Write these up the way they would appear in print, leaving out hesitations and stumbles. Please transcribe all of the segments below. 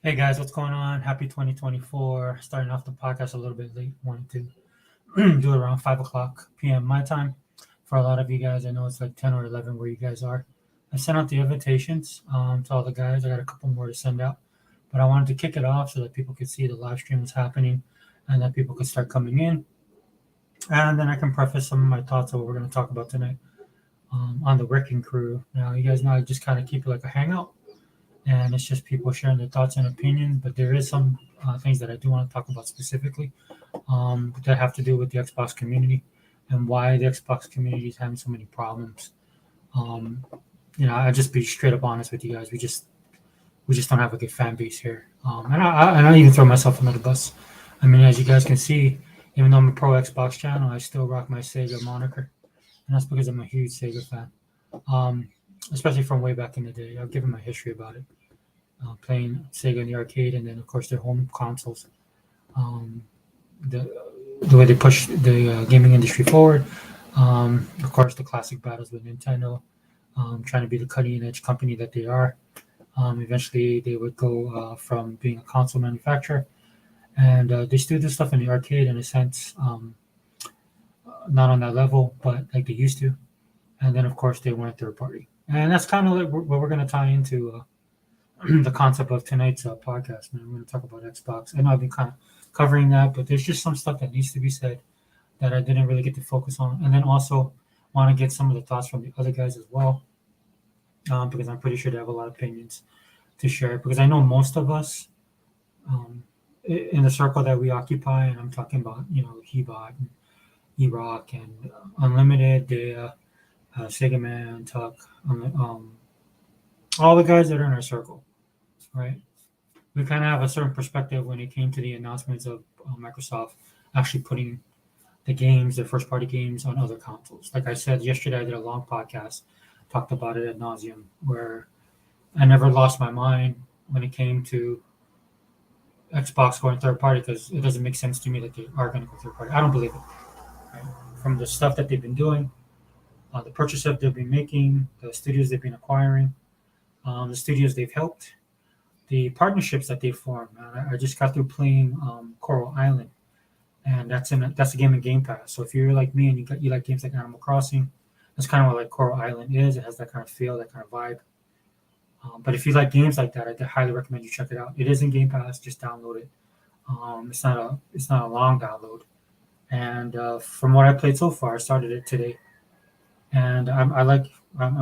Hey guys, what's going on? Happy 2024. Starting off the podcast a little bit late. Wanted to do it around 5 o'clock p.m. my time. For a lot of you guys, I know it's like 10 or 11 where you guys are. I sent out the invitations to all the guys. I got a couple more to send out. But I wanted to kick it off so that people could see the live stream was happening and that people could start coming in. And then I can preface some of my thoughts of what we're going to talk about tonight on the Wrecking Crew. Now, you guys know I just kind of keep it like a hangout and it's just people sharing their thoughts and opinions. But there is some things that I do want to talk about specifically that have to do with the Xbox community and why the Xbox community is having so many problems. Um, I just be straight up honest with you guys. We just don't have a good fan base here, and I even throw myself under the bus. I mean, as you guys can see, even though I'm a pro Xbox channel, I still rock my Sega moniker, and that's because I'm a huge Sega fan. Um, Especially from way back in the day. I'll give you my history about it. Playing Sega in the arcade, and then of course their home consoles. Um, the the way they push the gaming industry forward. Of course, the classic battles with Nintendo, trying to be the cutting edge company that they are. Eventually, they would go from being a console manufacturer, and they still do stuff in the arcade in a sense, not on that level, but like they used to. And then, of course, they went third party, and that's kind of like what we're going to tie into the concept of tonight's podcast. Man, we're going to talk about Xbox. I know I've been kind of covering that, but there's just some stuff that needs to be said that I didn't really get to focus on, and then also want to get some of the thoughts from the other guys as well, because I'm pretty sure they have a lot of opinions to share. Because I know most of us in the circle that we occupy, and I'm talking about Hebot and E-Rock and Unlimited, Sega Man, Tuck, all the guys that are in our circle, right? We kind of have a certain perspective when it came to the announcements of Microsoft actually putting the first party games on other consoles. Like I said yesterday, I did a long podcast, talked about it ad nauseum, where I never lost my mind when it came to Xbox going third party because it doesn't make sense to me that they are going to go third party. I don't believe it. Right? From the stuff that they've been doing, the purchases they've been making, the studios they've been acquiring, the studios they've helped, the partnerships that they formed. I just got through playing Coral Island, and that's a game in Game Pass. So if you're like me and you like games like Animal Crossing, that's kind of what like Coral Island is. It has that kind of feel, that kind of vibe. But if you like games like that, I highly recommend you check it out. It is in Game Pass. Just download it. It's not a long download. And from what I played so far, I started it today, and I'm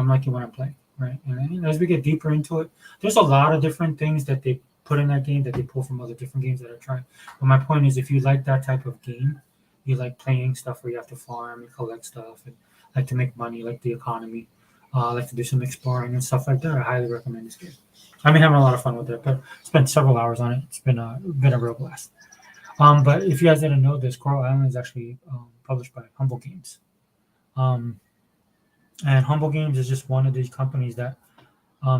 liking what I'm playing. Right, and then, as we get deeper into it, there's a lot of different things that they put in that game that they pull from other different games that I tried. But my point is, if you like that type of game, you like playing stuff where you have to farm and collect stuff, and like to make money, like the economy, like to do some exploring and stuff like that, I highly recommend this game. I've been having a lot of fun with it, but spent several hours on it. It's been a real blast. But if you guys didn't know this, Coral Island is actually published by Humble Games. Um, and Humble Games is just one of these companies that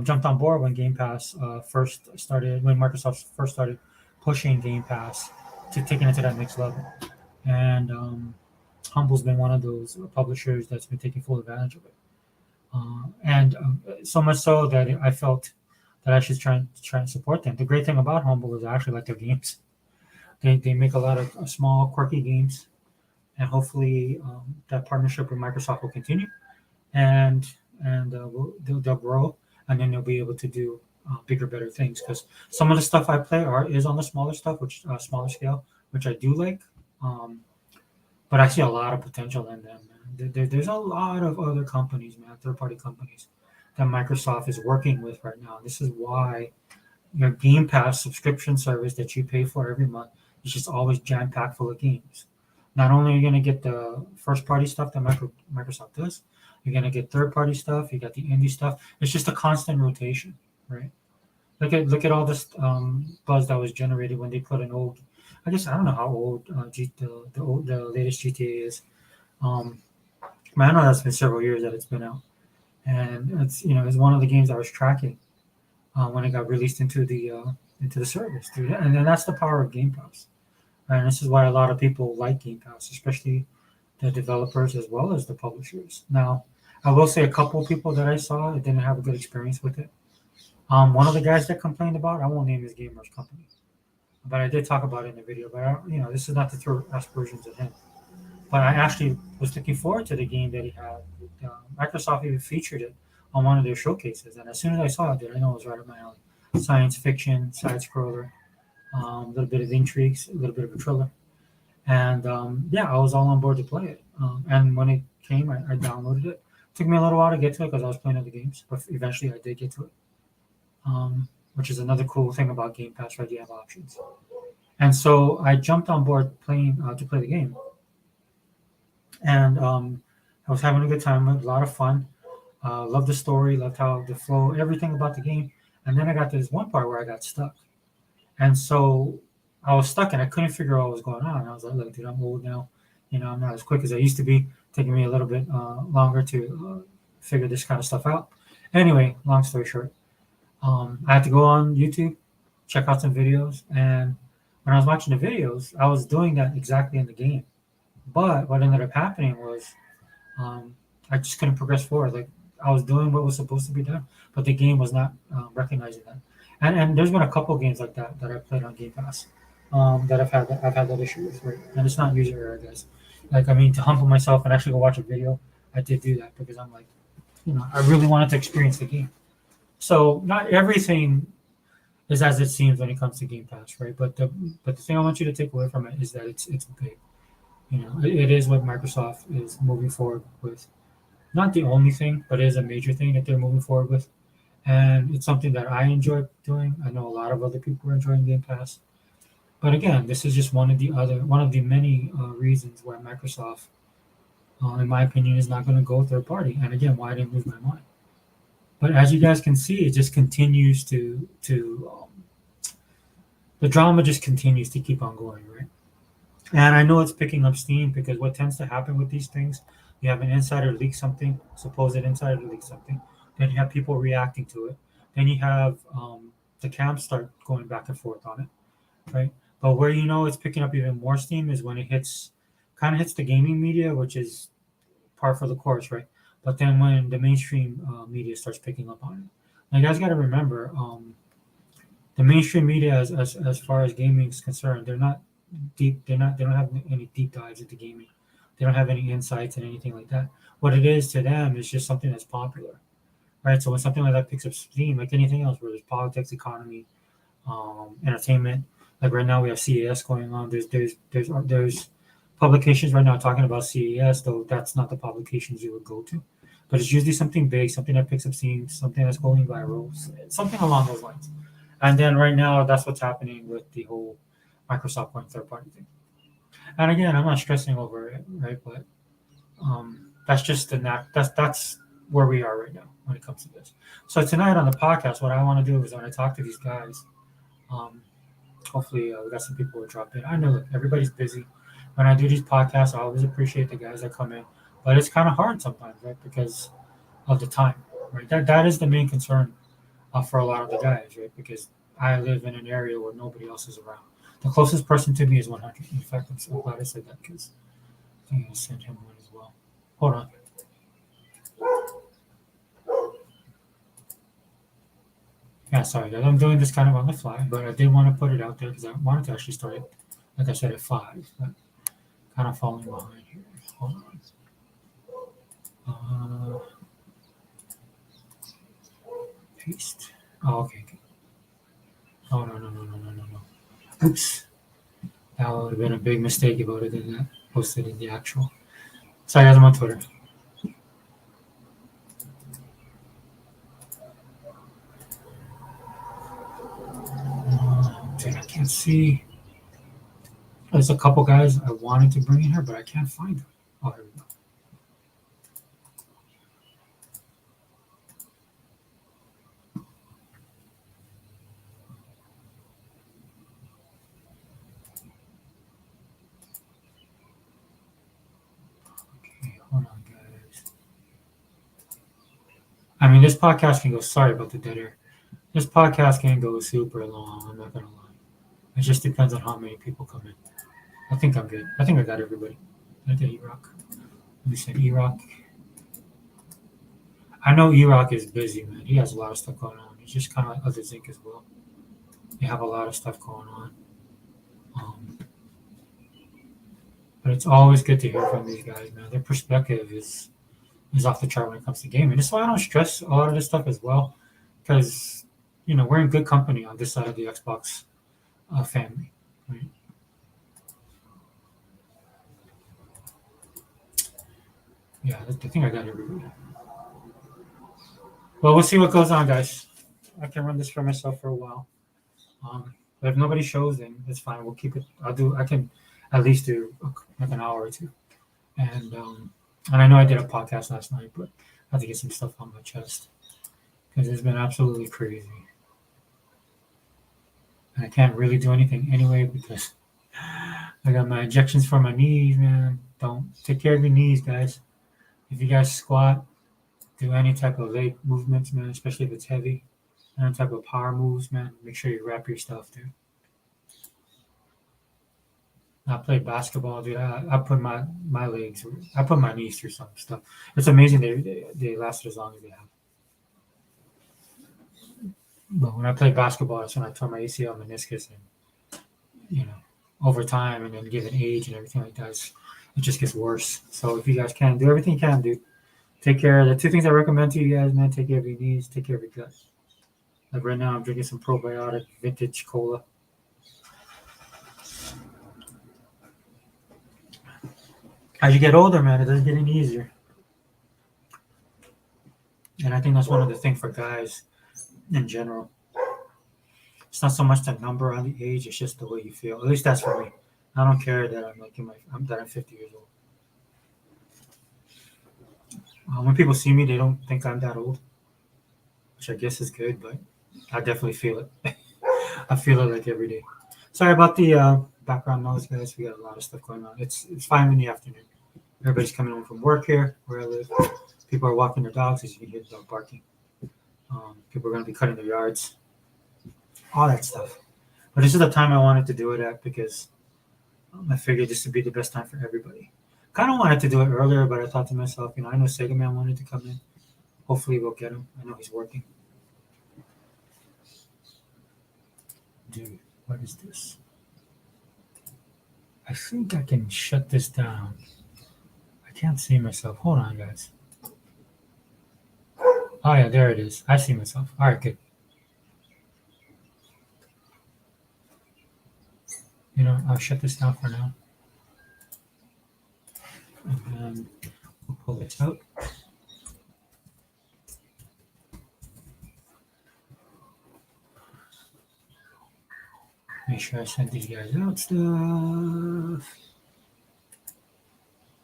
jumped on board when Game Pass first started, when Microsoft first started pushing Game Pass to taking it to that next level. And Humble's been one of those publishers that's been taking full advantage of it. And so much so that I felt that I should try and support them. The great thing about Humble is I actually like their games. They make a lot of small, quirky games, and hopefully that partnership with Microsoft will continue, and they'll grow, and then they'll be able to do bigger, better things. Because some of the stuff I play is on the smaller stuff, which smaller scale, which I do like. Um, but I see a lot of potential in them. Man. There's a lot of other companies, man, third party companies that Microsoft is working with right now. This is why your Game Pass subscription service that you pay for every month is just always jam packed full of games. Not only are you going to get the first party stuff that Microsoft does, you're going to get third party stuff. You got the indie stuff. It's just a constant rotation, right? Look at all this buzz that was generated when they put an old. I guess I don't know how old the latest GTA is. Um, but I know that's been several years that it's been out, and it's one of the games I was tracking when it got released into the service, dude. And then that's the power of Game Pass. Right? And this is why a lot of people like Game Pass, especially the developers as well as the publishers. Now, I will say a couple of people that I saw didn't have a good experience with it. One of the guys that complained about, I won't name his gamer's company, but I did talk about it in the video. But this is not to throw aspersions at him. But I actually was looking forward to the game that he had. Microsoft even featured it on one of their showcases, and as soon as I saw it, I know it was right up my alley. Science fiction, side scroller, a little bit of intrigues, a little bit of a thriller, and yeah, I was all on board to play it. And when it came, I downloaded it. Took me a little while to get to it because I was playing other games, but eventually I did get to it. Which is another cool thing about Game Pass, right? You have options, and so I jumped on board playing to play the game, and I was having a good time, a lot of fun. Loved the story, loved how the flow, everything about the game. And then I got to this one part where I got stuck, and so I was stuck and I couldn't figure out what was going on. And I was like, "Look, dude, I'm old now. I'm not as quick as I used to be. Taking me a little bit longer to figure this kind of stuff out." Anyway, long story short, I had to go on YouTube, check out some videos, and when I was watching the videos, I was doing that exactly in the game. But what ended up happening was I just couldn't progress forward. Like I was doing what was supposed to be done, but the game was not recognizing that. And there's been a couple games like that I played on Game Pass that I've had that issue with, right? And it's not user error, guys. Like I mean, to humble myself and actually go watch a video, I did do that because I'm like, I really wanted to experience the game. So not everything is as it seems when it comes to Game Pass, right? But the thing I want you to take away from it is that it's big. It is what Microsoft is moving forward with. Not the only thing, but it is a major thing that they're moving forward with. And it's something that I enjoy doing. I know a lot of other people are enjoying Game Pass. But again, this is just one of the many reasons why Microsoft, in my opinion, is not going to go third party. And again, why I didn't lose my mind. But as you guys can see, it just continues the drama just continues to keep on going, right? And I know it's picking up steam because what tends to happen with these things, you have an insider leak something, supposed insider leak something, then you have people reacting to it, then you have the camps start going back and forth on it, right? But where it's picking up even more steam is when it kind of hits the gaming media, which is par for the course, right? But then when the mainstream media starts picking up on it, now you guys got to remember, the mainstream media, as far as gaming is concerned, they're not deep. They don't have any deep dives into gaming. They don't have any insights and anything like that. What it is to them is just something that's popular, right? So when something like that picks up steam, like anything else, where there's politics, economy, entertainment, like right now we have CES going on. There's publications right now talking about CES, though that's not the publications you would go to, but it's usually something big, something that picks up steam, something that's going viral, something along those lines. And then right now, that's what's happening with the whole Microsoft going third party thing. And again, I'm not stressing over it, right? But that's just that's where we are right now when it comes to this. So tonight on the podcast, what I want to do is when I talk to these guys, hopefully we got some people who drop in. I know that everybody's busy. When I do these podcasts, I always appreciate the guys that come in, but it's kind of hard sometimes, right? Because of the time, right? That is the main concern for a lot of the guys, right? Because I live in an area where nobody else is around. The closest person to me is 100. In fact, I'm so glad I said that because I'm going to send him one as well. Hold on. Yeah, sorry, guys. I'm doing this kind of on the fly, but I did want to put it out there because I wanted to actually start it, like I said, at 5, but kind of falling behind here. Hold on. Paste. Oh, okay. Oh, no. Oops. That would have been a big mistake if I would have done that. Posted in the actual. Sorry, guys, I'm on Twitter. Dude, I can't see. There's a couple guys I wanted to bring in here, but I can't find them. Oh, here we go. Okay, hold on, guys. I mean, this podcast can go. Sorry about the dead air. This podcast can go super long. I'm not gonna lie. It just depends on how many people come in. I think I'm good. I think I got everybody. I did E-Rock. Let me send E-Rock. I know E-Rock is busy, man. He has a lot of stuff going on. It's just kind of like Other Zinc as well. They have a lot of stuff going on. But it's always good to hear from these guys, man. Their perspective is off the chart when it comes to gaming. That's why I don't stress a lot of this stuff as well, because we're in good company on this side of the Xbox family. Right? Yeah, I think I got everybody. Well, we'll see what goes on, guys. I can run this for myself for a while. But if nobody shows, then it's fine. We'll keep it. I can at least do like an hour or two. And I know I did a podcast last night, but I have to get some stuff on my chest because it's been absolutely crazy. And I can't really do anything anyway because I got my injections for my knees, man. Don't take care of your knees, guys. If you guys squat, do any type of leg movements, man, especially if it's heavy, any type of power moves, man, make sure you wrap your stuff, dude. I play basketball, dude. I put my legs, I put my knees through some stuff. It's amazing they lasted as long as they have. But when I play basketball, that's when I tore my ACL, meniscus, and over time, and then given age and everything like that, it just gets worse. So if you guys can do everything you can do, take care of the two things I recommend to you guys, man. Take care of your knees, take care of your gut. Like right now, I'm drinking some probiotic vintage cola. As you get older, man, it doesn't get any easier. And I think that's one of the things for guys in general. It's not so much the number on the age; it's just the way you feel. At least that's for me. I don't care that I'm 50 years old. When people see me, they don't think I'm that old, which I guess is good, but I definitely feel it. I feel it like every day. Sorry about the background noise, guys. We got a lot of stuff going on. It's 5 in the afternoon. Everybody's coming home from work here where I live. People are walking their dogs, as you can hear the dog barking. People are going to be cutting their yards, all that stuff. But this is the time I wanted to do it at because I figured this would be the best time for everybody. Kind of wanted to do it earlier, but I thought to myself, I know Sega Man wanted to come in. Hopefully we'll get him. I know he's working. Dude, what is this? I think I can shut this down. I can't see myself. Hold on, guys. Oh, yeah, there it is. I see myself. All right, good. I'll shut this down for now. And then we'll pull this out. Make sure I send these guys out stuff.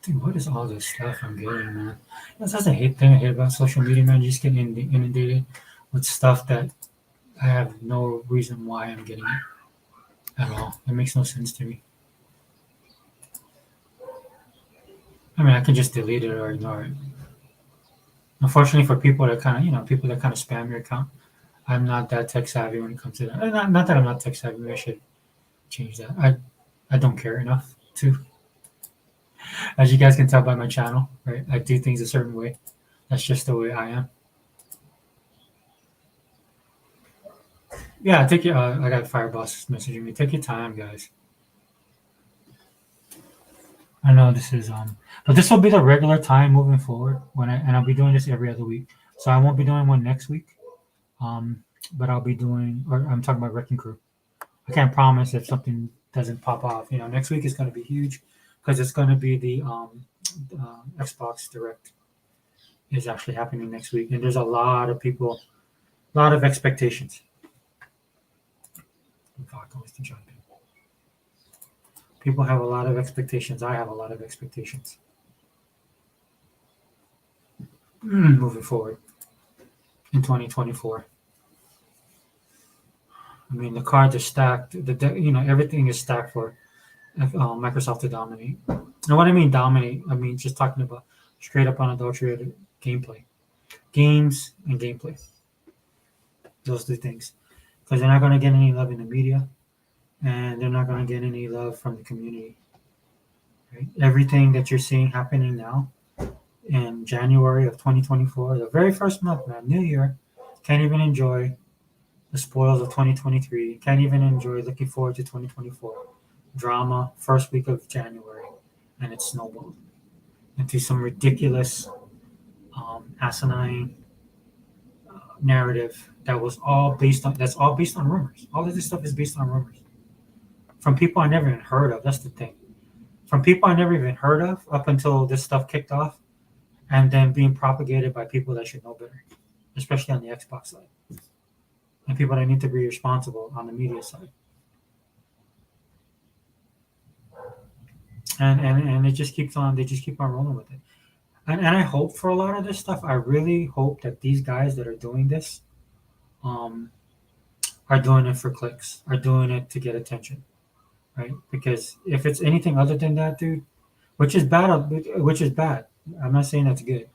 Dude, what is all this stuff I'm getting, man? That's the thing I hate about social media, man. You just get inundated with stuff that I have no reason why I'm getting it at all. It makes no sense to me. I mean, I can just delete it or ignore it. Unfortunately, for people that kind of spam your account, I'm not that tech savvy when it comes to that. Not that I'm not tech savvy. Maybe I should change that. I don't care enough to. As you guys can tell by my channel, right? I do things a certain way. That's just the way I am. Yeah, take your. I got Fireboss messaging me. Take your time, guys. I know this is but this will be the regular time moving forward and I'll be doing this every other week. So I won't be doing one next week. But I'll be doing, or I'm talking about Wrecking Crew. I can't promise if something doesn't pop off. Next week is going to be huge because it's going to be the Xbox Direct is actually happening next week, and there's a lot of people, a lot of expectations. People have a lot of expectations. I have a lot of expectations. Moving forward in 2024. I mean, the cards are stacked. Everything is stacked for Microsoft to dominate. And what I mean dominate, I mean just talking about straight up unadulterated gameplay, games and gameplay. Those two things, because they're not going to get any love in the media, and they're not going to get any love from the community. Right? Everything that you're seeing happening now in January of 2024, the very first month, man, New Year, can't even enjoy the spoils of 2023. Can't even enjoy looking forward to 2024. Drama, first week of January, and it snowballed into some ridiculous, asinine narrative that was all based on that's all based on rumors. All of this stuff is based on rumors from people I never even heard of. That's the thing. From people I never even heard of up until this stuff kicked off, and then being propagated by people that should know better, especially on the Xbox side, and people that need to be responsible on the media side. And it just keeps on. They just keep on rolling with it. And I hope for a lot of this stuff. I really hope that these guys that are doing this, um, are doing it for clicks, are doing it to get attention, right? Because if it's anything other than that, dude, which is bad, which is bad. I'm not saying that's good,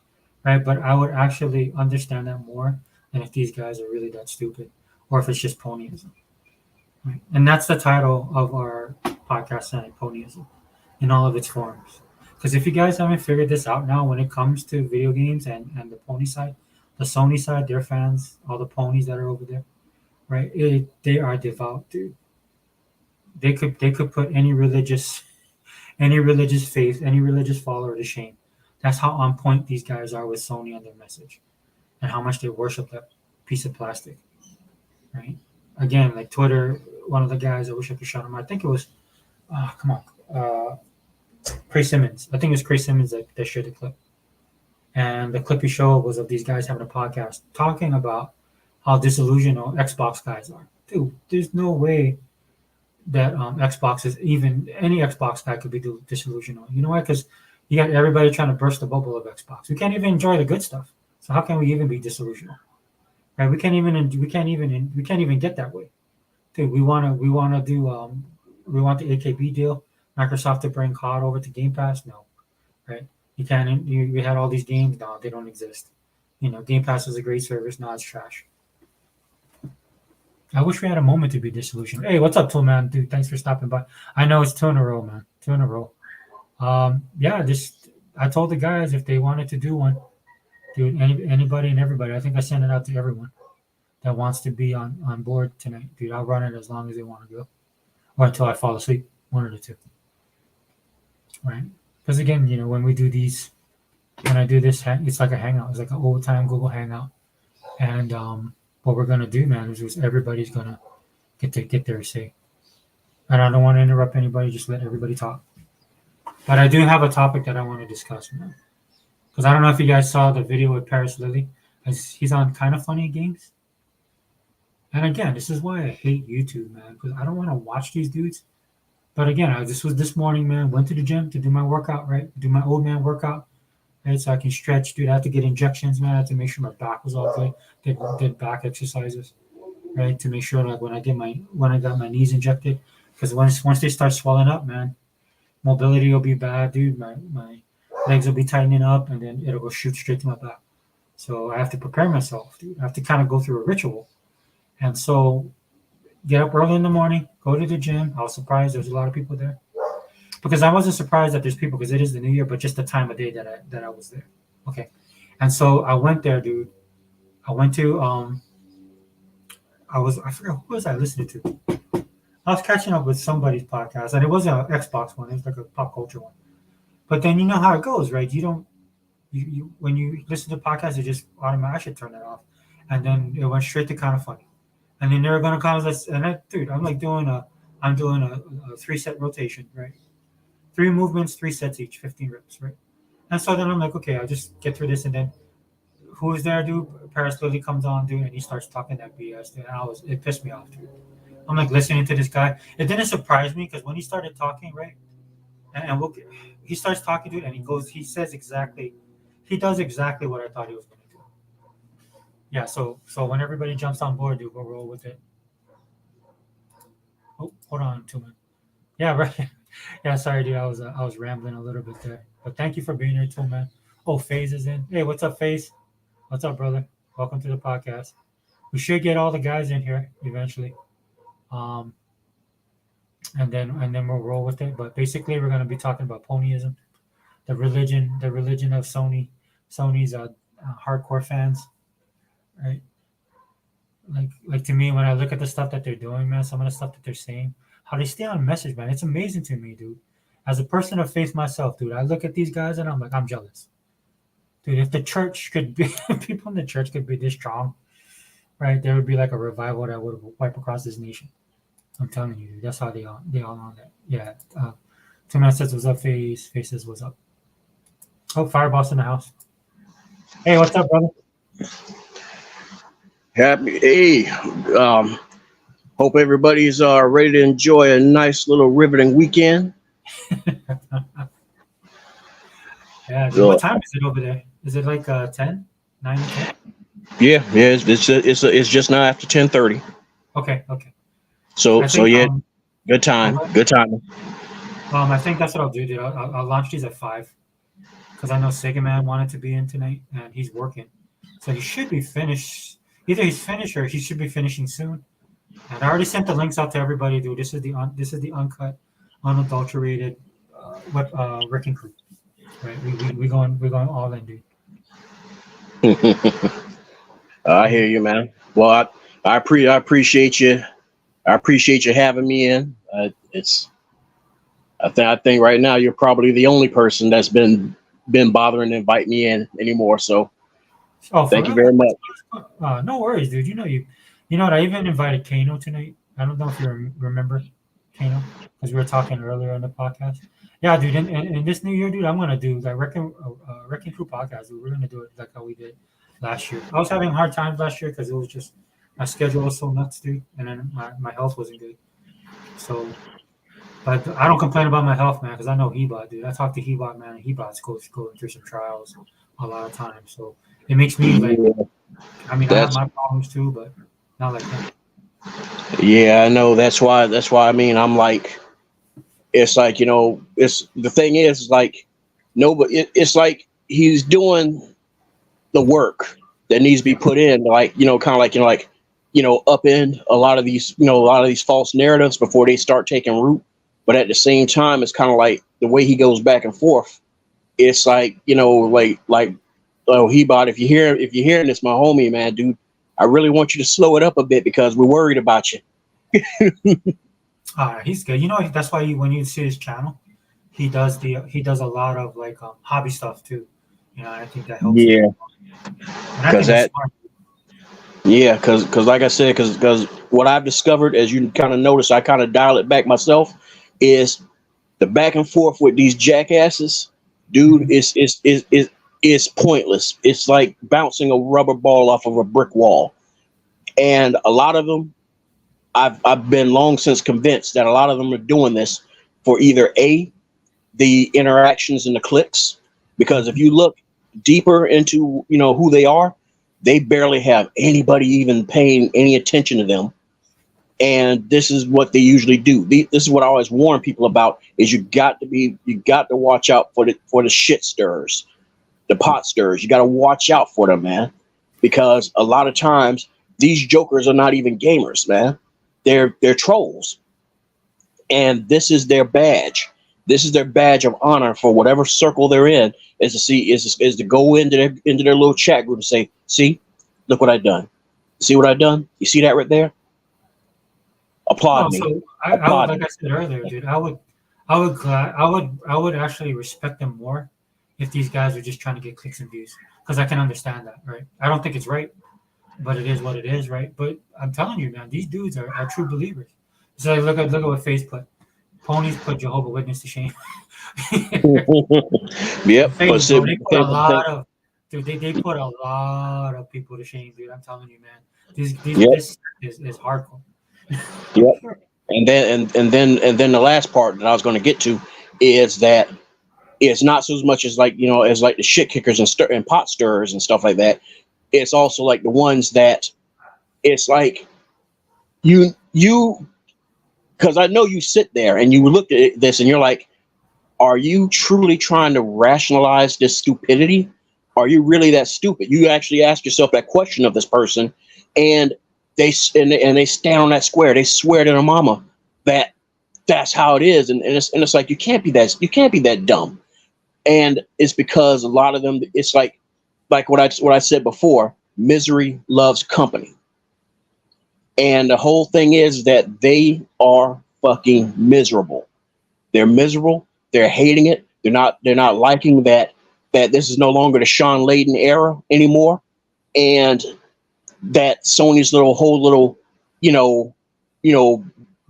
right? But I would actually understand that more than if these guys are really that stupid, or if it's just ponyism, right? And that's the title of our podcast tonight, Ponyism, in all of its forms. Because if you guys haven't figured this out now, when it comes to video games and the pony side, the Sony side, their fans, all the ponies that are over there, right? They are devout, dude. They could put any religious faith, any religious follower to shame. That's how on point these guys are with Sony and their message, and how much they worship that piece of plastic, right? Again, like Twitter, one of the guys, I wish I could shout him out. I think it was, come on, Chris Simmons. I think it was Chris Simmons that shared the clip. And the clip he showed was of these guys having a podcast talking about how disillusioned Xbox guys are. Dude, there's no way that Xbox is even any Xbox guy could be disillusioned. You know why? Because you got everybody trying to burst the bubble of Xbox. We can't even enjoy the good stuff. So how can we even be disillusioned? Right? We can't even get that way. Dude, we want the AKB deal. Microsoft to bring COD over to Game Pass. No, right? You can't. We had all these games. No, they don't exist. Game Pass is a great service. No, it's trash. I wish we had a moment to be disillusioned. Hey, what's up, Tool Man? Dude, thanks for stopping by. I know it's two in a row, man. Two in a row. Yeah, just I told the guys if they wanted to do one, dude, anybody and everybody. I think I sent it out to everyone that wants to be on board tonight, dude. I'll run it as long as they want to go, or until I fall asleep. One of the two, right? Because again, when we do these, when I do this, it's like a hangout. It's like an old time Google Hangout, and what we're gonna do, man, is just everybody's gonna get their say. And I don't want to interrupt anybody. Just let everybody talk. But I do have a topic that I want to discuss, man. Because I don't know if you guys saw the video with Paris Lily. He's on Kind of Funny Games. And again, this is why I hate YouTube, man. Because I don't want to watch these dudes. But again, this was this morning, man. Went to the gym to do my workout, right? Do my old man workout, right? So I can stretch, dude. I had to get injections, man. I had to make sure my back was all good. Did back exercises, right? To make sure, like when I got my knees injected, because once they start swelling up, man, mobility will be bad, dude. My legs will be tightening up, and then it'll go shoot straight to my back. So I have to prepare myself, dude. I have to kind of go through a ritual. And so get up early in the morning, go to the gym. I was surprised there's a lot of people there. Because I wasn't surprised that there's people because it is the new year, but just the time of day that I was there. Okay. And so I went there, dude. I went to I forgot who was I listening to. I was catching up with somebody's podcast, and it wasn't an Xbox one, it was like a pop culture one. But then you know how it goes, right? You don't you when you listen to podcasts, you just automatically I should turn it off. And then it went straight to Kind of Funny. And then they're gonna come dude, I'm doing a 3-set rotation, right? 3 movements, 3 sets each, 15 reps, right? And so then I'm like, okay, I'll just get through this, and then who is there, dude? Paris Lily comes on, dude, and he starts talking that BS, dude. And it pissed me off, dude. I'm like listening to this guy. It didn't surprise me because when he started talking, right, he starts talking, dude, and he does exactly what I thought he was going to do. Yeah, so when everybody jumps on board, dude, we'll roll with it. Oh, hold on, 2 minutes. Yeah, right. Yeah, sorry, dude. I was rambling a little bit there, but thank you for being here, too, man. Oh, FaZe is in. Hey, what's up, FaZe? What's up, brother? Welcome to the podcast. We should get all the guys in here eventually, and then we'll roll with it. But basically, we're gonna be talking about ponyism, the religion of Sony's hardcore fans, right? like to me when I look at the stuff that they're doing, man, some of the stuff that they're saying, how they stay on message, man, it's amazing to me, dude. As a person of faith myself, dude, I look at these guys and I'm like, I'm jealous, dude. If the church could be, people in the church could be this strong, right? There would be like a revival that would wipe across this nation. I'm telling you, dude, that's how they all on that. Yeah. 2 Man says what's up, Face says what's up. Oh, Fireboss in the house. Hey, what's up, brother? Happy, hey, hope everybody's ready to enjoy a nice little riveting weekend. Yeah, dude, what time is it over there? Is it like 10, 9 or 10? Yeah, it's just now after 10:30. Okay. So I think, yeah, good time. I think that's what I'll do, dude. I'll launch these at 5 because I know Sega Man wanted to be in tonight and he's working, so he should be finished. Either he's finished or he should be finishing soon. And I already sent the links out to everybody, dude. This is the uncut, unadulterated Wrecking Crew. Right, we going all in, dude. I hear you, man. Well, I appreciate you. I appreciate you having me in. I think right now you're probably the only person that's been bothering to invite me in anymore. So thank you very much. No worries, dude. You know what? I even invited Kano tonight. I don't know if you remember Kano because we were talking earlier on the podcast. Yeah, dude. In this new year, dude, I'm gonna do like Wrecking Crew podcast. Dude. We're gonna do it like how we did last year. I was having hard times last year because it was just my schedule was so nuts, dude, and then my health wasn't good. So, but I don't complain about my health, man, because I know Hebot, dude. I talked to Hebot, man, and Hebot's going through some trials a lot of times. So it makes me like, I mean, I have my problems too, but not like that. Yeah, I know. That's why. I mean, I'm like, it's like, it's the thing is like, nobody. It's like he's doing the work that needs to be put in, like, kind of like, upend a lot of these false narratives before they start taking root. But at the same time, it's kind of like the way he goes back and forth. It's like, oh, Hebot, if you're hearing this, my homie, man, dude, I really want you to slow it up a bit because we're worried about you. He's good. That's why when you see his channel, he does a lot of like hobby stuff too. I think that helps. Yeah. Because like I said, because what I've discovered, as you kind of notice, I kind of dial it back myself, is the back and forth with these jackasses, dude. Is pointless. It's like bouncing a rubber ball off of a brick wall, and a lot of them, I've been long since convinced that a lot of them are doing this for either the interactions and the clicks, because if you look deeper into who they are, they barely have anybody even paying any attention to them. And this is what they usually do. This is what I always warn people about: is you got to watch out for the shit stirrers, the pot stirrers. You got to watch out for them, man, because a lot of times these jokers are not even gamers, man. They're trolls, and this is their badge. This is their badge of honor for whatever circle they're in, is to go into their little chat group and say, "See, look what I've done. See what I've done? You see that right there? Applaud me." So I would, like I said earlier, dude, I would actually respect them more if these guys are just trying to get clicks and views, because I can understand that, right? I don't think it's right, but it is what it is, right? But I'm telling you, man, these dudes are true believers. So look at what Face put. Ponies put Jehovah's Witness to shame. Yep. They put a lot of people to shame, dude. I'm telling you, man. This is hardcore. Yep. And then the last part that I was going to get to is that it's not so much as like the shit kickers and pot stirrers and stuff like that. It's also like the ones that it's like you because I know you sit there and you look at this and you're like, are you truly trying to rationalize this stupidity? Are you really that stupid? You actually ask yourself that question of this person, and they stand on that square. They swear to their mama that that's how it is, and it's like you can't be that dumb. And it's because a lot of them, it's like what I said before, misery loves company. And the whole thing is that they are fucking miserable. They're miserable. They're hating it. They're not liking that this is no longer the Sean Layden era anymore, and that Sony's whole little, you know,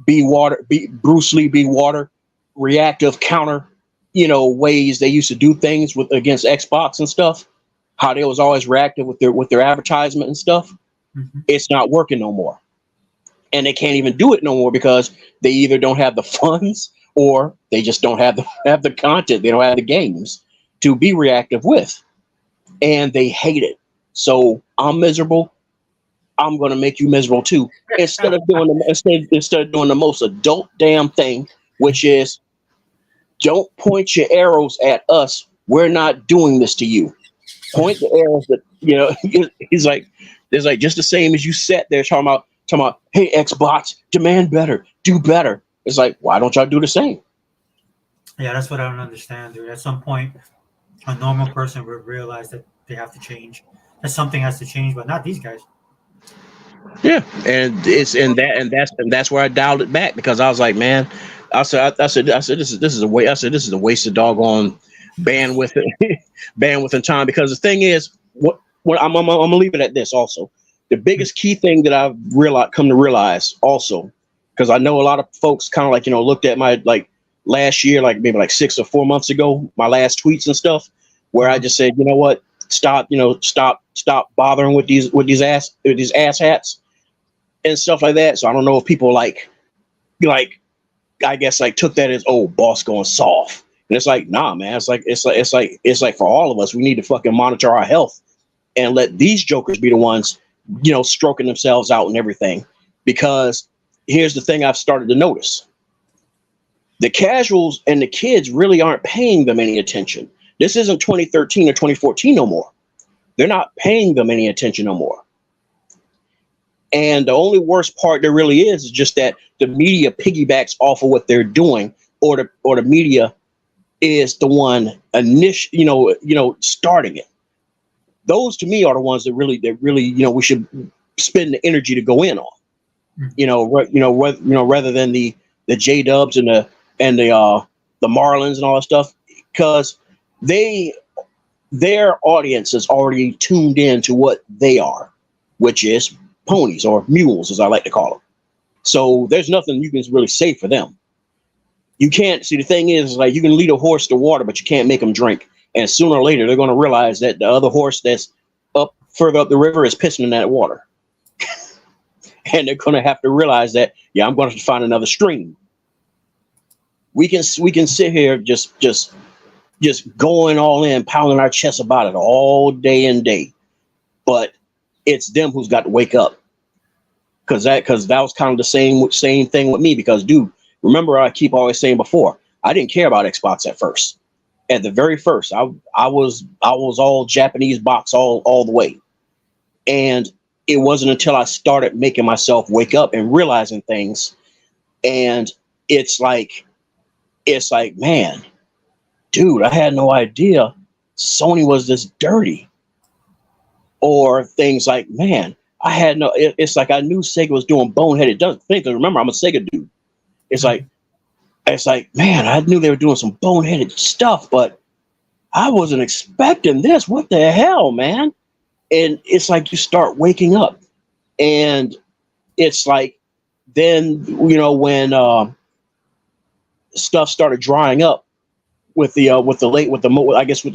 be Bruce Lee be water reactive counter, ways they used to do things with against Xbox and stuff. How they was always reactive with their advertisement and stuff. Mm-hmm. It's not working no more, and they can't even do it no more because they either don't have the funds or they just don't have the content. They don't have the games to be reactive with, and they hate it. So I'm miserable. I'm going to make you miserable too. Instead of doing the most adult damn thing, which is don't point your arrows at us. We're not doing this to you. Point the arrows that he's like, there's like just the same as you sat there talking about, hey, Xbox, demand better, do better. It's like, why don't y'all do the same? Yeah, that's what I don't understand, dude. At some point, a normal person would realize that they have to change, that something has to change, but not these guys. Yeah, and that's where I dialed it back, because I was like, man, I said this is a waste. I said this is a waste of doggone bandwidth bandwidth and time, because the thing is, what I'm gonna leave it at this also. The biggest key thing that I've come to realize also, because I know a lot of folks kind of like looked at my last year, like maybe 6 or 4 months ago, my last tweets and stuff, where I just said, you know what, stop bothering with these ass hats and stuff like that. So I don't know if people like I guess took that as, oh, boss going soft. And it's like, nah, man, it's like for all of us, we need to fucking monitor our health and let these jokers be the ones, stroking themselves out and everything. Because here's the thing I've started to notice. The casuals and the kids really aren't paying them any attention. This isn't 2013 or 2014 no more. They're not paying them any attention no more. And the only worst part there really is just that the media piggybacks off of what they're doing, or the media is the one starting it. Those to me are the ones that really we should spend the energy to go in on. Rather than the J Dubs and the Marlins and all that stuff, because their audience is already tuned in to what they are, which is ponies, or mules, as I like to call them. So there's nothing you can really say for them. You can't see. The thing is, you can lead a horse to water, but you can't make them drink. And sooner or later, they're going to realize that the other horse that's further up the river is pissing in that water. And they're going to have to realize that, yeah, I'm going to have to find another stream. We can sit here just going all in, pounding our chests about it all day and day. But it's them who's got to wake up. Because that was kind of the same thing with me. Because, dude, remember, I keep always saying before, I didn't care about Xbox at first. At the very first, I was all Japanese box all the way. And it wasn't until I started making myself wake up and realizing things. And it's like, man, dude, I had no idea Sony was this dirty. Or things like, man, I had no. It's like I knew Sega was doing boneheaded things. Remember, I'm a Sega dude. It's like, man, I knew they were doing some boneheaded stuff, but I wasn't expecting this. What the hell, man? And it's like you start waking up, and it's like then when stuff started drying up with the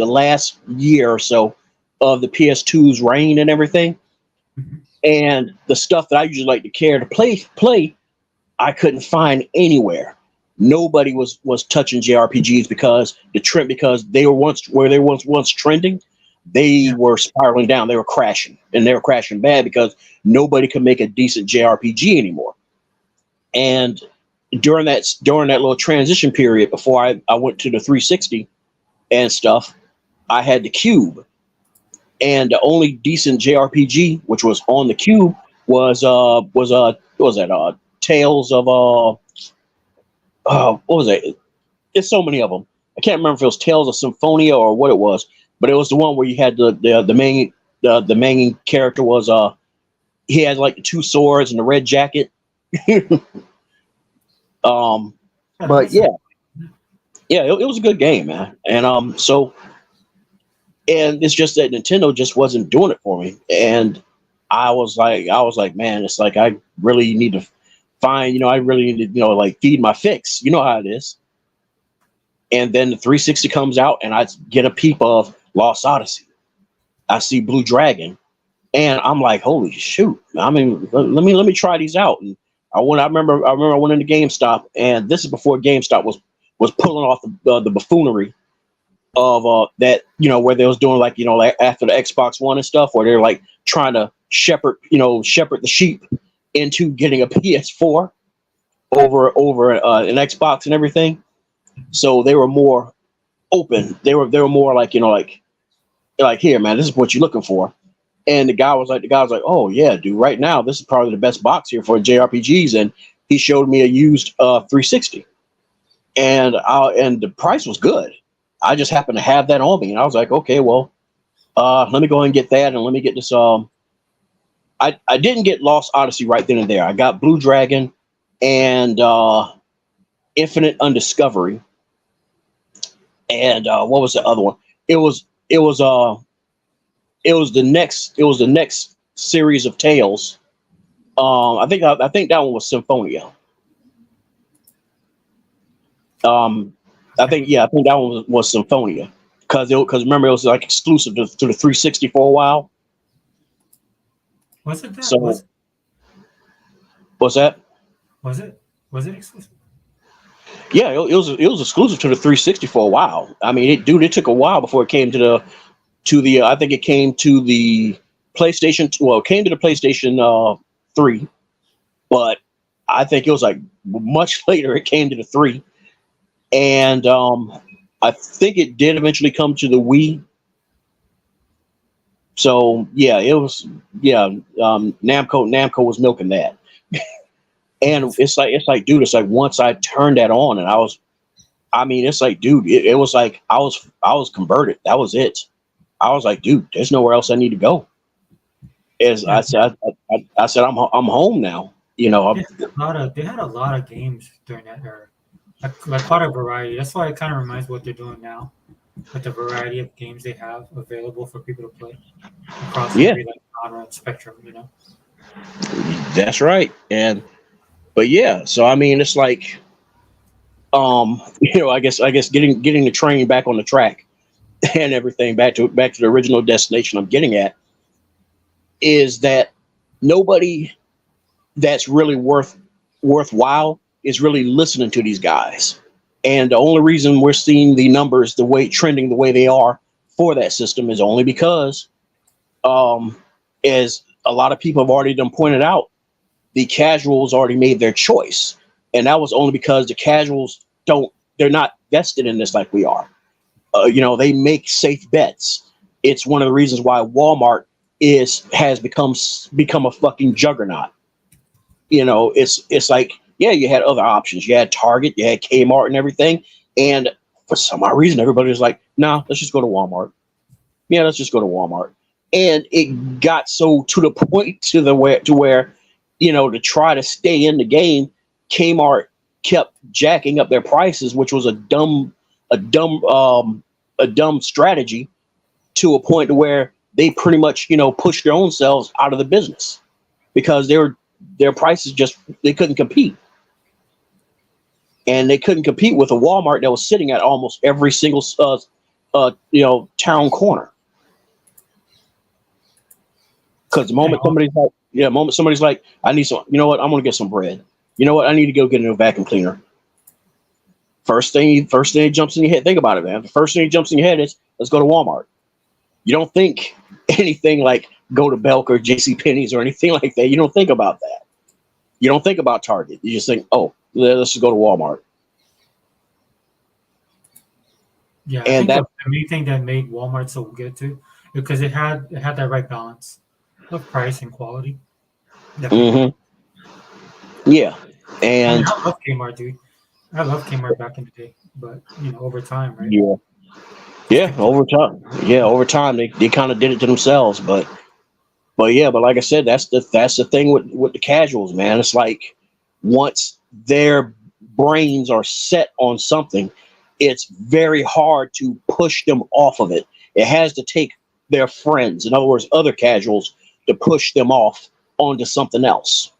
last year or so of the PS2's reign and everything. Mm-hmm. And the stuff that I usually like to care to play, I couldn't find anywhere. Nobody was touching JRPGs because they were once trending. They were spiraling down. They were crashing, and they were crashing bad because nobody could make a decent JRPG anymore. And during that little transition period before I went to the 360 and stuff, I had the Cube. And the only decent JRPG, which was on the Cube, was Tales of what was it? There's so many of them. I can't remember if it was Tales of Symphonia or what it was, but it was the one where you had the main character was he had like the two swords and the red jacket. um, Yeah, but that's yeah, it was a good game, man. And and it's just that Nintendo just wasn't doing it for me. And I was like, man, it's like I really need to find, I really need to, like feed my fix. You know how it is. And then the 360 comes out, and I get a peep of Lost Odyssey. I see Blue Dragon, and I'm like, holy shoot! I mean, let me try these out. And I remember I went into GameStop, and this is before GameStop was pulling off the buffoonery of that, where they was doing like, like after the Xbox One and stuff, where they're like trying to shepherd the sheep into getting a PS4 over an Xbox and everything. So they were more open. They were more like, like here, man, this is what you're looking for. And the guy was like, oh yeah, dude, right now this is probably the best box here for JRPGs. And he showed me a used 360, and the price was good. I just happened to have that on me, and I was like, okay, well, let me go ahead and get that, and let me get this. I didn't get Lost Odyssey right then and there. I got Blue Dragon and Infinite Undiscovery, and what was the other one? It was the next series of Tales. I think that one was Symphonia. I think that one was Symphonia, because remember, it was like exclusive to the 360 for a while. Was it that? So what's that? Was it exclusive? Yeah, it was exclusive to the 360 for a while. I mean, it took a while before it came to the I think it came to the PlayStation. Well, it came to the PlayStation 3, but I think it was like much later it came to the 3. And I think it did eventually come to the Wii. So yeah, it was Namco was milking that. And it's like, dude, it's like once I turned that on, and it's like, dude, it was like I was converted. That was it. I was like, dude, there's nowhere else I need to go. I said, I'm home now. They had a lot of games during that era. Like quite a variety. That's why it kind of reminds me what they're doing now, with the variety of games they have available for people to play across every genre and spectrum. That's right. But yeah, so I mean, it's like, I guess getting the train back on the track and everything back to the original destination I'm getting at is that nobody that's really worthwhile is really listening to these guys. And the only reason we're seeing the numbers trending the way they are for that system is only because, as a lot of people have already done pointed out, the casuals already made their choice. And that was only because the casuals they're not vested in this like we are. They make safe bets. It's one of the reasons why Walmart has become a fucking juggernaut. It's like, yeah, you had other options. You had Target, you had Kmart and everything. And for some odd reason, everybody was like, nah, let's just go to Walmart. Yeah, let's just go to Walmart. And it got so to the point to where, to try to stay in the game, Kmart kept jacking up their prices, which was a dumb strategy, to a point to where they pretty much, pushed their own selves out of the business because their prices they couldn't compete. And they couldn't compete with a Walmart that was sitting at almost every single town corner. Because the moment somebody's like, I need some, I'm gonna get some bread. You know what? I need to go get a vacuum cleaner. First thing that jumps in your head. Think about it, man. The first thing that jumps in your head is, let's go to Walmart. You don't think anything like go to Belk or JCPenney's or anything like that. You don't think about that. You don't think about Target. You just think, oh, let's just go to Walmart. Yeah, I think the main thing that made Walmart so good too, because it had that right balance of price and quality. Mm-hmm. Yeah, and I love Kmart, dude. I love Kmart back in the day, but over time, right? Yeah, over time. Yeah, over time they kind of did it to themselves, but but like I said, that's the thing with the casuals, man. It's like once their brains are set on something, it's very hard to push them off of it. It has to take their friends, in other words, other casuals, to push them off onto something else.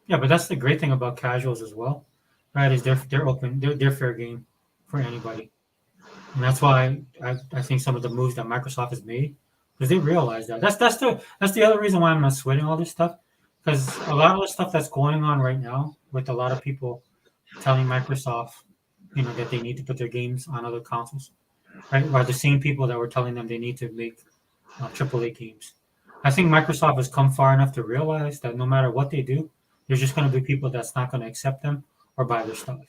Yeah, but that's the great thing about casuals as well, right? Is they're open, they're fair game for anybody, and that's why I think some of the moves that Microsoft has made because they realize that that's the other reason why I'm not sweating all this stuff because a lot of the stuff that's going on right now with a lot of people telling Microsoft, that they need to put their games on other consoles, right? Are the same people that were telling them they need to make AAA games. I think Microsoft has come far enough to realize that no matter what they do, there's just going to be people that's not going to accept them or buy their stuff.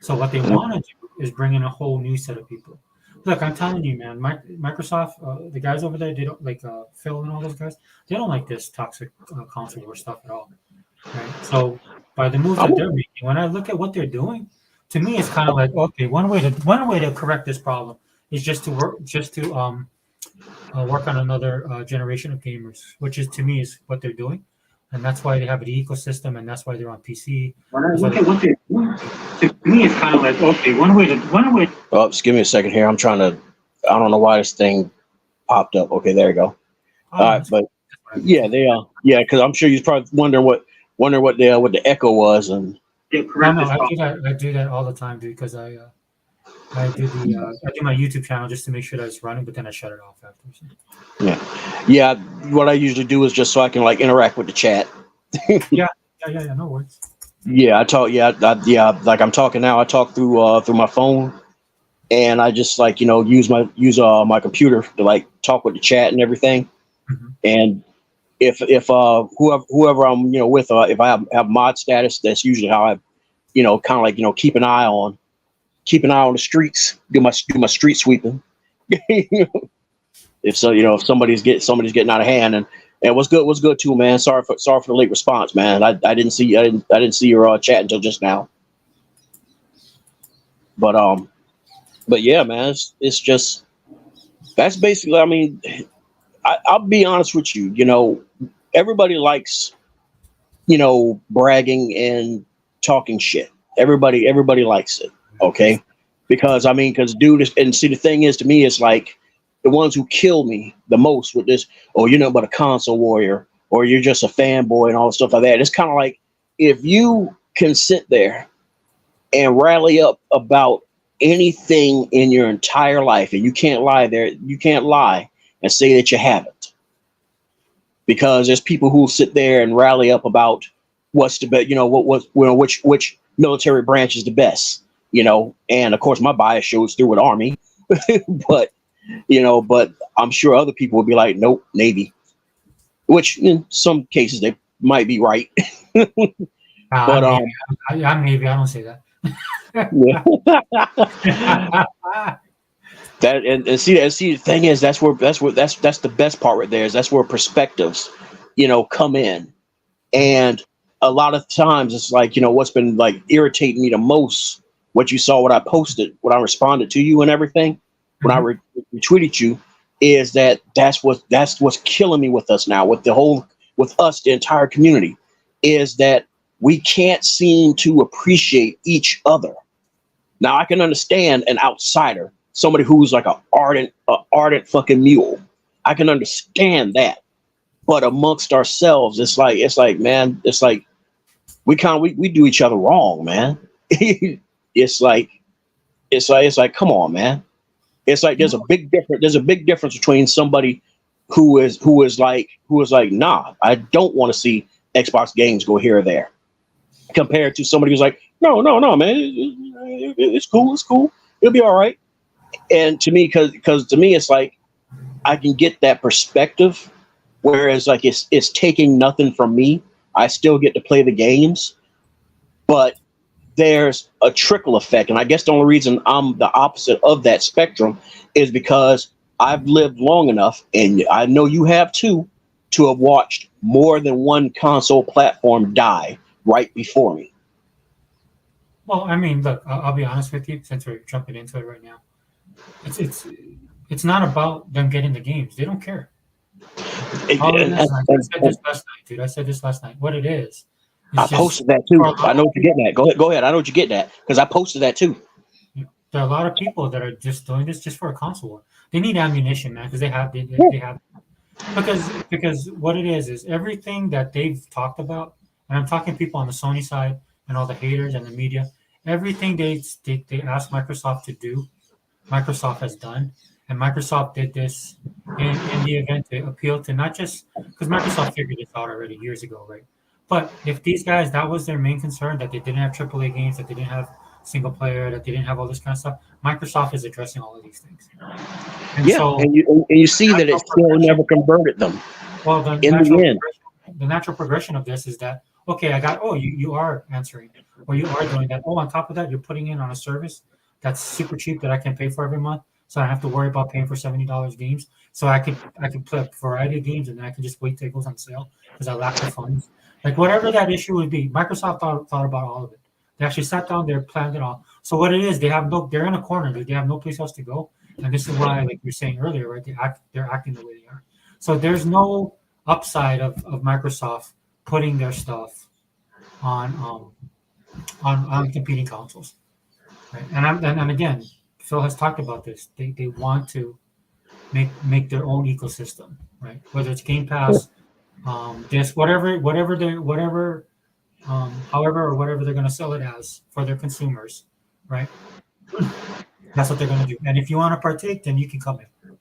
So what they want to do is bring in a whole new set of people. Look, I'm telling you, man, Microsoft, the guys over there, they don't like Phil and all those guys. They don't like this toxic console war stuff at all, right? So by the moves that they're making, when I look at what they're doing, to me, it's kind of like okay, one way to correct this problem is just to work on another generation of gamers, which is to me is what they're doing, and that's why they have the ecosystem, and that's why they're on PC. When I look at what they're doing, to me it's kind of like okay, one way. Oh, just give me a second here. I'm trying to. I don't know why this thing popped up. Okay, there you go. All right, but yeah, they are. Yeah, because I'm sure you're probably wondering what the echo was and. Yeah, correct. No, I do that all the time, dude, because I do my YouTube channel just to make sure that it's running, but then I shut it off after. So. Yeah. What I usually do is just so I can like interact with the chat. Yeah. No worries. Yeah, I talk. Yeah, like I'm talking now. I talk through my phone, and I just like use my computer to like talk with the chat and everything. Mm-hmm. And if whoever I'm with, if I have mod status, that's usually how I kind of like keep an eye on the streets, do my street sweeping. If so, if somebody's getting out of hand, and what's good too, man. Sorry for the late response, man. I didn't see your chat until just now. But yeah, man, it's just that's basically. I mean, I'll be honest with you. Everybody likes bragging and talking shit. Everybody likes it. Okay. Because dude, and see, the thing is, to me, it's like the ones who kill me the most with this, oh, you're nothing but a console warrior, or you're just a fanboy and all the stuff like that. It's kind of like if you can sit there and rally up about anything in your entire life, and you can't lie and say that you haven't. Because there's people who sit there and rally up about what's the best, which military branch is the best, and of course my bias shows through with Army, but I'm sure other people would be like, nope, Navy, which in some cases they might be right. But I'm Navy. I don't say that. That and see the thing is that's the best part right there is that's where perspectives come in, and a lot of times it's like what's been like irritating me the most, what you saw, what I posted, what I responded to you and everything when I retweeted you, is that's what's killing me with us now, with us, the entire community, is that we can't seem to appreciate each other. Now I can understand an outsider, somebody who's like an ardent fucking mule. I can understand that. But amongst ourselves, it's like, man, it's like we do each other wrong, man. It's like, come on, man. It's like there's a big difference between somebody who is like, nah, I don't want to see Xbox games go here or there, compared to somebody who's like, no, man, it's cool, it'll be all right. And to me, because to me, it's like I can get that perspective, whereas like it's taking nothing from me. I still get to play the games, but there's a trickle effect. And I guess the only reason I'm the opposite of that spectrum is because I've lived long enough, and I know you have too, to have watched more than one console platform die right before me. Well, I mean, look, I'll be honest with you, since we're jumping into it right now. It's not about them getting the games. They don't care. All it is, And- like I said and- this last night, dude. I said this last night. What it is I just posted that for a too. lot I know of what you're getting at. Go ahead. Go ahead. I know what you're getting at because I posted that too. there are a lot of people that are just doing this just for a console war. They need ammunition, man, because they have because what it is everything that they've talked about, and I'm talking people on the Sony side and all the haters and the media, everything they asked Microsoft to do, Microsoft has done, and Microsoft did this in the event to appeal to not just because Microsoft figured this out already years ago, right? But if these guys, that was their main concern, that they didn't have AAA games, that they didn't have single player, that they didn't have all this kind of stuff, Microsoft is addressing all of these things. And Yeah, so and you see that it natural still progression, never converted them well, in the end. the natural progression of this is that okay, I got you are answering or you are doing that. Oh, on top of that, you're putting in on a service that's super cheap that I can pay for every month, so I don't have to worry about paying for $70 games. So I could play a variety of games and then I can just wait till it goes on sale because I lack the funds. Like whatever that issue would be, Microsoft thought about all of it. They actually sat down there, planned it all. So what it is, they're in a corner. They have no place else to go, and this is why, like you were saying earlier, right? They're acting the way they are. So there's no upside of Microsoft putting their stuff on on competing consoles, right? And again, Phil has talked about this. They want to make their own ecosystem, right? Whether it's Game Pass, this however or whatever they're going to sell it as for their consumers, right? That's what they're going to do. And if you want to partake, then you can come in.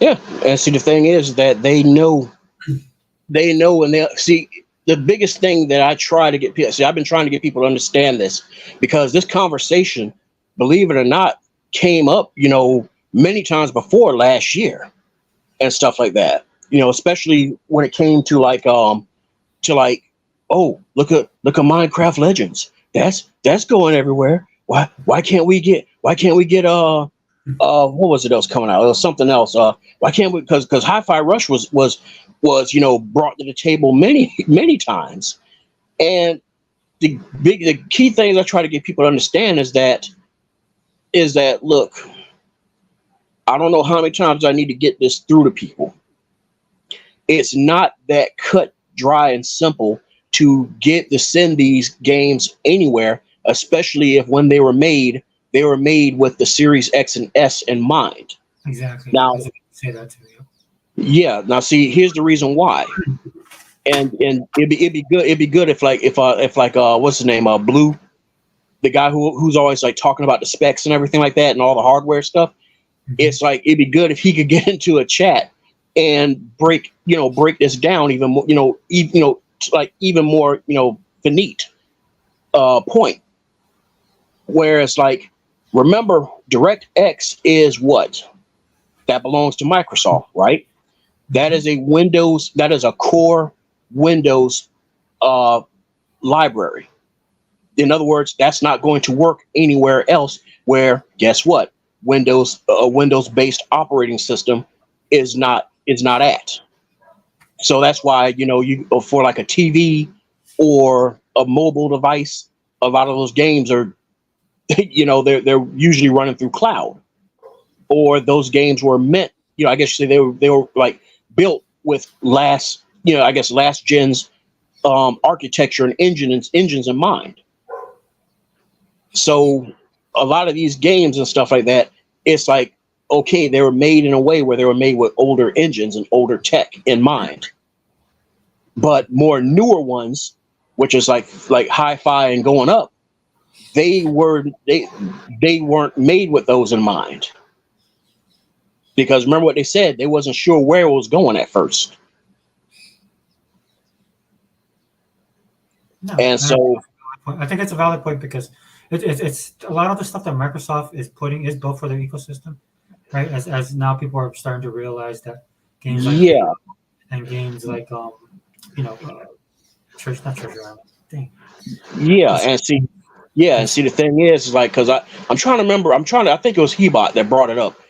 Yeah, and see the thing is that they know, and they see the biggest thing that I try to get people. See, I've been trying to get people to understand this because this conversation, believe it or not, came up, many times before last year and stuff like that. Especially when it came to oh, look at Minecraft Legends. That's going everywhere. Why can't we get what was it else coming out? It was something else. Why can't we? Because Hi-Fi Rush was brought to the table many times, and the key things I try to get people to understand is that look, I don't know how many times I need to get this through to people. It's not that cut, dry, and simple to send these games anywhere, especially if when they were made with the Series X and S in mind. Exactly. Now, I was going to say that to you. yeah. Now, see, here's the reason why, and it'd be good if what's his name, Blue, the guy who's always like talking about the specs and everything like that and all the hardware stuff. Mhm. It's like it'd be good if he could get into a chat and break this down even more, even more, finite point. Whereas, like, remember, DirectX is what? That belongs to Microsoft, right? That is a core Windows library. In other words, that's not going to work anywhere else where, guess what? A Windows-based operating system is not at. So that's why, you for like a TV or a mobile device, a lot of those games are they're usually running through cloud, or those games were meant, I guess you say they were like built with last gen's architecture and engines in mind. So a lot of these games and stuff like that, it's like, okay, they were made in a way where they were made with older engines and older tech in mind. But more newer ones, which is like hi-fi and going up, they weren't made with those in mind. Because remember what they said, they wasn't sure where it was going at first. No, And so I think it's a valid point because it's a lot of the stuff that Microsoft is putting is built for their ecosystem, right? As now people are starting to realize that games like yeah, and games like Treasure Island. Dang. yeah, and see the thing is like, because I'm trying to remember, I think it was Hebot that brought it up,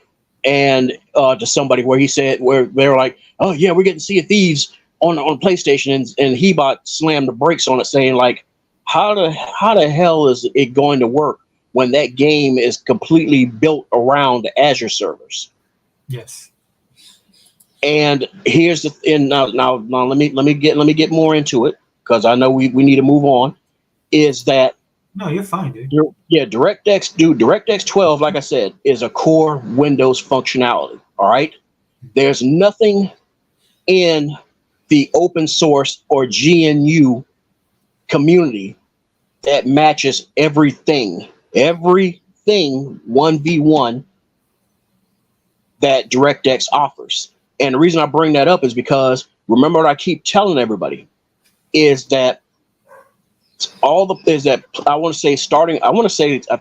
and to somebody where he said where they were like, oh yeah, we're getting Sea of Thieves on PlayStation, and Hebot slammed the brakes on it, saying like, how the hell is it going to work when that game is completely built around the Azure servers? Yes. And here's the and now let me get more into it because I know we need to move on. Is that No, you're fine, dude. yeah, DirectX 12, like I said, is a core Windows functionality. All right. There's nothing in the open source or GNU community that matches everything 1v1 that DirectX offers. And the reason I bring that up is because remember what I keep telling everybody is that I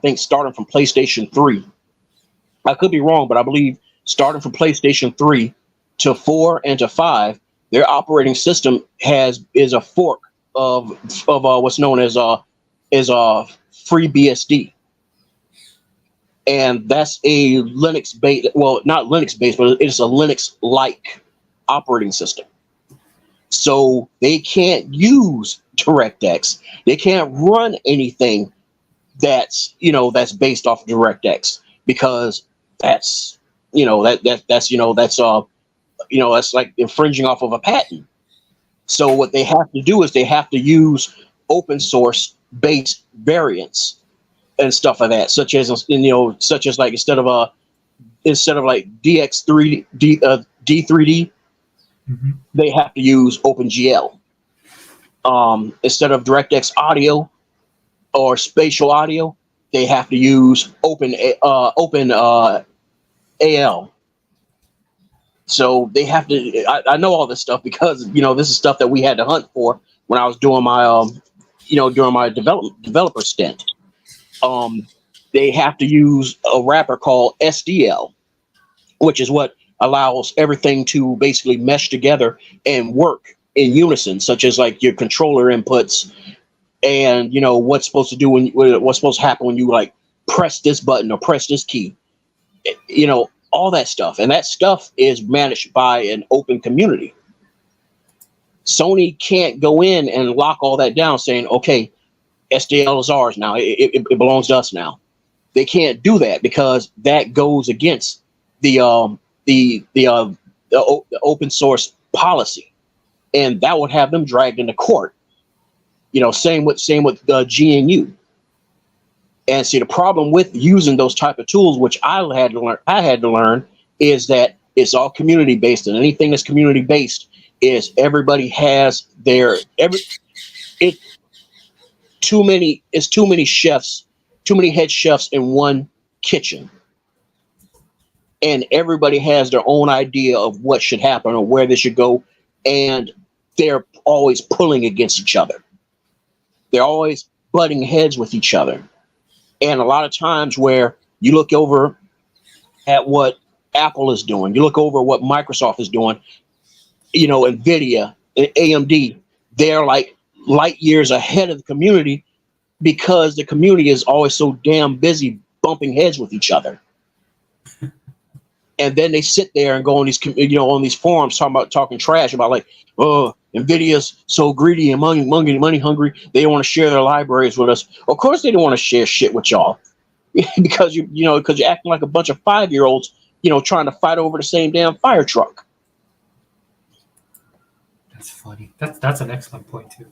think starting from PlayStation 3. I could be wrong, but I believe starting from PlayStation 3 to 4 and to 5, their operating system is a fork of what's known as FreeBSD. And that's a Linux based, well, not Linux based, but it's a Linux like operating system. So they can't use DirectX. They can't run anything that's based off of DirectX because that's that's like infringing off of a patent. So what they have to do is they have to use open source based variants and stuff like that, such as like instead of like DX3 D3D, they have to use OpenGL. Instead of DirectX audio or spatial audio, they have to use Open AL. So they have to. I know all this stuff because this is stuff that we had to hunt for when I was doing my during my developer stint. They have to use a wrapper called SDL, which is what allows everything to basically mesh together and work in unison, such as like your controller inputs and what's supposed to do what's supposed to happen when you like press this button or press this key, all that stuff. And that stuff is managed by an open community. Sony can't go in and lock all that down saying, okay, SDL is ours now. It belongs to us now. They can't do that because that goes against the open source policy, and that would have them dragged into court. Same with GNU. And see, the problem with using those type of tools, which I had to learn, is that it's all community based, and anything that's community based is everybody has too many chefs, too many head chefs in one kitchen. And everybody has their own idea of what should happen or where they should go. And they're always pulling against each other. They're always butting heads with each other. And a lot of times where you look over at what Apple is doing, you look over what Microsoft is doing, NVIDIA, AMD, they're like light years ahead of the community because the community is always so damn busy bumping heads with each other. And then they sit there and go on these, on these forums talking trash about like, oh, NVIDIA's so greedy and money hungry. They don't want to share their libraries with us. Of course, they don't want to share shit with y'all because you're acting like a bunch of 5-year-olds, trying to fight over the same damn fire truck. That's funny. That's an excellent point too.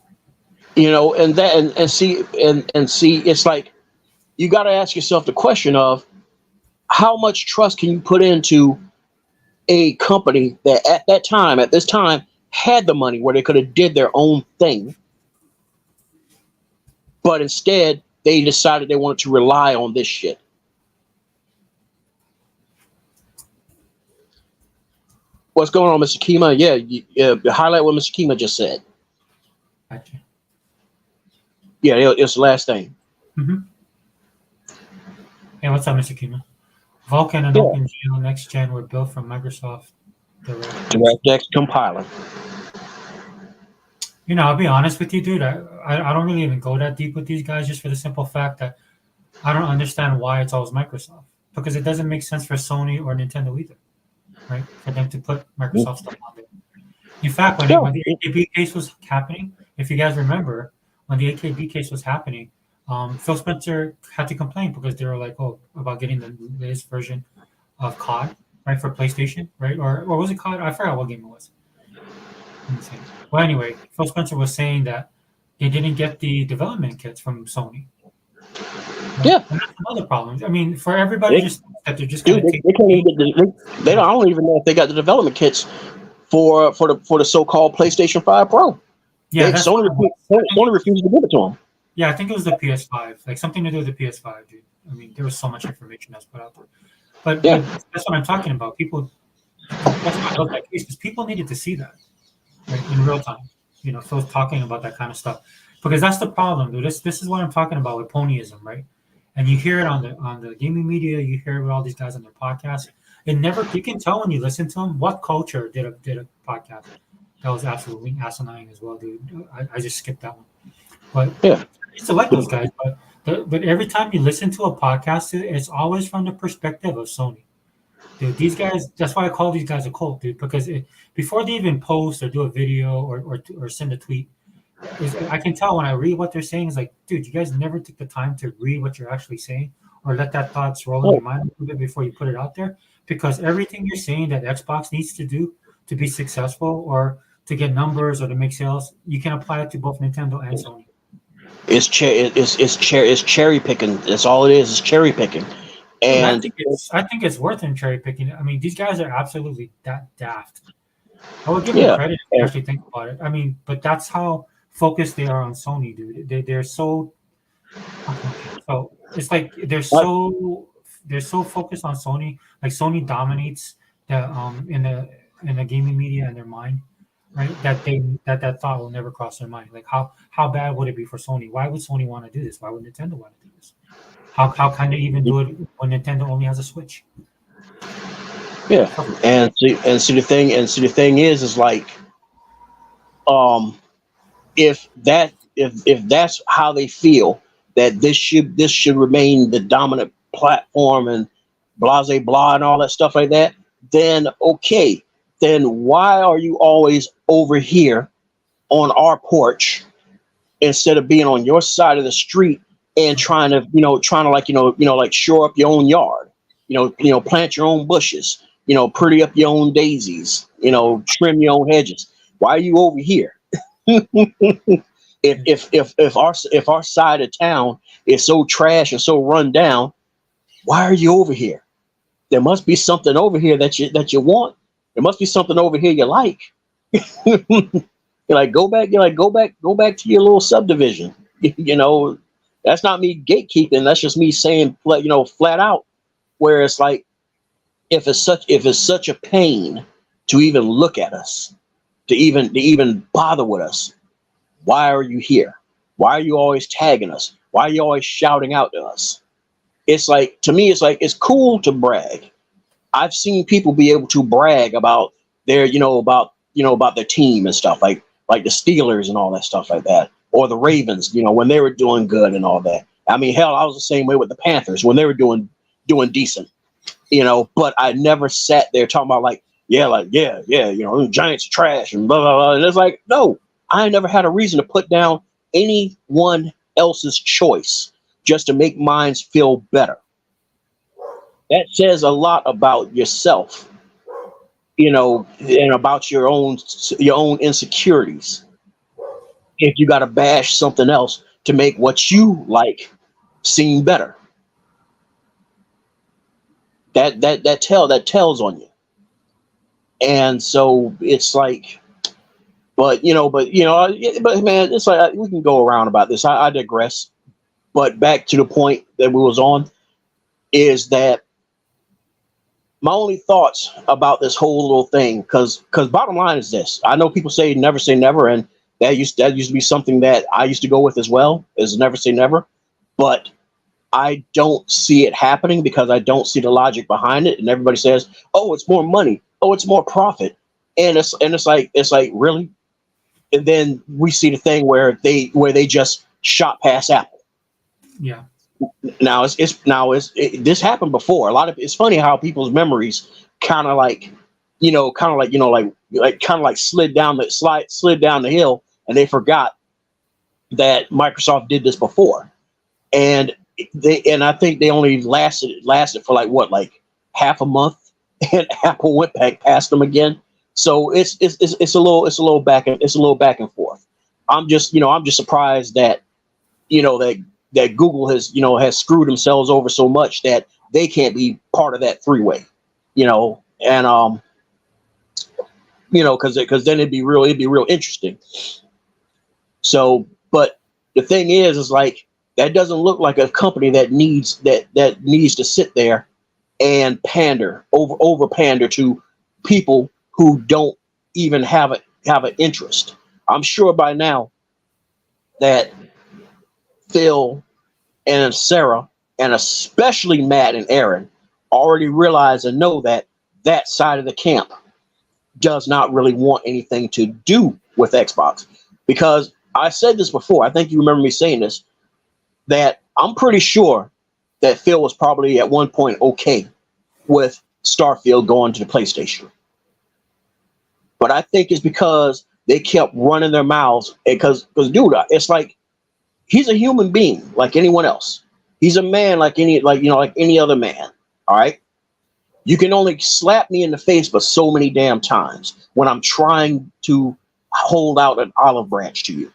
And see, it's like you got to ask yourself the question of how much trust can you put into a company that at this time, had the money where they could have did their own thing, but instead they decided they wanted to rely on this shit. What's going on, Mr. Kima? Yeah, highlight what Mr. Kima just said. Gotcha. Yeah, it's the last thing. Mm-hmm. Hey, what's up, Mr. Kima? Vulkan and OpenGL Next Gen were built from Microsoft DirectX compiler. I'll be honest with you, dude. I don't really even go that deep with these guys just for the simple fact that I don't understand why it's always Microsoft. Because it doesn't make sense for Sony or Nintendo either, right? For them to put Microsoft stuff on there. In fact, when the AKB case was happening, if you guys remember, when the AKB case was happening, Phil Spencer had to complain because they were like, about getting the latest version of COD, right, for PlayStation, right? Or what was it called? I forgot what game it was. Let me see. Well, anyway, Phil Spencer was saying that they didn't get the development kits from Sony. Right? Yeah, And that's another problem. I mean, for everybody they, just that they're just dude, going to they, take they can't even the get they don't. I don't even know if they got the development kits for the so-called PlayStation 5 Pro. yeah, that's Sony what it was. Sony refused to give it to them. Yeah, I think it was the PS5, like something to do with the PS5, dude. I mean, there was so much information that's put out there, but Yeah, that's what I'm talking about. People, that's why I love that case because people needed to see that, right, in real time. You know, Phil's talking about that kind of stuff because that's the problem, dude. This is what I'm talking about with ponyism, right? And you hear it on the gaming media, you hear it with all these guys on their podcasts. It never you can tell when you listen to them what culture did a podcast that was absolutely asinine as well, dude. I just skipped that one, but yeah, I used to like those guys, but every time you listen to a podcast, it's always from the perspective of Sony. Dude, these guys, that's why I call these guys a cult, dude, because before they even post or do a video or send a tweet, I can tell when I read what they're saying is like, dude, you guys never took the time to read what you're actually saying or let that thoughts roll in oh, your mind a little bit before you put it out there. Because everything you're saying that Xbox needs to do to be successful or to get numbers or to make sales, you can apply it to both Nintendo and Sony. it's cherry picking. That's all it is. It's cherry picking, Dude, and I think it's worth him cherry picking. I mean, these guys are absolutely that daft. I would give them yeah, credit if you and, actually think about it. I mean, but that's how focused they are on Sony, dude. They're so okay. So it's like they're so focused on Sony. Like Sony dominates the in the gaming media in their mind, right? That thought will never cross their mind. Like how bad would it be for Sony? Why would Sony want to do this? Why would Nintendo want to do this? How can they even do it when Nintendo only has a Switch? yeah, Stuff like and see the thing is like um if that's how they feel that this should remain the dominant platform and blase blah and all that stuff like that, then okay, then why are you always over here on our porch instead of being on your side of the street and that. trying to like shore up your own yard, plant your own bushes, pretty up your own daisies, trim your own hedges. Why are you over here? If our side of town is so trash and so run down, why are you over here? There must be something over here that you want. There must be something over here you like. You're like, go back to your little subdivision. That's not me gatekeeping. That's just me saying, flat out. Where it's like, if it's such a pain to even look at us, to even bother with us, why are you here? Why are you always tagging us? Why are you always shouting out to us? It's like, to me, it's like, it's cool to brag. I've seen people be able to brag about about their team and stuff like the Steelers and all that stuff like that, or the Ravens, when they were doing good and all that. I mean, hell, I was the same way with the Panthers when they were doing decent, But I never sat there talking about yeah, the Giants are trash and blah blah blah. And it's like, no, I never had a reason to put down anyone else's choice just to make mine feel better. That says a lot about yourself, and about your own insecurities. If you got to bash something else to make what you like seem better, that tells on you. And so it's like, but man, it's like we can go around about this. I digress. But back to the point that we was on is that my only thoughts about this whole little thing, because bottom line is this: I know people say never, and that used to be something that I used to go with as well, is never say never. But I don't see it happening because I don't see the logic behind it. And everybody says, "Oh, it's more money. Oh, it's more profit," and it's like really. And then we see the thing where they just shot past Apple. Yeah. Now this happened before. It's funny how people's memories kind of like, kind of like slid down the hill, and they forgot that Microsoft did this before, and I think they only lasted for like half a month, and Apple went back past them again. So it's a little back and forth. I'm just surprised that that Google has screwed themselves over so much that they can't be part of that three-way, and because then it'd be real interesting. So, but the thing is like that doesn't look like a company that needs to sit there and over pander to people who don't even have an interest. I'm sure by now that Phil and Sarah, and especially Matt and Aaron, already realize and know that that side of the camp does not really want anything to do with Xbox. Because I said this before, I think you remember me saying this, that I'm pretty sure that Phil was probably at one point okay with Starfield going to the PlayStation. But I think it's because they kept running their mouths, because dude, it's like he's a human being like anyone else. He's a man like any other man. All right. You can only slap me in the face but so many damn times when I'm trying to hold out an olive branch to you.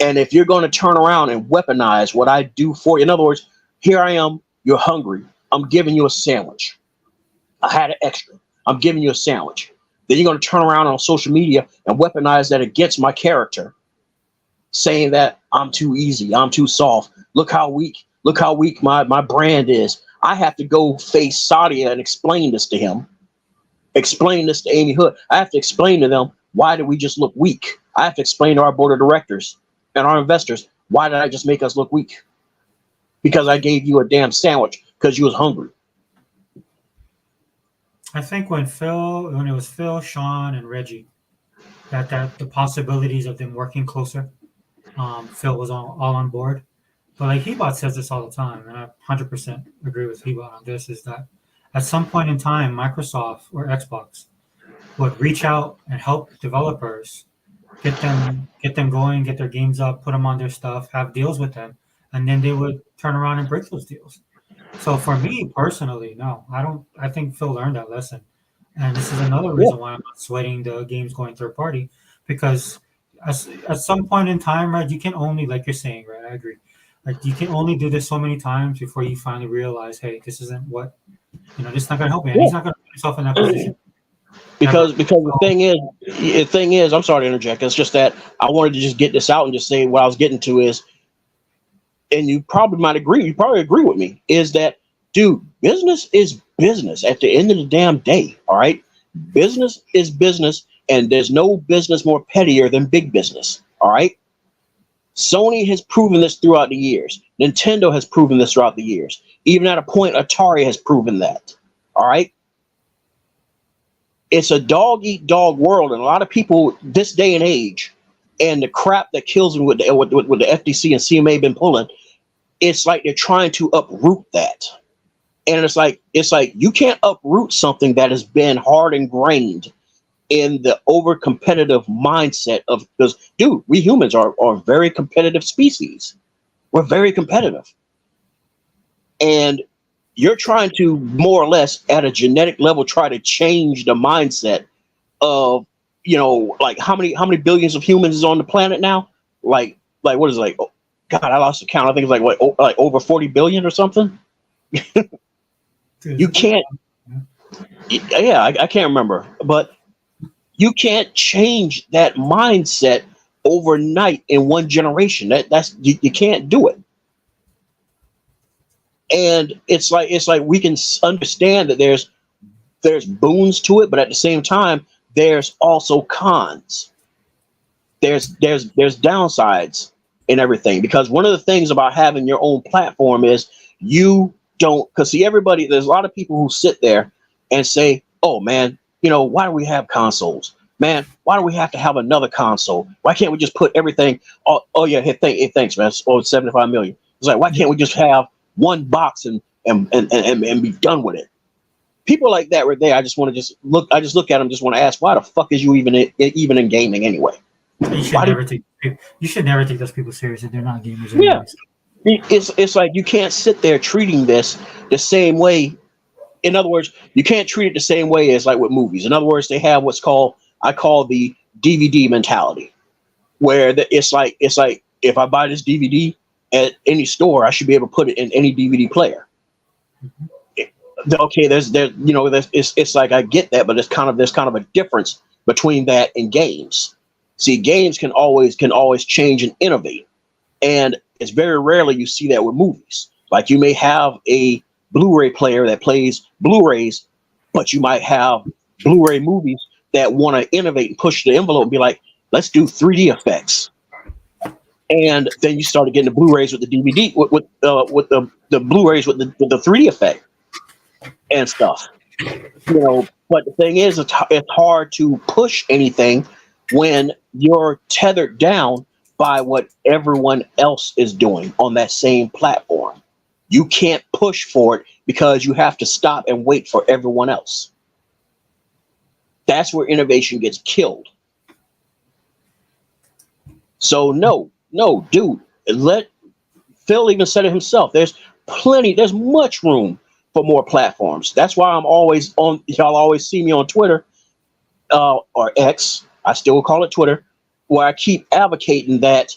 And if you're going to turn around and weaponize what I do for you, in other words, here I am, you're hungry. I'm giving you a sandwich. I had an extra. I'm giving you a sandwich. Then you're going to turn around on social media and weaponize that against my character, saying that I'm too easy, I'm too soft. Look how weak my brand is. I have to go face Sadia and explain this to him. Explain this to Amy Hood. I have to explain to them, why did we just look weak? I have to explain to our board of directors and our investors, why did I just make us look weak? Because I gave you a damn sandwich because you was hungry. I think when it was Phil, Sean, and Reggie, that the possibilities of them working closer, Phil was all on board. But like Hebot says this all the time, and I 100% agree with Hebot on this, is that at some point in time, Microsoft or Xbox would reach out and help developers get them going, get their games up, put them on their stuff, have deals with them, and then they would turn around and break those deals. So for me personally, no, I don't. I think Phil learned that lesson, and this is another reason why I'm not sweating the games going third party, because at some point in time, right, you can only, like you're saying, right, I agree. Like you can only do this so many times before you finally realize, hey, this isn't what, this is not going to help me. And he's not going to put himself in that position. Because the thing is, I'm sorry to interject. It's just that I wanted to just get this out and just say what I was getting to is, and you probably might agree. You probably agree with me. Is that, dude? Business is business. At the end of the damn day, all right. Business is business, and there's no business more pettier than big business. All right. Sony has proven this throughout the years. Nintendo has proven this throughout the years. Even at a point, Atari has proven that. All right. It's a dog-eat-dog world, and a lot of people this day and age, and the crap that kills them with the FTC and CMA been pulling, it's like they're trying to uproot that. And it's like you can't uproot something that has been hard ingrained in the over-competitive mindset of, because, dude, we humans are a very competitive species. We're very competitive. And you're trying to more or less at a genetic level try to change the mindset of, like how many billions of humans is on the planet now? Like what is it, like? Oh, God, I lost the count. I think it's like over 40 billion or something. You can't. Yeah, I can't remember, but you can't change that mindset overnight in one generation. That's you can't do it. And it's like we can understand that there's boons to it, but at the same time, there's also cons. There's downsides in everything, because one of the things about having your own platform is you don't, because see, there's a lot of people who sit there and say, oh man, why do we have consoles? Man, why do we have to have another console? Why can't we just put everything? Oh yeah, hey, thanks, man. Oh, 75 million. It's like, why can't we just have one box and be done with it? People like that right there, I just look at them, just want to ask, why the fuck is you even in gaming anyway? You should never take those people seriously. They're not gamers anyways. Yeah. It's like you can't sit there treating this the same way In other words, you can't treat it the same way as like with movies. In other words, they have what's called I call the DVD mentality, where it's like if I buy this DVD at any store, I should be able to put it in any DVD player. Okay, it's like I get that, but there's kind of a difference between that and games. See, games can always change and innovate, and it's very rarely you see that with movies. Like you may have a Blu-ray player that plays Blu-rays, but you might have Blu-ray movies that want to innovate and push the envelope and be like, let's do 3D effects. And then you started getting the Blu-rays with the DVD with the Blu-rays with the 3D effect and stuff. But the thing is, it's hard to push anything when you're tethered down by what everyone else is doing on that same platform. You can't push for it because you have to stop and wait for everyone else. That's where innovation gets killed. So no, dude, Phil even said it himself. There's much room for more platforms. That's why I'm always on. Y'all always see me on Twitter or X. I still call it Twitter, where I keep advocating that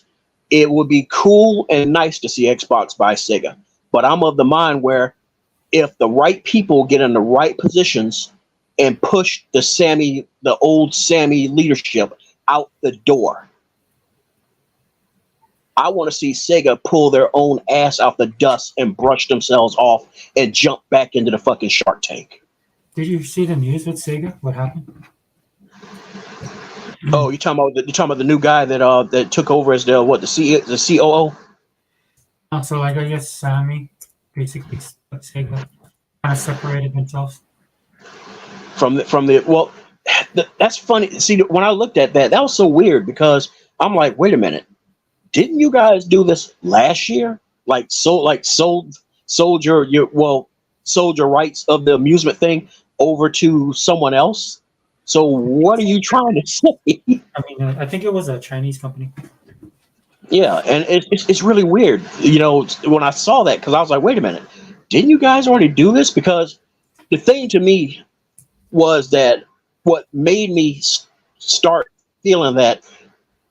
it would be cool and nice to see Xbox buy Sega. But I'm of the mind where if the right people get in the right positions and push the old Sammy leadership out the door, I want to see Sega pull their own ass out the dust and brush themselves off and jump back into the fucking Shark Tank. Did you see the news with Sega? What happened? Oh, you're talking about the new guy that took over as the COO? So like I guess Sammy basically Sega kind of separated themselves from the well. That's funny. See, when I looked at that was so weird because I'm like, wait a minute. Didn't you guys do this last year? Sold your rights of the amusement thing over to someone else. So what are you trying to say? I mean, I think it was a Chinese company. Yeah, and it's really weird, when I saw that, because I was like, wait a minute, didn't you guys already do this? Because the thing to me was that what made me start feeling that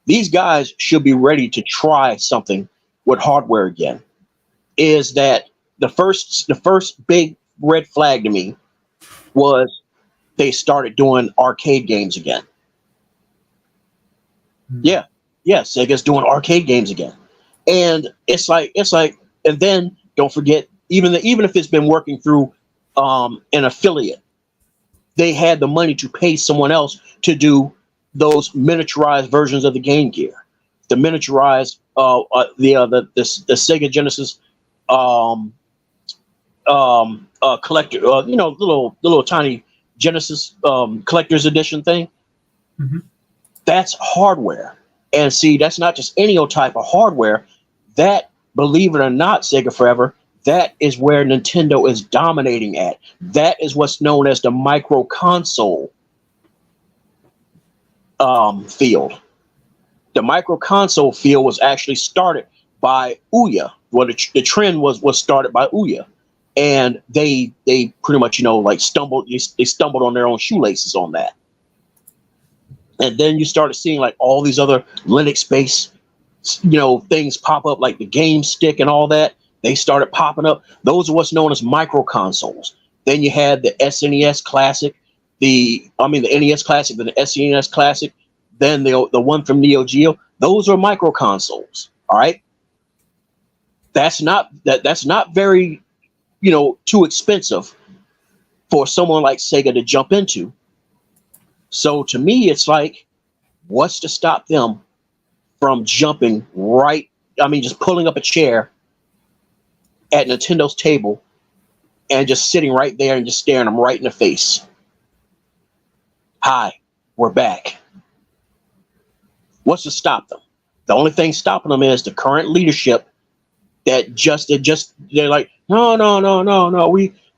these guys should be ready to try something with hardware again is that the first big red flag to me was they started doing arcade games again. Yeah, Sega's doing arcade games again, and it's like, and then don't forget, even if it's been working through an affiliate, they had the money to pay someone else to do those miniaturized versions of the Game Gear, the miniaturized the Sega Genesis collector, little tiny Genesis collector's edition thing. Mm-hmm. That's hardware. And see, that's not just any old type of hardware. That, believe it or not, Sega Forever, that is where Nintendo is dominating at. That is what's known as the micro console field. The micro console field was actually started by Ouya. Well, the trend was started by Ouya. And they pretty much, stumbled on their own shoelaces on that. And then you started seeing like all these other Linux-based, things pop up, like the Game Stick and all that. They started popping up. Those are what's known as micro consoles. Then you had the SNES Classic, the NES Classic, then the SNES Classic, then the one from Neo Geo. Those are micro consoles. All right. That's not very, too expensive for someone like Sega to jump into. So to me, it's like, what's to stop them from jumping right? Just pulling up a chair at Nintendo's table and just sitting right there and just staring them right in the face. Hi, we're back. What's to stop them? The only thing stopping them is the current leadership they're like, no.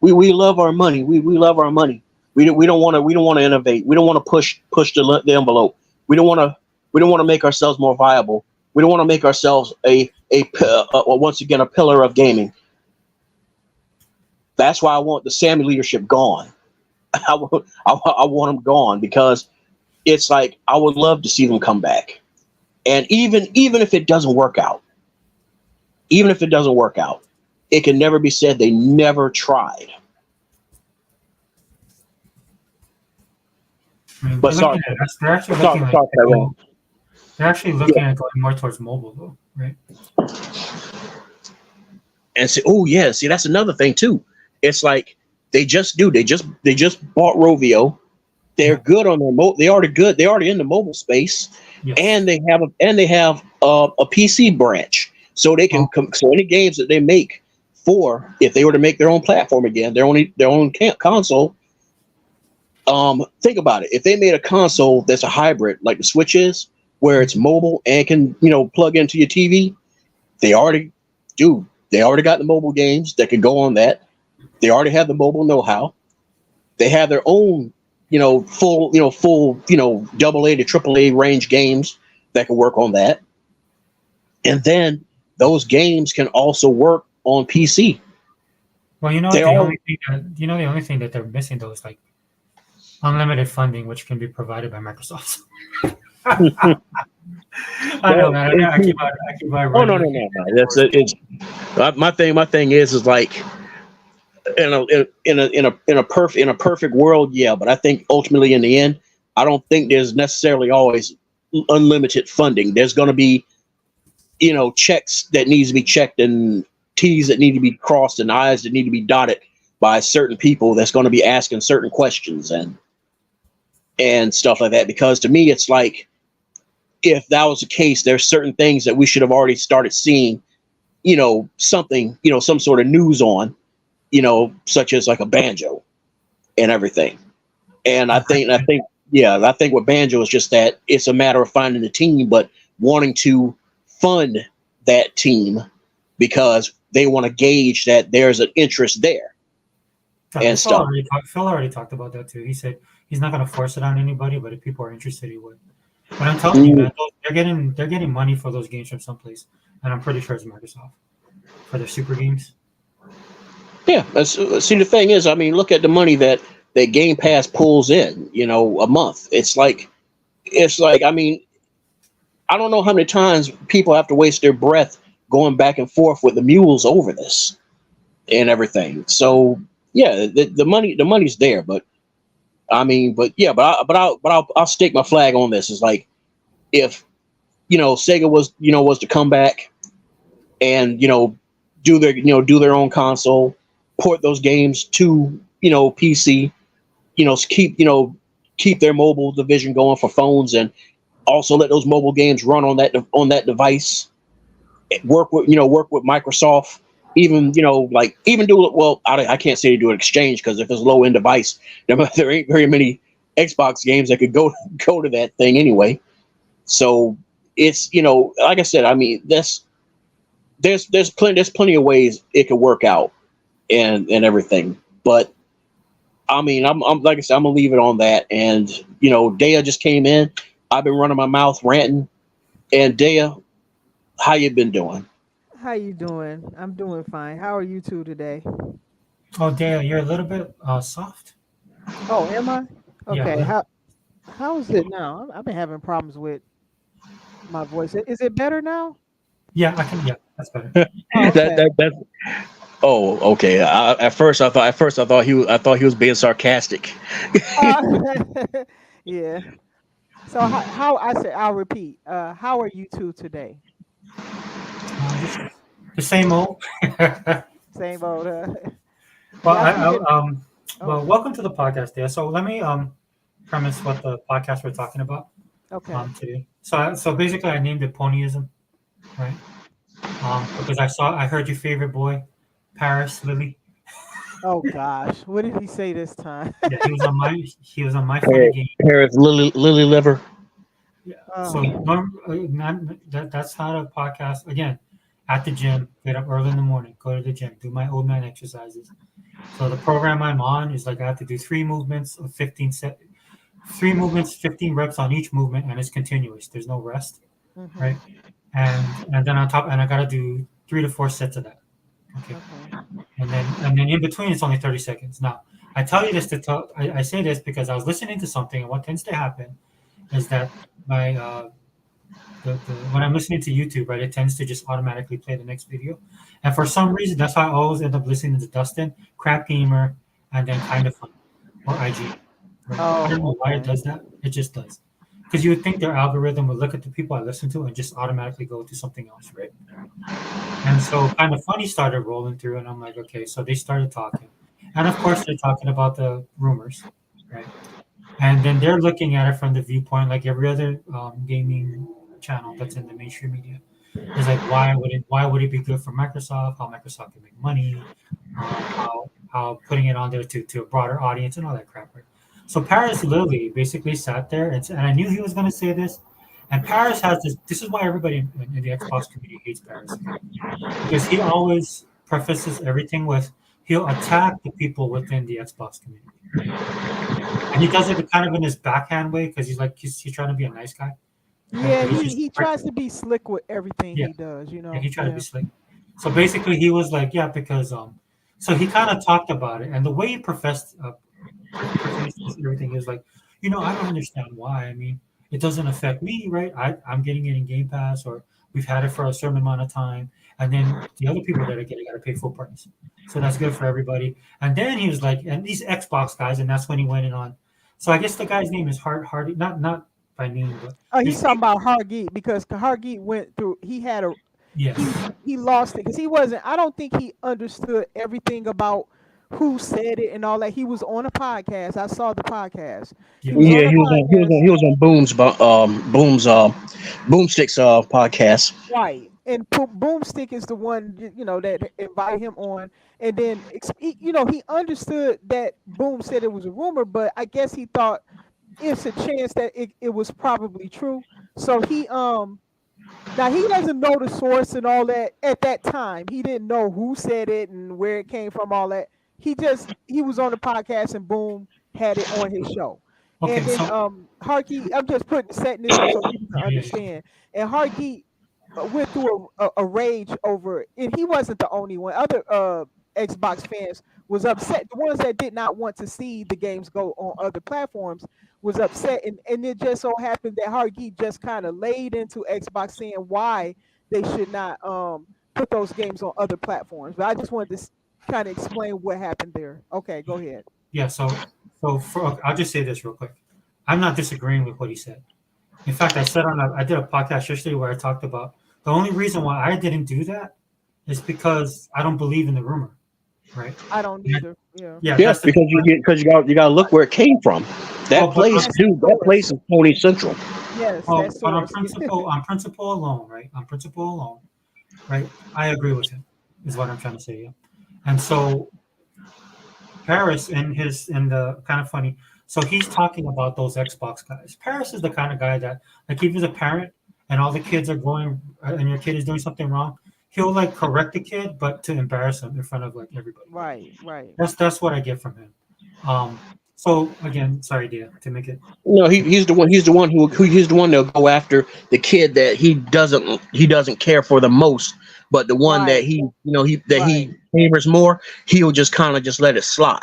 We love our money. We love our money. We don't want to innovate. We don't want to push the envelope. We don't want to make ourselves more viable. We don't want to make ourselves once again a pillar of gaming. That's why I want the Sammy leadership gone. I want them gone because it's like I would love to see them come back. And even if it doesn't work out, it can never be said they never tried. I mean, But they're sorry, looking at us. They're actually sorry, looking like sorry, to Tyrone. go. They're actually looking at going more towards mobile, though, right? And say, oh yeah, see that's another thing too. It's like they just bought Rovio. They're Yeah. good on their they already good. They already in the mobile space, Yes. and they have a PC branch, so they can Well, so any games that they make for if they were to make their own platform again, their own console. Think about it. If they made a console that's a hybrid like the Switch is, where it's mobile and can plug into your TV, they already do. They already got the mobile games that can go on that. They already have the mobile know-how. They have their own, full, double A to triple A range games that can work on that. And then those games can also work on PC. well, you know They what? The all only thing the only thing that they're missing though is like unlimited funding, which can be provided by Microsoft. I know, well, man. I keep on oh no running. no no no. That's it. It's my thing. My thing is like in a perfect world, yeah. But I think ultimately in the end, I don't think there's necessarily always unlimited funding. There's going to be checks that needs to be checked and T's that need to be crossed and I's that need to be dotted by certain people that's going to be asking certain questions and stuff like that. Because to me, it's like if that was the case, there's certain things that we should have already started seeing, something, some sort of news on, such as like a banjo and everything. And I think with banjo is just that it's a matter of finding the team, but wanting to fund that team because they want to gauge that there's an interest there and stuff. Phil already talked about that too. He said he's not going to force it on anybody, but if people are interested, he would. But I'm telling you, man, they're getting money for those games from someplace, and I'm pretty sure it's Microsoft for their super games. Yeah, see the thing is, I mean, look at the money that Game Pass pulls in, a month. It's like I mean, I don't know how many times people have to waste their breath going back and forth with the mules over this and everything. So yeah, the money's there, but I mean, but yeah, I'll stake my flag on this. It's like if Sega was to come back and do their own console, port those games to PC, keep their mobile division going for phones, and also let those mobile games run on that device. Work with Microsoft. Even even do it. Well, I can't say to do an exchange because if it's a low end device, there ain't very many Xbox games that could go to that thing anyway. So it's like I said, I mean there's plenty of ways it could work out and everything. But I mean, I'm like I said, I'm gonna leave it on that. And Dea just came in. I've been running my mouth ranting. And Dea, how you been doing? How you doing? I'm doing fine. How are you two today? Oh, Dale, you're a little bit soft. Oh, am I? Yeah, a Okay. little. How is it now? I've been having problems with my voice. Is it better now? Yeah, I can. Yeah, that's better. Oh, okay. That oh, okay. I thought he was being sarcastic. Uh, yeah. So how I say I'll repeat. How are you two today? Just the same old. well, Same old. Yeah, I I, figured. well, Oh, welcome to the podcast, Dale. So let me premise what the podcast we're talking about okay. today. So basically, I named it Ponyism, right? Because I heard your favorite boy, Paris Lily. Oh gosh, what did he say this time? Yeah, he was on my for the game. Paris Lily Liver. Yeah. So Oh, that's how the podcast again at the gym. Get up early in the morning, go to the gym, do my old man exercises. So the program I'm on is like I have to do 3 movements of 15 reps on each movement, and it's continuous. There's no rest, hmm right? And then on top, and I gotta do 3 to 4 sets of that. Okay. okay. and then in between it's only 30 seconds. Now, I tell you this to tell I say this because I was listening to something, and what tends to happen is that my when I'm listening to YouTube, right, it tends to just automatically play the next video. And for some reason, that's why I always end up listening to Dustin, Crap Gamer, and then Kind of Fun or IG. Right? I don't know why it does that. It just does. Because you would think their algorithm would look at the people I listen to and just automatically go to something else, right? And so Kind of Funny started rolling through, and I'm like, okay, so they started talking. And of course, they're talking about the rumors, right? And then they're looking at it from the viewpoint like every other gaming channel that's in the mainstream media. It's like why would it be good for Microsoft? How Microsoft can make money? How putting it on there to a broader audience and all that crap. Right? So Paris Lilly basically sat there and I knew he was going to say this. And Paris has this. This is why everybody in the Xbox community hates Paris, because he always prefaces everything with he'll attack the people within the Xbox community, and he does it kind of in his backhand way because he's trying to be a nice guy. Yeah, He's he tries to be slick with everything Yeah. he does, you know. And he tried to be slick. So basically, he was like, yeah, because so he kind of talked about it, and the way he professed everything is like, I don't understand why. I mean, it doesn't affect me, right? I'm getting it in Game Pass, or we've had it for a certain amount of time, and then the other people that are getting got to pay full price. So that's good for everybody. And then he was like, and these Xbox guys, and that's when he went in on. So I guess the guy's name is Hardy, not by name, but Oh, he's talking about Hargeet because Hargeet went through. He had a yes, he lost it because he wasn't. I don't think he understood everything about who said it and all that. He was on a podcast. I saw the podcast. He was Yeah, on a podcast, he was on Boomstick's podcast. right? And Boomstick is the one that invited him on, and then he understood that Boom said it was a rumor, but I guess he thought it's a chance that it was probably true. So he now he doesn't know the source and all that at that time. He didn't know who said it and where it came from, all that. He was on the podcast and Boom had it on his show. okay, And then so Harky, I'm just setting this up so people can yeah. understand. And Harky went through a rage over it. And he wasn't the only one. Other Xbox fans was upset. The ones that did not want to see the games go on other platforms was upset, and it just so happened that Hargeet just kind of laid into Xbox saying why they should not put those games on other platforms. But I just wanted to kind of explain what happened there. Okay, go ahead. Yeah, so I'll just say this real quick. I'm not disagreeing with what he said. In fact, I did a podcast yesterday where I talked about the only reason why I didn't do that is because I don't believe in the rumor, right? I don't either. Yeah. Yes, because you got to look where it came from. That place is Pony Central. Yes, but on principle alone, right? On principle alone, right? I agree with him. Is what I'm trying to say. Yeah. And so Paris and the Kind of Funny. So he's talking about those Xbox guys. Paris is the kind of guy that, like, if he's a parent and all the kids are going and your kid is doing something wrong, he'll like correct the kid, but to embarrass him in front of like everybody. Right. That's what I get from him. So again, sorry, Dia, to make it. No, he's the one that'll go after the kid that he doesn't care for the most, but the one that he favors more, he'll just kind of just let it slide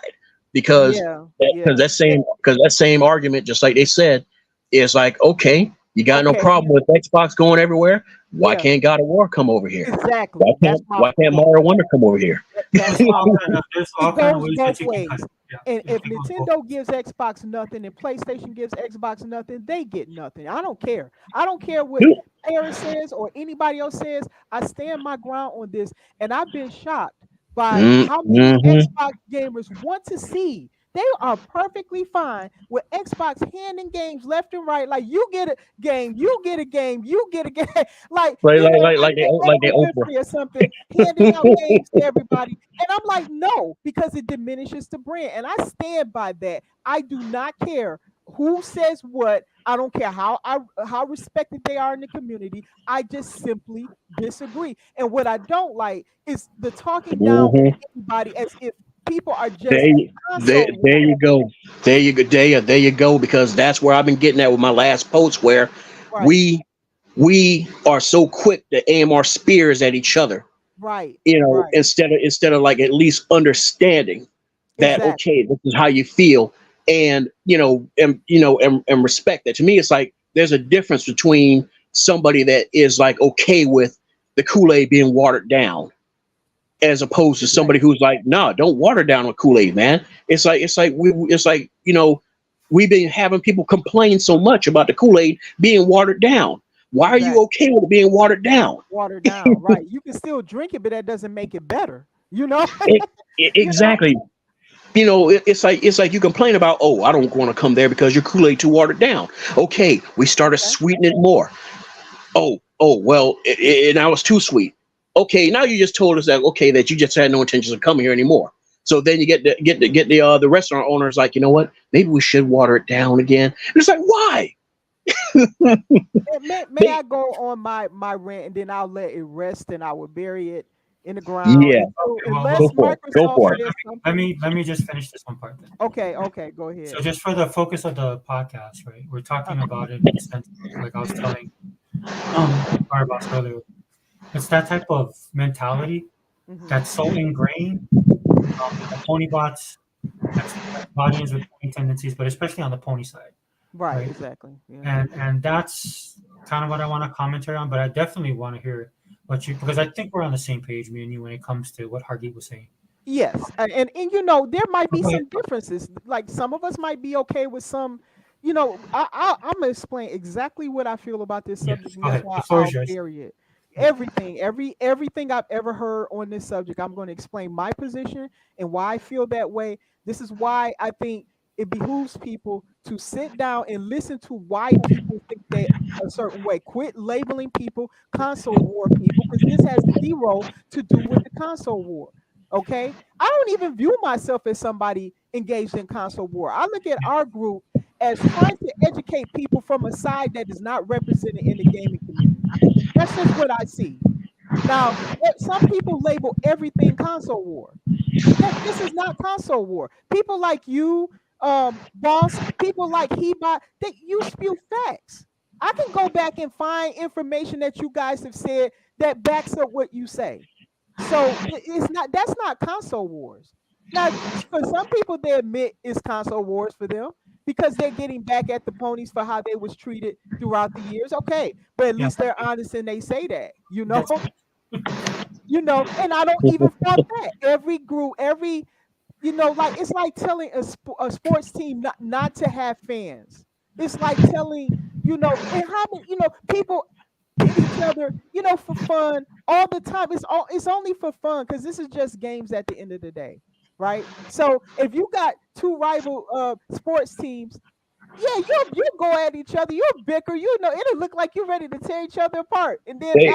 because that same argument, just like they said, is like, okay, you got no problem with Xbox going everywhere. Why can't God of War come over here? Exactly. Why can't Mario Wonder come over here? There's all kind of ways both that you can cut. And if Nintendo gives Xbox nothing and PlayStation gives Xbox nothing, they get nothing. I don't care. I don't care what Aaron says or anybody else says. I stand my ground on this, and I've been shocked by how many Xbox gamers want to see. They are perfectly fine with Xbox handing games left and right. Like, you get a game, you get a game, you get a game. like they Oprah or something, handing out games to everybody. And I'm like, no, because it diminishes the brand. And I stand by that. I do not care who says what. I don't care how respected they are in the community. I just simply disagree. And what I don't like is the talking down to everybody as if people are just there you go, because that's where I've been getting at with my last post, where we are so quick to aim our spears at each other Right. You know, Right. instead of like at least understanding that, Exactly. okay, this is how you feel, and and respect that. To me, it's like there's a difference between somebody that is like okay with the Kool-Aid being watered down, as opposed to somebody Exactly. who's like, nah, don't water down with Kool-Aid, man. It's like we've been having people complain so much about the Kool-Aid being watered down. Why are you Exactly. okay with it being watered down? Watered down. Right. You can still drink it, but that doesn't make it better. You know. E- You know. exactly. It's like you complain about, oh, I don't want to come there because your Kool-Aid too watered down. Okay, we started Okay. sweetening it more. Well, now it's too sweet. Okay, now you just told us that, okay, that you just had no intentions of coming here anymore. So then you get the restaurant owners like, you know what? Maybe we should water it down again. And it's like, why? May They, I go on my rant and then I'll let it rest and I will bury it in the ground yeah, until Okay, well, unless go for it. Go Microsoft for it. says let something. me let me just finish this one part then. Okay, go So ahead. just for the focus of the podcast, right? We're talking Uh-huh. about it in the sense of, like I was telling our boss earlier. It's that type of mentality Hmm. that's so ingrained in the ponybots, bodies with pony tendencies, but especially on the pony side, Right, right? exactly. Yeah. And that's kind of what I want to commentary on. But I definitely want to hear what you, because I think we're on the same page, me and you, when it comes to what Hargeet was saying. Yes, and you know there might be Go ahead. some differences. Like some of us might be okay with some. You know, I'm gonna explain exactly what I feel about this Yes, subject, and go that's ahead. why The floor is I'll yours. bury it. Yeah. Everything I've ever heard on this subject, I'm going to explain my position and why I feel that way. This is why I think it behooves people to sit down and listen to why people think they a certain way. Quit labeling people console war people because this has zero to do with the console war. Okay, I don't even view myself as somebody engaged in console war. I look at our group as trying to educate people from a side that is not represented in the gaming community. That's just what I see. Now, some people label everything console war. This is not console war. People like you, boss, people like Heba, that you spew facts. I can go back and find information that you guys have said that backs up what you say. So it's not that's not console wars. Now, for some people, they admit it's console wars for them because they're getting back at the ponies for how they was treated throughout the years. Okay, but at Yeah. least they're honest and they say that, you know. That's You know, and I don't even fault that. Every group, like it's like telling a sports team not to have fans. It's like telling, and how many, people pit each other, for fun all the time. It's only for fun because this is just games at the end of the day, right? So if you got two rival sports teams, yeah, you go at each other, you'll bicker, it'll look like you're ready to tear each other apart, and then They,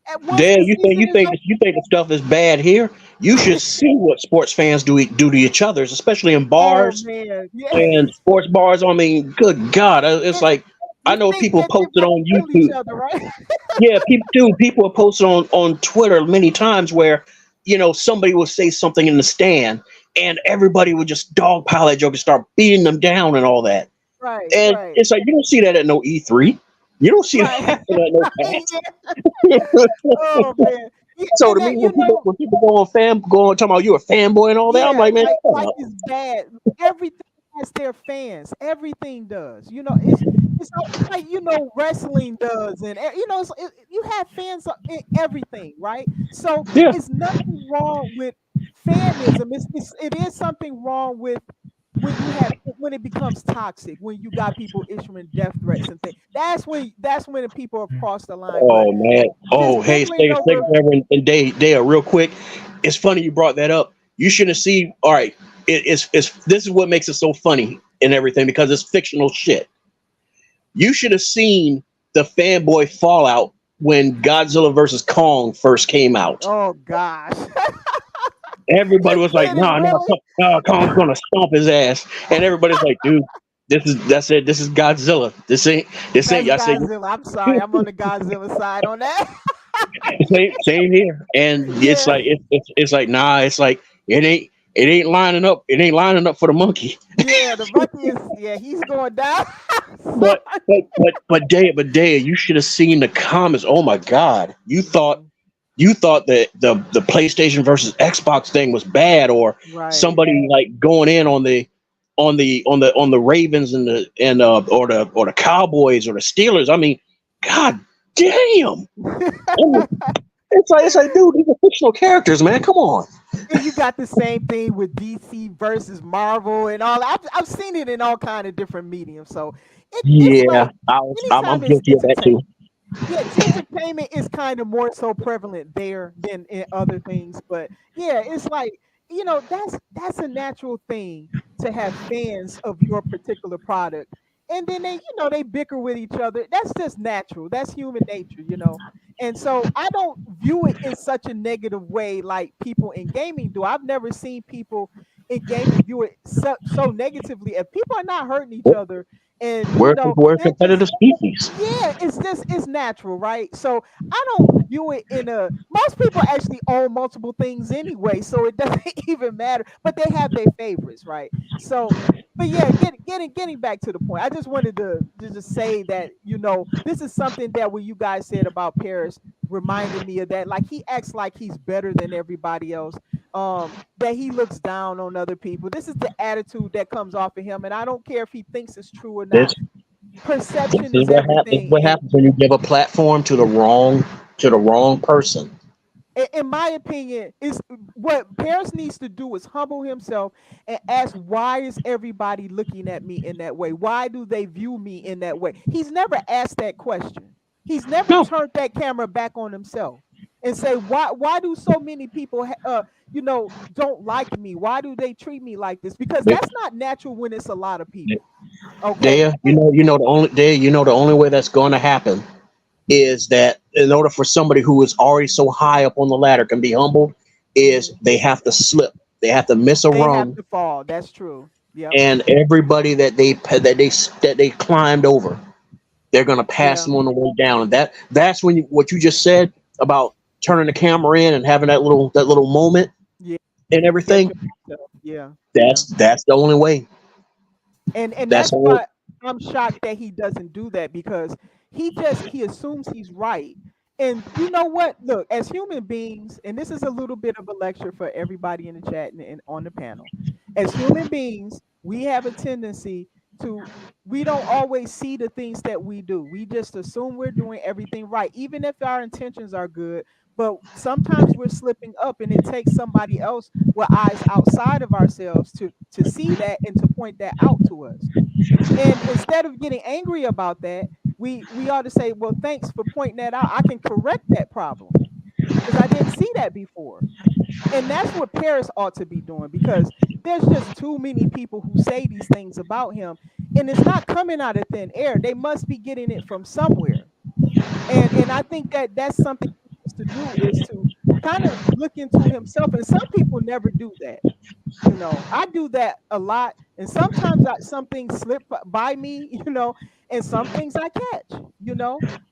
at once Dad, the season is you think the stuff is bad here? You should see what sports fans do to each others, especially in oh bars man, yeah. and sports bars. I mean, good God, it's And like I you know think people that they're posted about on to kill each YouTube. other, right? Yeah, people have posted on Twitter many times where somebody will say something in the stand and everybody would just dogpile that joke and start beating them down and all that. Right, And right, it's like you don't see that at no E3. You don't see that right. at no Right, PAX. yeah. Oh man, yeah, So and to me, that when people go on talking about you a fanboy and all that, I'm yeah, like, man, shut like up. it's bad. Everything has their fans. Everything does. It's like wrestling does, and you have fans in everything, right? So Yeah, it's nothing wrong with fanism. It is something wrong with when it becomes toxic, when you got people issuing death threats and things. That's when the people have crossed the line. But oh man. just Oh, hey, giggling stay over. forever and Dale, real quick. It's funny you brought that up. You should have seen. All right, it's this is what makes it so funny and everything because it's fictional shit. You should have seen the fanboy fallout when Godzilla versus Kong first came out. Oh gosh. Everybody It was like, did it "Nah, nah, really? Kong's gonna stomp his ass," and everybody's like, "Dude, that's it. This is Godzilla. This ain't." That's I said, Godzilla. I'm sorry. I'm on the Godzilla side on that. same here. And it's Yeah. like it's like nah. It's like it ain't lining up. It ain't lining up for the monkey. Yeah, the monkey is he's going down. But but Dave, you should have seen the comments. Oh my God, you thought Mhm. you thought that the PlayStation versus Xbox thing was bad, or Right. somebody like going in on the Ravens and or the Cowboys or the Steelers. I mean, god damn. It's like, dude, these are fictional characters, man. Come on. And you got the same thing with DC versus Marvel and all. I've seen it in all kind of different mediums. So it's Yeah, like I'm anytime it's guilty of that too. yeah, entertainment is kind of more so prevalent there than in other things. But yeah, it's like, that's a natural thing to have fans of your particular product. And then they bicker with each other. That's just natural. That's human nature. And so I don't view it in such a negative way like people in gaming do. I've never seen people in gaming view it so negatively. If people are not hurting each other, and We're a they're competitive just, species. yeah, it's natural, right? So I don't view it most people actually own multiple things anyway, so it doesn't even matter. But they have their favorites, right? So, but yeah, getting back to the point, I just wanted to just say that this is something that what you guys said about Paris reminded me of that. Like, he acts like he's better than everybody else. That he looks down on other people. This is the attitude that comes off of him, and I don't care if he thinks it's true or not. This Perception is is everything. what happens when you give a platform to the wrong person. In my opinion, is what Paris needs to do is humble himself and ask, why is everybody looking at me in that way? Why do they view me in that way? He's never asked that question. He's never No. turned that camera back on himself and say, why do so many people don't like me? Why do they treat me like this? Because that's not natural when it's a lot of people. Okay. Dea, the only way that's going to happen is that in order for somebody who is already so high up on the ladder can be humbled, is they have to slip, they have to miss a They rung, have to fall. That's true. Yeah. and everybody that they climbed over, they're going to pass them on the way down. And that's when what you just said about turning the camera in and having that little moment, Yeah. and everything. Yeah. That's the only way. And That's that's why I'm shocked that he doesn't do that, because he assumes he's right. And you know what? Look, as human beings, and this is a little bit of a lecture for everybody in the chat and on the panel. As human beings, we have a tendency we don't always see the things that we do. We just assume we're doing everything right, even if our intentions are good. But sometimes we're slipping up, and it takes somebody else with eyes outside of ourselves to see that and to point that out to us. And instead of getting angry about that, we ought to say, well, thanks for pointing that out. I can correct that problem because I didn't see that before. And that's what Paris ought to be doing, because there's just too many people who say these things about him, and it's not coming out of thin air. They must be getting it from somewhere. And I think that that's something he needs to do, is to kind of look into himself. And some people never do that. I do that a lot, and sometimes some things slip by me, and some things I catch,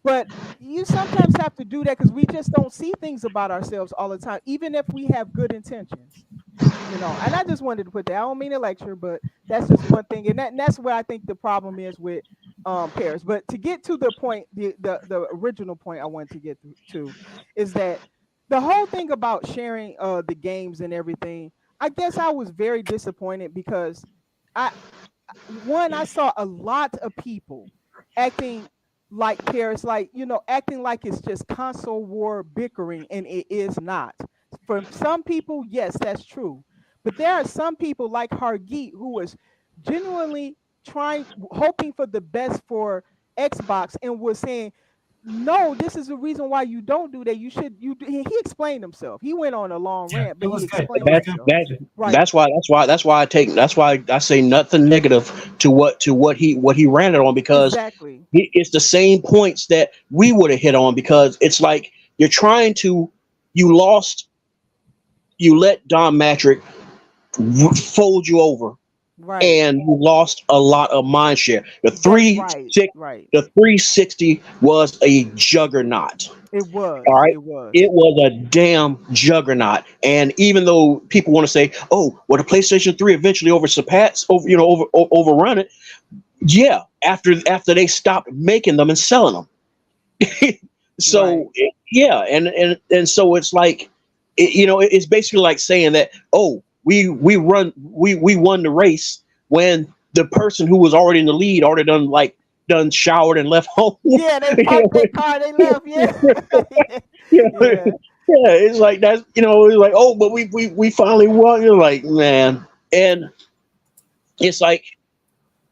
but you sometimes have to do that because we just don't see things about ourselves all the time, even if we have good intentions. And I just wanted to put that. I don't mean to lecture, but that's just one thing, and that's where I think the problem is with Paris. But to get to the point, the original point I wanted to get to is that the whole thing about sharing the games and everything, I guess I was very disappointed, because I saw a lot of people acting like Paris, like, acting like it's just console war bickering, and it is not. For some people, yes, that's true. But there are some people like Hargeet who was genuinely hoping for the best for Xbox, and was saying, no, this is the reason why you don't do that. He explained himself. He went on a long rant, but he explained himself. Right. That's why I say nothing negative to what he ranted on, because exactly. It's the same points that we would have hit on, because it's like you let Don Matrick fold you over, right, and you lost a lot of mind share. The 360 was a juggernaut. It was. All right. It was a damn juggernaut. And even though people want to say, "Oh, well, the PlayStation 3 eventually overrun it," yeah, after they stopped making them and selling them. So yeah, and so it's like, it's basically like saying that, oh, we won the race when the person who was already in the lead already done showered and left home. Yeah, they parked their car, they left. Yeah. Yeah, Yeah. yeah, it's like that's it's like, oh, but we finally won. You're like, man, and it's like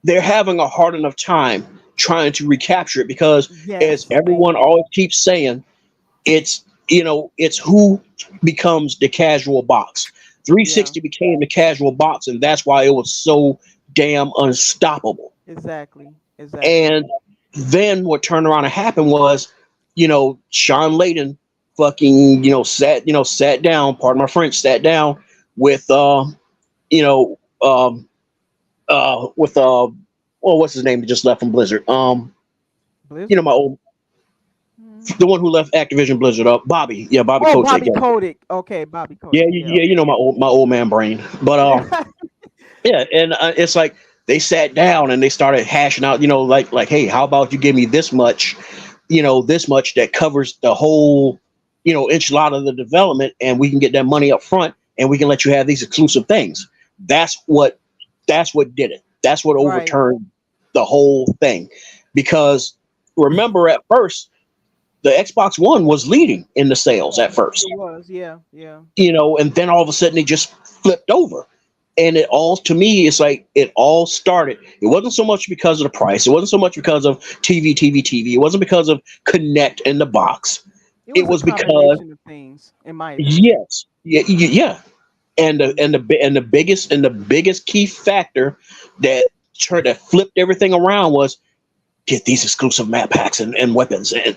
they're having a hard enough time trying to recapture it because, as Yes. Thank everyone you. always keeps saying, it's it's who becomes the casual box. Yeah. 360 became the casual box, and that's why it was so damn unstoppable. Exactly. Exactly. And then what turned around and happened was, Sean Layden fucking, sat down, pardon my French, sat down with you know, with well, what's his name that just left from Blizzard? Blizzard. My old, Mm. the one who left Activision Blizzard up, Bobby. Yeah, Bobby Oh, Kotick. Bobby Yeah, Kotick. Okay, Bobby yeah, Kotick. Yeah. yeah. My old man brain. But yeah, and it's like they sat down and they started hashing out. Like, hey, how about you give me this much? This much that covers the whole, enchilada of the development, and we can get that money up front, and we can let you have these exclusive things. That's what did it. That's what Right. overturned the whole thing. Because remember, at first, the Xbox One was leading in the sales at first, It was. Yeah. Yeah. and then all of a sudden it just flipped over. And it all, to me, it's like it all started. It wasn't so much because of the price. It wasn't so much because of TV. It wasn't because of Connect in the box. It It was a was because, combination of things, in my opinion. yes, yeah. And the biggest key factor that flipped everything around was get these exclusive map packs and weapons Yeah.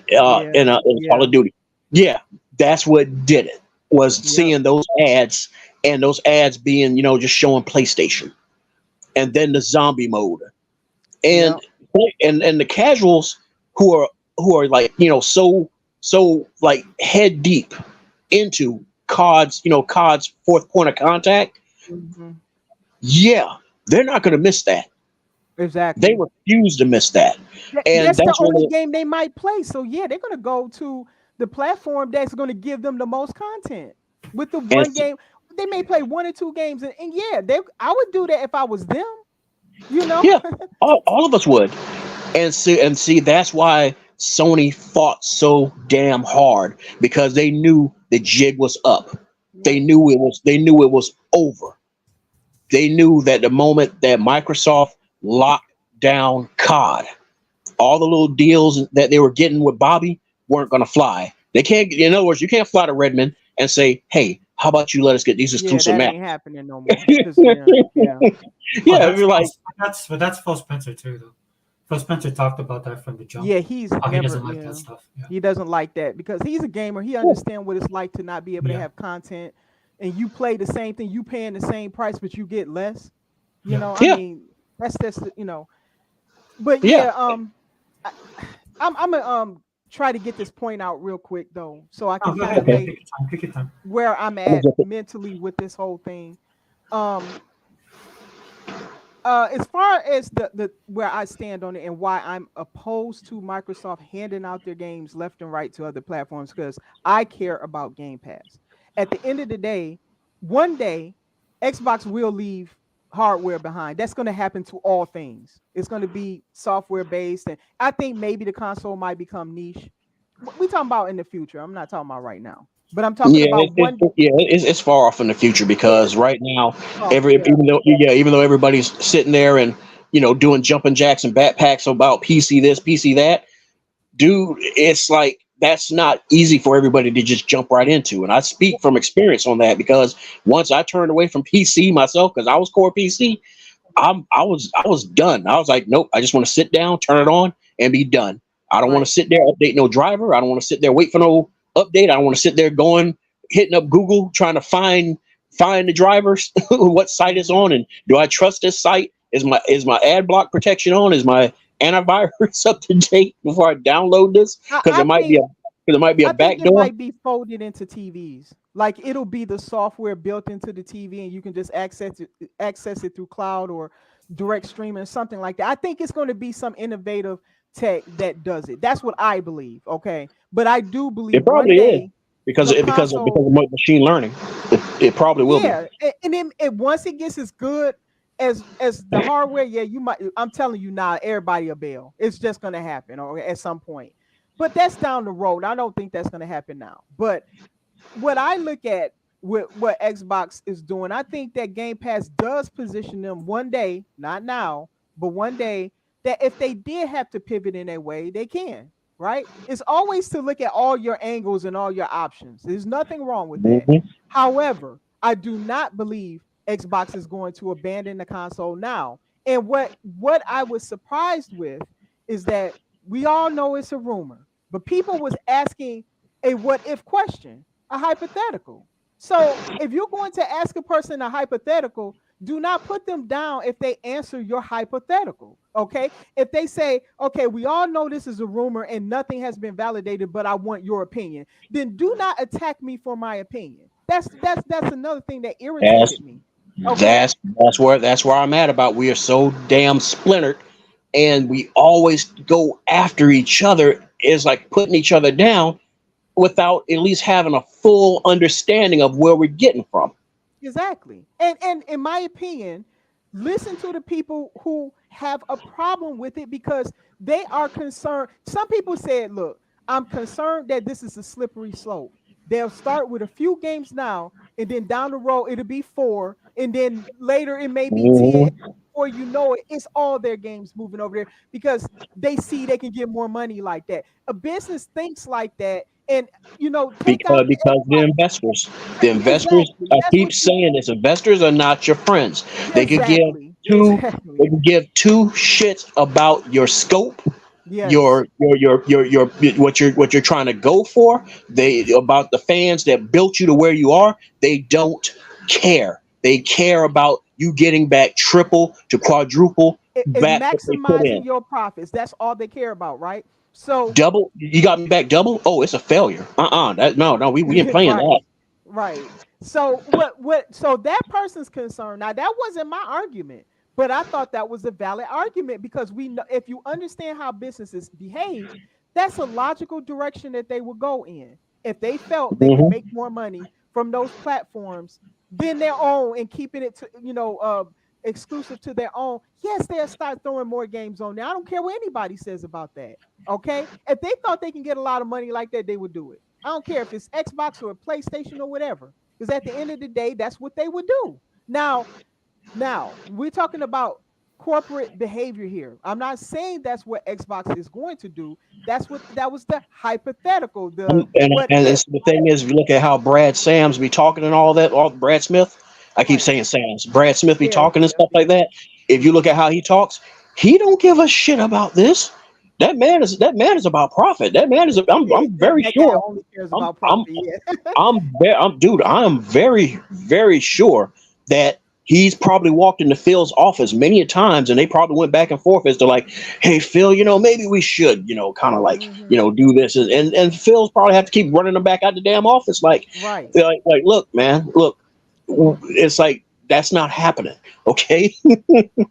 in Call Yeah. of Duty. Yeah, that's what did it. Was Yep. seeing those ads, and those ads being just showing PlayStation, and then the zombie mode, and Yep. and the casuals who are like so like head deep into COD's fourth point of contact. Hmm. Yeah, they're not going to miss that. They Exactly. refuse to miss that, and That's the that's one only of the, game they might play. So yeah, they're gonna go to the platform that's gonna give them the most content. With the and one game, they may play one or two games, and yeah, I would do that if I was them. You know. yeah, all of us would. And see, that's why Sony fought so damn hard, because they knew the jig was up. They Right. knew it was over. They knew that the moment that Microsoft locked down COD, all the little deals that they were getting with Bobby weren't going to fly. They can't. In other words, you can't fly to Redmond and say, "Hey, how about you let us get these Yeah, exclusive that maps?" ain't happening no more. Cause yeah, yeah, Oh, Yeah, if you're like, that's Phil Spencer too, though. Phil Spencer talked about that from the jump. yeah. He's How he never. doesn't like that Yeah, stuff. Yeah, he doesn't like that because he's a gamer. He oh, understands what it's like to not be able to yeah, have content, and you play the same thing. You paying the same price, but you get less. You yeah. know, I yeah, mean, that's But yeah, yeah, I, I'm gonna try to get this point out real quick though, so I Oh, can go kind ahead, of man. lay Take your time. Take your time. where I'm at mentally with this whole thing. Um, as far as the where I stand on it and why I'm opposed to Microsoft handing out their games left and right to other platforms, because I care about Game Pass. At the end of the day, one day Xbox will leave hardware behind. That's going to happen to all things. It's going to be software based, and I think maybe the console might become niche. We talking about in the future. I'm not talking about right now, but I'm talking yeah. about one. It's far off in the future, Yeah. because right now, Oh yeah. even though everybody's sitting there and doing jumping jacks and backpacks about PC this, PC that, dude, it's like that's not easy for everybody to just jump right into. And I speak from experience on that, because once I turned away from PC myself, because I was core PC, I was done. I was like, nope, I just want to sit down, turn it on, and be done. I don't want Right. to sit there update no driver. I don't want to sit there wait for no update. I don't want to sit there hitting up Google trying to find the drivers, what site is on, and do I trust this site? Is my ad block protection on? Is my antivirus up to date before I download this? I, Because I there might be think a because there might be a I think it backdoor. might be folded into TVs. Like it'll be the software built into the TV, and you can just access it through cloud or direct streaming or something like that. I think it's going to be some innovative tech that does it. That's what I believe. Okay, but I do believe It one probably is day because the because console, of machine learning. It probably will be. yeah, and then once it gets as good as the hardware, yeah, you might. I'm telling you now, everybody a bail. It's just gonna happen, or at some point. But that's down the road. I don't think that's gonna happen now. But what I look at with what Xbox is doing, I think that Game Pass does position them one day, not now, but one day, that if they did have to pivot in a way, they can, right? It's always to look at all your angles and all your options. There's nothing wrong with that. Mhm. However, I do not believe Xbox is going to abandon the console now. And what I was surprised with is that we all know it's a rumor, but people was asking a what if question, a hypothetical. So if you're going to ask a person a hypothetical, do not put them down if they answer your hypothetical. Okay. If they say, okay, we all know this is a rumor and nothing has been validated, but I want your opinion, then do not attack me for my opinion. That's another thing that That's irritated me. Okay. that's where I'm at about we are so damn splintered and we always go after each other. It's like putting each other down without at least having a full understanding of where we're getting from. Exactly. And in my opinion, listen to the people who have a problem with it because they are concerned. Some people said, look, I'm concerned that this is a slippery slope. They'll start with a few games now, and then down the road it'll be 4, and then later it may be 10. Mhm. Before you know it, it's all their games moving over there because they see they can get more money like that. A business thinks like that, and take out the Because Xbox. the investors, Exactly. I That's keep what you saying this, investors are not your friends. They could give exactly. two, they Exactly. can give two shits about your scope, Yes. your what you're trying to go for. They about the fans that built you to where you are. They don't care. They care about you getting back triple to quadruple It's back what they put in. maximizing your profits. That's all they care about, right? So Double, you got me back double. Oh, it's a failure. That no, we ain't playing that. right, right. So so that person's concern. Now that wasn't my argument, but I thought that was a valid argument because we know if you understand how businesses behave, that's a logical direction that they would go in. If they felt they could Hmm. make more money from those platforms than their own and keeping it to exclusive to their own, yes, they'll start throwing more games on there. I don't care what anybody says about that. Okay, if they thought they can get a lot of money like that, they would do it. I don't care if it's Xbox or PlayStation or whatever, because at the end of the day, that's what they would do. Now we're talking about corporate behavior here. I'm not saying that's what Xbox is going to do. That was the hypothetical, the what And if. so the thing is, if you look at how Brad Sams be talking and all that, all Brad Smith, I keep Right. saying Sams, Brad Smith be Yeah, talking and yeah, stuff yeah. like that. If you look at how he talks, he don't give a shit about this. That man is about profit. That man is. Yeah, I'm very that guy sure. only cares I'm about I'm profit. Yeah. dude. I am very sure that he's probably walked into Phil's office many a times, and they probably went back and forth as to like, hey Phil, maybe we should, kind of like, Hmm. do this, and Phil's probably have to keep running them back out the damn office, Right. look, man, look, it's like that's not happening, okay?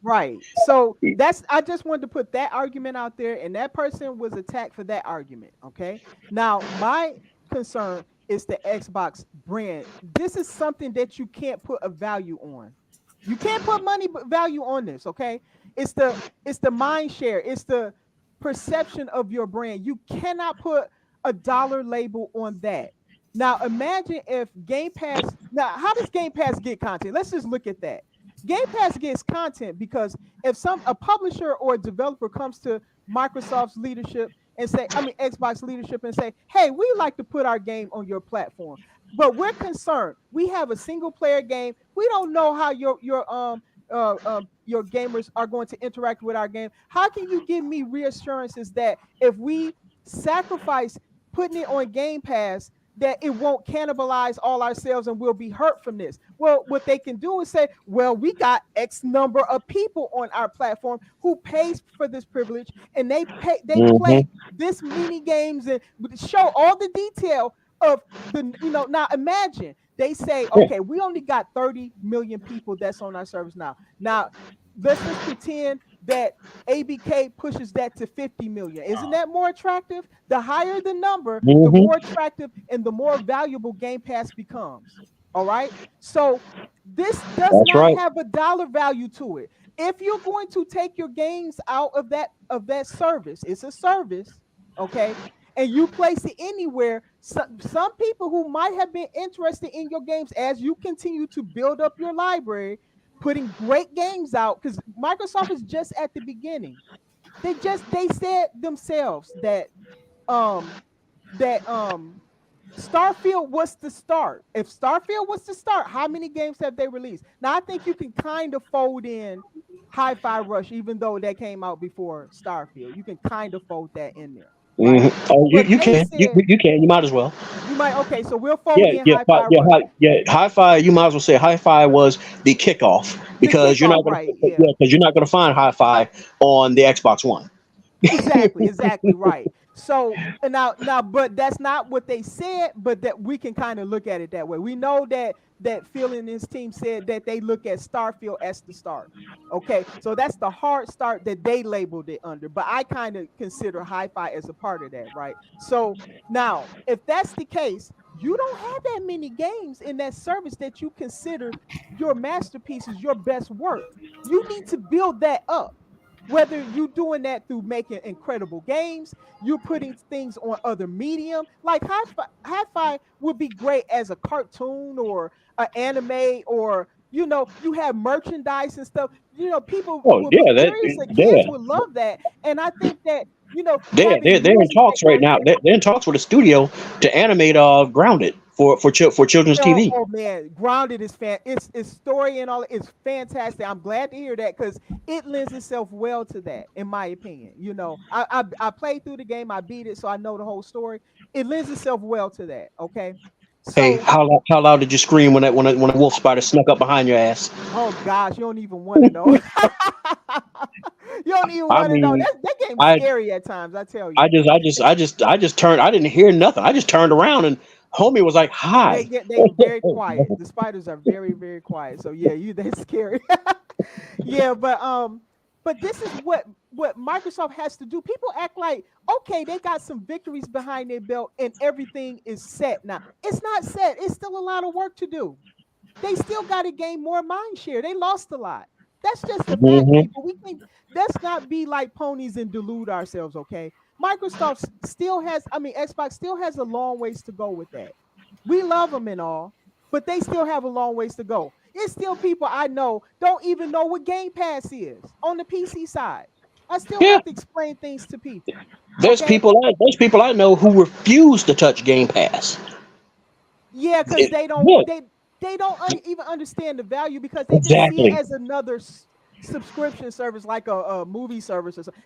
Right. So that's I just wanted to put that argument out there, and that person was attacked for that argument. Okay. Now my concern is the Xbox brand. This is something that you can't put a value on. You can't put money value on this. Okay. It's the mind share. It's the perception of your brand. You cannot put a dollar label on that. Now imagine if Game Pass. Now, how does Game Pass get content? Let's just look at that. Game Pass gets content because if a publisher or a developer comes to Microsoft's leadership and say, I mean Xbox leadership and say, hey, we like to put our game on your platform, but we're concerned. We have a single player game. We don't know how your gamers are going to interact with our game. How can you give me reassurances that if we sacrifice putting it on Game Pass, that it won't cannibalize all our sales and we'll be hurt from this? Well, what they can do is say, well, we got X number of people on our platform who pays for this privilege, and they play Hmm. this many games and show all the detail of now imagine they say, Yeah. okay, we only got 30 million people that's on our service now. Now let's just pretend that ABK pushes that to 50 million. Isn't that more attractive? The higher the number, the Mm-hmm. more attractive and the more valuable Game Pass becomes. All right. So this does That's not right. have a dollar value to it. If you're going to take your games out of that service, it's a service, okay, and you place it anywhere, some people who might have been interested in your games as you continue to build up your library, putting great games out, because Microsoft is just at the beginning. They said themselves um that Starfield was the start. If Starfield was the start, how many games have they released? Now I think you can kind of fold in Hi-Fi Rush, even though that came out before Starfield. You can kind of fold that in there, right? Mm-hmm. Oh, But you they can. said You can. You might as well. you might, okay, so we'll fold Yeah, in Hi-Fi yeah, Rush. hi-fi. You might as well say hi-fi was the kickoff The because you're kickoff, not gonna, right? Yeah. yeah, because you're not gonna find hi-fi on the Xbox One. Exactly right. So now, but that's not what they said. But that we can kind of look at it that way. We know that Phil and his team said that they look at Starfield as the start. Okay, so that's the hard start that they labeled it under. But I kind of consider Hi-Fi as a part of that, right? So now, if that's the case, you don't have that many games in that service that you consider your masterpieces, your best work. You need to build that up, whether you're doing that through making incredible games, you're putting things on other medium. Like Hi-Fi would be great as a cartoon or an anime, or you have merchandise and stuff. People Oh will be yeah, curious, like kids would love that. And I think that having they're in music that talks right goes now. with They're in talks with a studio to animate Grounded for children's TV. Oh man, Grounded is its story and all is fantastic. I'm glad to hear that because it lends itself well to that, in my opinion. I played through the game, I beat it, so I know the whole story. It lends itself well to that. Okay, Hey, so how loud did you scream when a wolf spider snuck up behind your ass? oh gosh, you don't even want to know. You don't even I want to know. mean, That game's I scary at times. I tell I you. just I just I just I just turned. I didn't hear nothing. I just turned around and homie was like, They "Hi." get they very quiet. The spiders are very very quiet. So yeah, that's scary. Yeah, but this is what Microsoft has to do. People act like, okay, they got some victories behind their belt and everything is set now. It's not set. It's still a lot of work to do. They still got to gain more mind share. They lost a lot. That's just a fact, Hmm. people. We think, let's not be like ponies and delude ourselves, okay? Microsoft still has, I mean, Xbox still has a long ways to go with that. We love them and all, but they still have a long ways to go. It's still people I know don't even know what Game Pass is on the PC side. I still Yeah, have to explain things to people. Okay. there's people I know who refuse to touch Game Pass. Yeah, because It, yeah, they don't even understand the value because they just see it exactly. as another subscription service, like a movie service or something.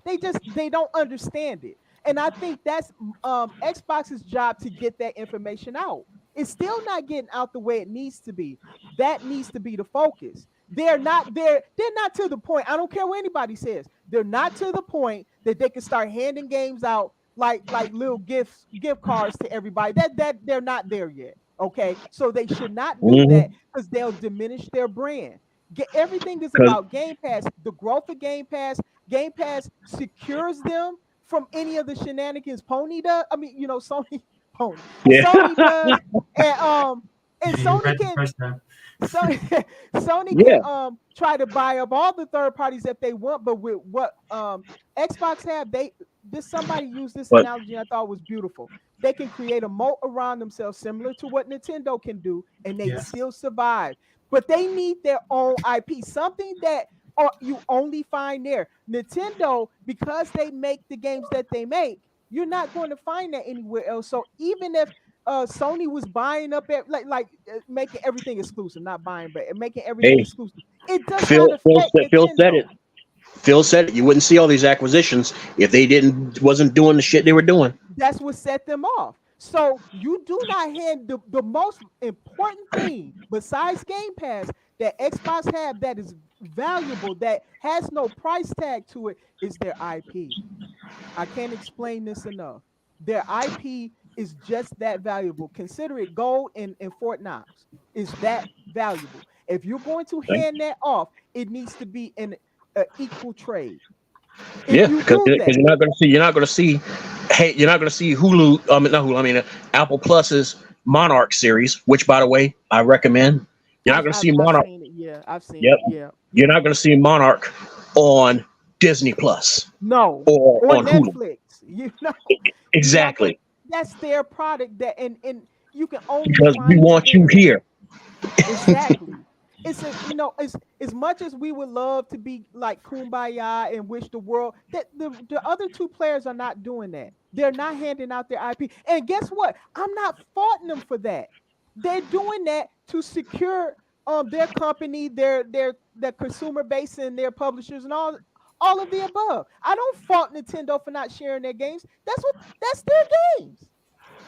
They don't understand it, and I think that's Xbox's job to get that information out. It's still not getting out the way it needs to be. That needs to be the focus. They're not there. They're not to the point. I don't care what anybody says. They're not to the point that they can start handing games out like little gift cards to everybody. That they're not there yet. Okay, so they should not do Hmm. that because they'll diminish their brand. Everything is Because about Game Pass. The growth of Game Pass. Game Pass secures them from any of the shenanigans Pony does. I mean, Sony Pony. yeah, Sony does, and and You Sony read the can first time. Sony Sony can yeah. try to buy up all the third parties if they want, but with what Xbox have, somebody used this But analogy I thought was beautiful. They can create a moat around themselves similar to what Nintendo can do, and they Yes. still survive. But they need their own IP, something that you only find there. Nintendo, because they make the games that they make, you're not going to find that anywhere else. So even if Sony was buying up making everything exclusive, not buying, but making everything hey, exclusive. It does not affect Phil said it. Nintendo. Phil said it. You wouldn't see all these acquisitions if they didn't wasn't doing the shit they were doing. That's what set them off. So you do not hand the most important thing besides Game Pass that Xbox have that is valuable, that has no price tag to it, is their IP. I can't explain this enough. Their IP is just that valuable. Consider it gold in Fort Knox. Is that valuable? If you're going to hand that off, it needs to be in. an equal trade. Yeah, You because do that, you're not going to see, hey, you're not going to see Hulu. Not Hulu. I mean, Apple Plus's Monarch series, which, by the way, I recommend. You're not going to see I've Monarch. seen it. Yeah, I've seen Yep. it. Yeah. You're not going to see Monarch on Disney Plus No, or or on Hulu. Netflix. You know, you're not gonna. Exactly, That's their product. That and you can only because we find it want you there. here. Exactly. It's a as much as we would love to be like kumbaya and wish the world that the other two players are not doing that. They're not handing out their IP. And guess what? I'm not faulting them for that. They're doing that to secure their company, their consumer base and their publishers and all of the above. I don't fault Nintendo for not sharing their games. That's their games.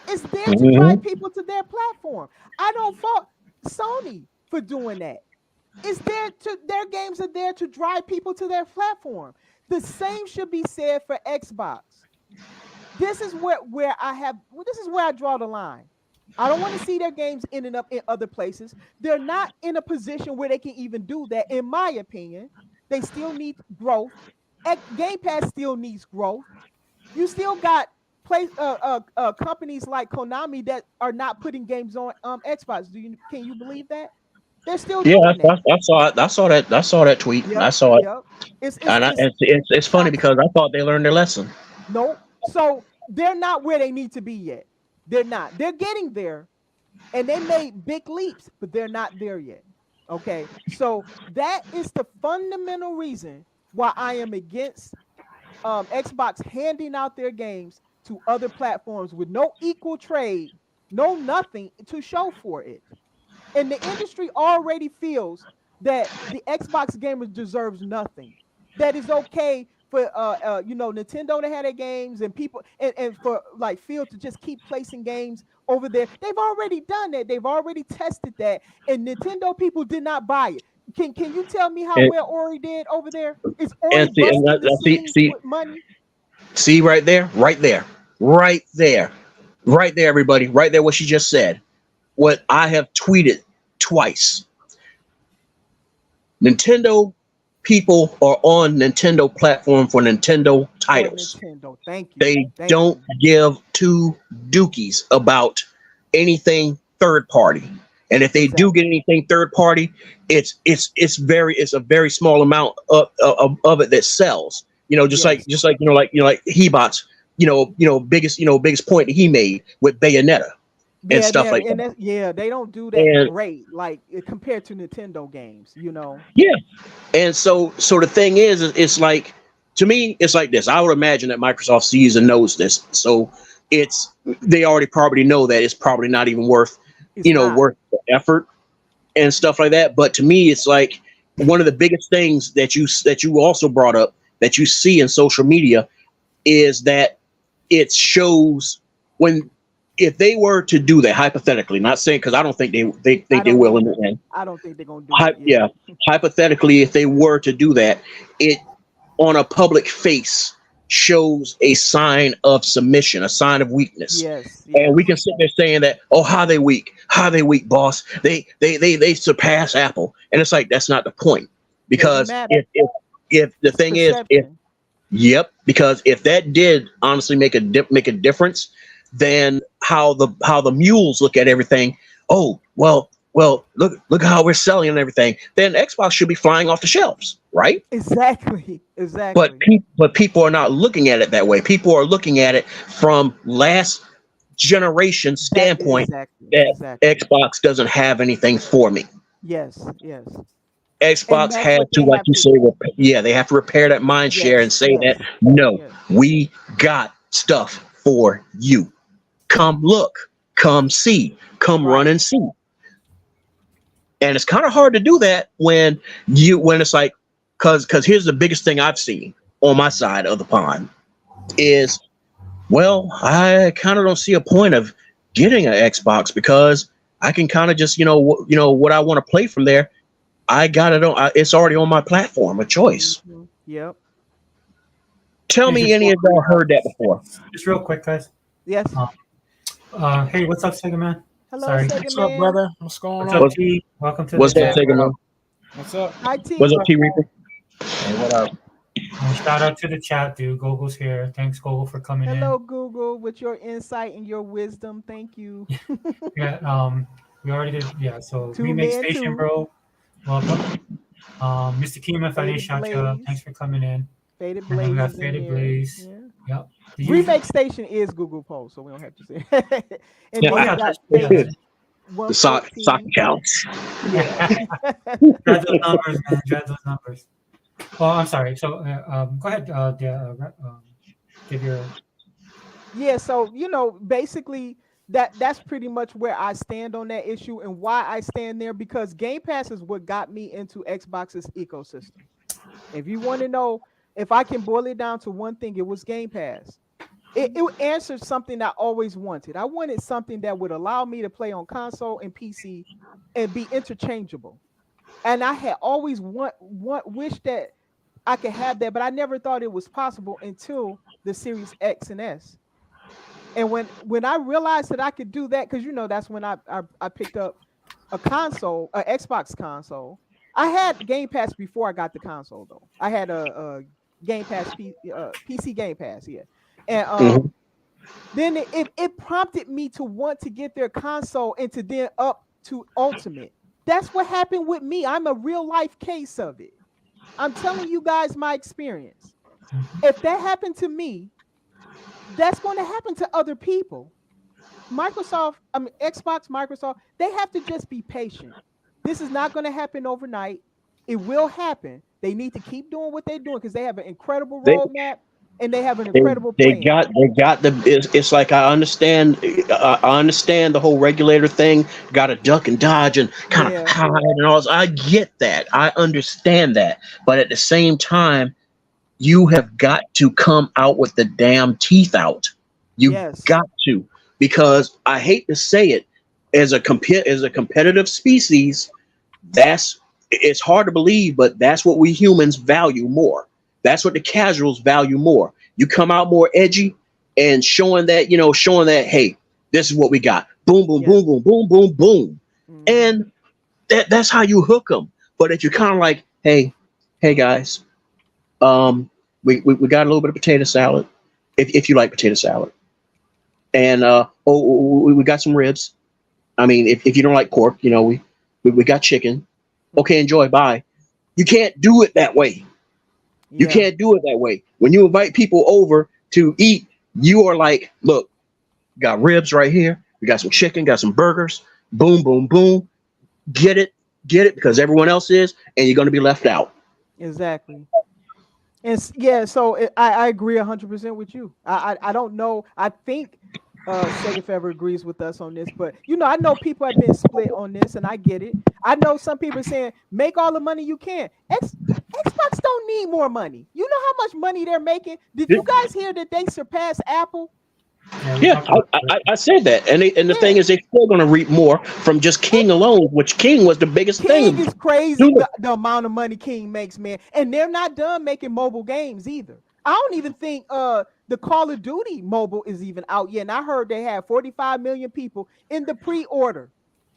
It's there to Mhm. drive people to their platform. I don't fault Sony for doing that. It's there to their games are there to drive people to their platform. The same should be said for Xbox. This is this is where I draw the line. I don't want to see their games ending up in other places. They're not in a position where they can even do that, in my opinion. They still need growth. Game Pass still needs growth. You still got companies like Konami that are not putting games on Xbox. Can you believe that? They're still Yeah, doing that. I saw it. I saw that. I saw that tweet. I Yep, saw it, yep. and It's it's funny toxic. because I thought they learned their lesson. Nope. So they're not where they need to be yet. They're not. They're getting there, and they made big leaps, but they're not there yet. Okay. So that is the fundamental reason why I am against Xbox handing out their games to other platforms with no equal trade, no nothing to show for it. And the industry already feels that the Xbox gamers deserves nothing. That is okay for Nintendo to have their games and people and for like Phil to just keep placing games over there. They've already done that. They've already tested that, and Nintendo people did not buy it. Can you tell me how And well Ori did over there? Is and Ori see, and busting the scenes with money? see right there, right there, right there, right there, everybody, right there. What she just said. What I have tweeted twice. Nintendo people are on Nintendo platform for Nintendo For titles. Nintendo. Thank you. They Thank don't you. give two dookies about anything third party. And if they do Exactly. get anything third party, it's a very small amount of it that sells. Yes. Like Hebot's, biggest point that he made with Bayonetta and Yeah, stuff like that. they don't do that And great, like compared to Nintendo games. yeah, and so the thing is, it's like, to me, it's like this. I would imagine that Microsoft sees and knows this, so they already probably know that it's probably not even worth It's not. worth the effort and stuff like that. But to me, it's like one of the biggest things that you also brought up that you see in social media is that it shows when, if they were to do that, hypothetically, not saying, because I don't think they think they will in the end. I don't think they're gonna do it. Yeah, hypothetically, if they were to do that, it on a public face shows a sign of submission, a sign of weakness. Yes. And we can sit there saying that, oh, how they weak, boss. They surpass Apple, and it's like, that's not the point, because matter. if the thing is, because if that did honestly make a difference, then how the mules look at everything. Oh, well, look how we're selling and everything. Then Xbox should be flying off the shelves, right? Exactly. But people are not looking at it that way. People are looking at it from last generation standpoint, that Xbox doesn't have anything for me. Yes. Xbox has to, like you say, they have to repair that mind share and say that, no, we got stuff for you. Come look, come see, come run and see. And it's kind of hard to do that when it's like, because here's the biggest thing I've seen on my side of the pond is, well, I kind of don't see a point of getting an Xbox, because I can kind of just, what I want to play from there, I got it on. It's already on my platform, a choice. Mm-hmm. Yep. Tell me, any of y'all heard that before? Just real quick, guys. Yes. Hey, what's up, Sega Man? Hello, Sorry. Sega What's Man. up, brother? What's going What's on? up, T? Welcome to What's the up, Sega Man? What's up? Hi, T. What's up, T Reaper? Hey, what up? Shout out to the chat, dude. Gogo's here. Thanks, Gogo, for coming Hello, in. Google, with your insight and your wisdom. Thank you. Yeah, we already did. Yeah, so Two remake men, station, two. bro. Welcome. Mr. Kima, if I didn't Faded shout you, thanks Blaze. for coming in. Faded And then we Blaze got is in Faded there. Blaze. Yeah. Yep. Did you? Remake Station is Google Post, so we don't have to say. And Yeah, then Oh we yeah, got yeah. Phase the sock 114. counts. Yeah. Dread those numbers, man. Dread those numbers. Oh, I'm sorry. So, go ahead. Give your. Yeah, so basically that's pretty much where I stand on that issue and why I stand there, because Game Pass is what got me into Xbox's ecosystem. If you want to know, if I can boil it down to one thing, it was Game Pass. It answered something I always wanted. I wanted something that would allow me to play on console and PC and be interchangeable. And I had always wished that I could have that, but I never thought it was possible until the Series X and S. And when I realized that I could do that, because that's when I picked up a console, a Xbox console. I had Game Pass before I got the console though. I had a Game Pass PC Game Pass, yeah. And Mhm. then it prompted me to want to get their console and to then up to Ultimate. That's what happened with me. I'm a real life case of it. I'm telling you guys my experience. If that happened to me, that's going to happen to other people. Xbox, Microsoft, they have to just be patient. This is not going to happen overnight. It will happen. They need to keep doing what they're doing because they have an incredible They roadmap and they have an they incredible they plan. got the. It's like I understand the whole regulator thing. Got to duck and dodge and kind of Yeah. hide and all. I get that. I understand that. But at the same time, you have got to come out with the damn teeth out. You Yes. got to, because I hate to say it, as a competitive species, that's it's hard to believe, but that's what we humans value more. That's what the casuals value more. You come out more edgy and showing that, hey, this is what we got. Boom, boom, boom, Yes. boom, boom, boom, boom, Hmm. and that's how you hook them. But if you're kind of like, hey guys, um, we got a little bit of potato salad, if you like potato salad, and we got some ribs. I mean, if you don't like pork, we got chicken. Okay, enjoy. Bye. You can't do it that way. You Yeah. can't do it that way. When you invite people over to eat, you are like, look, got ribs right here. We got some chicken, got some burgers. Boom, boom, boom. Get it, because everyone else is, and you're going to be left out. Exactly. And yeah, so I agree 100% with you. I don't know. I think Sega Fever agrees with us on this, but I know people have been split on this, and I get it. I know some people are saying make all the money you can. Xbox don't need more money. You know how much money they're making? Did you guys hear that they surpassed Apple? Yeah, we Yeah, talked about I said that, and the thing Yeah. is, they're still going to reap more from just King alone, which King was the biggest King thing. is crazy, Dude, the amount of money King makes, man. And they're not done making mobile games either. I don't even think the Call of Duty mobile is even out yet. And I heard they have 45 million people in the pre-order.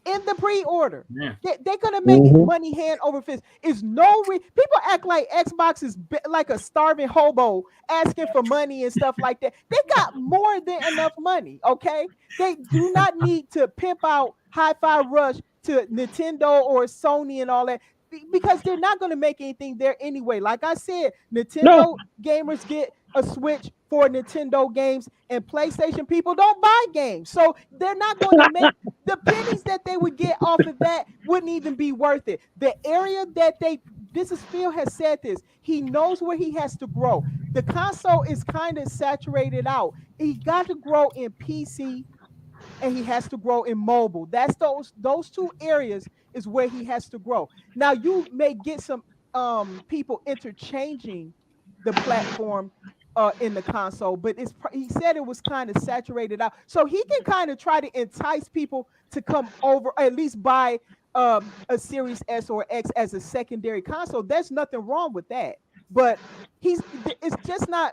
In the pre-order. yeah. They're gonna make mhm. money hand over fist. Is people act like Xbox is like a starving hobo asking for money and stuff like that. They got more than enough money. Okay, they do not need to pimp out Hi-Fi Rush to Nintendo or Sony and all that because they're not going to make anything there anyway. Like I said, No, Nintendo gamers get a Switch for Nintendo games, and PlayStation people don't buy games, so they're not going to make the pennies that they would get off of that wouldn't even be worth it. The area that this is Phil has said this. He knows where he has to grow. The console is kind of saturated out. He got to grow in PC and he has to grow in mobile. That's those two areas is where he has to grow. Now you may get some people interchanging the platform in the console, but he said it was kind of saturated out. So he can kind of try to entice people to come over, or at least buy a Series S or X as a secondary console. There's nothing wrong with that. But it's just not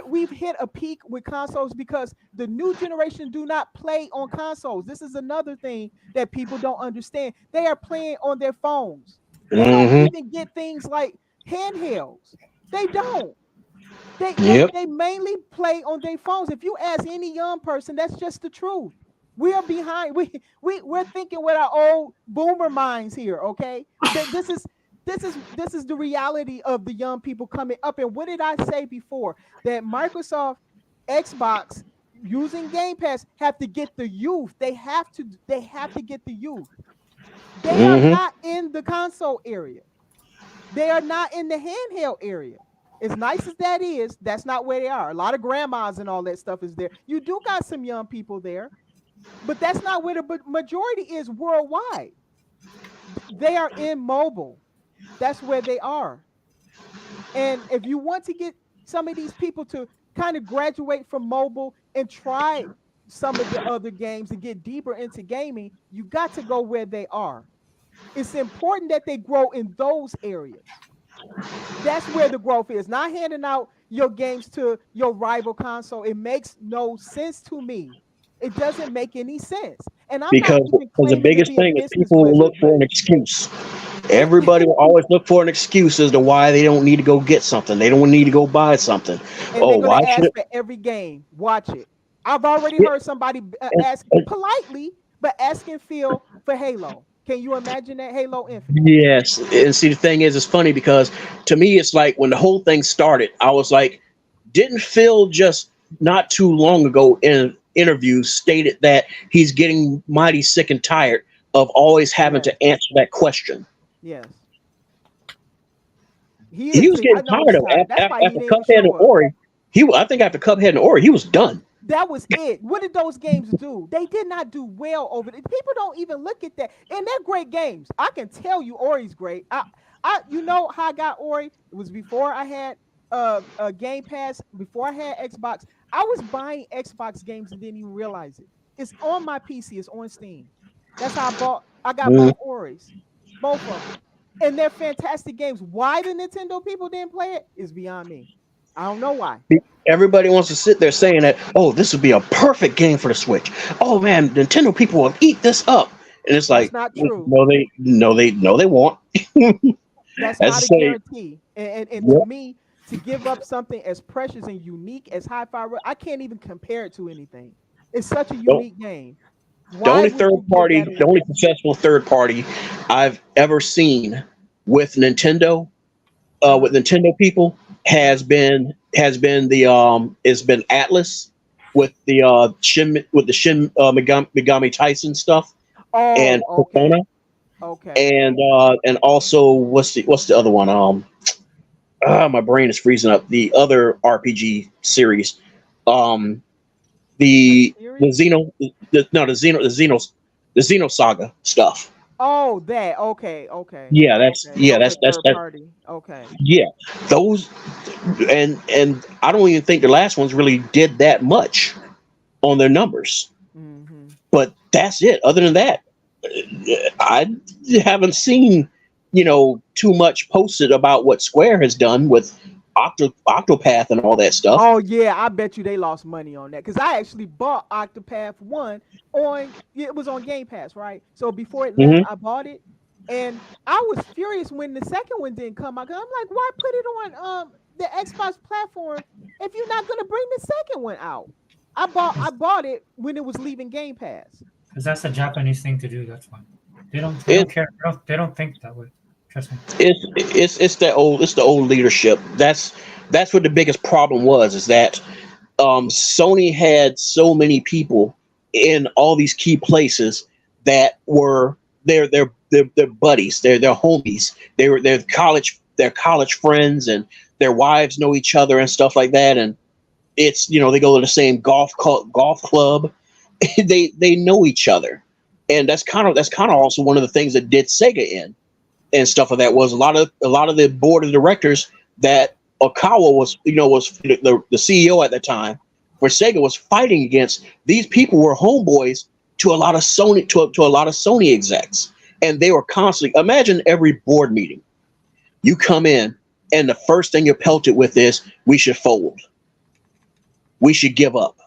we've hit a peak with consoles because the new generation do not play on consoles. This is another thing that people don't understand. They are playing on their phones. They don't hmm even get things like handhelds. They don't. Yep. They mainly play on their phones. If you ask any young person, that's just the truth. We are behind. We're thinking with our old boomer minds here. Okay, this is the reality of the young people coming up. And what did I say before? That Microsoft, Xbox, using Game Pass have to get the youth. They have to get the youth. They are Mm-hmm. not in the console area. They are not in the handheld area. As nice as that is, that's not where they are. A lot of grandmas and all that stuff is there. You do got some young people there, but that's not where the majority is worldwide. They are in mobile. That's where they are. And if you want to get some of these people to kind of graduate from mobile and try some of the other games and get deeper into gaming, you got to go where they are. It's important that they grow in those areas. That's where the growth is. Not handing out your games to your rival console. It makes no sense to me. It doesn't make any sense. And I'm not Because even the claiming to biggest be a thing is business people will wizard, look for but an excuse. it, Everybody will always look for an excuse as to why they don't need to go get something. They don't need to go buy something. and Oh, they're gonna why should ask it? for every game. Watch it. I've already Yeah, heard somebody and- ask and- politely, but asking Phil for Halo. Can you imagine that? Halo Infinite. yes. And see, the thing is, it's funny because to me, it's like when the whole thing started, I was like, didn't Phil just not too long ago in an interview stated that he's getting mighty sick and tired of always having Yes, to answer that question? yes. He He is was sick. I getting know he's tired of tired. That's why he after didn't even Cuphead and show up. Ori. I think after Cuphead and Ori, he was done. That was it. What did those games do? They did not do well over it. People don't even look at that. And they're great games. I can tell you Ori's great. You know how I got Ori? It was before I had a Game Pass, before I had Xbox. I was buying Xbox games and didn't even realize it. It's on my PC, it's on Steam. That's how I got Mm. both Oris. Both of them. And they're fantastic games. Why the Nintendo people didn't play it is beyond me. I don't know why. Everybody wants to sit there saying that, oh, this would be a perfect game for the Switch. Oh man, Nintendo people will eat this up. And it's That's like, not true. no, they won't. That's As I not a say, guarantee. And to yep. me, to give up something as precious and unique as Hi-Fi, I can't even compare it to anything. It's such a The, unique game. the Why only would third you give party, that the only away? successful third party I've ever seen with Nintendo, with Uh-huh. Nintendo people has been the it's been Atlas with the Shin Megami Tyson stuff and Oh, Persona. okay. Okay. And also what's the other one? My brain is freezing up. The other RPG series, um, A the series? Xeno, the Xeno Saga stuff. Oh, that. Okay. Okay. Yeah, Okay. Those are that's third that. party. Okay. Yeah, those and I don't even think the last ones really did that much on their numbers. Mm-hmm. But that's it. Other than that, I haven't seen, too much posted about what Square has done with Octopath and all that stuff. Oh yeah, I bet you they lost money on that because I actually bought Octopath One on it was on Game Pass, right? So before it left, Hmm. I bought it, and I was furious when the second one didn't come out. 'Cause I'm like, why put it on the Xbox platform if you're not gonna bring the second one out? I bought it when it was leaving Game Pass. Because that's a Japanese thing to do. That's why they It, don't care. They don't think that way. Trust me. it's the old leadership. That's what the biggest problem was. Is that Sony had so many people in all these key places that were their buddies, their homies. Their college friends, and their wives know each other and stuff like that. And it's they go to the same golf club. They know each other, and that's kind of also one of the things that did Sega in and stuff like that was a lot of the board of directors that Okawa was the CEO at the time for Sega was fighting against. These people were homeboys to a lot of Sony execs, and they were constantly imagine every board meeting you come in and the first thing you're pelted with is we should fold, we should give up.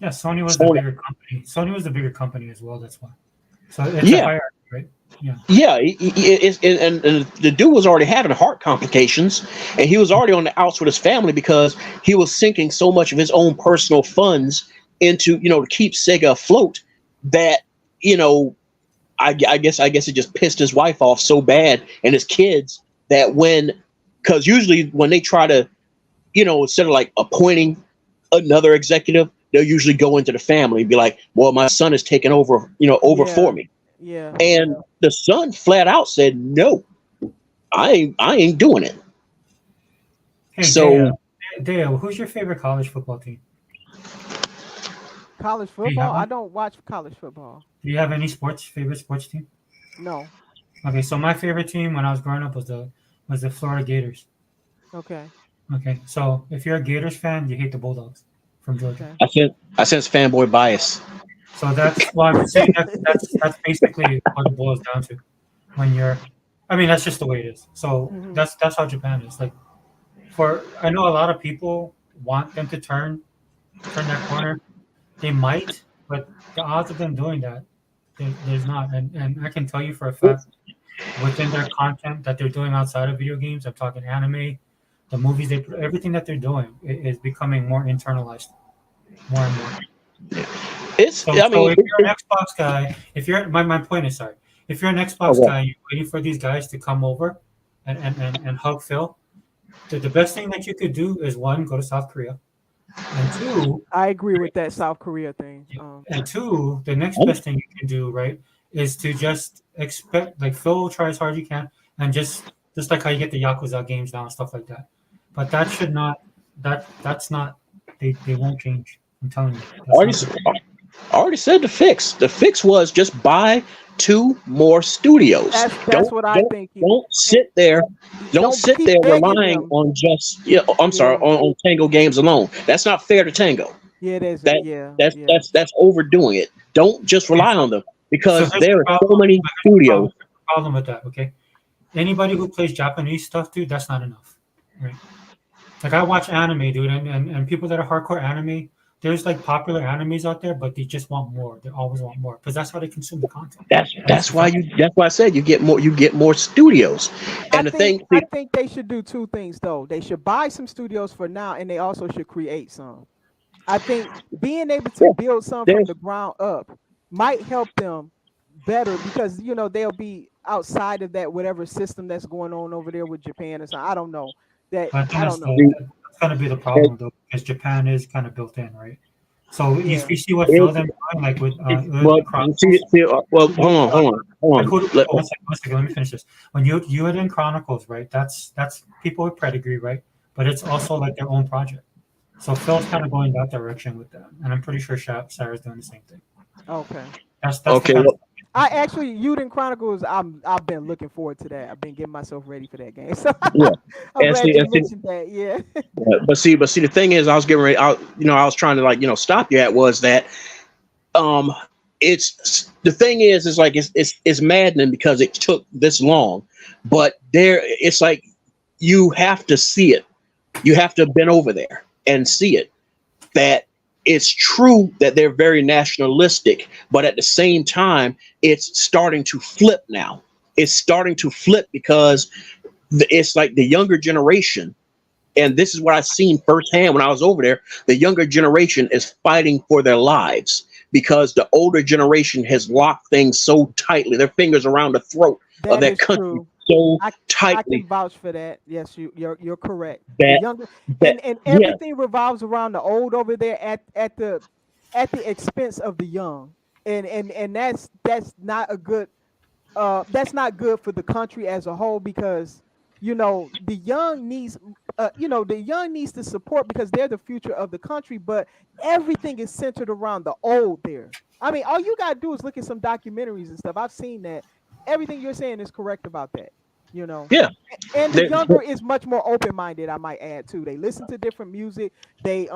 Yeah, Sony was the Sony, bigger company. Sony was the bigger company as well. That's why. So it's a yeah, hierarchy. right? Yeah. Yeah, and the dude was already having heart complications, and he was already on the outs with his family because he was sinking so much of his own personal funds into, to keep Sega afloat that, you know, I guess it just pissed his wife off so bad and his kids that because usually when they try to, instead of like appointing another executive, they'll usually go into the family and be like, well, my son is taking over, for me. Yeah. And the son flat out said, no, I ain't doing it. Hey, So Dale, who's your favorite college football team? College Do you have football? I one? don't watch college football. Do you have any favorite sports team? No. Okay, so my favorite team when I was growing up was the Florida Gators. Okay. Okay, so if you're a Gators fan, you hate the Bulldogs from Georgia. Okay. I sense fanboy bias. So that's why I'm saying that's basically what it boils down to. That's just the way it is. So Mhm. that's how Japan is. Like, I know a lot of people want them to turn that corner. They might, but the odds of them doing that, there's not. And I can tell you for a fact, within their content that they're doing outside of video games, I'm talking anime, the movies everything that they're doing is becoming more internalized, more and more. So if you're an Xbox guy, if you're my point is, sorry, if you're an Xbox guy, you're waiting for these guys to come over and hug Phil. The best thing that you could do is, one, go to South Korea, and two, I agree with that South Korea thing. and two, the next best thing you can do, right, is to just expect, like, Phil, try as hard as you can, and just like how you get the Yakuza games now and stuff like that. But that should not that's not they won't change. I'm telling you. I already said the fix. The fix was just buy 2 more studios. That's what I think. Don't sit there. Don't sit there relying on just on Tango games alone. That's not fair to Tango. Yeah, it is. That's overdoing it. Don't just rely on them because there are so many studios. Problem with that, okay? Anybody who plays Japanese stuff, dude, that's not enough, right? Like, I watch anime, dude, and people that are hardcore anime, there's like popular animes out there, but they just want more. They always want more because that's how they consume the content. That's why I said you get more studios. And I think they should do 2 things though. They should buy some studios for now, and they also should create some. I think being able to build some from the ground up might help them better because they'll be outside of that whatever system that's going on over there with Japan or something. I don't know. I don't know. That's going to be the problem though, because Japan is kind of built in, right? So you see what Phil them doing, like with hold on. One second, let me finish this. When you in Chronicles, right? That's people with pedigree, right? But it's also like their own project. So Phil's kind of going that direction with them, and I'm pretty sure Sarah's doing the same thing. Okay. That's okay. I actually, Yuden Chronicles, I've been looking forward to that. I've been getting myself ready for that game. So yeah. I'm glad you mentioned that. Yeah. But see, the thing is, I was getting ready. I was trying to stop you at was that, it's the thing is like it's maddening because it took this long, but it's like you have to see it. You have to have been over there and see it. That it's true that they're very nationalistic, but at the same time, it's starting to flip now. It's starting to flip because it's like the younger generation, and this is what I've seen firsthand when I was over there, the younger generation is fighting for their lives because the older generation has locked things so tightly, their fingers around the throat of their country. True. So tightly. I can vouch for that. Yes, you're correct. That, the younger and everything revolves around the old over there at the expense of the young, and that's not a good that's not good for the country as a whole because the young needs the support because they're the future of the country, but everything is centered around the old there. I mean, all you gotta do is look at some documentaries and stuff. I've seen that. Everything you're saying is correct about that. Yeah. And the younger is much more open-minded, I might add too. They listen to different music. They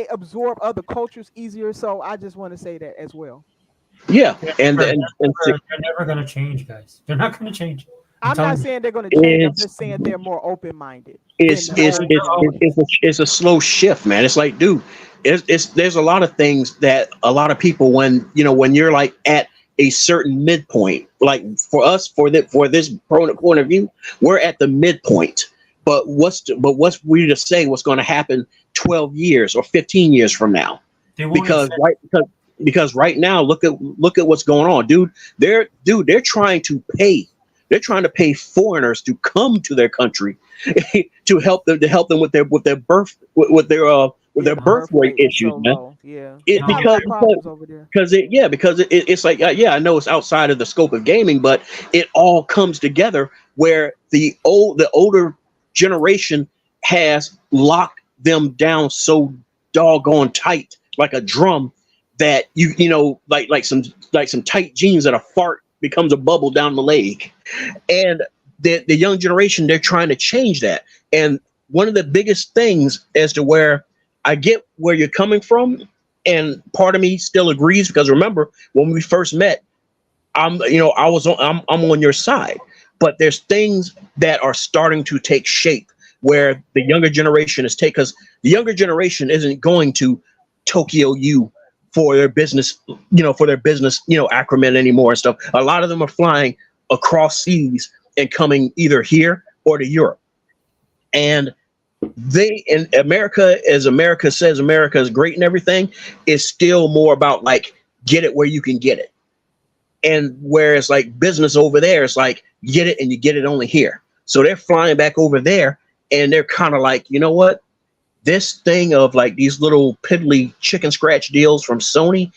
absorb other cultures easier. So I just want to say that as well. Yeah. And they're never going to change, guys. They're not going to change. I'm not saying they're going to change. I'm just saying they're more open-minded. It's a slow shift, man. It's like, dude, there's a lot of things that a lot of people when you're like at a certain midpoint. Like for us, for this point of view, we're at the midpoint. But what's we to say what's going to happen 12 years or 15 years from now? They won't Because accept. because right now, look at what's going on, dude. They're trying to pay. They're trying to pay foreigners to come to their country to help them with their birth with their birth rate issues, so man. low. Yeah, It, they got a lot of problems over there. because it's like yeah, I know it's outside of the scope of gaming, but it all comes together where the older generation has locked them down so doggone tight, like a drum, that you know like some tight jeans that a fart becomes a bubble down the leg. And the young generation, they're trying to change that. And one of the biggest things as to where I get where you're coming from, and part of me still agrees, because remember when we first met, I'm on your side, but there's things that are starting to take shape where the younger generation is because the younger generation isn't going to Tokyo U for their business, acronym anymore and stuff. A lot of them are flying across seas and coming either here or to Europe. And America, as America says America is great and everything, is still more about like get it where you can get it. And whereas like business over there is like get it and you get it only here. So they're flying back over there and they're kind of like, you know what? This thing of like these little piddly chicken scratch deals from Sony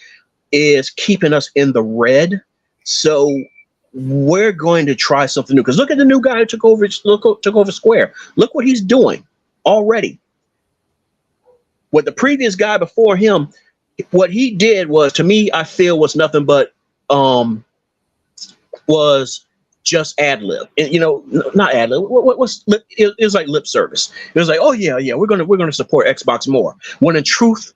is keeping us in the red. So we're going to try something new. Because look at the new guy who took over Square. Look what he's doing already. What the previous guy before him, what he did was, to me, I feel was nothing but was just ad lib. Not ad lib. It was like lip service. It was like, oh yeah, we're gonna support Xbox more. When in truth,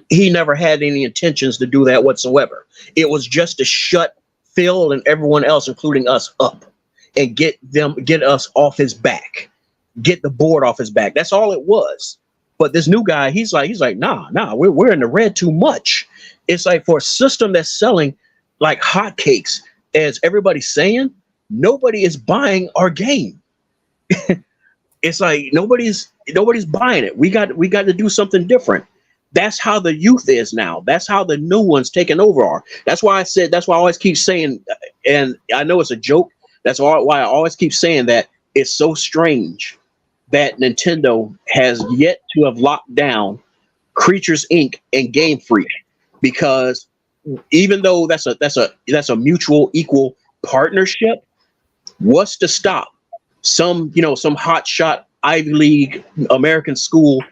he never had any intentions to do that whatsoever. It was just to shut Phil and everyone else, including us, up and get us off his back, get the board off his back. That's all it was. But this new guy, he's like, nah, we're in the red too much. It's like for a system that's selling like hotcakes, as everybody's saying, nobody is buying our game. It's like nobody's buying it. We got to do something different. That's how the youth is now. That's how the new ones taking over are. That's why I always keep saying, and I know it's a joke. That's why I always keep saying that it's so strange that Nintendo has yet to have locked down Creatures Inc. and Game Freak, because even though that's a mutual equal partnership, what's to stop some hotshot Ivy League American school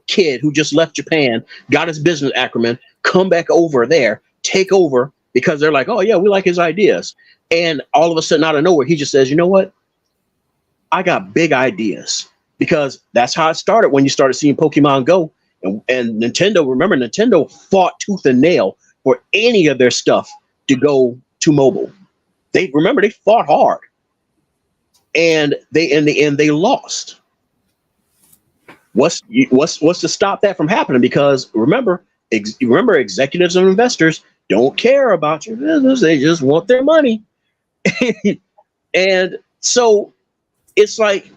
kid who just left Japan, got his business acumen, come back over there, take over, because they're like, oh yeah, we like his ideas. And all of a sudden out of nowhere, he just says, you know what? I got big ideas. Because that's how it started when you started seeing Pokemon Go. And Nintendo fought tooth and nail for any of their stuff to go to mobile. They fought hard. And in the end they lost. What's to stop that from happening? Because remember, executives and investors don't care about your business. They just want their money. And so it's like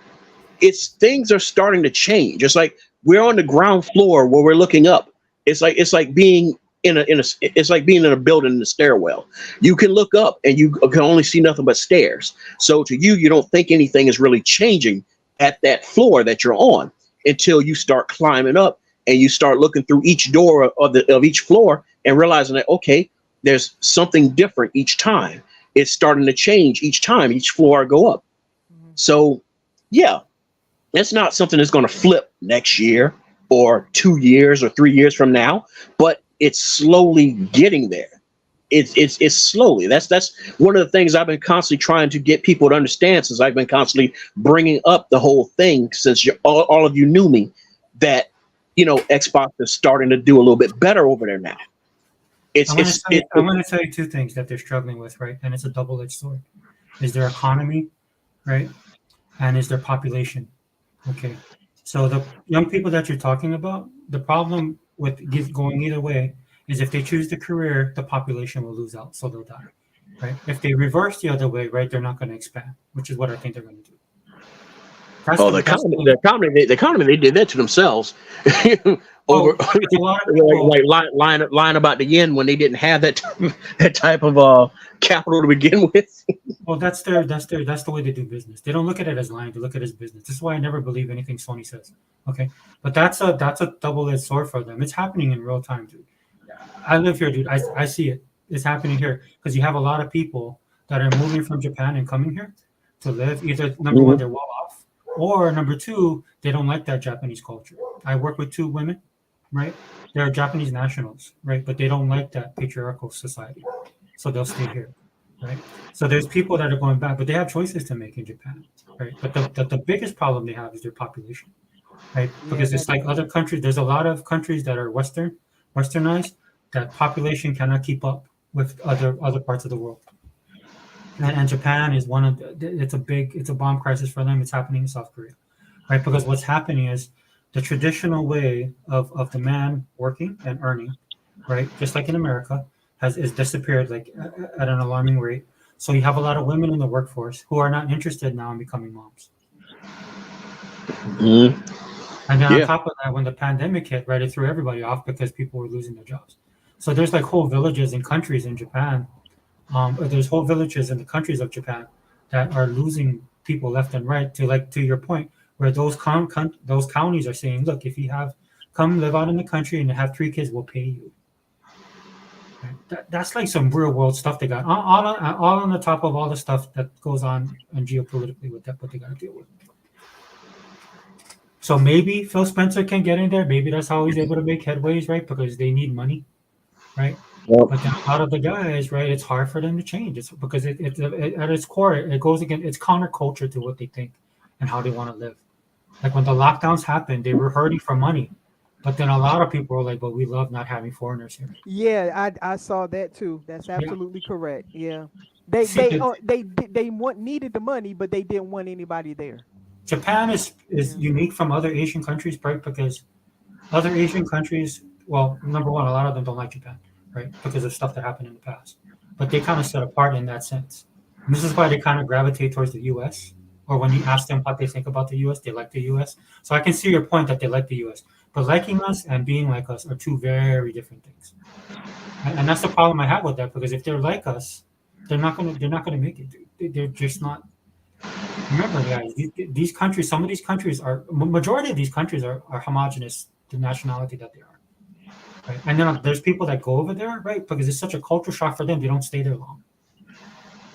things are starting to change. It's like we're on the ground floor where we're looking up. It's like being in a building in the stairwell. You can look up and you can only see nothing but stairs. So to you don't think anything is really changing at that floor that you're on until you start climbing up and you start looking through each door of each floor and realizing that, okay, there's something different each time. It's starting to change each time, each floor I go up. Mm-hmm. So yeah, it's not something that's going to flip next year or 2 years or 3 years from now, but it's slowly getting there. It's slowly. That's one of the things I've been constantly trying to get people to understand, since I've been constantly bringing up the whole thing since all of you knew me, that Xbox is starting to do a little bit better over there now. I'm going to tell you two things that they're struggling with, right? And it's a double-edged sword. Is their economy, right? And is their population. Okay. So the young people that you're talking about, the problem with going either way is if they choose the career, the population will lose out, so they'll die, right? If they reverse the other way, right, they're not going to expand, which is what I think they're going to do. The economy, they did that to themselves. Over a lot of people, like lying about the yen when they didn't have that type of capital to begin with. well, that's the way they do business. They don't look at it as lying; they look at it as business. This is why I never believe anything Sony says. Okay, but that's a double-edged sword for them. It's happening in real time, dude. I live here, dude. I see it. It's happening here because you have a lot of people that are moving from Japan and coming here to live. Either number one, they're well off, or number two, they don't like that Japanese culture. I work with two women, right? They're Japanese nationals, right? But they don't like that patriarchal society, so they'll stay here, right? So there's people that are going back, but they have choices to make in Japan, right? But the biggest problem they have is their population, right? Because it's like other countries. There's a lot of countries that are westernized, that population cannot keep up with other parts of the world. And Japan is one of it's a bomb crisis for them. It's happening in South Korea, right? Because what's happening is the traditional way of the man working and earning, right? Just like in America, is disappeared like at an alarming rate. So you have a lot of women in the workforce who are not interested now in becoming moms. And then on top of that, when the pandemic hit, right, it threw everybody off because people were losing their jobs. So there's like whole villages and countries in Japan. There's whole villages in the countries of Japan that are losing people left and right. To your point, where those counties are saying, look, if you come live out in the country and have 3 kids, we'll pay you. Right? That's like some real world stuff they got all on the top of all the stuff that goes on and geopolitically with that, what they got to deal with. So maybe Phil Spencer can get in there. Maybe that's how he's able to make headways, right? Because they need money, right? Yep. But then a lot of the guys, right, it's hard for them to change. It's because it at its core, it goes against, it's counterculture to what they think and how they want to live. Like when the lockdowns happened, they were hurting for money. But then a lot of people were like, but we love not having foreigners here. Yeah, I saw that too. That's absolutely correct. Yeah. They needed the money, but they didn't want anybody there. Japan is unique from other Asian countries, right? Because other Asian countries, well, number one, a lot of them don't like Japan, right? Because of stuff that happened in the past. But they kind of set apart in that sense. And this is why they kind of gravitate towards the U.S. Or when you ask them what they think about the U.S., they like the U.S. So I can see your point that they like the U.S. But liking us and being like us are two very different things. And that's the problem I have with that, because if they're like us, they're not gonna make it. They're just not. Remember, guys, these countries, some of these countries majority of these countries are homogenous, the nationality that they are. Right? And then there's people that go over there, right? Because it's such a culture shock for them, they don't stay there long.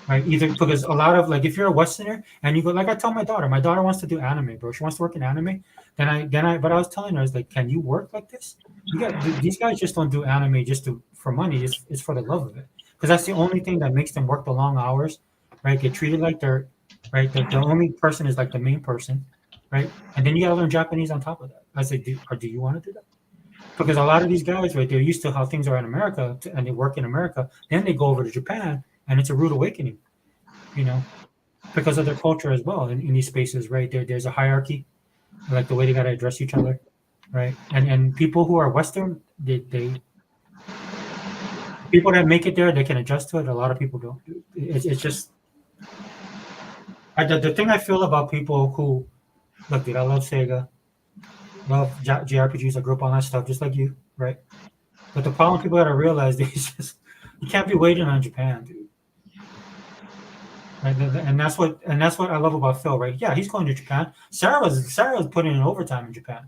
Right? Either because a lot of, like, if you're a Westerner and you go, like I tell my daughter wants to do anime, bro. She wants to work in anime. But I was telling her, I was like, can you work like this? These guys just don't do anime for money. It's for the love of it. Because that's the only thing that makes them work the long hours, right? Get treated like dirt, right? The only person is like the main person, right? And then you gotta learn Japanese on top of that. I was like, do you want to do that? Because a lot of these guys, right, they're used to how things are in America and they work in America. Then they go over to Japan and it's a rude awakening, because of their culture as well in these spaces, right? There's a hierarchy, like the way they gotta address each other, right? And people who are Western, they people that make it there, they can adjust to it. A lot of people don't. It's just the thing I feel about people who look, dude, I love Sega, love JRPGs. I grew up on that stuff, just like you, right? But the problem people gotta realize is just you can't be waiting on Japan, dude. Right? And that's what I love about Phil, right? Yeah, he's going to Japan. Sarah's putting in overtime in Japan,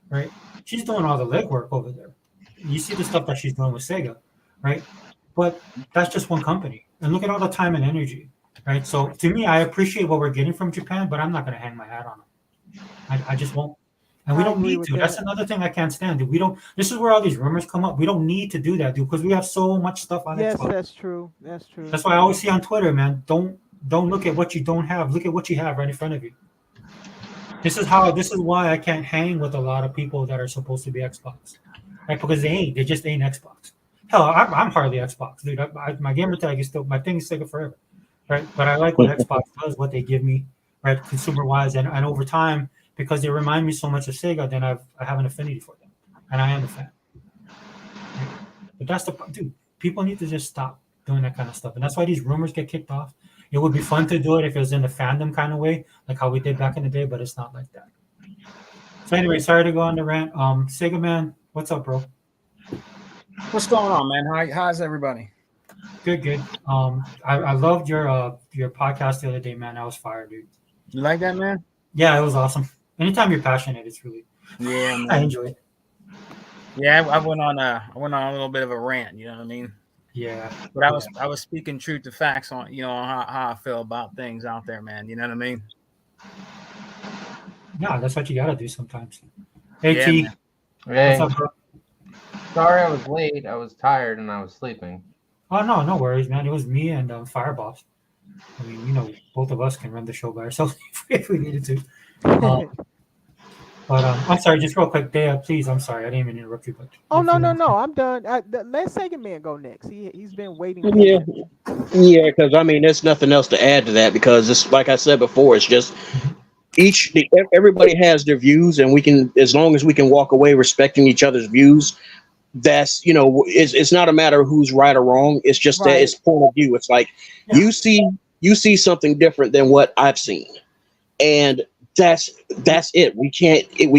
right? She's doing all the legwork over there. You see the stuff that she's doing with Sega, right? But that's just one company. And look at all the time and energy, right? So to me, I appreciate what we're getting from Japan, but I'm not going to hang my hat on them. I just won't. And we don't need to. That's another thing I can't stand, dude. We don't. This is where all these rumors come up. We don't need to do that, dude, because we have so much stuff on Xbox. Yes, that's true. That's true. That's why I always see on Twitter, man, don't look at what you don't have. Look at what you have right in front of you. This is why I can't hang with a lot of people that are supposed to be Xbox, right? Because they just ain't Xbox. Hell, I'm hardly Xbox, dude. My gamer tag is still, my thing is Sega forever, right? But I like what Xbox does, what they give me, right, consumer wise, and over time, because they remind me so much of Sega, then I have an affinity for them, and I am a fan. But that's the dude. People need to just stop doing that kind of stuff, and that's why these rumors get kicked off. It would be fun to do it if it was in the fandom kind of way, like how we did back in the day, but it's not like that. So anyway, sorry to go on the rant. Sega man, what's up, bro? What's going on, man? How's everybody? Good, good. I loved your podcast the other day, man. I was fired, dude. You like that, man? Yeah, it was awesome. Anytime you're passionate, it's really Yeah, man. I enjoy it. Yeah, I went on a little bit of a rant. You know what I mean? Yeah, But I was speaking truth to facts on on how I feel about things out there, man. You know what I mean? yeah. That's what you gotta do sometimes. Hey Yeah, T, man. Hey, what's up, bro? sorry I was late. I was tired and I was sleeping. Oh no, no worries, man. It was me and Fireboss. I mean, you know, both of us can run the show by ourselves if we needed to. But I'm sorry, just real quick, Dea, please. I'm sorry, I didn't even interrupt you. But Oh no, I'm done. Let Sega Man go next. He's been waiting. Yeah, yeah. Because I mean, there's nothing else to add to that because it's like I said before. It's just everybody has their views, and we can, as long as we can walk away respecting each other's views. That's it's not a matter of who's right or wrong. It's just that Right. it's point of view. It's like Yeah. you see something different than what I've seen, and that's it. We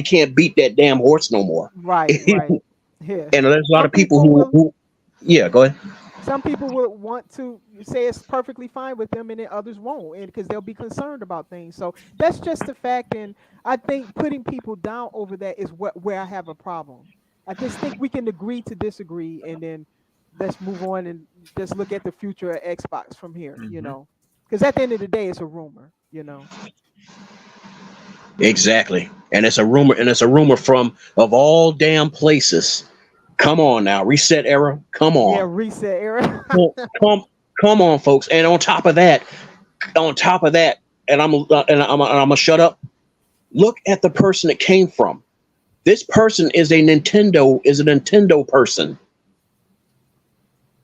can't beat that damn horse no more. Right. Yeah. And there's a lot Some of people people who yeah, go ahead. Some people will want to say it's perfectly fine with them, and then others won't, and because they'll be concerned about things. So that's just the fact. And I think putting people down over that is where I have a problem. I just think we can agree to disagree, and then let's move on and just look at the future of Xbox from here. Mhm. Because at the end of the day, it's a rumor. Exactly. And it's a rumor from of all damn places. Come on now, reset era. Come Yeah, on. reset era. Come on, folks. And on top of that, and I'm gonna shut up. Look at the person it came from. This person is a Nintendo person.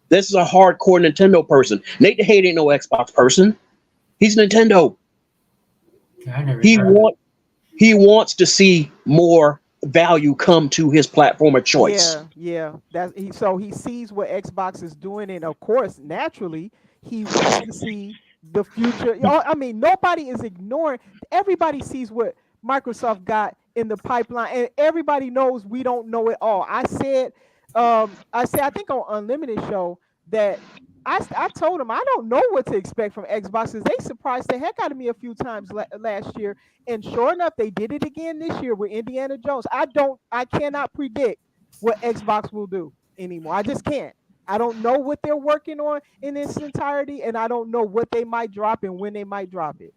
This is a hardcore Nintendo person. Nate the Hate ain't no Xbox person. He's Nintendo. Yeah, I never He heard of it. wants to see more value come to his platform of choice. Yeah. So he sees what Xbox is doing, and of course, naturally, he wants to see the future. I mean, nobody is ignoring. Everybody sees what Microsoft got in the pipeline, and everybody knows we don't know it all. I said, I think on Unlimited show that I told him I don't know what to expect from Xbox because they surprised the heck out of me a few times last year, and sure enough, they did it again this year with Indiana Jones. I cannot predict what Xbox will do anymore. I just can't. I don't know what they're working on in its entirety, and I don't know what they might drop and when they might drop it.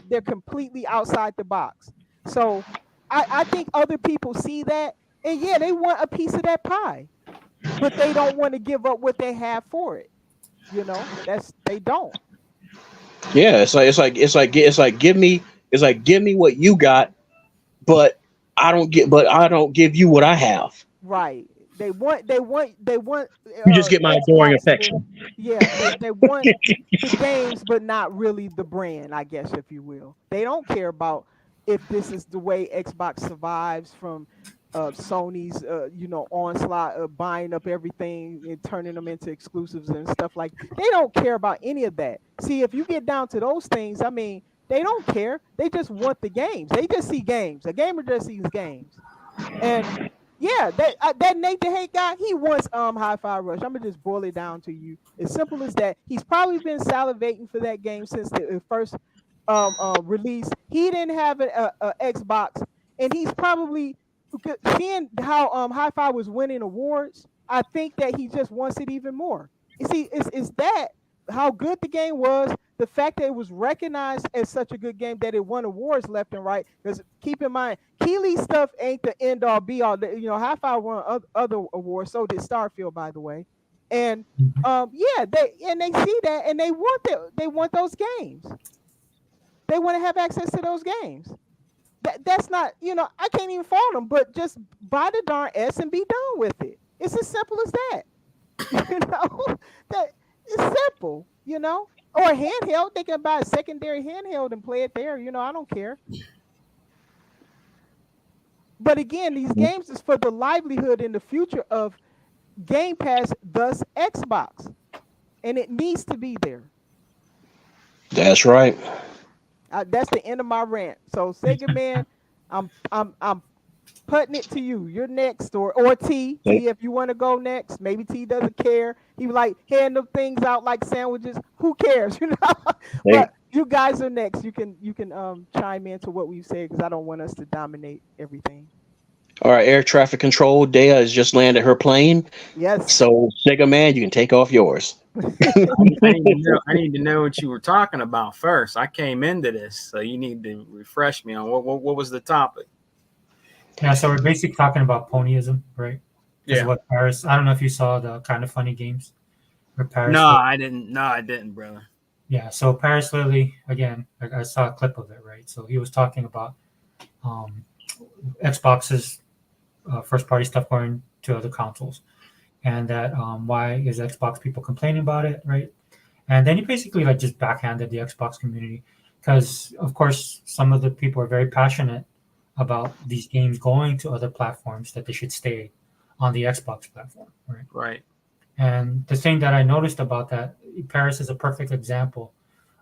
They're completely outside the box. So I think other people see that, and yeah, they want a piece of that pie, but they don't want to give up what they have for it. They don't. Yeah, it's like give me what you got, but I don't give you what I have. Right. They want You just get my adoring Xbox affection. they want the games, but not really the brand, I guess, if you will. They don't care about if this is the way Xbox survives from Sony's onslaught of buying up everything and turning them into exclusives and stuff like. They don't care about any of that. See, if you get down to those things, I mean, they don't care. They just want the games. They just see games. A gamer just sees games. And yeah, that Nate the Hate guy, he wants Hi-Fi Rush. I'm gonna just boil it down to you. As simple as that. He's probably been salivating for that game since the first release. He didn't have a Xbox, and he's probably seeing how Hi-Fi was winning awards. I think that he just wants it even more. You see, it's that how good the game was, the fact that it was recognized as such a good game that it won awards left and right. Because keep in mind, Keeley stuff ain't the end all be all. Hi-Fi won other awards. So did Starfield, by the way. And yeah, they see that and they want those games. They want to have access to those games. That's not, I can't even fault them, but just buy the darn S and be done with it. It's as simple as that. That it's simple, or a handheld. They can buy a secondary handheld and play it there. I don't care. But again, these games is for the livelihood in the future of Game Pass, thus Xbox, and it needs to be there. That's right. That's the end of my rant. So Sega man, I'm putting it to you. You're next, or T, if you want to go next. Maybe T doesn't care. He was like hand them things out like sandwiches. Who cares, you know? Hey, But you guys are next. You can chime into what we've said because I don't want us to dominate everything. all right, air traffic control. Dea has just landed her plane. Yes. So, Sega Man, you can take off yours. I need to know what you were talking about first. I came into this, so you need to refresh me on what was the topic. Yeah, so we're basically talking about ponyism, right? Yeah. What Paris? I don't know if you saw the Kind of Funny games. Where Paris. No, I didn't. No, I didn't, brother. Yeah, so Paris Lilly again. I saw a clip of it, right? So he was talking about Xbox's first party stuff going to other consoles, and that why is Xbox people complaining about it, right? And then he basically like just backhanded the Xbox community because, of course, some of the people are very passionate about these games going to other platforms that they should stay on the Xbox platform, right? Right. And the thing that I noticed about that, Paris is a perfect example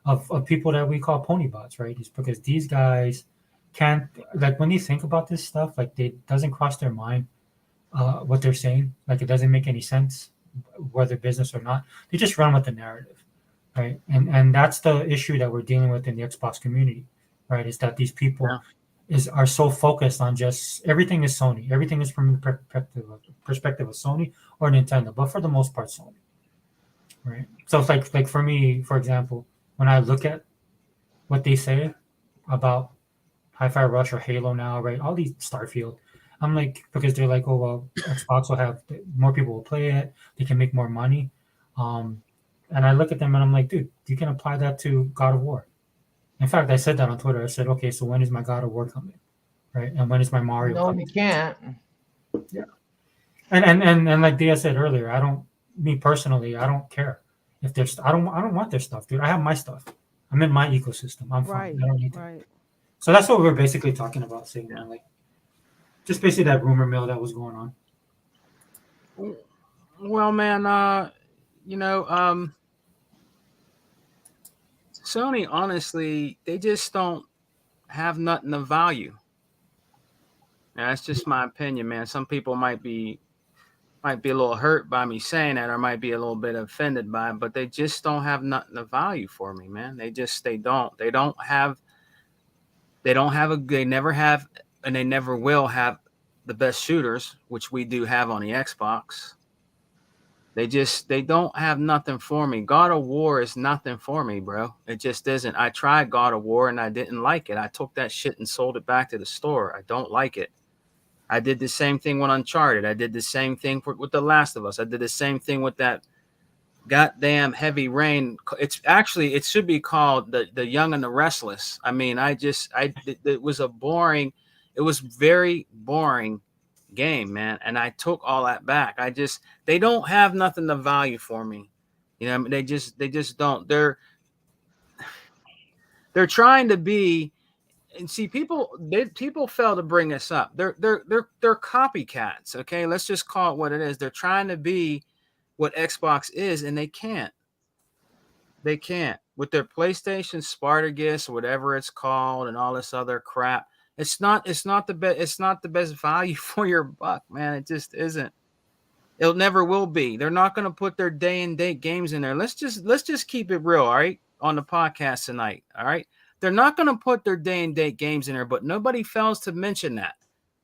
of people that we call ponybots, right? Is because these guys can't, like, when you think about this stuff, like, it doesn't cross their mind what they're saying. Like, it doesn't make any sense, whether business or not. They just run with the narrative, right? And that's the issue that we're dealing with in the Xbox community, right? Is that these people are so focused on just everything is Sony, everything is from the perspective of Sony or Nintendo, but for the most part, Sony, right? So it's like for me, for example, when I look at what they say about Hi-Fi Rush or Halo now, right? All these Starfield, I'm like, because they're like, oh well, Xbox will have more people will play it, they can make more money, and I look at them and I'm like, dude, you can apply that to God of War. In fact, I said that on Twitter. I said, okay, so when is my God of War coming, right? And when is my Mario No, coming? you can't. Yeah, and like Dia said earlier, me personally, I don't care if there's, I don't want their stuff, dude. I have my stuff. I'm in my ecosystem. I'm fine. I don't need to. Right. So that's what we're basically talking about, saying, man, like, just basically that rumor mill that was going on. Well, man, Sony, honestly, they just don't have nothing of value. And that's just my opinion, man. Some people might be a little hurt by me saying that, or might be a little bit offended by it, but they just don't have nothing of value for me, man. They never have, and they never will have the best shooters, which we do have on the Xbox. They don't have nothing for me. God of War is nothing for me, bro. It just isn't. I tried God of War and I didn't like it. I took that shit and sold it back to the store. I don't like it. I did the same thing with Uncharted. I did the same thing with The Last of Us. I did the same thing with that goddamn Heavy Rain. It should be called the Young and the Restless. I mean, it was it was very boring game, man. And I took all that back. They don't have nothing of value for me. You know, I mean, they just don't. They're trying to be, and see, people fail to bring this up. They're copycats. Okay, let's just call it what it is. They're trying to be what Xbox is, and they can't. They can't with their PlayStation Spartacus, whatever it's called, and all this other crap. It's not the best. It's not the best value for your buck, man. It just isn't. It never will be. They're not going to put their day and date games in there. Let's just keep it real, all right, on the podcast tonight, all right. They're not going to put their day and date games in there, but nobody fails to mention that.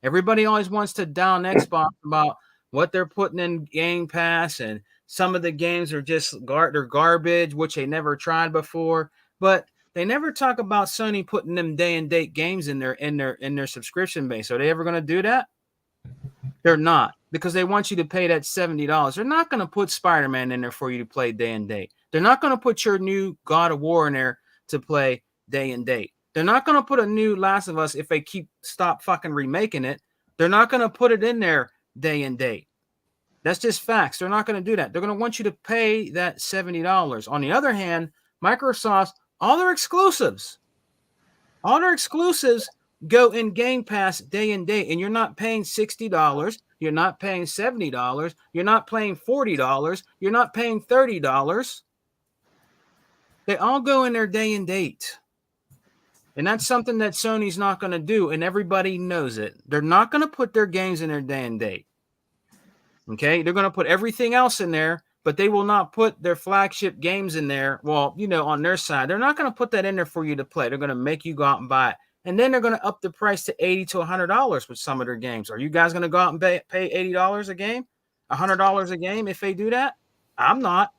Everybody always wants to down Xbox about what they're putting in Game Pass, and some of the games are just they're garbage, which they never tried before. But they never talk about Sony putting them day and date games in their subscription base. Are they ever going to do that? They're not, because they want you to pay that $70. They're not going to put Spider-Man in there for you to play day and date. They're not going to put your new God of War in there to play day and date. They're not going to put a new Last of Us if they stop fucking remaking it. They're not going to put it in there day and date. That's just facts. They're not going to do that. They're going to want you to pay that $70. On the other hand, Microsoft, all their exclusives go in Game Pass day and date, and you're not paying $60. You're not paying $70. You're not paying $40. You're not paying $30. They all go in their day and date. And that's something that Sony's not going to do, and everybody knows it. They're not going to put their games in their day and date. Okay? They're going to put everything else in there, but they will not put their flagship games in there. Well, on their side, they're not going to put that in there for you to play. They're going to make you go out and buy it. And then they're going to up the price to $80 to $100 with some of their games. Are you guys going to go out and pay $80 a game? $100 a game if they do that? I'm not.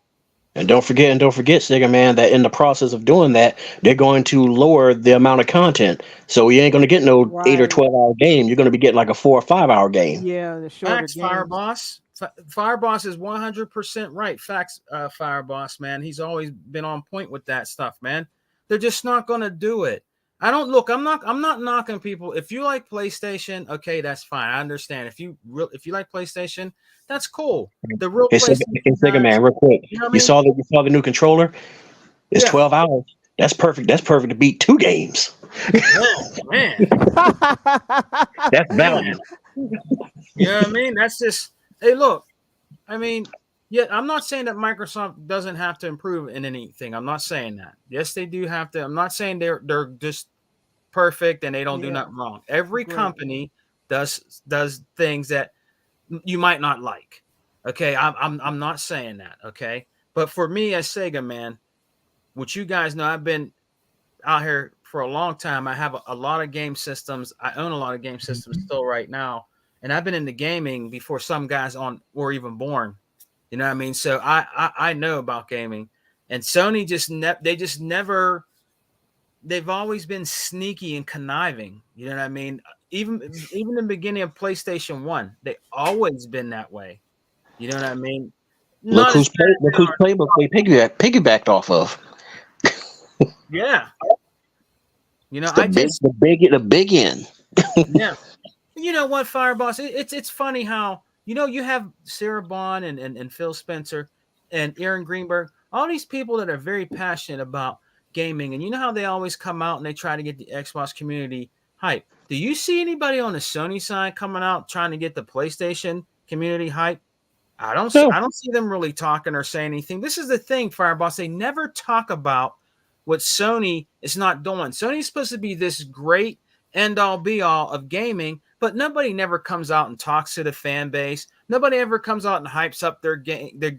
And don't forget, Sega Man, that in the process of doing that, they're going to lower the amount of content. So you ain't going to get no 8 or 12-hour game. You're going to be getting like a 4 or 5 hour game. Yeah, the shorter Facts, Fireboss. Fireboss is 100% right. Facts, Fireboss, man. He's always been on point with that stuff, man. They're just not going to do it. I'm not knocking people. If you like PlayStation, okay, that's fine. I understand. If you like PlayStation, that's cool. The real PlayStation Sega Man, real quick. You saw the new controller? It's 12 hours. That's perfect. That's perfect to beat 2 games. Oh man. That's value. You know what I mean? That's just, hey, look. I mean, yeah, I'm not saying that Microsoft doesn't have to improve in anything. I'm not saying that. Yes, they do have to. I'm not saying they're just perfect and they don't do nothing wrong. Every company does things that you might not like. Okay, I'm not saying that. Okay, but for me as Sega Man, which you guys know, I've been out here for a long time. I have a lot of game systems. I own a lot of game systems still right now, and I've been into gaming before some guys were even born. You know what I mean? So I know about gaming, and Sony they've always been sneaky and conniving. You know what I mean? Even in the beginning of PlayStation 1, they always been that way. You know what I mean? Look whose playbook they piggybacked off of. Yeah. The big end. Yeah. You know what, Fireboss? It's funny how you have Sarah Bond and Phil Spencer and Aaron Greenberg, all these people that are very passionate about gaming, and you know how they always come out and they try to get the Xbox community hype. Do you see anybody on the Sony side coming out trying to get the PlayStation community hype? I don't see them really talking or saying anything. This is the thing, Fireboss. They never talk about what Sony is not doing. Sony's supposed to be this great end-all be-all of gaming, but nobody never comes out and talks to the fan base. Nobody ever comes out and hypes up their games. Their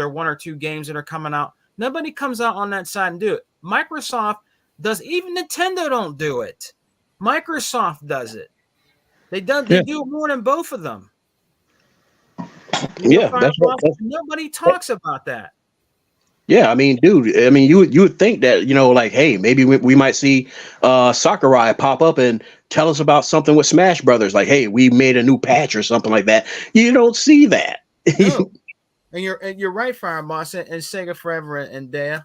1 or 2 games that are coming out. Nobody comes out on that side and do it. Microsoft does. Even Nintendo don't do it. Microsoft does it. They do it more than both of them. That's nobody talks about that. Yeah, I mean, dude. I mean, you would think that like, hey, maybe we might see Sakurai pop up and tell us about something with Smash Brothers. Like, hey, we made a new patch or something like that. You don't see that. No. And you're right, Fireboss and Sega Forever and Dea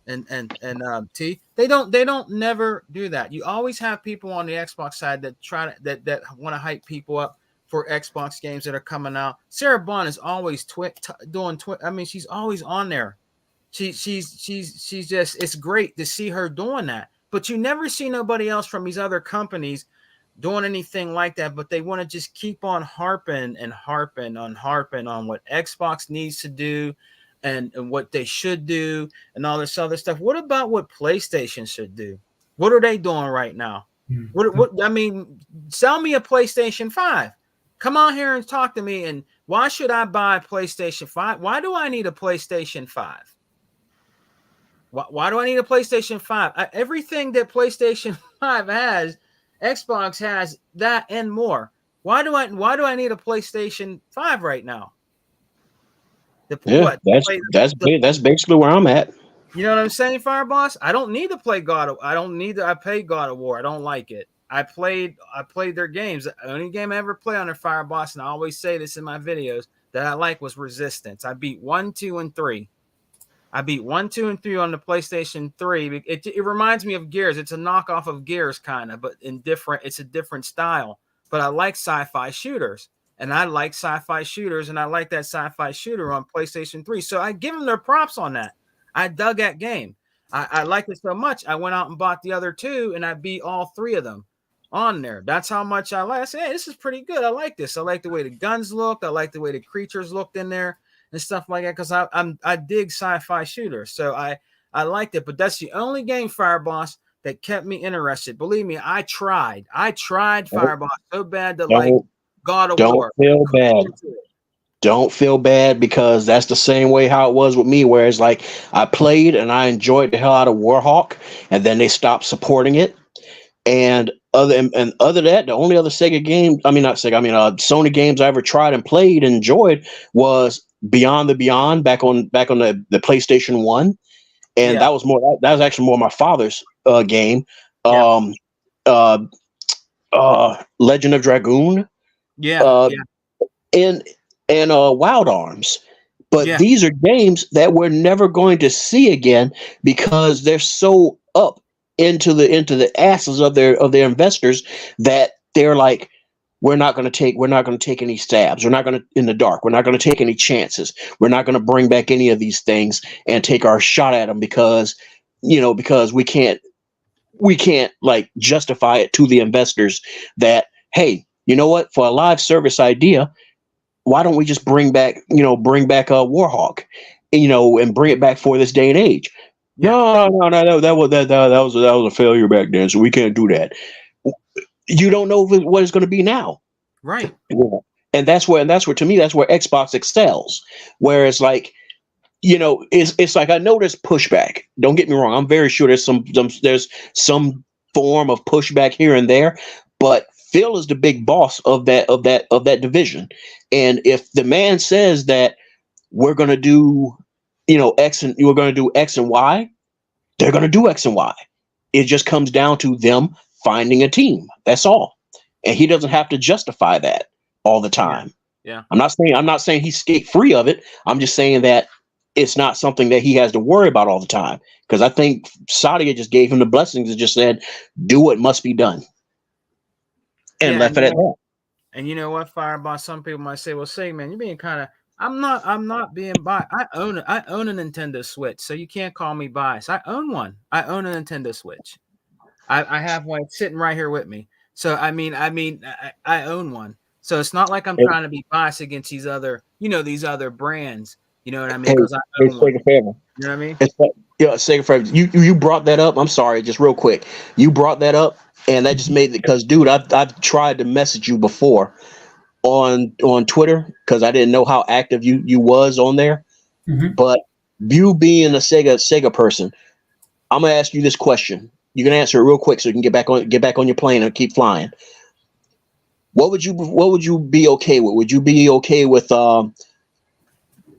and T. They don't never do that. You always have people on the Xbox side that that want to hype people up for Xbox games that are coming out. Sarah Bond is always doing. I mean, she's always on there. She's just, it's great to see her doing that. But you never see nobody else from these other companies doing anything like that, but they want to just keep on harping on what Xbox needs to do and what they should do and all this other stuff. What about what PlayStation should do? What are they doing right now? What I mean, sell me a PlayStation 5. Come on here and talk to me. And why should I buy a PlayStation 5? Why do I need a PlayStation 5? Why do I need a PlayStation 5? Everything that PlayStation 5 has, Xbox has that and more. Why do I need a PlayStation 5 right now? That's basically where I'm at. You know what I'm saying, Fireboss? I don't need to play I played God of War. I don't like it. I played their games. The only game I ever play on their Fireboss, and I always say this in my videos, that I like was Resistance. I beat 1, 2, and 3. I beat 1, 2, and 3 on the PlayStation 3. It reminds me of Gears. It's a knockoff of Gears, kind of, but it's a different style. But I like sci-fi shooters, and I like sci-fi shooters, and I like that sci-fi shooter on PlayStation 3. So I give them their props on that. I dug that game. I liked it so much. I went out and bought the other 2, and I beat all 3 of them on there. That's how much I like. I said, hey, this is pretty good. I like this. I like the way the guns looked. I like the way the creatures looked in there and stuff like that. Because I dig sci-fi shooters, so I liked it. But that's the only game, Fireboss, that kept me interested. Believe me, I tried Fireboss so bad that like God of Don't War. feel bad. Don't feel bad, because that's the same way how it was with me, where it's like I played and I enjoyed the hell out of Warhawk, and then they stopped supporting it. And other than that, the only other Sega game, Sony games I ever tried and played and enjoyed was Beyond the Beyond back on the PlayStation 1. And that was actually more my father's game. Legend of Dragoon. And Wild Arms. But these are games that we're never going to see again, because they're so up into the asses of their investors that they're like, we're not going to take any stabs. We're not going to in the dark. We're not going to take any chances. We're not going to bring back any of these things and take our shot at them, because we can't like justify it to the investors that, hey, you know what, for a live service idea, why don't we just bring back Warhawk, and bring it back for this day and age? No, that was a failure back then, so we can't do that. You don't know what it's going to be now, right? And that's where to me that's where Xbox excels. Where it's like, it's like I know there's pushback. Don't get me wrong. I'm very sure there's some form of pushback here and there, but Phil is the big boss of that division. And if the man says that we're going to do, X and we're going to do X and Y, they're going to do X and Y. It just comes down to them finding a team. That's all. And he doesn't have to justify that all the time. Yeah. I'm not saying he skate free of it. I'm just saying that it's not something that he has to worry about all the time. Because I think Sadia just gave him the blessings and just said, do what must be done. And left it at that. And you know what, Fireboss? Some people might say, well, say, man, you're being kind of, I'm not being biased. I own a Nintendo Switch, so you can't call me biased. I own one. I own a Nintendo Switch. I have one sitting right here with me. So I own one. So it's not like I'm trying to be biased against these other brands. You know what I mean? Because I own one. You know what I mean? Sega Forever. You brought that up. I'm sorry, just real quick. You brought that up, and that just made it, because, dude, I've tried to message you before on Twitter, because I didn't know how active you was on there. Mm-hmm. But you being a Sega person, I'm gonna ask you this question. You can answer it real quick so you can get back on your plane and keep flying. What would you be okay with? Would you be okay with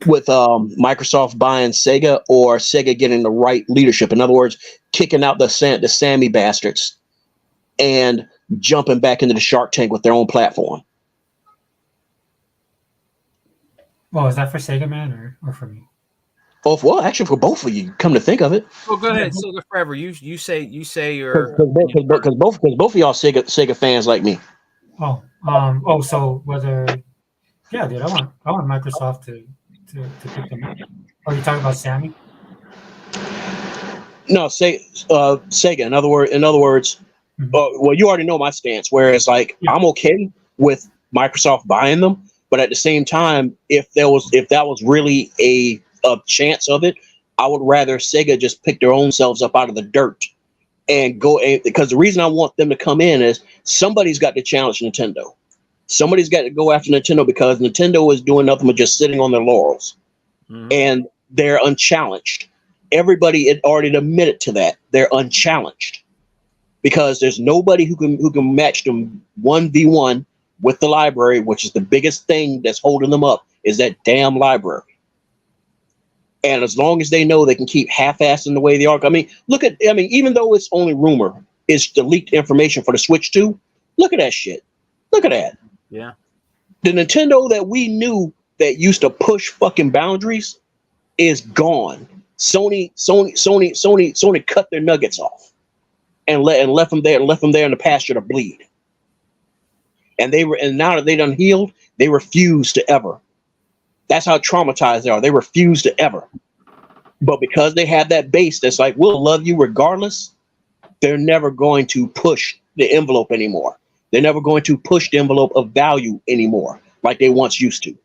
Microsoft buying Sega, or Sega getting the right leadership? In other words, kicking out the Sammy bastards and jumping back into the Shark Tank with their own platform. Well, is that for Sega Man or for me? Both. Well, actually, for both of you. Come to think of it. Well, go ahead, Sega Forever. You say you're because both of y'all Sega fans like me. So whether, yeah, dude, I want Microsoft to pick them up. Are you talking about Sammy? No, Sega. In other words, mm-hmm. Well, you already know my stance. Whereas, like, I'm okay with Microsoft buying them, but at the same time, if that was really a chance of it, I would rather Sega just pick their own selves up out of the dirt and go. Because the reason I want them to come in is somebody's got to challenge Nintendo. Somebody's got to go after Nintendo, because Nintendo is doing nothing but just sitting on their laurels, mm-hmm. and they're unchallenged. Everybody had already admitted to that. They're unchallenged because there's nobody who can match them 1v1 with the library, which is the biggest thing that's holding them up, is that damn library. And as long as they know they can keep half-assing the way they are, even though it's only rumor, it's the leaked information for the Switch 2. Look at that shit. Look at that. Yeah. The Nintendo that we knew that used to push fucking boundaries is gone. Sony cut their nuggets off and left them there in the pasture to bleed. And now that they done healed, they refuse to ever. That's how traumatized they are. They refuse to ever. But because they have that base that's like, we'll love you regardless, they're never going to push the envelope anymore. They're never going to push the envelope of value anymore like they once used to,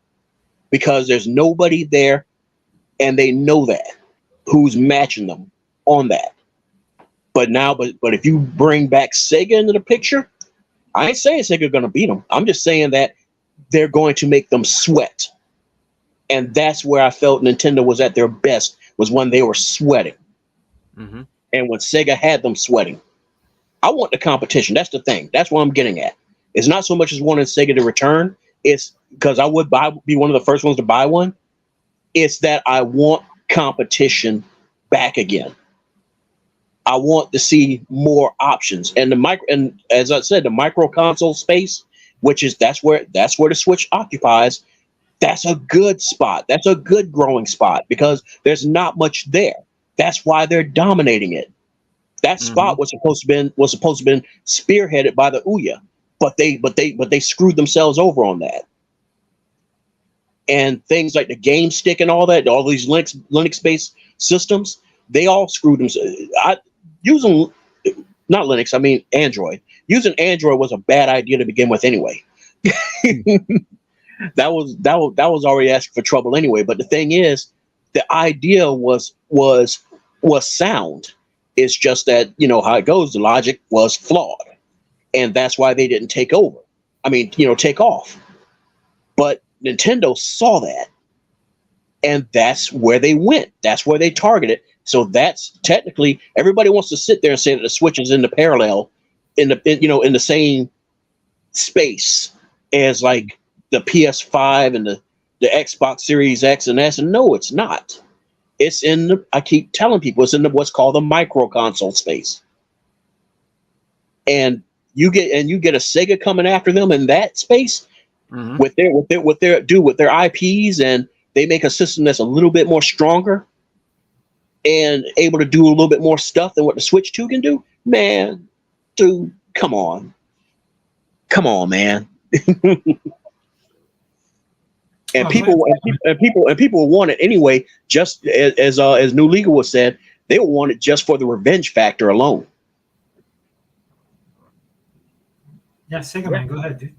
because there's nobody there, and they know that, who's matching them on that. But now, but if you bring back Sega into the picture, I ain't saying Sega going to beat them. I'm just saying that they're going to make them sweat. And that's where I felt Nintendo was at their best, was when they were sweating. Mm-hmm. And when Sega had them sweating. I want the competition. That's the thing. That's what I'm getting at. It's not so much as wanting Sega to return. It's because I would be one of the first ones to buy one. It's that I want competition back again. I want to see more options. And and as I said, the micro console space, which is that's where the Switch occupies. That's a good spot. That's a good growing spot because there's not much there. That's why they're dominating it. That spot was supposed to been spearheaded by the Ouya, but they screwed themselves over on that. And things like the game stick and all that, all these Linux based systems, they all screwed themselves. Using not Linux, I mean Android. Using Android was a bad idea to begin with anyway. that was already asking for trouble anyway. But the thing is, the idea was sound. It's just that, you know how it goes, the logic was flawed. And that's why they didn't take over. I mean, take off. But Nintendo saw that. And that's where they went. That's where they targeted. So that's technically, everybody wants to sit there and say that the Switch is in the parallel, in the same space as like the PS5 and the Xbox Series X and S. And no, it's not. It's I keep telling people, it's in what's called the micro console space. And you get a Sega coming after them in that space with their IPs, and they make a system that's a little bit more stronger and able to do a little bit more stuff than what the Switch 2 can do. Man, dude, come on, man. And people want it anyway. Just as New Legal was said, they will want it just for the revenge factor alone. Yeah, Sega man, go ahead, dude.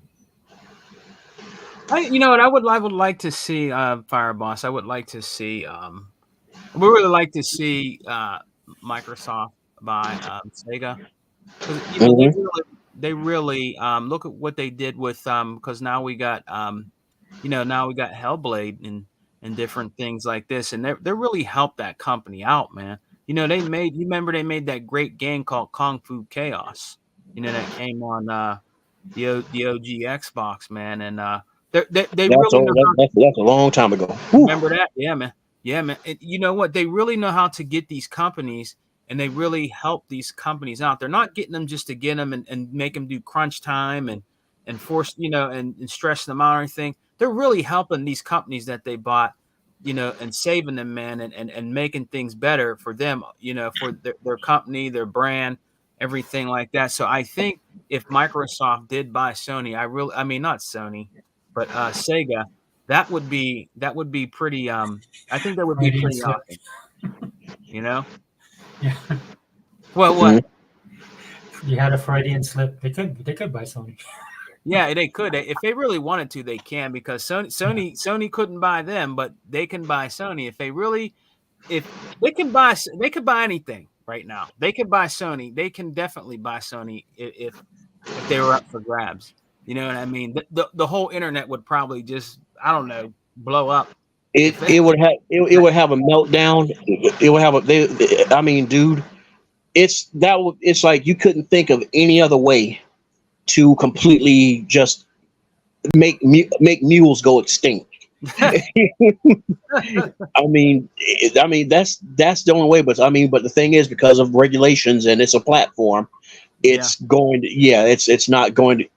I would like to see Fireboss. I would like to see. We really like to see Microsoft buy Sega. They really look at what they did with because now we got Hellblade and different things like this, and they really helped that company out, man. You remember they made that great game called Kung Fu Chaos, that came on the OG Xbox, man, and they really that's a long time ago. Remember that? Yeah, man. And you know what? They really know how to get these companies, and they really help these companies out. They're not getting them just to get them and make them do crunch time and force, and stress them out or anything. They're really helping these companies that they bought, and saving them, man, and making things better for them, for their company, their brand, everything like that. So I think if Microsoft did buy Sony, I mean, not Sony, but Sega, that would be pretty. I think that would be pretty awesome. Yeah. Well, what? You had a Freudian slip. They could buy Sony. Yeah, they could. If they really wanted to, they can, because Sony couldn't buy them, but they can buy Sony if they could buy anything right now. They could buy Sony. They can definitely buy Sony if they were up for grabs. You know what I mean? The whole internet would probably just, I don't know, blow up. It would have a meltdown. It would have I mean, dude, it's like you couldn't think of any other way to completely just make mules go extinct. I mean that's the only way. But the thing is, because of regulations and it's a platform, it's not going to.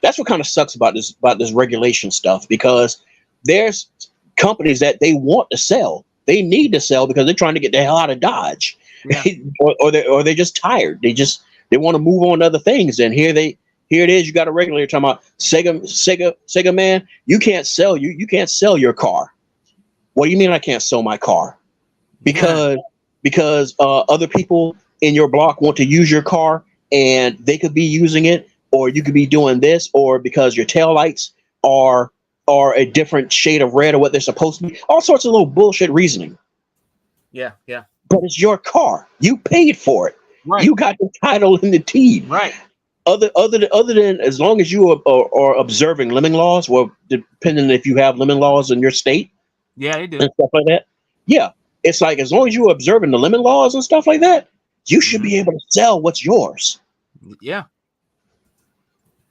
That's what kind of sucks about this regulation stuff, because there's companies that they want to sell. They need to sell because they're trying to get the hell out of Dodge, or they're just tired. They want to move on to other things. And here it is. You got a regulator talking about Sega man. You can't sell your car. What do you mean I can't sell my car? Because other people in your block want to use your car and they could be using it, or you could be doing this, or because your taillights are a different shade of red or what they're supposed to be. All sorts of little bullshit reasoning. Yeah, yeah. But it's your car. You paid for it. Right. You got the title and the deed. Right. Other than as long as you are observing lemming laws, well, depending if you have lemming laws in your state, Yeah, they do. and stuff like that. Yeah, it's like as long as you're observing the lemon laws and stuff like that, you should be able to sell what's yours. Yeah,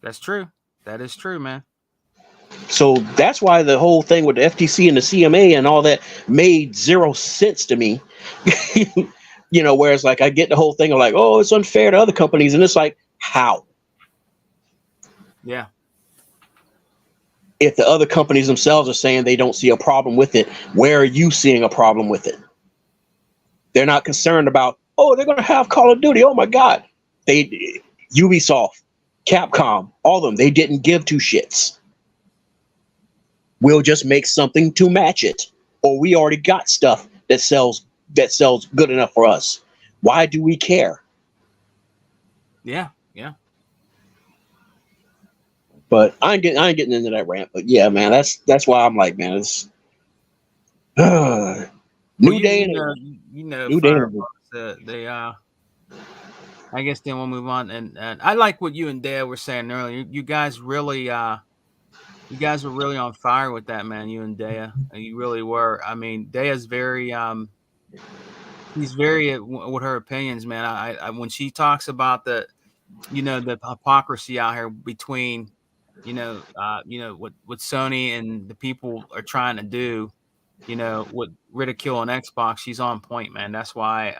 that's true. That is true, man. So that's why the whole thing with the FTC and the CMA and all that made zero sense to me. You know, whereas like I get the whole thing of like, oh, it's unfair to other companies, and it's like, how? Yeah. If the other companies themselves are saying they don't see a problem with it, where are you seeing a problem with it? They're not concerned about, oh, they're going to have Call of Duty. Oh my God. Ubisoft, Capcom, all of them, they didn't give two shits. We'll just make something to match it. Or we already got stuff that sells good enough for us. Why do we care? Yeah, yeah. But I ain't getting into that rant. But yeah, man, that's why I'm like, man, it's new day and new day. They I guess then we'll move on, and I like what you and Dale were saying earlier. You guys really were really on fire with that, man. You and Dea, you really were. I mean, Dea's very she's very with her opinions, man. I when she talks about the hypocrisy out here between what Sony and the people are trying to do, with ridicule on Xbox, she's on point, man. That's why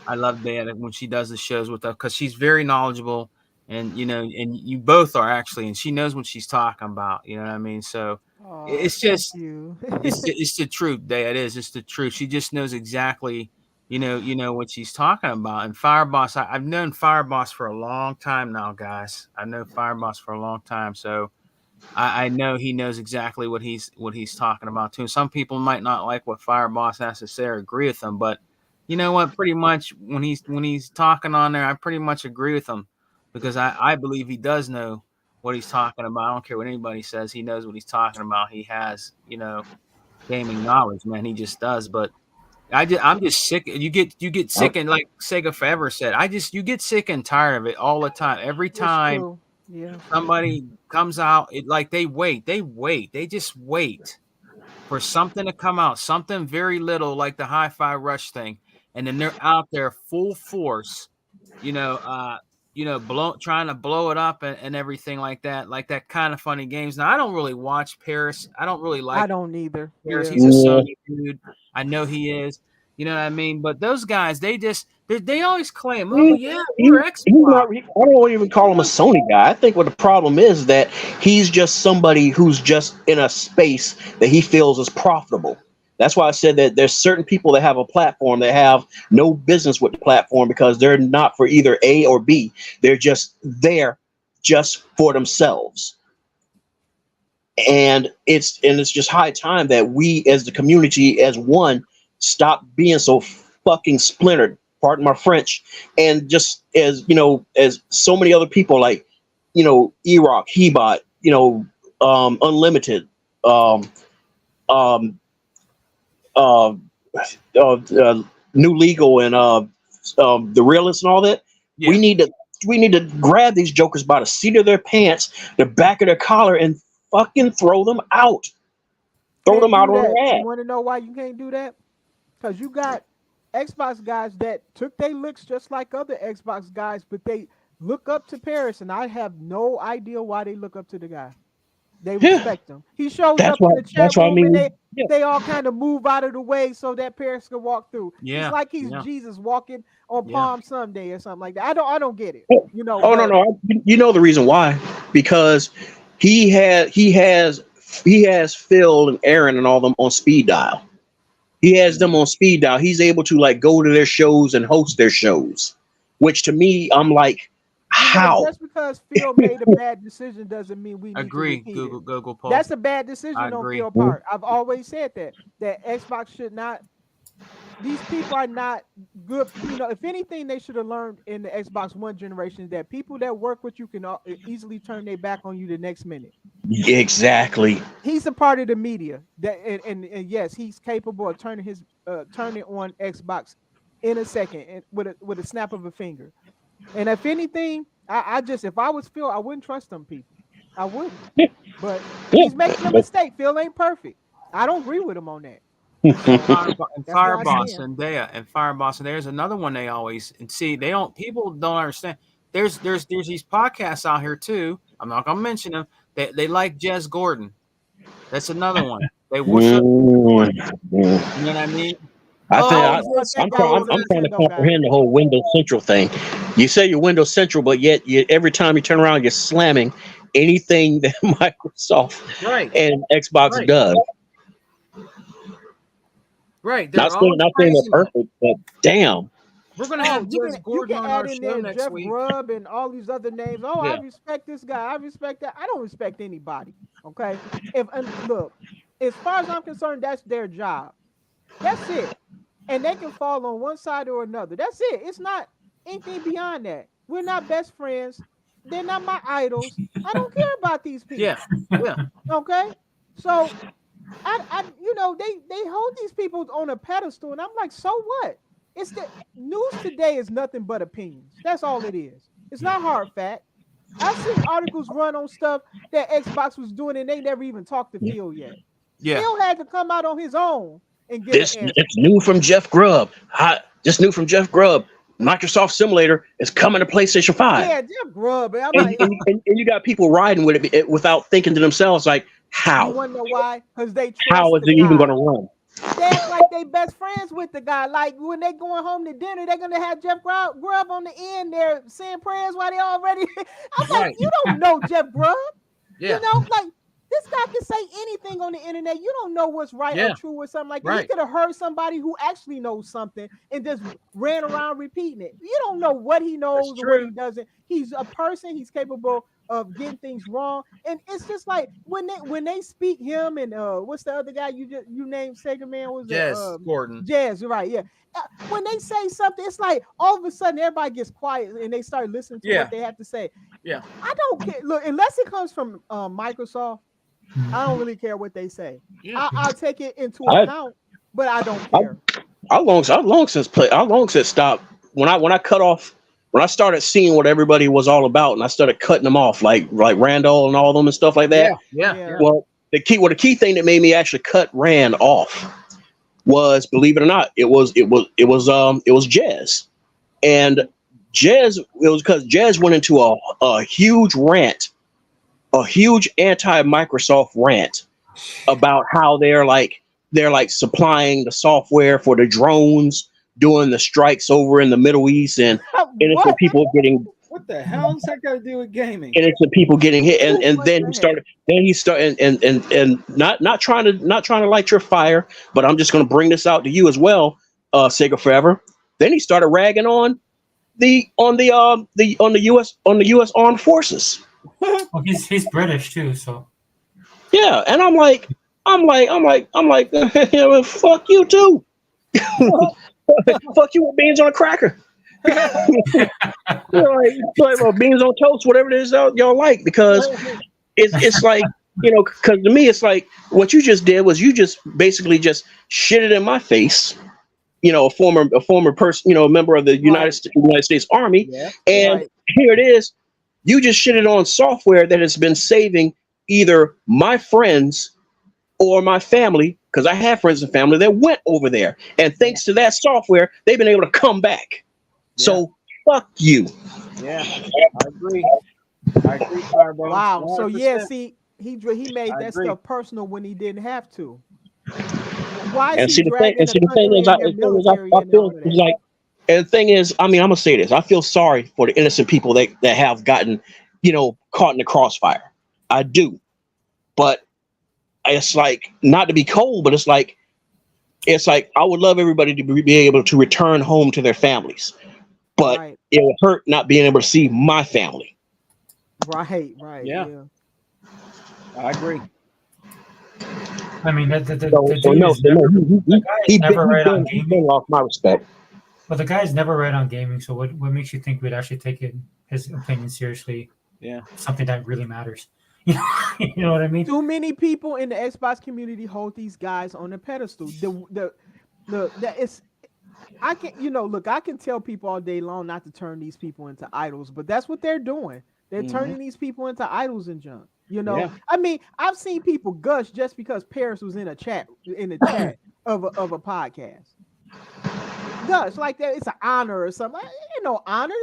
I love that when she does the shows with us, because she's very knowledgeable, and and you both are actually, and she knows what she's talking about. You know what I mean? So it's just it's the truth, Day. It is. It's the truth. She just knows exactly, what she's talking about. And Fireboss, I've known Fireboss for a long time now, guys. I've known Fireboss for a long time, so I know he knows exactly what he's talking about too. Some people might not like what Fireboss has to say or agree with him, but you know what? Pretty much when he's talking on there, I pretty much agree with him, because I believe he does know what he's talking about. I don't care what anybody says. He knows what he's talking about. He has, gaming knowledge, man. He just does. But I'm just sick. You get sick, and like Sega Forever said, you get sick and tired of it all the time. Every time somebody comes out, they just wait for something to come out, something very little like the Hi-Fi Rush thing, and then they're out there full force, trying to blow it up and everything like that kind of funny games. Now I don't really watch Paris. I don't really like. I don't either. Paris. Yeah. He's a Sony dude. I know he is. You know what I mean? But those guys, they always claim, oh yeah, we're Xbox. I don't even call him a Sony guy. I think what the problem is that he's just somebody who's just in a space that he feels is profitable. That's why I said that there's certain people that have a platform that have no business with the platform, because they're not for either A or B. They're just there just for themselves. And it's just high time that we as the community, as one, stop being so fucking splintered, pardon my French, and just as as so many other people like E-Rock, Hebot, Unlimited, New Legal, and the Realists and all that. Yeah. We need to grab these jokers by the seat of their pants, the back of their collar, and fucking throw them out. Throw them out on their ass. You want to know why you can't do that? Because you got Xbox guys that took their looks just like other Xbox guys, but they look up to Paris, and I have no idea why they look up to the guy. They respect him. He shows up in the chat room, and they all kind of move out of the way so that Paris can walk through. Yeah. It's like he's Jesus walking on Palm Sunday or something like that. I don't get it. No. You know the reason why? Because he has Phil and Aaron and all of them on speed dial. He has them on speed dial. He's able to like go to their shows and host their shows, which to me, I'm like, how? Just because Phil made a bad decision doesn't mean we need agree. To Google Paul. That's a bad decision on Phil's part. I've always said that Xbox should not these people are not good. You know, if anything, they should have learned in the Xbox One generation that people that work with you can easily turn their back on you the next minute. Exactly. He's a part of the media that, and yes, he's capable of turning on Xbox in a second and with a snap of a finger. And if anything, I just, if I was Phil, I wouldn't trust them people. I wouldn't. Yeah. But Yeah. he's making a mistake. Phil ain't perfect. I don't agree with him on that. And That's where I Fireboss stand. and Fireboss and there's another one they always and see people don't understand. There's these podcasts out here too. I'm not gonna mention them. They like Jez Gordon. That's another one. They worship Gordon. You know what I mean? I think I always thought that guy was a I'm trying to Nintendo guy. comprehend the whole Windows Central thing. You say you're Windows Central, but yet every time you turn around, you're slamming anything that Microsoft Right. and Xbox Right. does. Right. Not saying they're perfect, but damn. We're gonna have you Jez can Gordon on add our in show there next Jeff week. Grubb and all these other names. Oh, I Yeah. respect this guy. I respect that. I don't respect anybody. Okay. Look, as far as I'm concerned, that's their job. That's it. And they can fall on one side or another. That's it. It's not anything beyond that. We're not best friends. They're not my idols. I don't care about these people. Yeah. Yeah. Okay. So they hold these people on a pedestal, and I'm like, so what? It's the news today is nothing but opinions. That's all it is. It's not hard fact. I've seen articles run on stuff that Xbox was doing, and they never even talked to Phil yet. Yeah. Phil had to come out on his own and get This an answer. it's new from Jeff Grubb. Just new from Jeff Grubb. Microsoft Simulator is coming to PlayStation 5. Yeah, Jeff Grubb. I'm And, like, and you got people riding with it without thinking to themselves, like, you how? want to know why? Because they trust How is the it even guy. going to run? They act like they best friends with the guy. Like when they going home to dinner, they're gonna have Jeff Grubb on the end there saying prayers while they already. I'm like, Right. you don't know Jeff Grubb. Yeah. You know, like this guy can say anything on the internet. You don't know what's right Yeah. or true or something like that. Right. He could have heard somebody who actually knows something and just ran around repeating it. You don't know what he knows That's or what true. he doesn't. He's a person. He's capable of getting things wrong, and it's just like when they speak him and what's the other guy you named Sega Man was Jez Gordon. Jez, right? Yeah. When they say something, it's like all of a sudden everybody gets quiet and they start listening to Yeah. what they have to say. Yeah. I don't care. Look, unless it comes from Microsoft, I don't really care what they say. Yeah. I'll take it into I- account, but I don't care. How long since stopped when I cut off when I started seeing what everybody was all about and I started cutting them off like Randall and all of them and stuff like that. Yeah. Well, the key thing that made me actually cut Rand off was, believe it or not, it was Jez. And Jez, it was because Jez went into a huge rant, a huge anti-Microsoft rant about how they're supplying the software for the drones, doing the strikes over in the Middle East, and innocent people getting. What the hell does that got to do with gaming? Innocent people getting hit, and then he started and not trying to light your fire, but I'm just going to bring this out to you as well, Sega Forever. Then he started ragging on the U.S. Armed Forces. Well, he's British too, so Yeah, and I'm like, yeah, fuck you too. Fuck you with beans on a cracker. Like beans on toast, whatever it is y'all like, because it's like, because to me it's like what you just did was you just basically just shit it in my face. A former person, a member of the United States Army, and here it is. You just shitted on software that has been saving either my friends or my family, because I have friends and family that went over there, and thanks to that software, they've been able to come back. Yeah. So fuck you. Yeah, I agree. Fireball. Wow. 100%. So yeah, see, he made that stuff personal when he didn't have to. Why is he dragging the country in their military and all of that? Like, and the thing is, I mean, I'm gonna say this. I feel sorry for the innocent people that have gotten, caught in the crossfire. I do, but it's like, not to be cold, but it's like I would love everybody to be able to return home to their families, but it would hurt not being able to see my family. Right. Yeah. I agree. I mean, the So dude no, is never the guy is never right on he's been gaming. off my respect. But the guy is never right on gaming. So what makes you think we'd actually take his opinion seriously? Yeah. Something that really matters. You know what I mean? Too many people in the Xbox community hold these guys on a pedestal. It's I can look, I can tell people all day long not to turn these people into idols, but that's what they're doing. They're turning these people into idols and junk. Yeah. I mean, I've seen people gush just because Paris was in the chat of a podcast. Gush like that, it's an honor or something. Ain't no honor.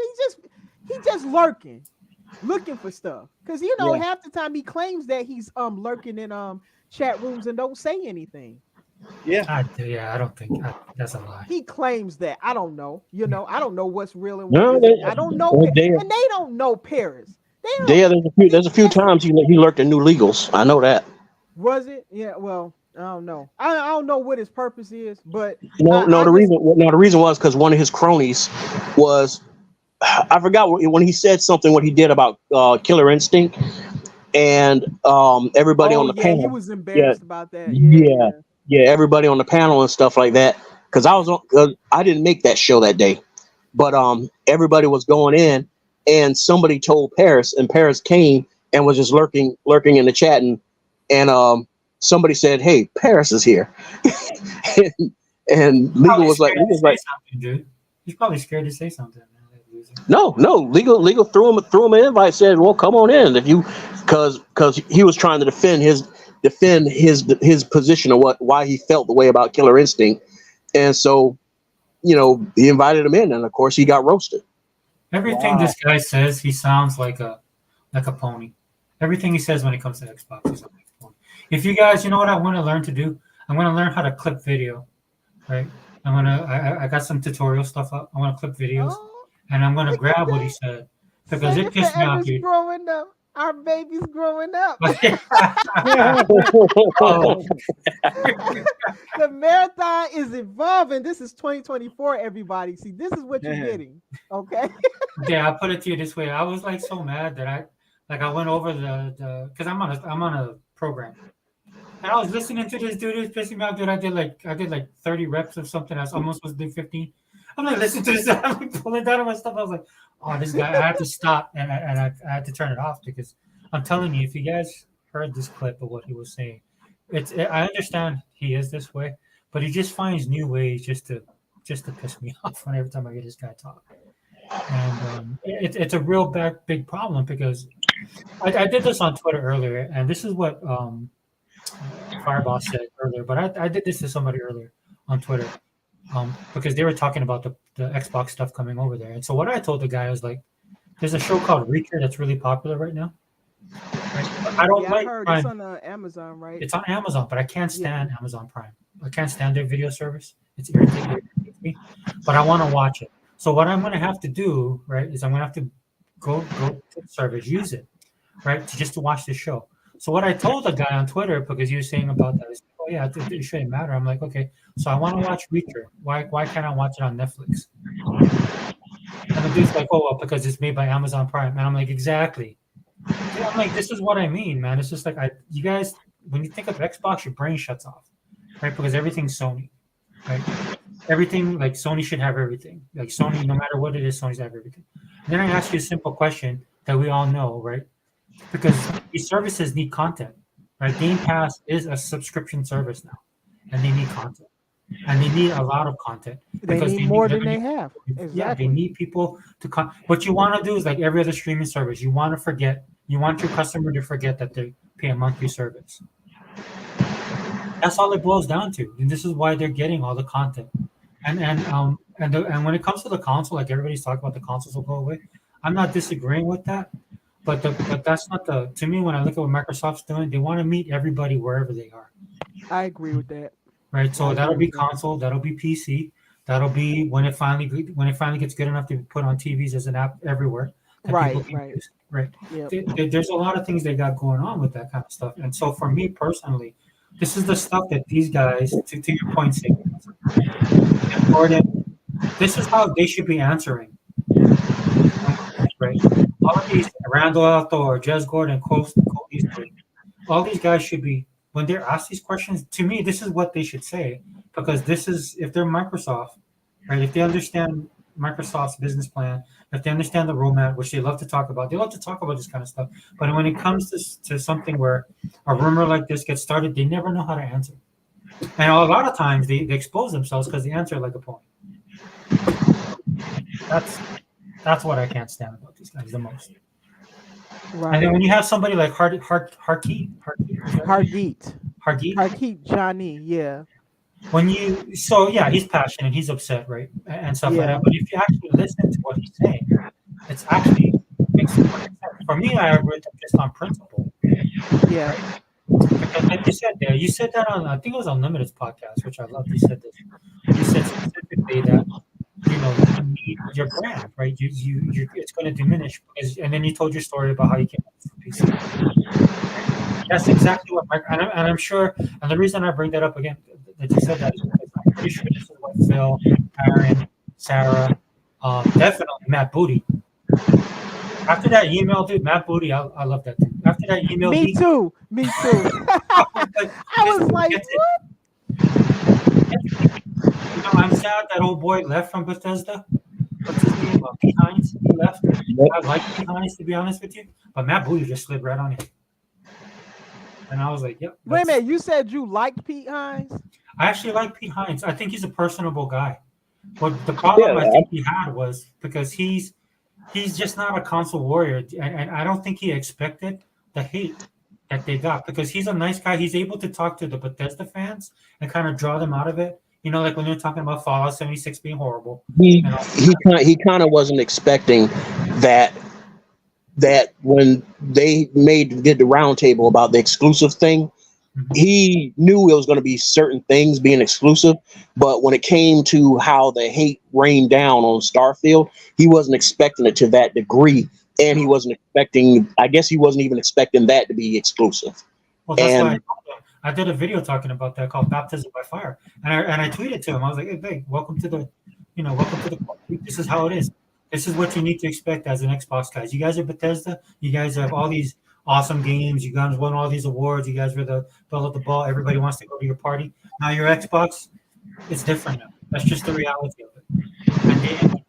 He just looking for stuff. Because half the time he claims that he's lurking in chat rooms and don't say anything. Yeah. I don't think that's a lie. He claims that. I don't know. I don't know what's real and No, what isn't. I don't know. And they don't know Paris. There's a few times he lurked in new legals. I know that. Was it? Yeah. Well, I don't know. I don't know what his purpose is, but the reason was because one of his cronies was, I forgot when he said something what he did about Killer Instinct, and everybody on the panel. He was embarrassed about that. Yeah, everybody on the panel and stuff like that. Because I didn't make that show that day, but everybody was going in, and somebody told Paris, and Paris came and was just lurking in the chat, and somebody said, "Hey, Paris is here," and Legal was like, something, dude. He's probably scared to say something. No, legal threw him an invite. Said, "Well, come on in if you," because he was trying to defend his position of why he felt the way about Killer Instinct, and so he invited him in, and of course he got roasted. Everything this guy says, he sounds like a pony. Everything he says when it comes to Xbox, he sounds like a pony. If you guys, you know what I want to learn to do? I'm going to learn how to clip video, right? I got some tutorial stuff up. I want to clip videos. And I'm gonna grab what he said because it pissed me off, dude. Growing up. Our baby's growing up. The marathon is evolving. This is 2024, everybody. See, this is what you're getting. Okay. Yeah, I'll put it to you this way. I was like so mad that I went over the because I'm on a program. And I was listening to this dude. It was pissing me off, dude. I did like 30 reps of something. I was almost supposed to do 15. I'm like, listen to this. I'm like pulling down on my stuff. I was like, oh, this guy. I had to stop and I had to turn it off because I'm telling you, if you guys heard this clip of what he was saying, I understand he is this way, but he just finds new ways just to piss me off every time I hear this guy talk. And it's a real big problem because I did this on Twitter earlier, and this is what Fireboss said earlier, but I did this to somebody earlier on Twitter. Because they were talking about the Xbox stuff coming over there. And so what I told the guy was like, there's a show called Reacher that's really popular right now. Right? I don't like heard Prime. It's on Amazon, right? It's on Amazon, but I can't stand Amazon Prime. I can't stand their video service. It's irritating me. But I want to watch it. So what I'm going to have to do, right, is I'm going to have to go to the service, use it, right, to watch the show. So what I told the guy on Twitter, because he was saying about that, is, oh yeah, it shouldn't matter. I'm like, okay, so I want to watch Reacher. Why can't I watch it on Netflix? And the dude's like, oh well, because it's made by Amazon Prime. And I'm like, exactly. Yeah, I'm like, this is what I mean, man. It's just like you guys, when you think of Xbox, your brain shuts off, right? Because everything's Sony, right? Everything, like Sony should have everything. Like Sony, no matter what it is, Sony's have everything. And then I ask you a simple question that we all know, right? Because these services need content, right? Game Pass is a subscription service now, and they need content, and they need a lot of content because they need more than they have. Exactly. Yeah, they need people to what you want to do is like every other streaming service. You want your customer to forget that they pay a monthly service. That's all it boils down to, and this is why they're getting all the content. And when it comes to the console, like everybody's talking about, the consoles will go away. I'm not disagreeing with that. But that's not to me, when I look at what Microsoft's doing, they want to meet everybody wherever they are. I agree with that. Right. So that'll be console, that'll be PC, that'll be when it finally gets good enough to be put on TVs as an app everywhere. Right. Yep. There's a lot of things they got going on with that kind of stuff. And so for me personally, this is the stuff that these guys, to your point, Gordon, this is how they should be answering. Right. All of these, Randall Alto or Jez Gordon, Cole Eastwood, all these guys should be, when they're asked these questions, to me, this is what they should say, because this is, if they're Microsoft, right? If they understand Microsoft's business plan, if they understand the roadmap, which they love to talk about, they love to talk about this kind of stuff. But when it comes to something where a rumor like this gets started, they never know how to answer. And a lot of times they expose themselves because they answer like a pony. That's what I can't stand about these guys the most. Right. And then when you have somebody like Hargeet, Johnny, yeah. When you, so yeah, he's passionate, he's upset, right, and stuff like Yeah. that. But if you actually listen to what he's saying, it's actually makes sense. For me, I agree with him just on principle. Yeah. Right? Because like you said there, you said that on, I think it was Unlimited's podcast, which I loved. You said this. You said specifically that, you know, you need your brand, right? You it's going to diminish because, and then you told your story about how you came up with PC. That's exactly what and I'm sure, and the reason I bring that up again, that you said that is because I'm pretty sure this is what Phil, Aaron, Sarah, definitely Matt Booty. After that email, dude, Matt Booty, I love that dude. After that email, Me too. I was like, what? You know, I'm sad that old boy left from Bethesda. What's his name? Pete Hines. He left. I like Pete Hines, to be honest with you, but Matt Booty just slid right on it. And I was like, yep. Wait a minute, you said you liked Pete Hines? I actually like Pete Hines. I think he's a personable guy. But the problem I think he had was because he's just not a console warrior. And I don't think he expected the hate that they got because he's a nice guy. He's able to talk to the Bethesda fans and kind of draw them out of it. You know, like when they're talking about Fallout 76 being horrible. He kind of wasn't expecting that when they did the roundtable about the exclusive thing, he knew it was going to be certain things being exclusive, but when it came to how the hate rained down on Starfield, he wasn't expecting it to that degree, and he wasn't expecting. I guess he wasn't even expecting that to be exclusive. Well, that's why I did a video talking about that called "Baptism by Fire," and I tweeted to him. I was like, "Hey, Big, welcome to the. This is how it is. This is what you need to expect as an Xbox guys. You guys are Bethesda. You guys have all these awesome games. You guys won all these awards. You guys were the belle of the ball. Everybody wants to go to your party. Now your Xbox, it's different now. That's just the reality of it.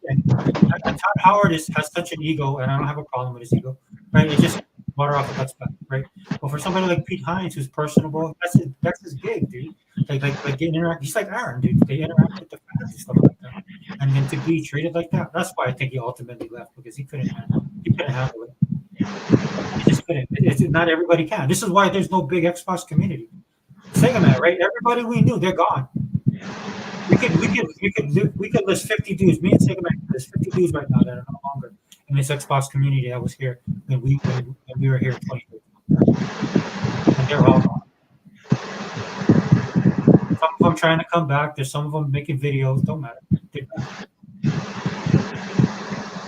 And Todd Howard has such an ego, and I don't have a problem with his ego. Right? It just water off a duck's back, right? But for somebody like Pete Hines, who's personable, that's his gig, dude. Like getting interact. He's like Aaron, dude. They interact with the fans and stuff like that. And then to be treated like that, that's why I think he ultimately left because he couldn't handle it. He just couldn't. It's not everybody can. This is why there's no big Xbox community. Sega Man, right? Everybody we knew, they're gone. We could list 50 dudes. Me and Sega Man could list 50 dudes right now that are no longer in this Xbox community that was here when we were here in 2013. And they're all gone. Some of them trying to come back. There's some of them making videos. Don't matter.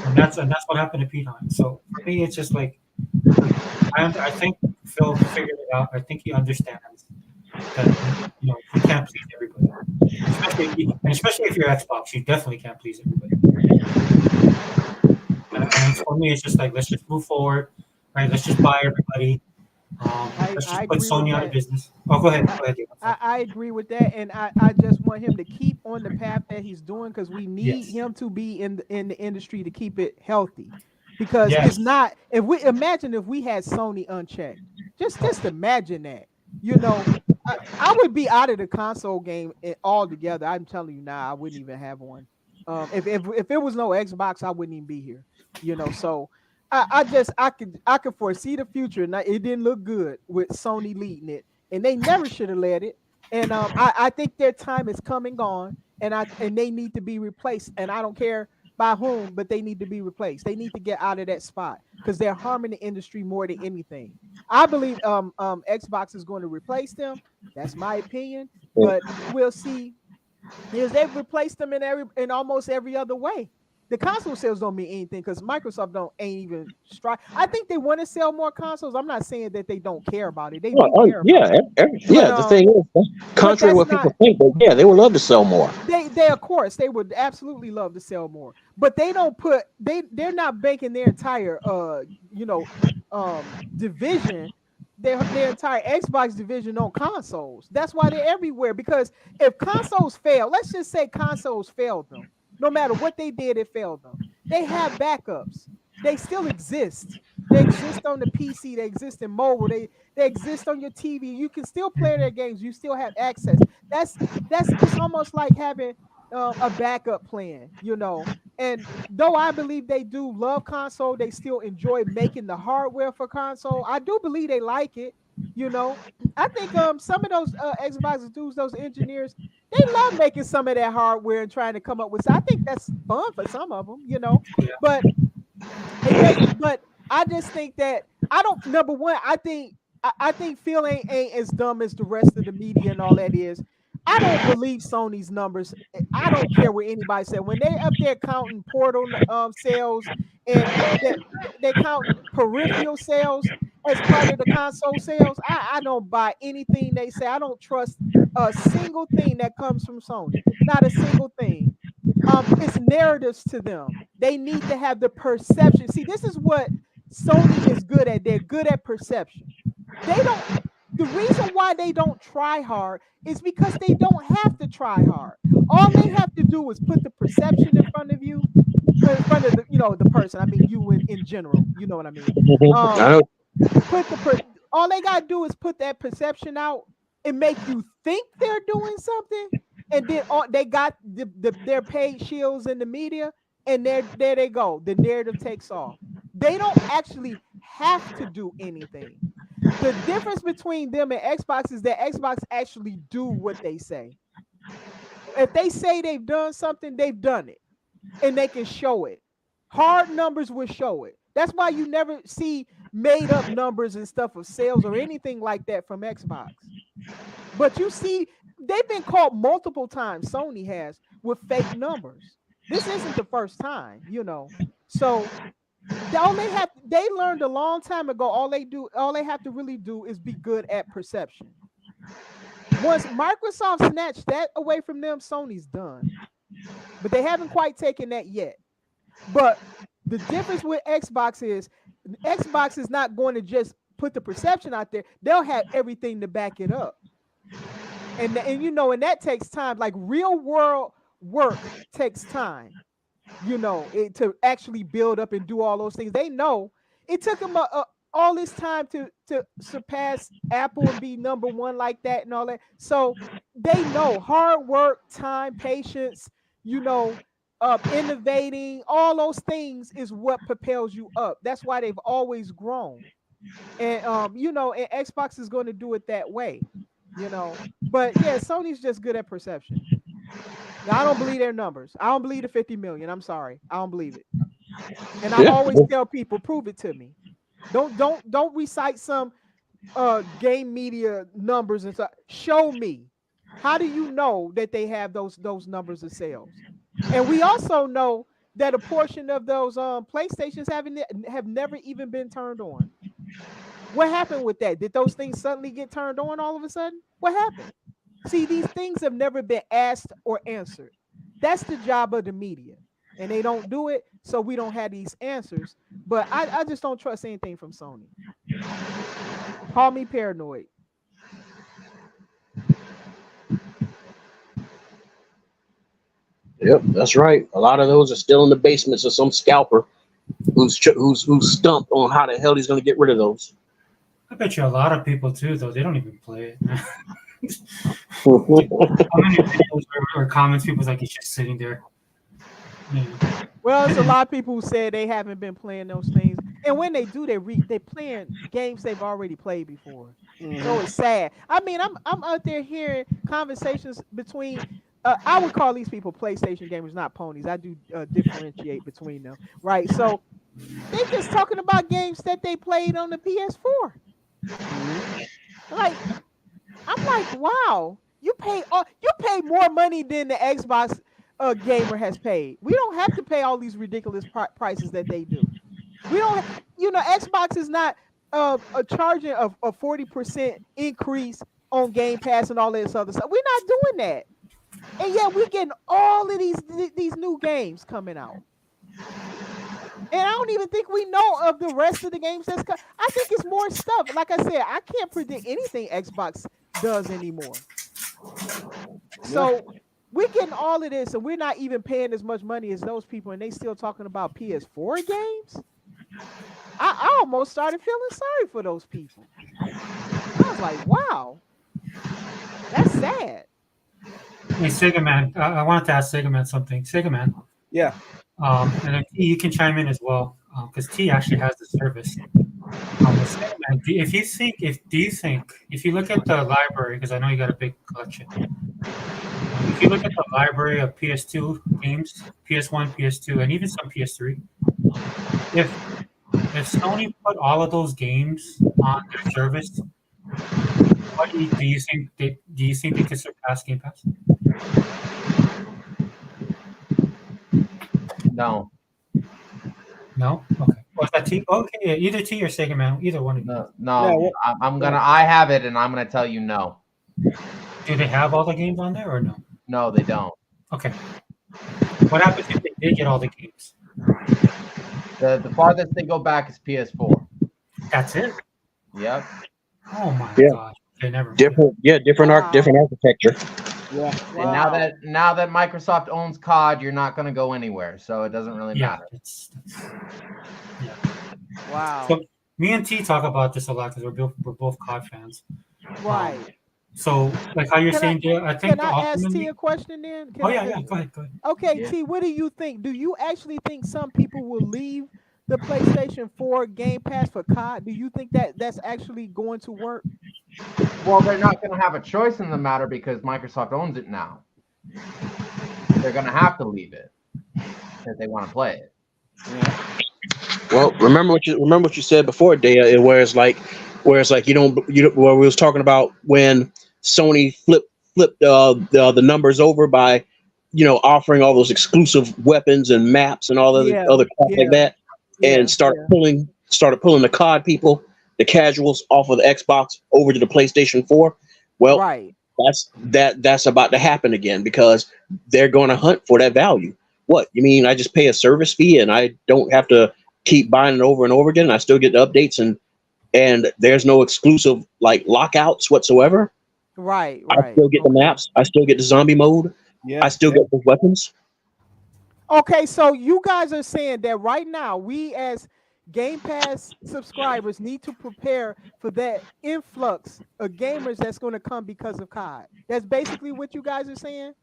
And that's what happened to Pete Hines. So for me, it's just like I think Phil figured it out. I think he understands that you can't please everybody, especially if you're Xbox. You definitely can't please everybody. And for me, it's just like let's just move forward, right? Let's just buy everybody. Let's just put Sony out of business. Oh, go ahead. I agree with that, and I just want him to keep on the path that he's doing because we need him to be in the industry to keep it healthy. Because it's not. If we had Sony unchecked, just imagine that. You know, I would be out of the console game altogether. I'm telling you now, I wouldn't even have one. If it was no Xbox, I wouldn't even be here. You know, so. I could foresee the future, and it didn't look good with Sony leading it, and they never should have led it. And I think their time is come and gone, and they need to be replaced. And I don't care by whom, but they need to be replaced. They need to get out of that spot because they're harming the industry more than anything. I believe Xbox is going to replace them. That's my opinion, but we'll see. Because they've replaced them in almost every other way. The console sales don't mean anything because Microsoft ain't even strive. I think they want to sell more consoles. I'm not saying that they don't care about it. They do care about it. The thing is, contrary to what people think, but they would love to sell more. They of course they would absolutely love to sell more, but they don't they're not banking their entire division their entire Xbox division on consoles. That's why they're everywhere. Because if consoles fail, let's just say consoles failed them. No matter what they did, it failed them. They have backups. They still exist. They exist on the PC. They exist in mobile. They exist on your TV. You can still play their games. You still have access. That's it's almost like having a backup plan, you know. And though I believe they do love console, they still enjoy making the hardware for console. I do believe they like it, you know. I think some of those Xbox dudes, those engineers, they love making some of that hardware and trying to come up with. I think that's fun for some of them, you know. But but I just think that I don't. Number one, I think Phil ain't as dumb as the rest of the media and all that is. I don't believe Sony's numbers. I don't care what anybody said. When they up there counting portal sales and they counting peripheral sales as part of the console sales, I don't buy anything they say. I don't trust a single thing that comes from Sony. Not a single thing. It's narratives to them. They need to have the perception. See, this is what Sony is good at. They're good at perception. They don't. The reason why they don't try hard is because they don't have to try hard. All they have to do is put the perception in front of you, in front of the person. I mean, you in general. You know what I mean? All they gotta do is put that perception out and make you think they're doing something, and then they got their paid shields in the media, and there they go. The narrative takes off. They don't actually have to do anything. The difference between them and Xbox is that Xbox actually do what they say. If they say they've done something, they've done it, and they can show it. Hard numbers will show it. That's why you never see made up numbers and stuff of sales or anything like that from Xbox. But you see, they've been caught multiple times. Sony has with fake numbers. This isn't the first time, you know. So they learned a long time ago. All they have to really do is be good at perception. Once Microsoft snatched that away from them, Sony's done. But they haven't quite taken that yet. But the difference with Xbox is not going to just put the perception out there. They'll have everything to back it up. And that takes time. Like real world work takes time. To actually build up and do all those things. They know it took them all this time to surpass Apple and be number one like that and all that. So they know hard work, time, patience, innovating, all those things is what propels you up. That's why they've always grown. And and Xbox is going to do it that way, But yeah, Sony's just good at perception. I don't believe their numbers. I don't believe the 50 million. I'm sorry. I don't believe it. And I always tell people, prove it to me. Don't recite some game media numbers and stuff. Show me. How do you know that they have those numbers of sales? And we also know that a portion of those PlayStations have never even been turned on. What happened with that? Did those things suddenly get turned on all of a sudden? What happened? See, these things have never been asked or answered. That's the job of the media. And they don't do it, so we don't have these answers. But I just don't trust anything from Sony. Call me paranoid. Yep, that's right. A lot of those are still in the basements of some scalper who's stumped on how the hell he's going to get rid of those. I bet you a lot of people too, though, they don't even play it. How many videos or comments people's like it's just sitting there? Yeah. Well, it's a lot of people who say they haven't been playing those things, and when they do, they playing games they've already played before. So it's sad. I mean, I'm out there hearing conversations between. I would call these people PlayStation gamers, not ponies. I do differentiate between them, right? So they're just talking about games that they played on the PS4. Like, I'm like, wow, you pay more money than the Xbox gamer has paid. We don't have to pay all these ridiculous prices that they do. We don't, Xbox is not charging a 40% increase on Game Pass and all this other stuff. We're not doing that. And yet we're getting all of these new games coming out. And I don't even think we know of the rest of the games that's coming. I think it's more stuff. Like I said, I can't predict anything Xbox does anymore. So we're getting all of this, and we're not even paying as much money as those people, and they still talking about PS4 games. I almost started feeling sorry for those people. I was like, wow, that's sad. Hey, Sega Man, I wanted to ask Sega Man something. Sega Man, Yeah. and then T, you can chime in as well, because T actually has the service. Sega Man, if you look at the library, because I know you got a big collection. If you look at the library of PS2 games, PS1, PS2, and even some PS3, if Sony put all of those games on their service, what do you think they could surpass Game Pass? No, No? Okay. Was that T? Okay, yeah, either T or Sega Man, either one of you. no. I'm gonna. I have it, and I'm gonna tell you no. Do they have all the games on there or no? No, they don't. Okay. What happens if they did get all the games? The farthest they go back is PS4. That's it? Yep. Oh my Yeah. gosh. Okay, never mind. Different architecture. Yeah. And now that Microsoft owns COD, you're not gonna go anywhere, so it doesn't really Yeah. matter. Yeah. Wow. So me and T talk about this a lot because we're both COD fans. Right. So like how you're Can saying, Dale, I think Can I ask T ultimately. a question then? Oh yeah, yeah. Go ahead. Okay, Yeah. T, what do you think? Do you actually think some people will leave the PlayStation 4 Game Pass for COD? Do you think that that's actually going to work? Well, they're not gonna have a choice in the matter because Microsoft owns it now. They're gonna have to leave it if they want to play it. Well, remember what you said before, Dea, where it's like you don't where we was talking about when Sony flipped the numbers over by offering all those exclusive weapons and maps and all Yeah, other crap yeah, like that, yeah, and started pulling the COD people, the casuals, off of the Xbox over to the PlayStation 4. Well, Right. that's about to happen again because they're going to hunt for that value. What you mean? I just pay a service fee and I don't have to keep buying it over and over again. I still get the updates and there's no exclusive like lockouts whatsoever. Right. I still get the maps. I still get the zombie mode. Yeah. I still get the weapons. Okay, so you guys are saying that right now we as Game Pass subscribers need to prepare for that influx of gamers that's going to come because of COD. That's basically what you guys are saying.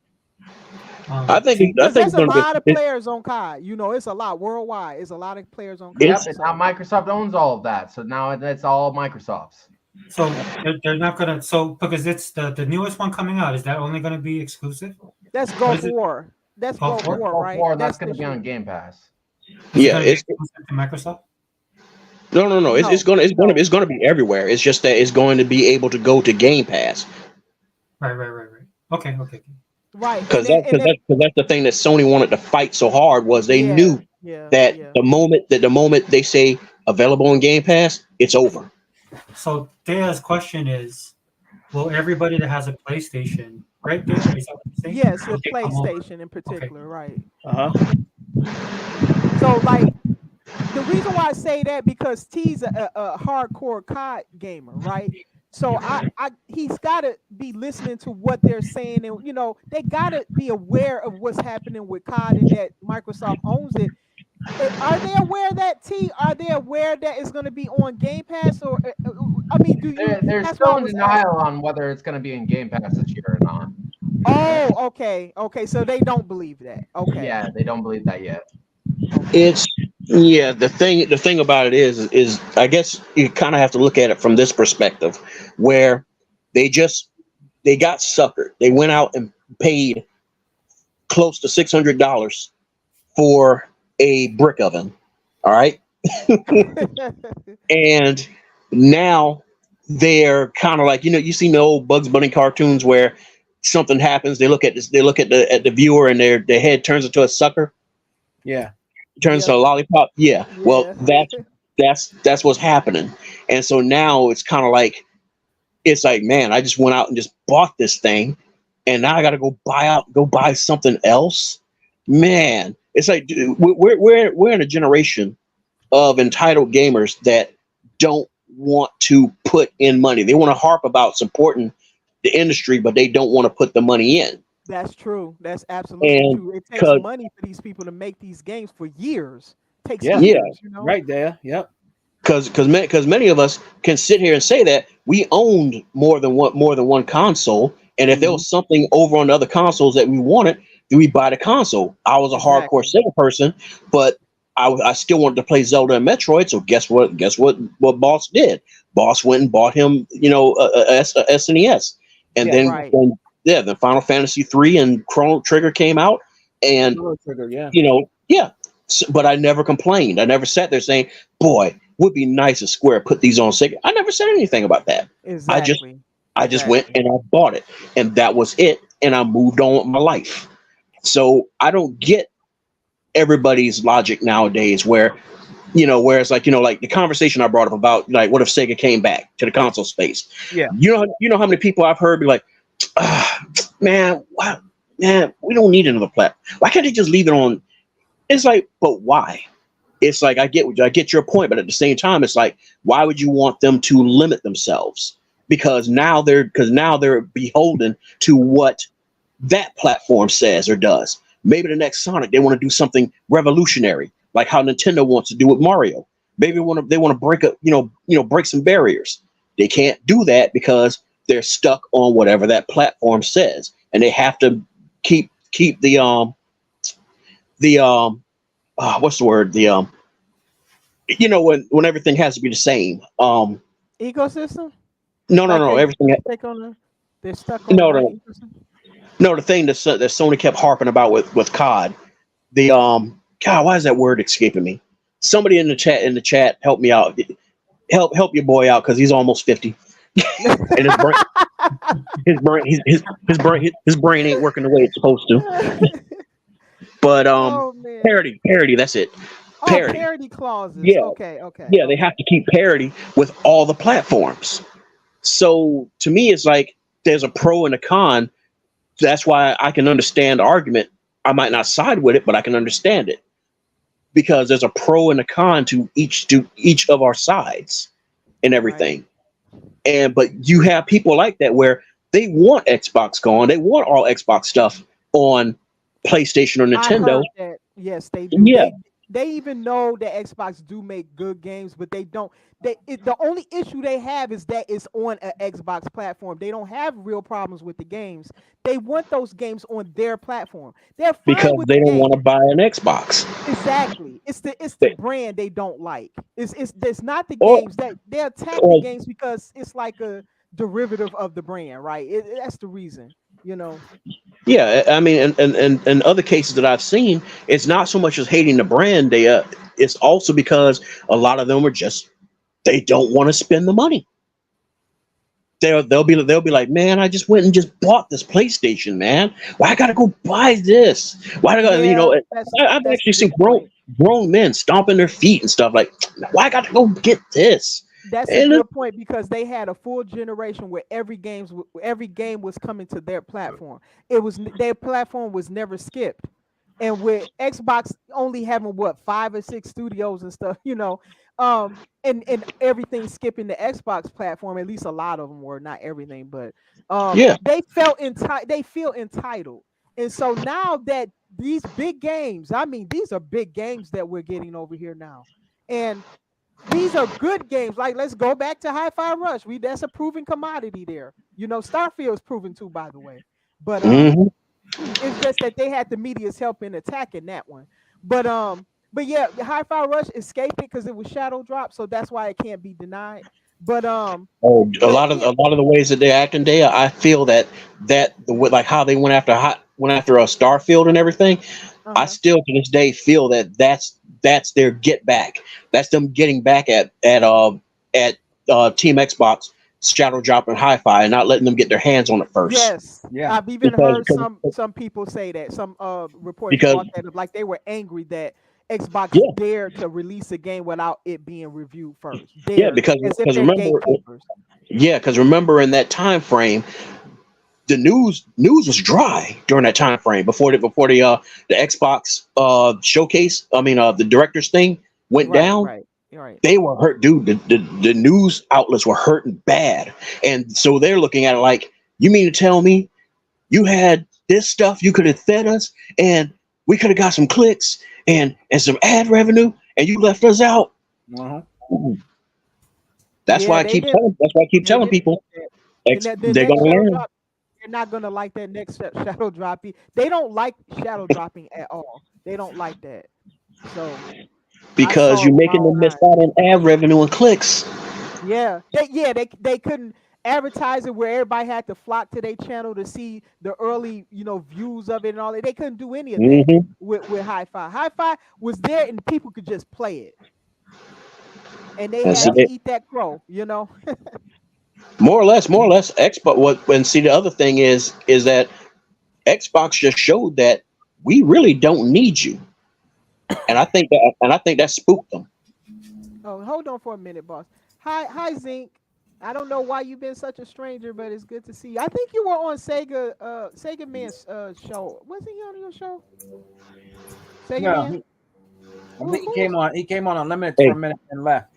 I think Because there's it's a going lot of to be. players on COD. It's a lot worldwide. It's a lot of players on COD. Yep, and now Microsoft owns all of that, so now it's all Microsoft's. So they're not gonna. So because it's the newest one coming out, is that only gonna be exclusive? That's What Gulf is it? War. That's Gulf Gulf War? War, right? Or that's going to the be on shit. Game Pass. Is Yeah, it gonna be it's exclusive to Microsoft? no. It's going to be everywhere. It's just that it's going to be able to go to Game Pass. Right. Okay. Right. Because that's the thing that Sony wanted to fight so hard was they knew that the moment they say available on Game Pass, it's over. So Dea's question is, will everybody that has a PlayStation, right? Dea, is that what you're saying? Yes, Will the they come over? PlayStation in particular, right? Uh-huh. So like the reason why I say that because T's a hardcore COD gamer, right? So he's got to be listening to what they're saying, and they got to be aware of what's happening with COD and that Microsoft owns it. Are they aware of that, T? Are they aware that it's going to be on Game Pass, or I mean, do you? They're That's still why I in was denial asking. on whether it's going to be in Game Pass this year or not. Oh, okay. So they don't believe that. Okay. Yeah, they don't believe that yet. It's the thing about it is I guess you kind of have to look at it from this perspective, where they got suckered. They went out and paid close to $600 for a brick oven. All right. And now they're kind of like, you seen the old Bugs Bunny cartoons where something happens, they look at the viewer and their head turns into a sucker. Yeah. Turns to a lollipop. Yeah. Well, that's what's happening. And so now it's kind of like, man, I just went out and just bought this thing and now I got to go buy something else. Man, It's like we're in a generation of entitled gamers that don't want to put in money. They want to harp about supporting the industry, but they don't want to put the money in. That's true. That's absolutely And true. It takes because money for these people to make these games for years. Takes Yeah. years, you know. Right there. Yep. because many of us can sit here and say that we owned more than one console, and if there was something over on the other consoles that we wanted, then we buy the console. I was a hardcore Sega person, but I still wanted to play Zelda and Metroid. So guess what Boss did? Boss went and bought him, a SNES, and then Final Fantasy 3 and Chrono Trigger came out, and but I never complained. I never sat there saying, "Boy, would be nice if Square put these on Sega." I never said anything about that. Exactly. I just went and I bought it, and that was it. And I moved on with my life. So I don't get everybody's logic nowadays, where it's like like the conversation I brought up about like what if Sega came back to the console space? Yeah. You know how many people I've heard be like, man, wow, man, we don't need another platform. Why can't they just leave it on? It's like, but why? It's like I get your point, but at the same time, it's like, why would you want them to limit themselves? Because now they're beholden to what that platform says or does. Maybe the next Sonic, they want to do something revolutionary, like how Nintendo wants to do with Mario. Maybe they want to break up, break some barriers. They can't do that because they're stuck on whatever that platform says, and they have to keep the what's the word? When everything has to be the same. Ecosystem? No. Everything. They're stuck on ecosystem? No, the thing that Sony kept harping about with COD. God, why is that word escaping me? Somebody in the chat, help me out. Help your boy out because he's almost 50. And his brain ain't working the way it's supposed to. But parity, that's it. Parity clauses. Yeah. Okay. Yeah, they have to keep parity with all the platforms. So to me, it's like there's a pro and a con. That's why I can understand the argument. I might not side with it, but I can understand it because there's a pro and a con to each of our sides and everything. Right. But you have people like that where they want Xbox gone. They want all Xbox stuff on PlayStation or Nintendo. I heard that. Yes, they do. Yeah. They even know that Xbox do make good games, but they don't. The only issue they have is that it's on an Xbox platform. They don't have real problems with the games. They want those games on their platform. They're fine because with they the don't game. want to buy an Xbox. Exactly. It's the brand they don't like. It's not the games that they attack the games because it's like a derivative of the brand, right? That's the reason, Yeah, I mean, and other cases that I've seen, it's not so much as hating the brand. It's also because a lot of them are just they don't want to spend the money. They'll be like, man, I just went and just bought this PlayStation, man. Why I gotta go buy this? Why do I, I've actually seen grown men stomping their feet and stuff like, why I gotta go get this? That's a good point because they had a full generation where every game was coming to their platform. Their platform was never skipped, and with Xbox only having 5 or 6 studios and stuff, and everything skipping the Xbox platform. At least a lot of them were, not everything, but they feel entitled, and so now that these big games, I mean, these are big games that we're getting over here now, and these are good games. Like, let's go back to Hi-Fi Rush. That's a proven commodity there. Starfield's proven too, by the way. But it's just that they had the media's help in attacking that one. But yeah, the Hi-Fi Rush escaped it because it was shadow drop, so that's why it can't be denied. But a lot of the ways that they're acting, I feel that like how they went after Starfield and everything. I still to this day feel that's their get back. That's them getting back at Team Xbox, Shadow Drop, and Hi-Fi, and not letting them get their hands on it first. Yes, yeah. I've even heard some people say that. Some reporters brought that up, like they were angry that Xbox dared to release a game without it being reviewed first. Because remember in that time frame, the news was dry during that time frame before the Xbox showcase. I mean, the director's thing went down. Right. They were hurt, dude. The news outlets were hurting bad, and so they're looking at it like, you mean to tell me you had this stuff you could have fed us, and we could have got some clicks and some ad revenue, and you left us out? That's why I keep telling people they're gonna learn. They're not gonna like that next shadow drop. They don't like shadow dropping at all. They don't like that. So because you're making them miss out on ad revenue and clicks. They couldn't advertise it where everybody had to flock to their channel to see the early, views of it and all that. They couldn't do any of that with Hi-Fi. Hi-Fi was there and people could just play it. And they had to eat that crow, More or less. Xbox. And see, the other thing is that Xbox just showed that we really don't need you, and I think that spooked them. Oh, hold on for a minute, boss. Hi, Zinc. I don't know why you've been such a stranger, but it's good to see you. I think you were on Sega Man's show. Wasn't he on your show? Sega Man? I think he came on Unlimited for a minute and left.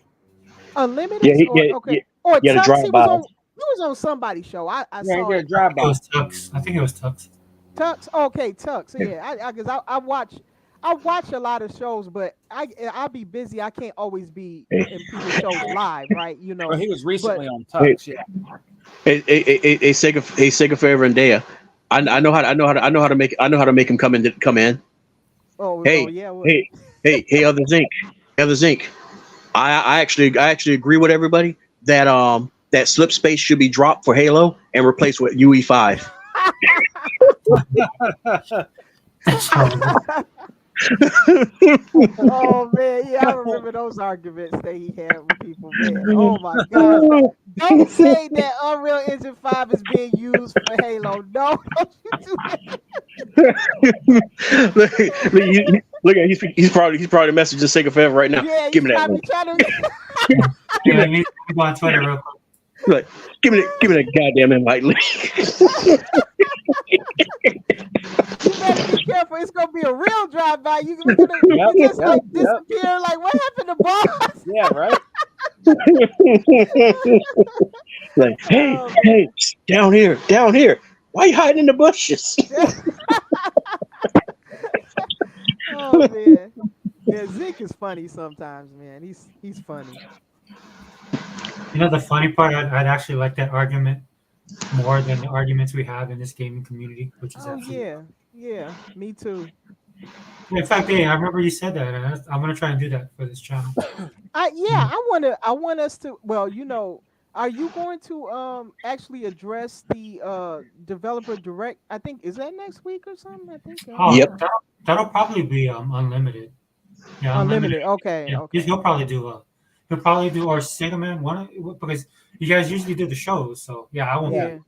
Unlimited? Okay. Or Tux, he was on somebody's show. I saw it. It was Tux. I think it was Tux. Tux? Okay, Tux. Yeah. Because I watch a lot of shows, but I'll be busy. I can't always be in people's shows live, right? Well, he was recently on Tux. Hey, Sega Forever and Dea. I know how to make him come in. Oh, hey, yeah. Well. Hey, other Zinc. I actually agree with everybody that slip space should be dropped for Halo and replaced with UE5. Oh man, yeah, I remember those arguments that he had with people, man. Oh my God. Don't say that Unreal Engine 5 is being used for Halo. No, don't you do that. Look at he's probably messaging Sega Forever right now. Yeah, give me that. Let me go on Twitter real quick. Look, give me that goddamn invite link. You better be careful. It's gonna be a real drive-by. You're gonna just disappear. Like, what happened to boss? Yeah, right. Like, hey, down here. Why you hiding in the bushes? Oh man, yeah, Zeke is funny sometimes, man. He's funny. The funny part, I'd actually like that argument more than the arguments we have in this gaming community, which is yeah, me too. In fact, I remember you said that, and I'm gonna try and do that for this channel. I want us to. Well, are you going to actually address the developer direct? I think is that next week or something. I think. Yep. That'll probably be unlimited. Yeah, unlimited. Okay. Yeah, okay. He'll probably do or Sega Man one because you guys usually do the shows. So yeah, I won't. Yeah.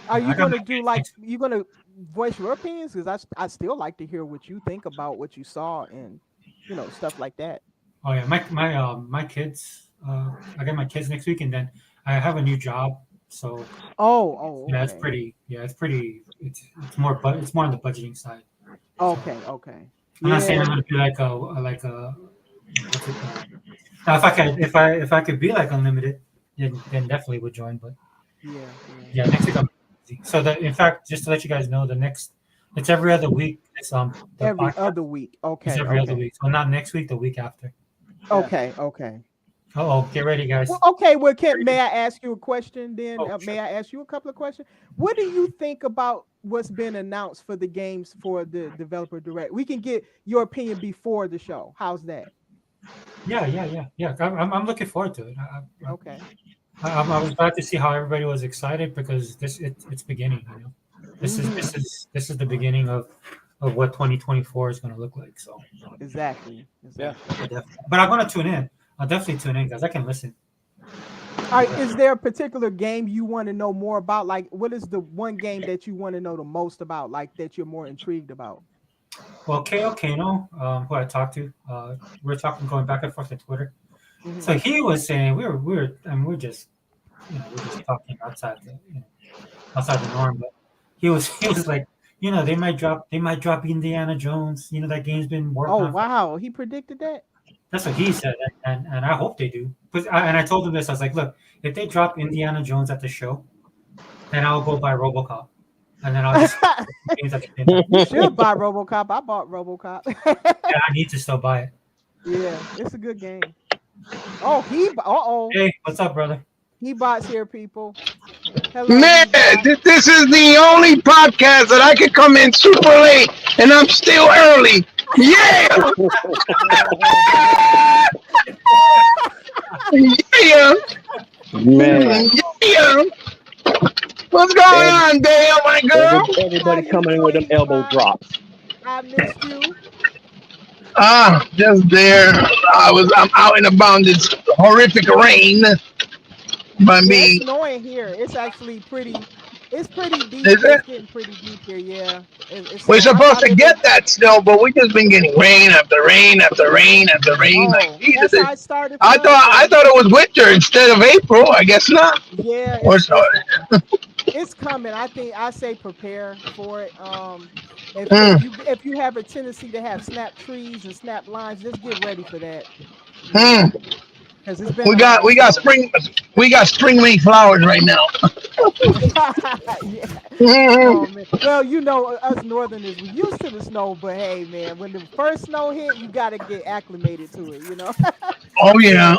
Are you going to do you going to voice your opinions? Because I still like to hear what you think about what you saw and stuff like that. Oh yeah, my kids. I got my kids next week, and then I have a new job. So yeah, it's pretty. Yeah, it's pretty. It's more on the budgeting side. Okay. I'm not saying I'm gonna be like a. Now, if I could be like unlimited, then definitely would join. But yeah, next week I'm busy. So in fact, just to let you guys know, it's every other week. It's every other week. Okay. It's every other week. So not next week, the week after. Okay. Get ready, guys. Well, may I ask you a question then? Sure. May I ask you a couple of questions? What do you think about what's been announced for the games for the developer direct? We can get your opinion before the show. How's that? Yeah. I'm looking forward to it. Okay. I was glad to see how everybody was excited because it's beginning. This is the beginning of what 2024 is going to look like. So exactly. Yeah. But I'm going to tune in. I'll definitely tune in, guys. I can listen. All right. Is there a particular game you want to know more about? Like, what is the one game that you want to know the most about? Like that you're more intrigued about? Well, K.O. Kano, who I talked to, we're talking going back and forth on Twitter. Mm-hmm. So he was saying we're just talking outside the norm. But he was like, they might drop Indiana Jones. That game's been worked Oh on. wow, he predicted that. That's what he said, and I hope they do. And I told him this. I was like, look, if they drop Indiana Jones at the show, then I'll go buy RoboCop, and then I'll just games at the same time. You should buy RoboCop. I bought RoboCop. Yeah, I need to still buy it. Yeah, it's a good game. Oh, Hey, what's up, brother? he bots here, people. Hello, Man, He-Bot. this is the only podcast that I can come in super late and I'm still early. Yeah! Yeah! Man, Yeah! What's going on, Dale, my girl? everybody coming in with them elbow drops. I missed you. Just there. I'm out and about in this horrific rain. By Yeah, me. it's snowing here. It's actually pretty. It's pretty deep. Is it? It's getting pretty deep here. Yeah. It's We're snowing. supposed to get that snow, but we just been getting rain after rain after rain after rain. Oh, Like Jesus, that's how it started. I for us, thought though. it was winter instead of April. I guess not. Yeah, Or it's, so. it's coming. I think I say prepare for it. If, Mm. if you have a tendency to have snap trees and snap lines, just get ready for that. Mm. Because it's been. We got spring Mayflowers right now. Yeah. Mm. Oh, man. Well, us Northerners, we used to the snow, but hey, man, when the first snow hit, you got to get acclimated to it. Oh yeah.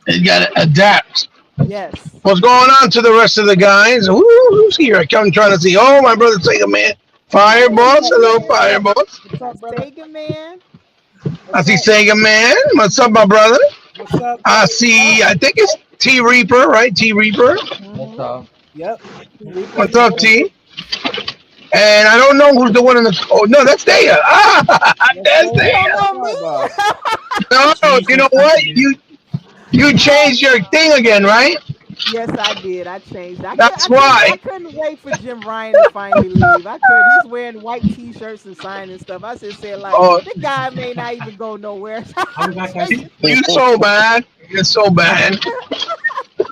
You gotta adapt. Yes. What's going on to the rest of the guys? Who's here? I'm trying to see. Oh, my brother Sega Man. Fireballs. Hello, Fireballs. What's up, Sega Man? I see Sega Man. What's up, my brother? What's up? I see, I think it's T Reaper, right? T Reaper. What's up? Yep. What's up, T? And I don't know who's the one in the. Oh, no, that's Daya. That's Daya. No, you know what? You changed your thing again, right? Yes, I did. I changed. That's why. I couldn't wait for Jim Ryan to finally leave. I could. He's wearing white T-shirts and signing stuff. I just said, like, Oh. this guy may not even go nowhere. You're so bad. You're so bad.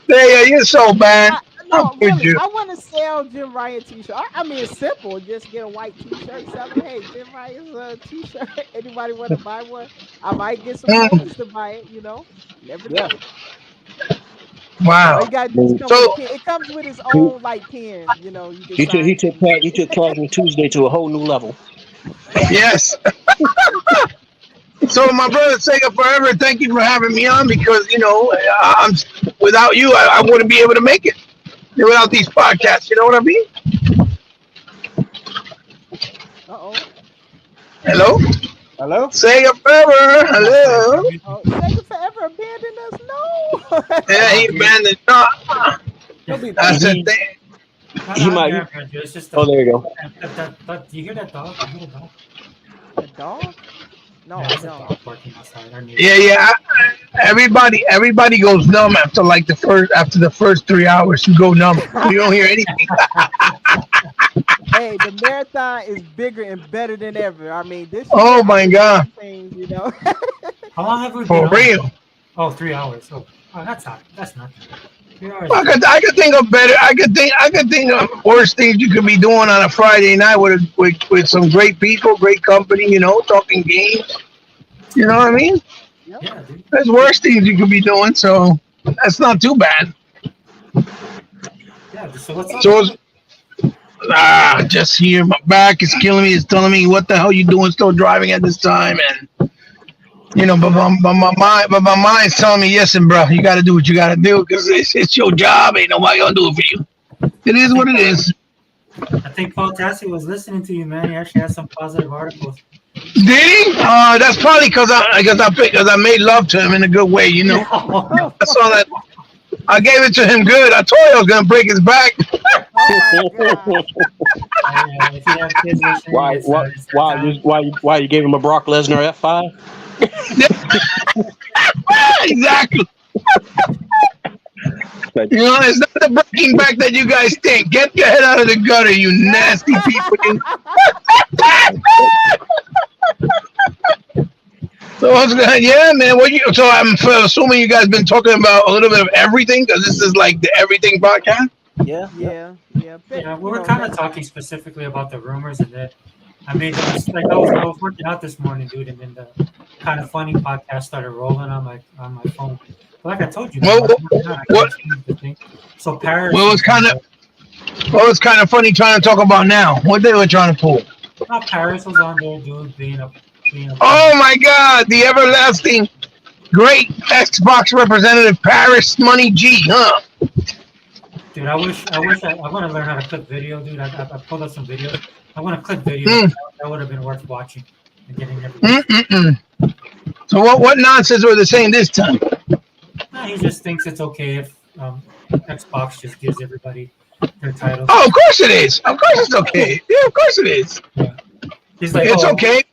Daya, you're so bad. No, How could really, you? I want to sell Jim Ryan T-shirt. I mean, it's simple. Just get a white T-shirt. Sell it. Hey, Jim Ryan's T-shirt. Anybody want to buy one? I might get some friends to buy it. Never know. Wow. All you gotta do is come So- with a pen. It comes with its own like pen. You can He sign. took Closing Tuesday to a whole new level. Yes. So my brother Sega Forever, thank you for having me on because I'm without you I wouldn't be able to make it. Without these podcasts, you know what I mean? Uh-oh. Hello? Hello? Sega Forever, hello. Oh, Sega Forever abandoned us? No. Yeah, he abandoned. No. He'll be I back. said, He might- It's just Oh, there you go. Do you hear that dog? You hear the dog? A dog? No, Yeah, I there's a don't. dog barking outside. Our neighbor. yeah. Everybody goes numb after the first 3 hours. You go numb. You don't hear anything. Hey, the marathon is bigger and better than ever. I mean, this. Oh year, my I did God. some things, How long have we been For on? real. Oh, 3 hours. Oh, that's nothing. 3 hours. I could think of better. I could think of worse things you could be doing on a Friday night with some great people, great company. Talking games. You know what I mean? Yeah, dude. There's worse things you could be doing, so that's not too bad. Yeah. So what's up? So, just here, my back is killing me. It's telling me what the hell you doing, still driving at this time, and but my mind's telling me, listen, bro, you got to do what you got to do because it's your job. Ain't nobody gonna do it for you. It is what it is. I think Paul Tassi was listening to you, man. He actually had some positive articles. Did he? That's probably because I made love to him in a good way. I saw that. I gave it to him good. I told you I was gonna break his back. Oh my God. If you have kids listening, Why you gave him a Brock Lesnar F5? Exactly. It's not the breaking back that you guys think. Get your head out of the gutter, you nasty people. So what's good? Yeah, man. So I'm assuming you guys been talking about a little bit of everything because this is like the everything podcast. Yeah. Yeah. man. Yeah, we were kind of talking specifically about the rumors, and that I made the mistake. I was working out this morning, dude, and then the kind of funny podcast started rolling on my phone. But like I told you, man, I can't change the thing. So Paris. Well, it's kind of funny trying to talk about now. What they were trying to pull. Paris was on there, dude, being a. Oh my God, the everlasting great Xbox representative Paris Money G, huh? Dude, I wish I want to learn how to clip video, dude. I pulled up some videos. I want to clip video. That would have been worth watching and getting everything. So what nonsense were they saying this time? He just thinks it's okay if Xbox just gives everybody their titles. Oh, of course it is. Of course it's okay. Yeah, of course it is. Yeah. He's like, it's okay.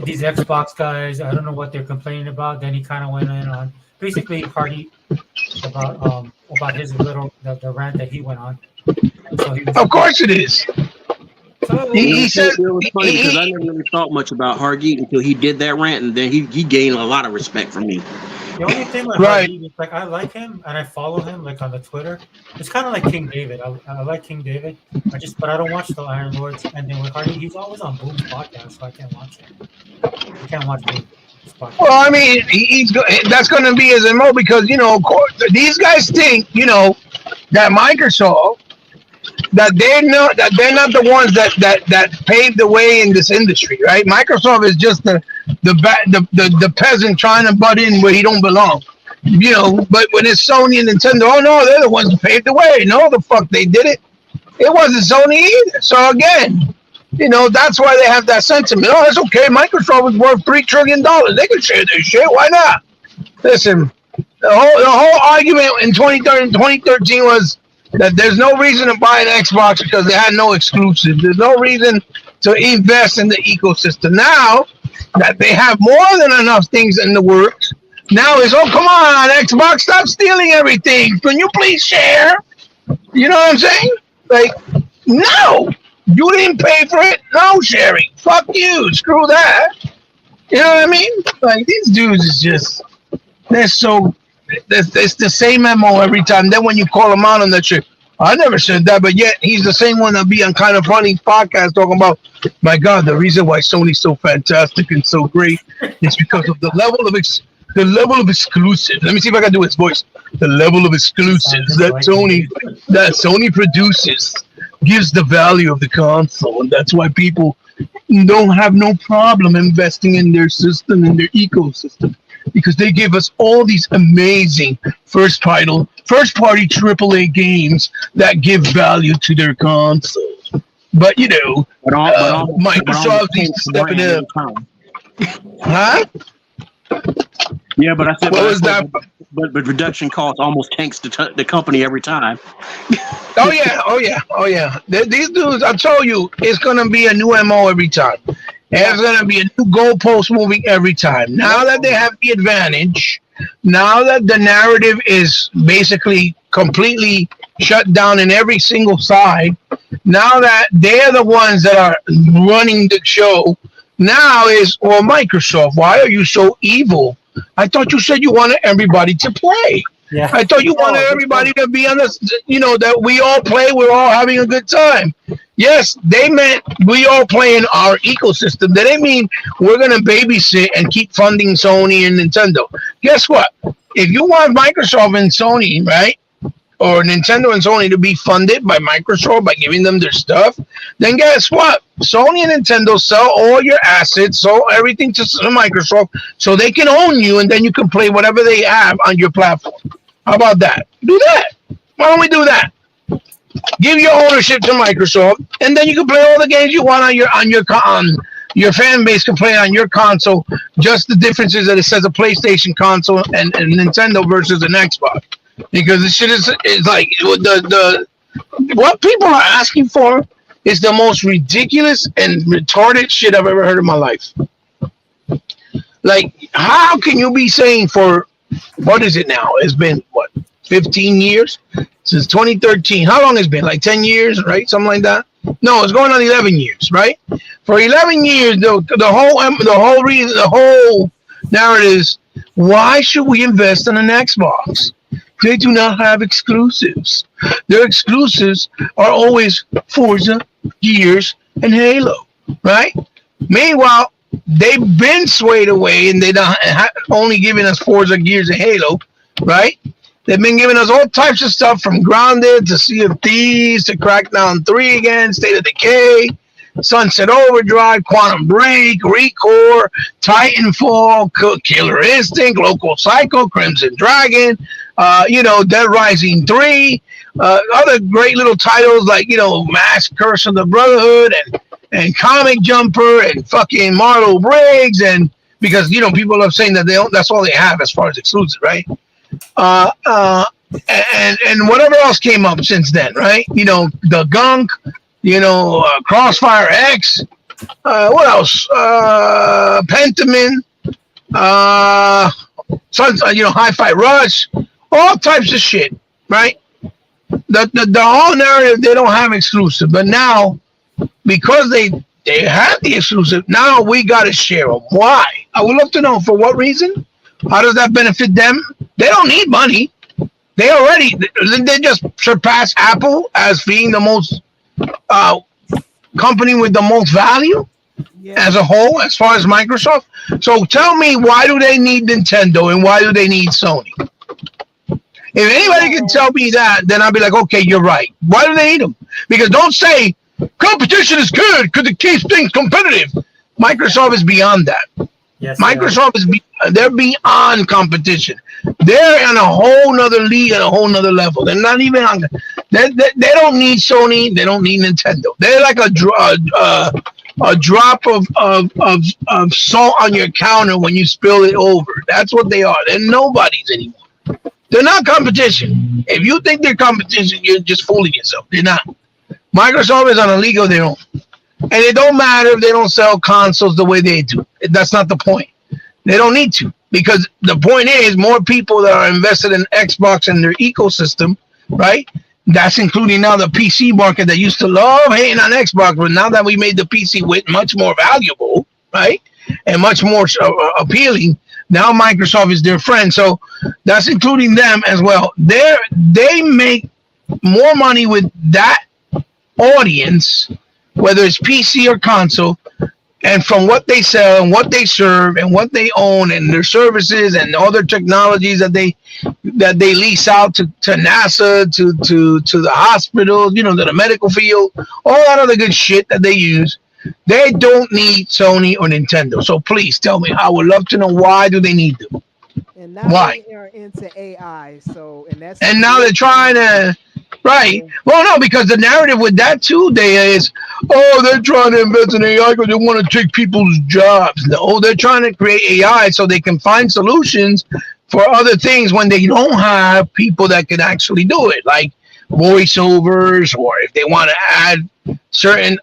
These Xbox guys, I don't know what they're complaining about. Then he kind of went in on basically Hardy about his little the rant that he went on. So of course it is. So he said it was funny because I never really thought much about Hargeet until he did that rant, and then he gained a lot of respect from me. The only thing with Hardy is like I like him and I follow him like on the Twitter. It's kind of like King David. I like King David. But I don't watch the Iron Lords. And then with Hardy, he's always on Boom's podcast, so I can't watch it. I can't watch Boom's podcast. Well, I mean, that's going to be his MO because of course, these guys think that Microsoft that they're not the ones that paved the way in this industry, right? Microsoft is just the peasant trying to butt in where he don't belong, But when it's Sony and Nintendo, oh no, they're the ones who paved the way. No, the fuck they did it. It wasn't Sony either. So again, that's why they have that sentiment. Oh, it's okay. Microsoft was worth $3 trillion. They could share their shit. Why not? Listen, the whole argument in 2013 was that there's no reason to buy an Xbox because they had no exclusives. There's no reason to invest in the ecosystem. Now that they have more than enough things in the works, now it's, oh, come on, Xbox, stop stealing everything. Can you please share? You know what I'm saying? Like, no, you didn't pay for it. No sharing. Fuck you. Screw that. You know what I mean? Like, these dudes is just, it's the same MO every time. Then when you call him out on that shit, I never said that, but yet he's the same one that be on Kind of Funny podcast talking about, my God, the reason why Sony's so fantastic and so great is because of the level of exclusive. Let me see if I can do his voice. The level of exclusives that Sony produces gives the value of the console, and that's why people don't have no problem investing in their system, in their ecosystem. Because they give us all these amazing first-party AAA games that give value to their consoles. But Microsoft needs to step it up. Huh? Yeah, but I said, what was that? But reduction cost almost tanks the company every time. Oh yeah. These dudes, I told you, it's gonna be a new MO every time. There's going to be a new goalpost moving every time. Now that they have the advantage, now that the narrative is basically completely shut down in every single side, now that they're the ones that are running the show, now is, well, Microsoft, why are you so evil? I thought you said you wanted everybody to play. Yeah. I thought you wanted everybody to be on this, that we all play, we're all having a good time. Yes, they meant we all play in our ecosystem. They didn't mean we're going to babysit and keep funding Sony and Nintendo. Guess what? If you want Microsoft and Sony, right, or Nintendo and Sony to be funded by Microsoft by giving them their stuff, then guess what? Sony and Nintendo sell all your assets, sell everything to Microsoft so they can own you, and then you can play whatever they have on your platform. How about that? Do that. Why don't we do that? Give your ownership to Microsoft, and then you can play all the games you want on your fan base can play on your console. Just the difference is that it says a PlayStation console and Nintendo versus an Xbox. Because this shit is like the what people are asking for is the most ridiculous and retarded shit I've ever heard in my life. Like, how can you be saying for what is it now? It's been 15 years since 2013. How long has it been? Like 10 years, right? Something like that. No, it's going on 11 years, right? For 11 years, the whole narrative is, why should we invest in an Xbox? they do not have exclusives. Their exclusives are always Forza, Gears, and Halo, right? Meanwhile, they've been swayed away, and they don't only giving us Forza, Gears, and Halo, right? They've been giving us all types of stuff from Grounded to Sea of Thieves to Crackdown 3 again, State of Decay, Sunset Overdrive, Quantum Break, Recore, Titanfall, Killer Instinct, Local Psycho, Crimson Dragon, Dead Rising 3, other great little titles like, Mask Curse of the Brotherhood and Comic Jumper and fucking Marlo Briggs, and because, people are saying that that's all they have as far as exclusive, right? And whatever else came up since then, right? The Gunk, Crossfire X, what else? Pentiment, Hi-Fi Rush, all types of shit, right? The whole narrative, they don't have exclusive, but now because they have the exclusive, now we got to share them. Why? I would love to know for what reason. How does that benefit them? They don't need money. They just surpass Apple as being the most company with the most value as a whole, as far as Microsoft. So tell me, why do they need Nintendo and why do they need Sony? If anybody can tell me that, then I'll be like, okay, you're right. Why do they need them? Because don't say competition is good because it keeps things competitive. Microsoft is beyond that. Yes, Microsoft they're beyond competition. They're in a whole nother league at a whole nother level. They're not even on. They don't need Sony. They don't need Nintendo. They're like a drop of salt on your counter when you spill it over. That's what they are. They're nobodies anymore. They're not competition. If you think they're competition, you're just fooling yourself. They're not. Microsoft is on a league of their own. And it don't matter if they don't sell consoles the way they do. That's not the point. They don't need to. Because the point is, more people that are invested in Xbox and their ecosystem, right? That's including now the PC market that used to love hating on Xbox, but now that we made the PC with much more valuable, right? And much more appealing, now Microsoft is their friend. So that's including them as well. They make more money with that audience, whether it's PC or console, and from what they sell and what they serve and what they own and their services and all their technologies that they lease out to NASA, to the hospitals, to the medical field, all that other good shit that they use. They don't need Sony or Nintendo. So please tell me. I would love to know, why do they need them? And now Why? they are into AI. So and now they're trying to. Right. Well, no, because the narrative with that too, is, they're trying to invest in AI because they want to take people's jobs. No, they're trying to create AI so they can find solutions for other things when they don't have people that can actually do it, like voiceovers, or if they want to add certain,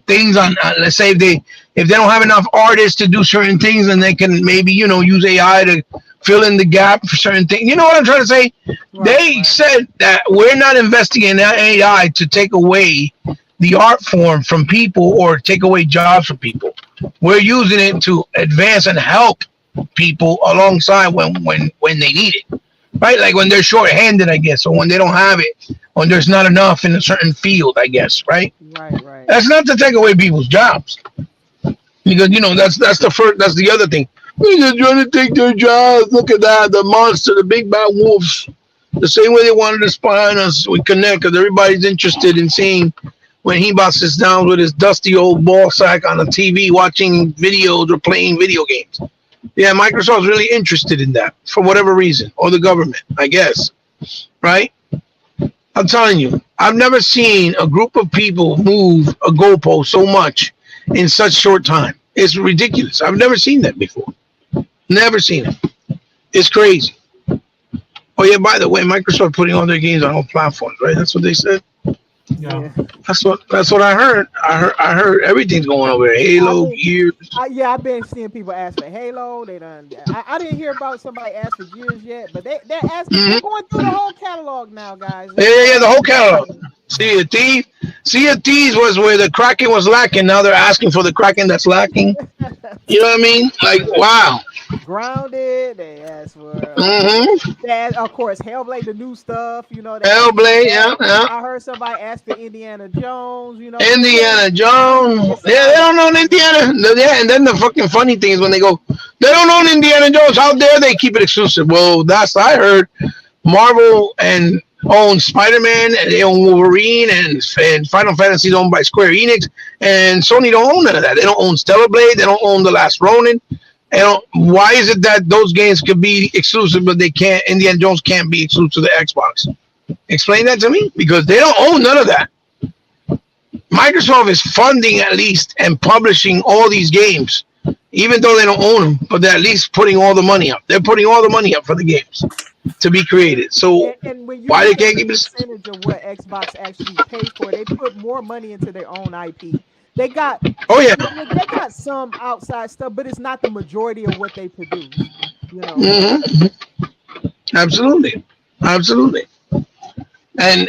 things on. Let's say if they don't have enough artists to do certain things, then they can maybe use AI to fill in the gap for certain things. You know what I'm trying to say? They said that we're not investing in AI to take away the art form from people or take away jobs from people. We're using it to advance and help people alongside when they need it. Right? Like when they're short-handed, I guess, or when they don't have it, when there's not enough in a certain field, I guess, right? Right. That's not to take away people's jobs. Because, that's the other thing. They're trying to take their jobs. Look at that. The monster, the big bad wolves. The same way they wanted to spy on us, we connect, because everybody's interested in seeing when he sits down with his dusty old ball sack on the TV watching videos or playing video games. Yeah, Microsoft's really interested in that for whatever reason, or the government, I guess. Right? I'm telling you, I've never seen a group of people move a goalpost so much in such short time. It's ridiculous. I've never seen that before. Never seen it. It's crazy. Oh yeah, by the way, Microsoft putting all their games on all platforms, right? That's what they said. Yeah. That's what I heard. I heard everything's going over there. Halo, Gears. I've been seeing people ask for Halo. They done. I didn't hear about somebody ask for Gears yet, but they're asking. Mm-hmm. They're going through the whole catalog now, guys. Yeah, the whole catalog. Sea of Thieves was where the Kraken was lacking. Now they're asking for the Kraken that's lacking. You know what I mean? Like, wow. Grounded. They asked for, of course, Hellblade, the new stuff. You know, Hellblade, yeah. I heard somebody ask for Indiana Jones. You know, Indiana Jones. Yeah, they don't own Indiana. Yeah, and then the fucking funny thing is when they go, they don't own Indiana Jones. How dare they keep it exclusive? Well, that's I heard. Marvel and owns Spider-Man, and they own Wolverine, and Final Fantasy is owned by Square Enix, and Sony don't own none of that. They don't own Stellar Blade. They don't own The Last Ronin. Why is it that those games could be exclusive, but they can't? Indiana Jones can't be exclusive to the Xbox. Explain that to me, because they don't own none of that. Microsoft is funding at least and publishing all these games, even though they don't own them, but they're at least putting all the money up. They're putting all the money up for the games to be created. So and when you why they can't keep it? Percentage of what Xbox actually pays for, they put more money into their own IP. They got they got some outside stuff, but it's not the majority of what they produce. You know. Absolutely. And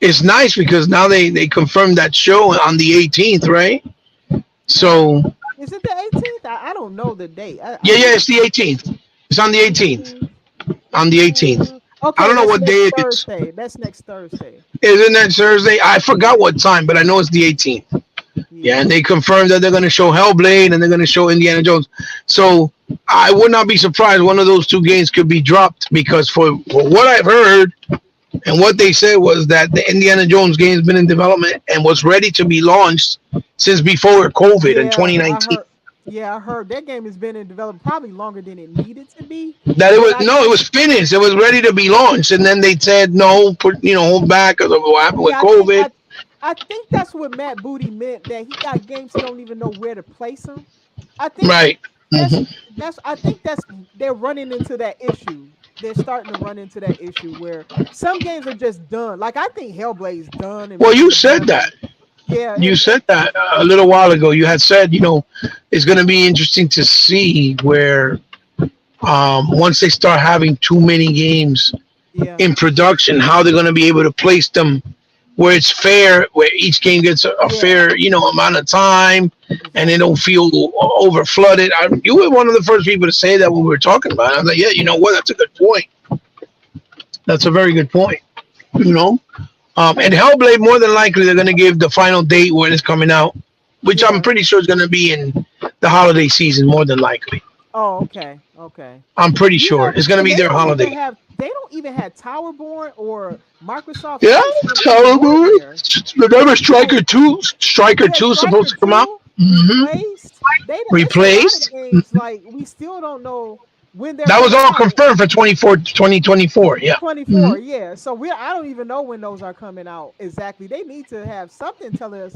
it's nice because now they confirmed that show on the 18th, right? So is it the 18th? I don't know the date. It's the 18th. It's on the 18th. On the 18th. Okay, I don't know what day it is. That's next Thursday. Is it next Thursday? I forgot what time, but I know it's the 18th. Yeah, and they confirmed that they're going to show Hellblade and they're going to show Indiana Jones. So I would not be surprised one of those two games could be dropped, because for what I've heard and what they said was that the Indiana Jones game has been in development and was ready to be launched since before COVID in 2019. I heard that game has been in development probably longer than it needed to be. That it was finished. It was ready to be launched, and then they said no, hold back because of what happened with COVID. I think that's what Matt Booty meant, that he got games he don't even know where to place them. I think they're running into that issue. They're starting to run into that issue where some games are just done. Like I think Hellblade's done. Well, you said that. Yeah, you said that a little while ago. You had said, it's going to be interesting to see where once they start having too many games in production, how they're going to be able to place them where it's fair, where each game gets a fair, amount of time, and they don't feel over flooded. You were one of the first people to say that when we were talking about it. I was like, yeah, you know what? That's a good point. That's a very good point. And Hellblade, more than likely, they're going to give the final date when it's coming out, which I'm pretty sure is going to be in the holiday season, more than likely. Oh, okay. I'm pretty sure it's going to be their holiday. They don't even have Towerborn or Microsoft. Yeah, Towerborn. Remember Striker 2? Striker 2 is supposed to come out. Replaced. Like we still don't know when they're. That was all confirmed for 2024. Yeah. 24. Yeah. So I don't even know when those are coming out exactly. They need to have something telling us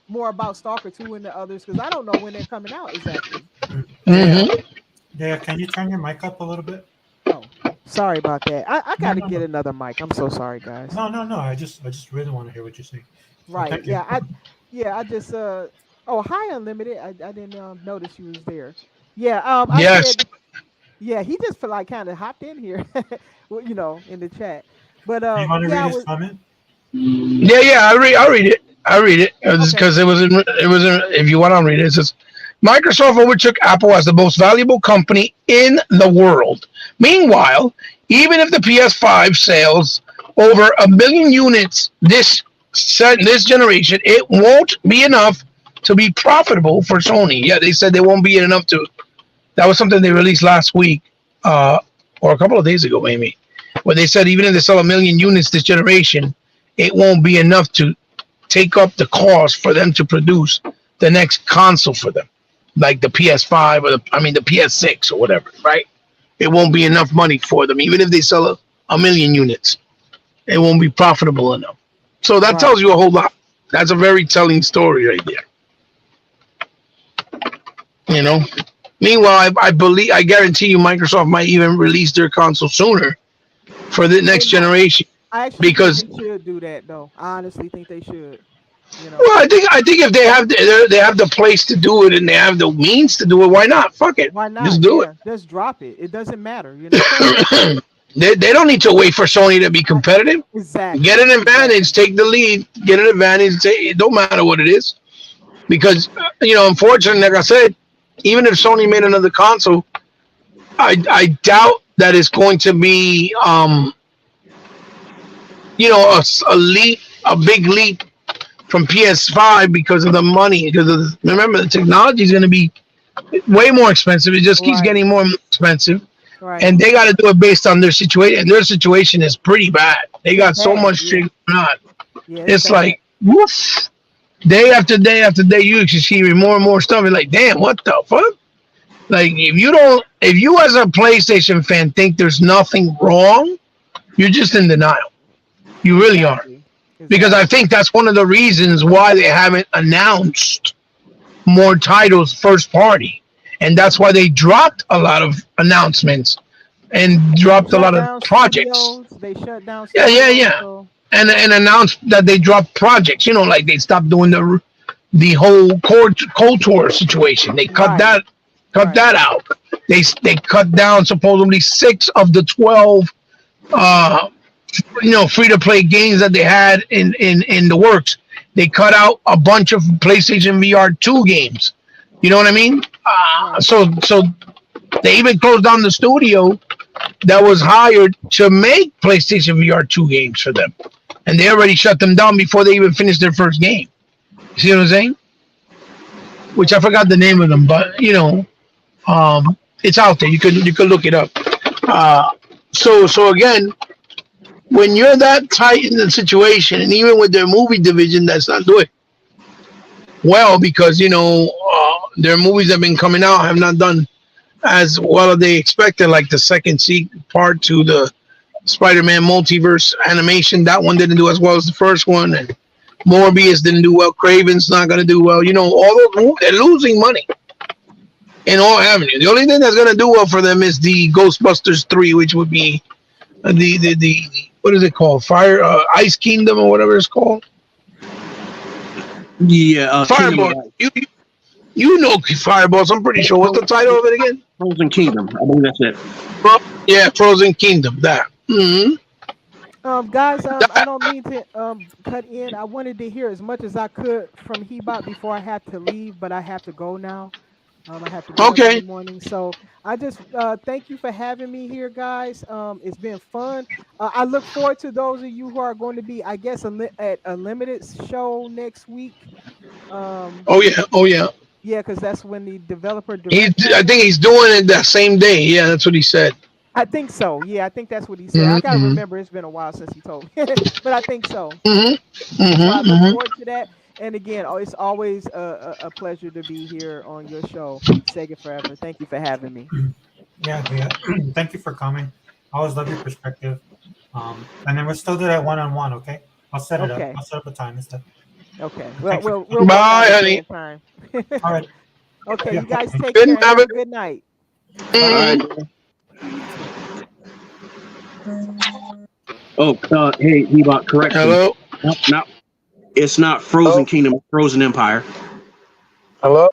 more about Stalker 2 and the others, because I don't know when they're coming out exactly. Yeah, can you turn your mic up a little bit? Oh, sorry about that. I gotta get another mic. I'm so sorry, guys. No. I just really want to hear what you're saying. Right. Yeah. I just hi Unlimited. I didn't notice you was there. Yeah. Yes. He just kind of hopped in here, in the chat. But you want to read his comment? Yeah. I'll read it. Because it was if you want to read it, it says Microsoft overtook Apple as the most valuable company in the world. Meanwhile, even if the PS5 sells over 1 million units this generation, it won't be enough to be profitable for Sony. Yeah, they said they won't be enough to. That was something they released last week, or a couple of days ago, maybe, where they said even if they sell 1 million units this generation, it won't be enough to take up the cost for them to produce the next console for them, like the PS5 or the PS6 or whatever, right? It won't be enough money for them, even if they sell 1 million units. It won't be profitable enough. So that tells you a whole lot. That's a very telling story right there. Meanwhile, I guarantee you, Microsoft might even release their console sooner for the next generation. I actually think they should do that, though. I honestly think they should. Well, I think if they have the place to do it and they have the means to do it, why not? Fuck it. Why not? Just do it. Just drop it. It doesn't matter. They don't need to wait for Sony to be competitive. Exactly. Get an advantage. Take the lead. Get an advantage. It don't matter what it is, because unfortunately, like I said, even if Sony made another console, I doubt that it's going to be a leap, a big leap from PS5 because of the money. Remember, the technology is going to be way more expensive. It just keeps Right. getting more and more expensive, Right. and they got to do it based on their situation. And their situation is pretty bad. They got so bad, much yeah. shit going on. Yeah, It's bad. like, woof. Day after day after day, you just hearing more and more stuff. You're like, damn, what the fuck? Like, if you as a PlayStation fan think there's nothing wrong, you're just in denial. You really are. Exactly. Because I think that's one of the reasons why they haven't announced more titles first party. And that's why they dropped a lot of announcements and dropped a lot of projects. They shut down Yeah. studios, so- And announced that they dropped projects. Like they stopped doing the whole Cold Tour situation. They cut Right. that out. They cut down supposedly 6 of the 12 free to play games that they had in the works. They cut out a bunch of PlayStation VR 2 games. You know what I mean? So they even closed down the studio that was hired to make PlayStation VR 2 games for them. And they already shut them down before they even finished their first game. You see what I'm saying? Which I forgot the name of them, but it's out there. You could look it up. So again, when you're that tight in the situation, and even with their movie division that's not doing well, because their movies that have been coming out have not done as well as they expected, like the second part to the Spider-Man multiverse animation. That one didn't do as well as the first one, and Morbius didn't do well. Craven's not going to do well. All those movies, they're losing money in all avenues. The only thing that's going to do well for them is the Ghostbusters 3, which would be the what is it called? Ice Kingdom or whatever it's called. Yeah, Fireball. You know Fireballs. I'm pretty sure. What's the title of it again? Frozen Kingdom. I believe that's it. Yeah, Frozen Kingdom. That. Mm-hmm. Guys, I don't mean to cut in. I wanted to hear as much as I could from Hebot before I had to leave, but I have to go now. I have to go in the morning. So I just thank you for having me here, guys. It's been fun. I look forward to those of you who are going to be, I guess, at a limited show next week. Oh yeah. Yeah, because that's when the developer. I think he's doing it that same day. Yeah, that's what he said. I think so. Yeah, I think that's what he said. I gotta remember. It's been a while since he told me, but I think so. So I look forward to that. And again, it's always a pleasure to be here on your show, Sega Forever. Thank you for having me. Yeah. Thank you for coming. I always love your perspective. And then we'll still do that one-on-one, okay? I'll set it up. I'll set up a time and stuff. Okay. Well, we'll bye, honey. Time. All right. Okay, you guys take care. Have a good night. Bye. Oh, hey, Hebot, correction. Hello. No, it's not Frozen Kingdom, Frozen Empire. Hello.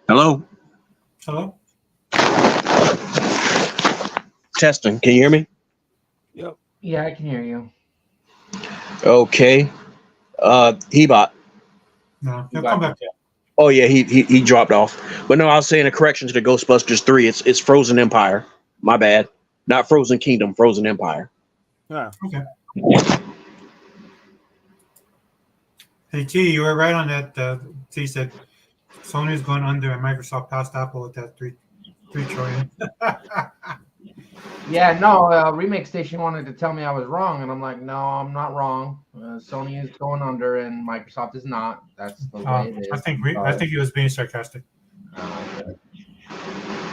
Hello. Testing. Can you hear me? Yep. Yeah, I can hear you. Okay. Hebot. No, he'll come back. Oh yeah, he dropped off. But no, I was saying a correction to the Ghostbusters 3. It's Frozen Empire. My bad. Not Frozen Kingdom, Frozen Empire. Yeah. Okay. Hey T, you were right on that. T said Sony's going under and Microsoft passed Apple with that 3 trillion. Yeah, no, Remake Station wanted to tell me I was wrong, and I'm like, no, I'm not wrong. Sony is going under, and Microsoft is not. That's the way it is. I think he was being sarcastic.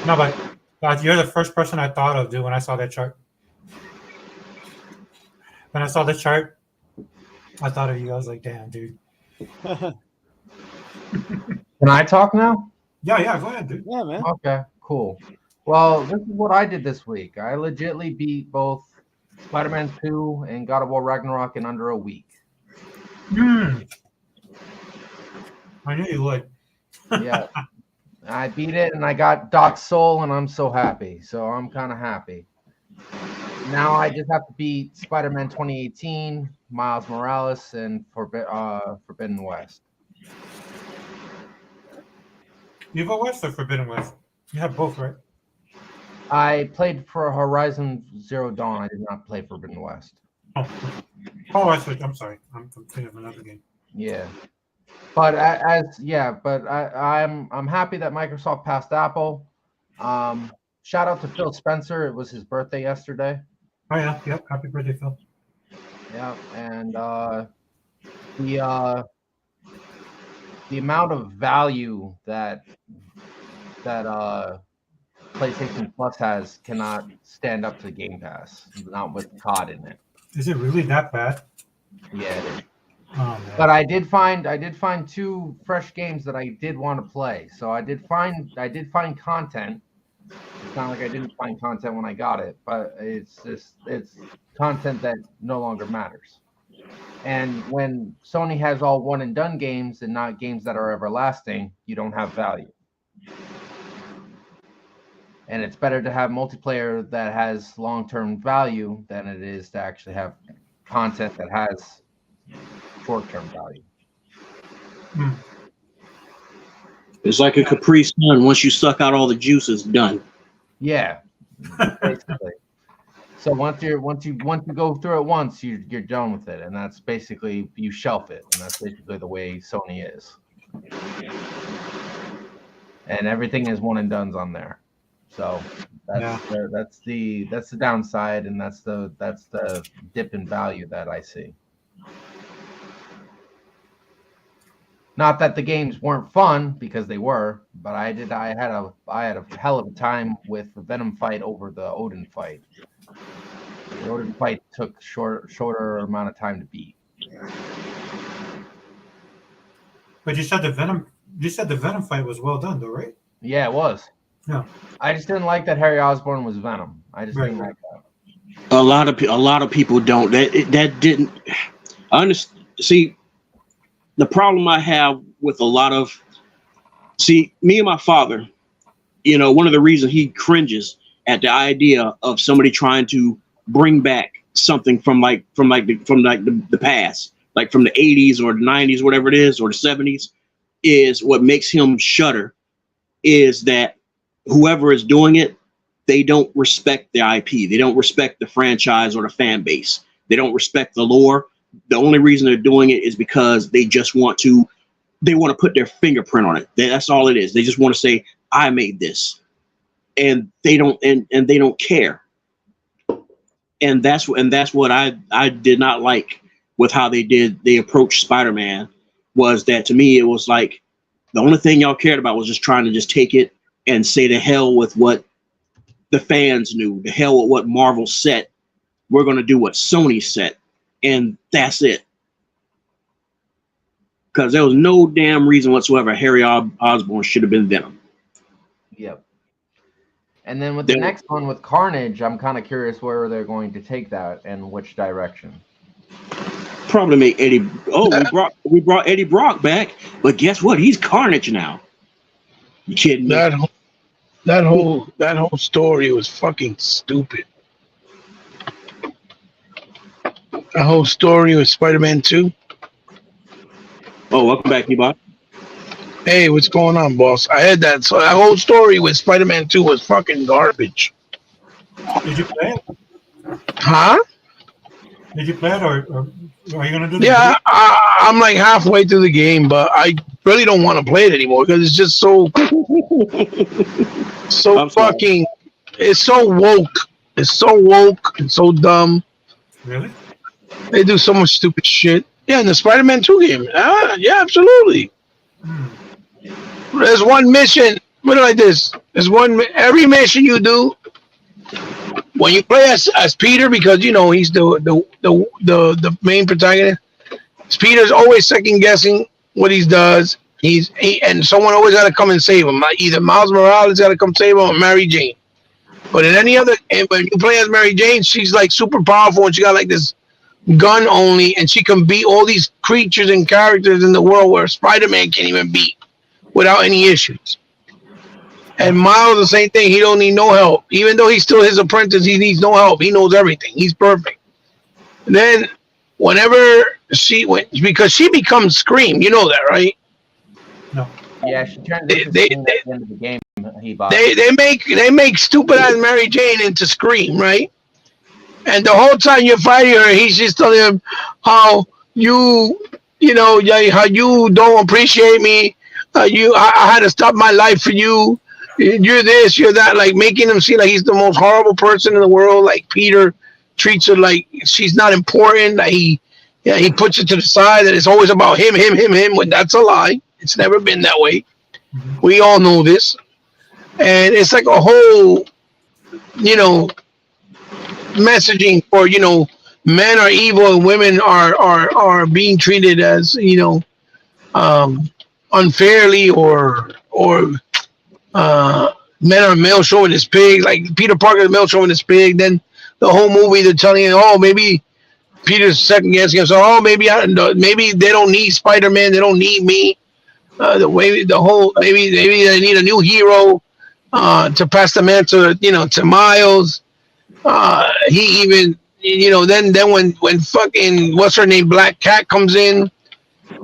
No, but you're the first person I thought of, dude, when I saw that chart. When I saw the chart, I thought of you. I was like, damn, dude. Can I talk now? Yeah, go ahead, dude. Yeah, man. Okay, cool. Well, this is what I did this week. I legitly beat both Spider-Man 2 and God of War Ragnarok in under a week. I knew you would. Yeah. I beat it and I got Doc's Soul and I'm so happy. So I'm kind of happy. Now I just have to beat Spider-Man 2018, Miles Morales, and Forbidden West. Evil West or Forbidden West? You have both, right? I played for Horizon Zero Dawn. I did not play Forbidden West. Oh, I switched. I'm sorry. I'm thinking of another game. Yeah, but I'm happy that Microsoft passed Apple. Shout out to Phil Spencer. It was his birthday yesterday. Oh yeah, yep. Happy birthday, Phil. Yeah, and the amount of value that PlayStation Plus has cannot stand up to Game Pass, not with COD in it. Is it really that bad? Yeah, it is. Oh, man. But I did find 2 fresh games that I did want to play. So I did find content. It's not like I didn't find content when I got it, but it's content that no longer matters. And when Sony has all one and done games and not games that are everlasting, you don't have value. And it's better to have multiplayer that has long-term value than it is to actually have content that has short-term value. It's like a Capri Sun. Once you suck out all the juice, it's done. Yeah, basically. So once you go through it once, you're done with it, and that's basically you shelf it, and that's basically the way Sony is. And everything is one and done's on there. So that's the downside, and that's the dip in value that I see. Not that the games weren't fun, because they were, but I had a hell of a time with the Venom fight over the Odin fight. The Odin fight took shorter amount of time to beat. But you said the Venom fight was well done, though, right? Yeah, it was. Yeah. I just didn't like that Harry Osborn was Venom. I just didn't like that. A lot of people don't. That didn't. I understand. See, the problem I have with a lot of, me and my father, one of the reasons he cringes at the idea of somebody trying to bring back something from the past, like from the 80s or the 90s, whatever it is, or the 70s, is what makes him shudder is that whoever is doing it, they don't respect the IP. They don't respect the franchise or the fan base. They don't respect the lore. The only reason they're doing it is because they want to put their fingerprint on it. That's all it is. They just want to say, I made this. And they don't care. And that's what I did not like with how they approached Spider-Man, was that to me it was like the only thing y'all cared about was just trying to just take it and say to hell with what the fans knew, to hell with what Marvel set. We're going to do what Sony set, and that's it. Because there was no damn reason whatsoever Harry Osborn should have been Venom. Yep. And then with the next one with Carnage, I'm kind of curious where they're going to take that and which direction. Probably make Eddie. Oh, we brought Eddie Brock back, but guess what? He's Carnage now. You kidding me? That whole story was fucking stupid. The whole story with Spider-Man 2. Oh, welcome back, Ebot. Hey, what's going on, boss? I had that. So that whole story with Spider-Man 2 was fucking garbage. Did you play it? Huh? Did you play it, or are you gonna do? Yeah, I'm like halfway through the game, but I really don't want to play it anymore because it's just so fucking. It's so woke. It's so woke and so dumb. Really? They do so much stupid shit. Yeah, in the Spider-Man 2 game. Yeah, absolutely. There's one mission. Put it like this. Every mission you do, when you play as Peter, because he's the main protagonist. Peter's always second guessing what he does. And someone always got to come and save him. Either Miles Morales got to come save him or Mary Jane. But when you play as Mary Jane, she's like super powerful and she got like this gun only, and she can beat all these creatures and characters in the world where Spider-Man can't even beat without any issues. And Miles, the same thing. He don't need no help. Even though he's still his apprentice, he needs no help. He knows everything. He's perfect. And then whenever because she becomes Scream, you know that, right? No. Yeah, she turned into They- Scream at the end of the game he bought. They make stupid ass Mary Jane into Scream, right? And the whole time you're fighting her, he's just telling him how how you don't appreciate me. I had to stop my life for you. You're this, you're that, like making him seem like he's the most horrible person in the world. Like Peter treats her like she's not important. That he puts it to the side. That it's always about him. When that's a lie. It's never been that way. We all know this, and it's like a whole, messaging for men are evil and women are being treated as unfairly or men are male chauvinist pigs, like Peter Parker is male chauvinist pig. Then the whole movie they're telling you, oh, maybe Peter's second guessing himself. Oh, maybe they don't need Spider-Man, they don't need me. Maybe they need a new hero to pass the mantle to Miles. He even then when fucking what's her name, Black Cat, comes in,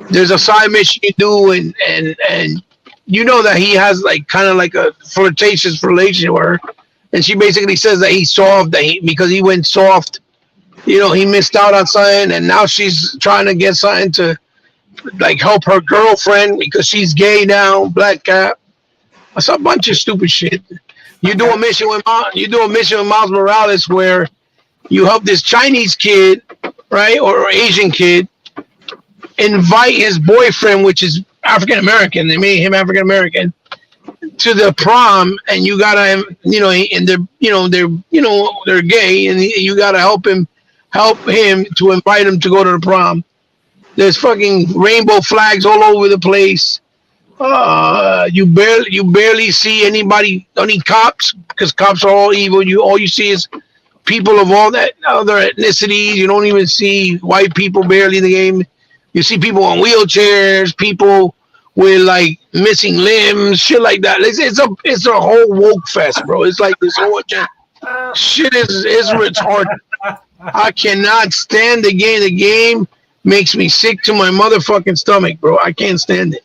there's a side mission you do, and that he has like kind of like a flirtatious relationship with her, and she basically says that he's soft, because he went soft, he missed out on something, and now she's trying to get something to like help her girlfriend because she's gay now. Black Cat. It's a bunch of stupid shit. You do a mission with Miles Morales where you help this Chinese kid, right, or Asian kid, invite his boyfriend, which is African American. They made him African American, to the prom, and you gotta, and they're gay, and you gotta help him to invite him to go to the prom. There's fucking rainbow flags all over the place. You barely see any cops, because cops are all evil. All you see is people of all that other ethnicities. You don't even see white people barely in the game. You see people on wheelchairs, people with like missing limbs, shit like that. It's a whole woke fest, bro. It's like this whole shit is retarded. I cannot stand the game. The game makes me sick to my motherfucking stomach, bro. I can't stand it.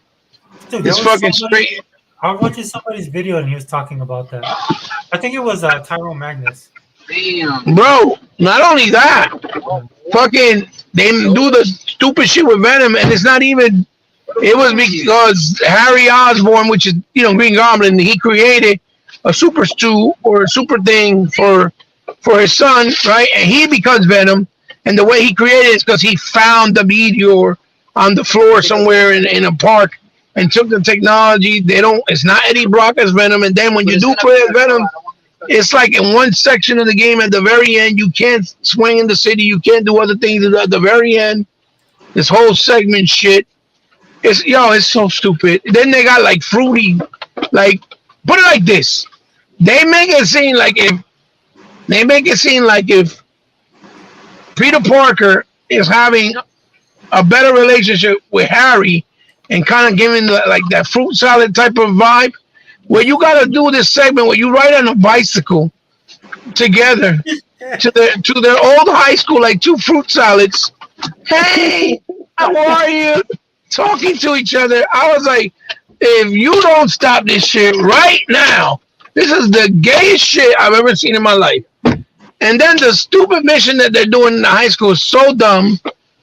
Dude, it's fucking straight. I was watching somebody's video and he was talking about that. I think it was Tyrone Magnus. Damn. Bro, not only that, fucking they do the stupid shit with Venom, and it's not even. It was because Harry Osborn, which is Green Goblin, he created a super stew or a super thing for his son, right? And he becomes Venom, and the way he created it is because he found the meteor on the floor somewhere in a park and took the technology. It's not Eddie Brock as Venom, and then when you do play as Venom, it's like in one section of the game at the very end, you can't swing in the city, you can't do other things at the very end. This whole segment shit. It's so stupid. Then they got like fruity, like put it like this. They make it seem like if Peter Parker is having a better relationship with Harry and kind of giving like that fruit salad type of vibe, where you got to do this segment where you ride on a bicycle together to their old high school, like two fruit salads. Hey, how are you? Talking to each other. I was like, if you don't stop this shit right now, this is the gayest shit I've ever seen in my life. And then the stupid mission that they're doing in the high school is so dumb.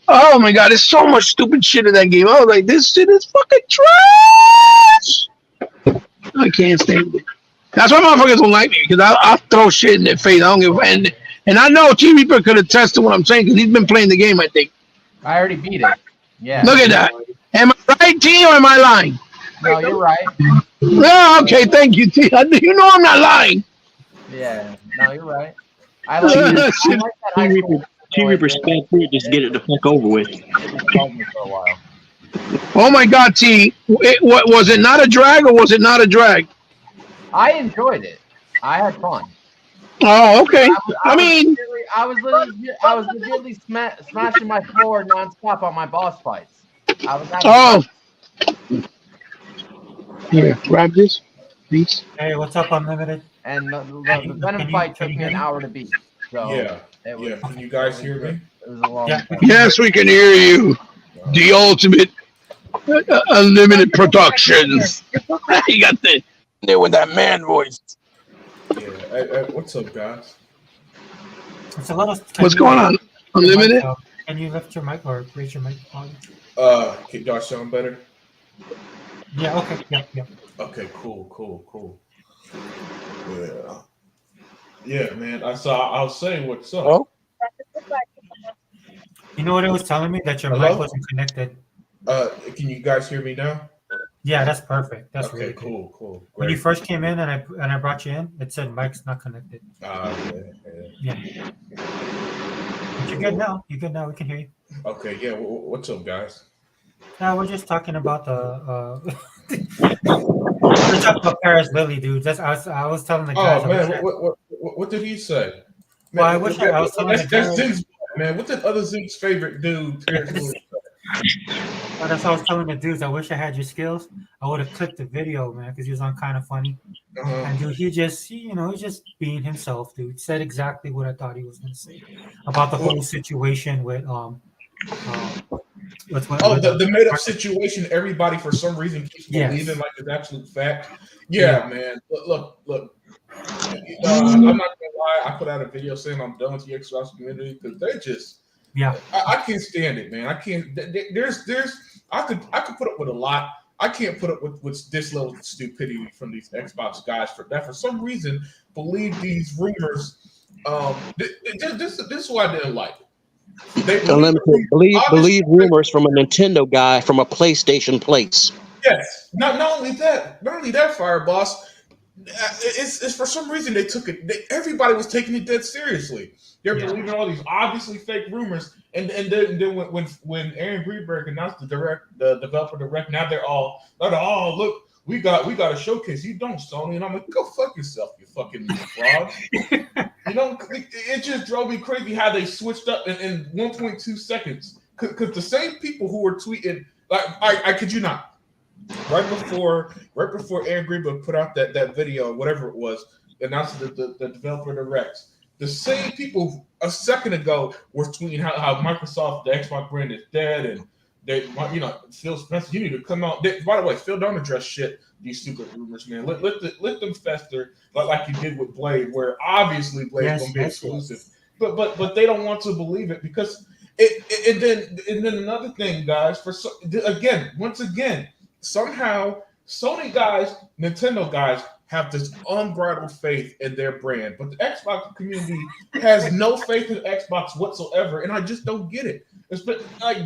Oh my god, there's so much stupid shit in that game. I was like, this shit is fucking trash. I can't stand it. That's why motherfuckers don't like me, because I throw shit in their face. I don't give a and I know T Reaper could attest to what I'm saying, because he's been playing the game, I think. I already beat it. Yeah. Look at that. Am I right, T, or am I lying? No, you're right. Oh, okay, thank you, T. You know I'm not lying. Yeah. No, you're right. I like that high school. T Reaper sped through it just to get it the fuck over with. For a while. Oh my god, T. What was it, not a drag, or was it not a drag? I enjoyed it. I had fun. Oh, okay. I was literally smashing my floor nonstop on my boss fights. I was fun. Here, grab this, please. Hey, what's up, Unlimited? And the Venom fight took me an hour to beat. So yeah. Can you guys hear me? It was a long time. Yes, we can hear you. The ultimate Unlimited Productions. You got the there with that man voice. Yeah. Hey, what's up, guys? It's a little. What's going on? Unlimited? Can you lift your mic or raise your mic volume? Can y'all sound better? Yeah. Okay. Yeah. Okay. Cool. Yeah, man. I was saying what's up. Oh. You know what it was telling me? That your Hello? mic wasn't connected. Can you guys hear me now? Yeah, that's perfect. That's okay. really good. Cool. Great. When you first came in and I brought you in, it said mic's not connected. Yeah. But you're good now. You're good now. We can hear you. Okay. Yeah. What's up, guys? Now we're just talking about the. We're talking about Paris Lily, dude. I was telling the guys. Oh man, what did he say? Well, I wish I was telling the that's guys. Zig's man. What did other Zig's favorite dude? Paris Lily Well, that's what I was telling the dudes. I wish I had your skills. I would have clipped the video, man, because he was on Kind of Funny. And dude, he's just being himself, dude. He said exactly what I thought he was going to say about the whole situation with the made up situation. Everybody for some reason keeps believing like it's absolute fact. Yeah. Man. Look. I'm not gonna lie. I put out a video saying I'm done with the Xbox community because they just. I can't stand it, man. I can't. I could put up with a lot. I can't put up with this little stupidity from these Xbox guys that for some reason believe these rumors. This is what I didn't like. They believe rumors from a Nintendo guy from a PlayStation place. Yes. Not only that, Fire Boss. It's for some reason they took it. Everybody was taking it dead seriously. They're believing all these obviously fake rumors, and then when Aaron Greenberg announced the developer direct, now they're all look, we got a showcase. You don't, Sony, and I'm like, go fuck yourself, you fucking fraud. It just drove me crazy how they switched up in 1.2 seconds. Because the same people who were tweeting, like I kid you not. Right before Aaron Greenberg put out that video, whatever it was, announced the developer directs. The same people a second ago were tweeting how Microsoft, the Xbox brand is dead, and they, Phil Spencer, you need to come out. By the way, Phil, don't address shit. These stupid rumors, man. Let them fester like you did with Blade, where obviously Blade's gonna be exclusive, but they don't want to believe it because and then another thing, guys. Once again. Somehow, Sony guys, Nintendo guys have this unbridled faith in their brand, but the Xbox community has no faith in Xbox whatsoever, and I just don't get it.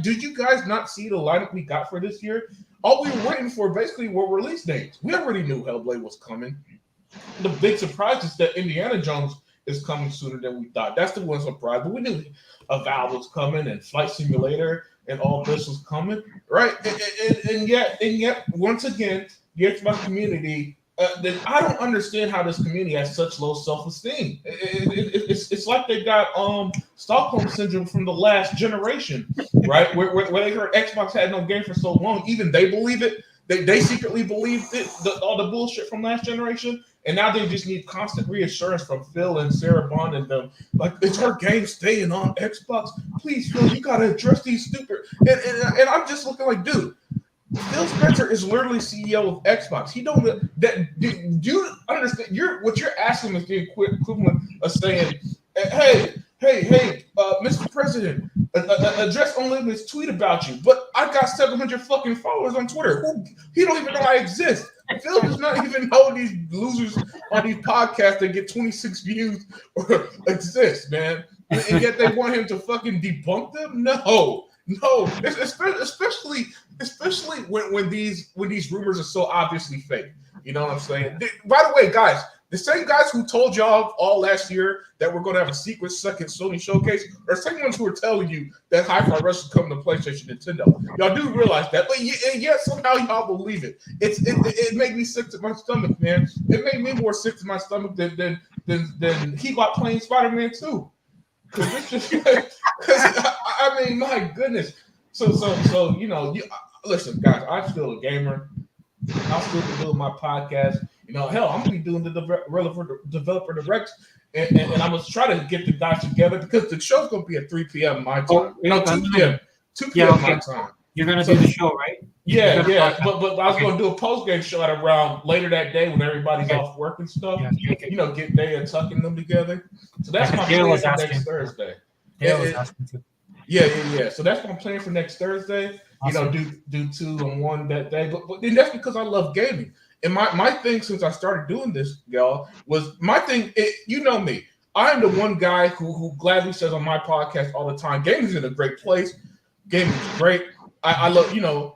Did you guys not see the lineup we got for this year? All we were waiting for basically were release dates. We already knew Hellblade was coming. The big surprise is that Indiana Jones is coming sooner than we thought. That's the one surprise, but we knew Valve was coming and Flight Simulator and all this was coming, right? And yet, once again, the Xbox community, I don't understand how this community has such low self-esteem. It's like they got Stockholm syndrome from the last generation, right? Where they heard Xbox had no game for so long, even they believe it. They secretly believed it, all the bullshit from last generation. And now they just need constant reassurance from Phil and Sarah Bond and them. Like, is her game staying on Xbox? Please, Phil, you got to address these stupid. And I'm just looking like, dude, Phil Spencer is literally CEO of Xbox. He don't that. Do you understand? What you're asking is the equivalent of saying, hey, Mr. President, Address Unlimited's tweet about you, but I got 700 fucking followers on Twitter. He don't even know I exist. Phil does not even know these losers on these podcasts that get 26 views or exist, man. And yet they want him to fucking debunk them? No. Especially when these rumors are so obviously fake. You know what I'm saying? By the way, guys, the same guys who told y'all all last year that we're going to have a secret second Sony showcase are the same ones who are telling you that Hi-Fi Rush is coming to PlayStation Nintendo. Y'all do realize that, but yet somehow y'all believe it. It made me sick to my stomach, man. It made me more sick to my stomach than he got playing Spider-Man 2. Because it's just, I mean, my goodness. So listen, guys, I'm still a gamer. I'll still be doing my podcast. Hell, I'm gonna be doing the developer direct, and I'm gonna try to get the guys together because the show's gonna be at 3 p.m. my time. 2 p.m. 2 p.m. my time. You're gonna do the show, right? Yeah, yeah. But I was going to do a post game show at around later that day when everybody's off work and stuff. Yeah, Get Day and tucking them together. So that's my Dale plan was for asking, next Thursday. Dale was asking too. Yeah. So that's my plan for next Thursday. Awesome. Do 2 and 1 that day. But then that's because I love gaming. And my thing since I started doing this, y'all, was my thing. You know me. I'm the one guy who gladly says on my podcast all the time, gaming's in a great place. Gaming's great. I love,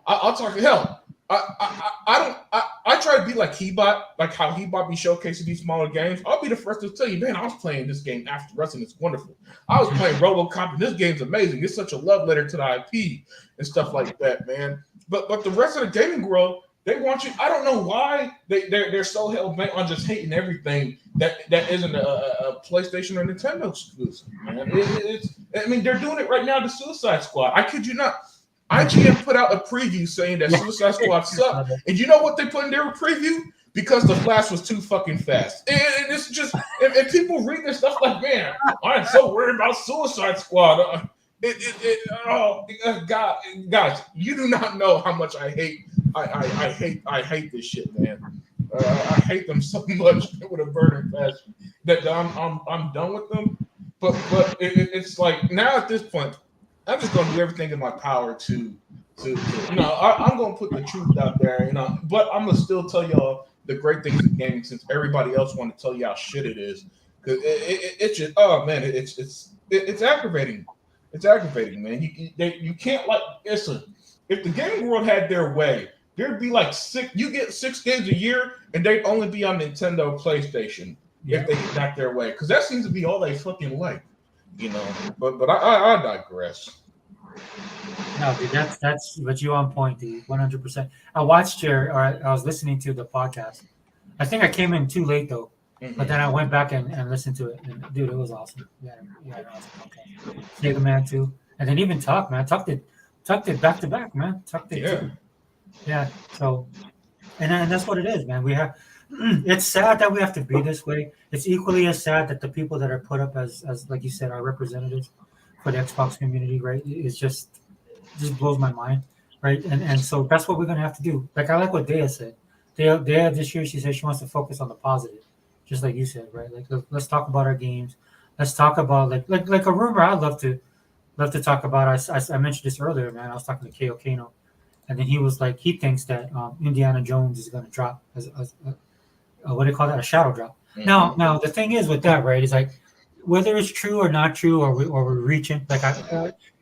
I'll talk to hell. I try to be like Hebot, like how Hebot be showcasing these smaller games. I'll be the first to tell you, man, I was playing this game after wrestling. It's wonderful. I was playing RoboCop, and this game's amazing. It's such a love letter to the IP and stuff like that, man. But the rest of the gaming world, they want you. I don't know why they're so hell bent on just hating everything that isn't a PlayStation or Nintendo exclusive, man. They're doing it right now to Suicide Squad. I kid you not. IGN put out a preview saying that Suicide Squad sucked. And you know what they put in their preview? Because the Flash was too fucking fast. And it's just, and people read this stuff like, man, I'm so worried about Suicide Squad. God, guys, you do not know how much I hate this shit, man. I hate them so much with a burning passion that I'm done with them. But it's like now at this point, I'm just gonna do everything in my power to I'm gonna put the truth out there, but I'm gonna still tell y'all the great things of gaming since everybody else want to tell you how shit it is. Because it's just it's aggravating. It's aggravating, man. You can't listen. If the gaming world had their way, there'd be like 6 games a year, and they'd only be on Nintendo, PlayStation if they got their way. Because that seems to be all they fucking like. But I digress. No, dude, that's but you on point, dude, 100%. I was listening to the podcast. I think I came in too late though, but then I went back and listened to it, and dude, it was awesome. Yeah, awesome. Okay, Sega Man too, and then even Tuck, man, Tucked it back to back, man, Tucked it too. Yeah. So, and that's what it is, man. We have. It's sad that we have to be this way. It's equally as sad that the people that are put up as like you said, our representatives for the Xbox community, right? It's just blows my mind, right? And so that's what we're gonna have to do. Like I like what Dea said. Dea this year she said she wants to focus on the positive, just like you said, right? Like let's talk about our games. Let's talk about like a rumor I'd love to talk about. I mentioned this earlier, man. I was talking to Ko Kano, and then he was like he thinks that Indiana Jones is gonna drop as what do you call that? A shadow drop. Mm-hmm. Now the thing is with that, right? Is like whether it's true or not true, or we're reaching. Like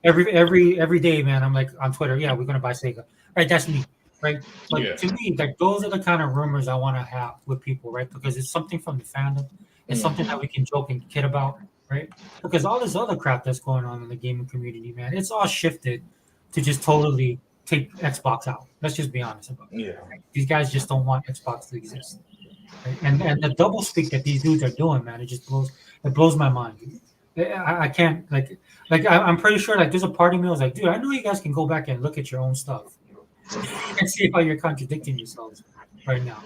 every day, man, I'm like on Twitter. Yeah, we're gonna buy Sega. Right, that's me. Right, but to me, like those are the kind of rumors I want to have with people, right? Because it's something from the fandom. It's something that we can joke and kid about, right? Because all this other crap that's going on in the gaming community, man, it's all shifted to just totally take Xbox out. Let's just be honest about it. Yeah, right? These guys just don't want Xbox to exist. Right? And the double speak that these dudes are doing, man, it blows my mind. I can't I'm pretty sure like there's a part of me was like, dude, I know you guys can go back and look at your own stuff and see how you're contradicting yourselves right now.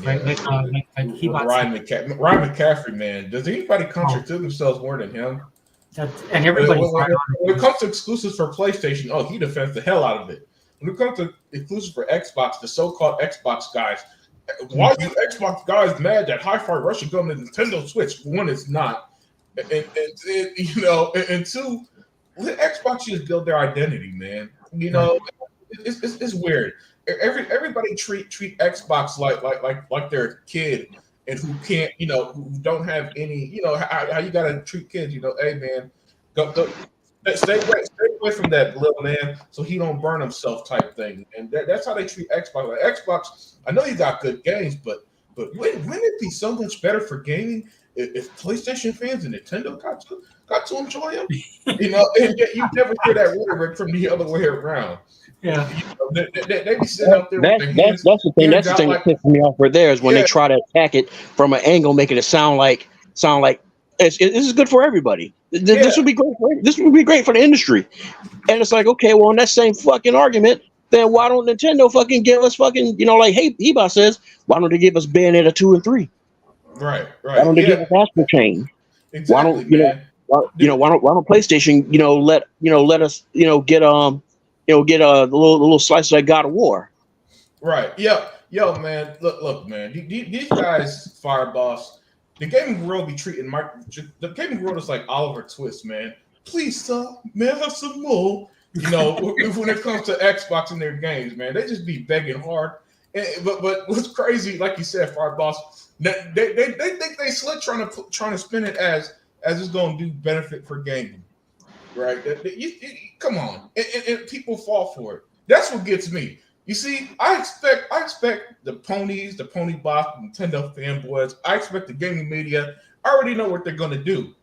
Right? Ryan McCaffrey, man. Does anybody contradict themselves more than him? And everybody. When it comes to exclusives for PlayStation, he defends the hell out of it. When it comes to exclusives for Xbox, the so-called Xbox guys, why are you Xbox guys mad that Hi-Fi Rush should go to Nintendo Switch? One, it's not, and two, let Xbox just build their identity, man. It's weird. Everybody treat Xbox like they're a kid and who can't, who don't have any, how you gotta treat kids. Hey man, go stay away from that little man so he don't burn himself type thing. And that's how they treat Xbox. Like Xbox, I know you got good games, but wouldn't it be so much better for gaming if PlayStation fans and Nintendo got to enjoy them? And yet you never hear that rhetoric from the other way around. Yeah, they be sitting out there. That's the thing. That's the thing that pisses me off right there is when they try to attack it from an angle, making it sound like this is good for everybody. This would be great. This would be great for the industry. And it's like, okay, well, in that same fucking argument, then why don't Nintendo fucking give us fucking, like Heba says, why don't they give us Bayonetta 2 and 3? Right. Why don't they give us Astral Chain? Exactly, why don't PlayStation, let us, get get the little slice of that God of War. Right. Yo, man. Look, man. These guys, Fire Boss, the gaming world be treating the gaming world is like Oliver Twist, man. Please, sir, may I have some more? You know, when it comes to Xbox and their games, man, they just be begging hard. But what's crazy, like you said, Fire Boss, they think they slick trying to spin it as it's going to do benefit for gaming, right? Come on, and people fall for it. That's what gets me. You see, I expect the ponies, the ponybots, Nintendo fanboys. I expect the gaming media. I already know what they're going to do.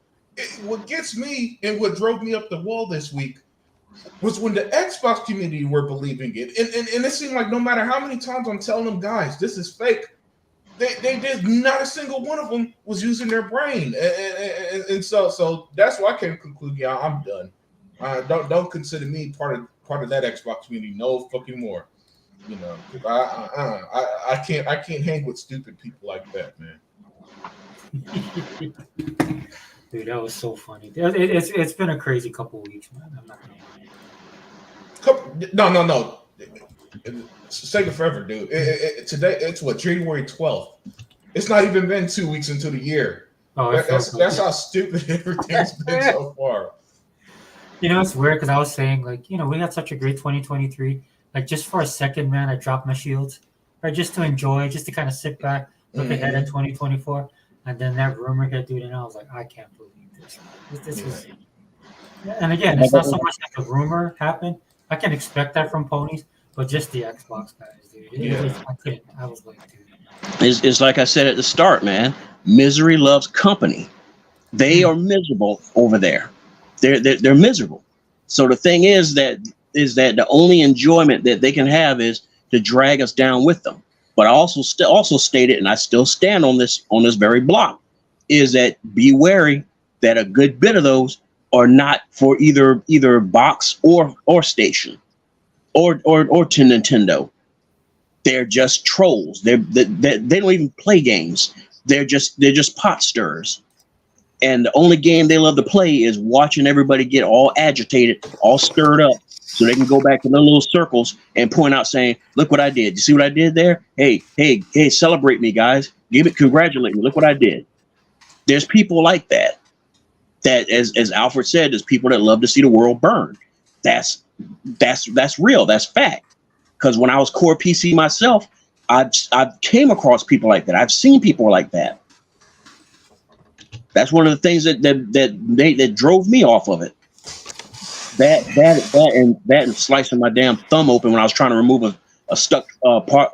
What gets me and what drove me up the wall this week was when the Xbox community were believing it. And it seemed like no matter how many times I'm telling them, guys, this is fake, they did not a single one of them was using their brain. And so that's why I came to conclude, yeah, I'm done. Don't consider me part of that Xbox community no fucking more. You know, I can't hang with stupid people like that, man. Dude, that was so funny. It's been a crazy couple of weeks, man. I'm not gonna lie. No. It's taking forever, dude. Today, it's what, January 12th. It's not even been 2 weeks into the year. Oh, That's how stupid everything's been so far. You know, it's weird because I was saying, like, you know, we had such a great 2023. Like, just for a second, man, I dropped my shields, right? Just to enjoy, just to kind of sit back, look ahead at 2024. And then that rumor hit, dude, and I was like, I can't believe this. This is. And again, it's not so much that the rumor happened. I can expect that from ponies, but just the Xbox guys, dude. I couldn't. I was like, dude. It's like I said at the start, man. Misery loves company. They are miserable over there. They're miserable. So the thing is that the only enjoyment that they can have is to drag us down with them. But I also stated, and I still stand on this very block, is that be wary that a good bit of those are not for either box or station or to Nintendo. They're just trolls. They don't even play games. They're just pot stirrers. And the only game they love to play is watching everybody get all agitated, all stirred up, so they can go back to their little circles and point out, saying, "Look what I did. You see what I did there? Hey, celebrate me, guys. Congratulate me. Look what I did." There's people like that. That, as Alfred said, there's people that love to see the world burn. That's real. That's fact. Because when I was core PC myself, I came across people like that. I've seen people like that. That's one of the things that drove me off of it. That and slicing my damn thumb open when I was trying to remove a stuck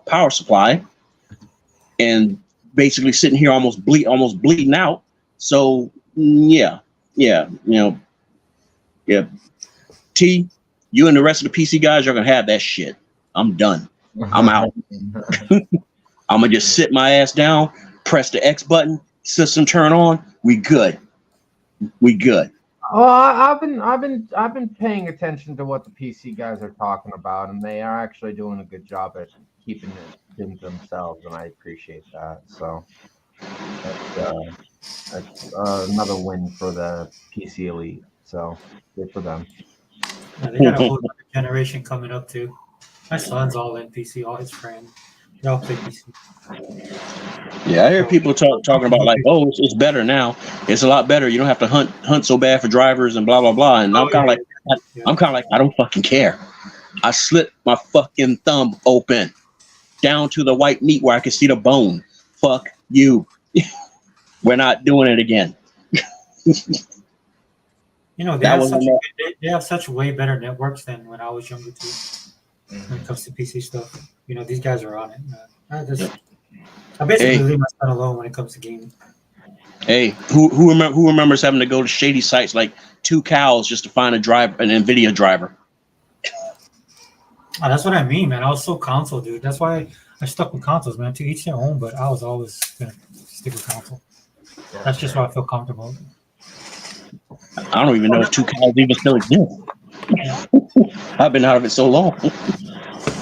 power supply, and basically sitting here almost bleeding out. So yeah. T, you and the rest of the PC guys are gonna have that shit. I'm done. I'm out. I'm gonna just sit my ass down, press the X button, system turn on. We good. Well, I've been paying attention to what the PC guys are talking about, and they are actually doing a good job at keeping it in themselves, and I appreciate that. So that's another win for the PC elite. So good for them. Yeah, they got a whole other generation coming up too. My son's all in PC, all his friends. They all play PC. Yeah, I hear people talking about like, oh, it's better now. It's a lot better. You don't have to hunt so bad for drivers and blah blah blah. And I'm kind of like, I don't fucking care. I slit my fucking thumb open down to the white meat where I can see the bone. Fuck you. We're not doing it again. You know, they have such way better networks than when I was younger too. When it comes to PC stuff, you know, these guys are on it. I basically leave my son alone when it comes to gaming. Hey, who remembers having to go to shady sites like 2 Cows just to find an NVIDIA driver? Oh, that's what I mean, man. I was so console, dude. That's why I stuck with consoles, man. To each their own, but I was always gonna stick with console. That's just why I feel comfortable. I don't even know if 2 Cows even still exists. I've been out of it so long.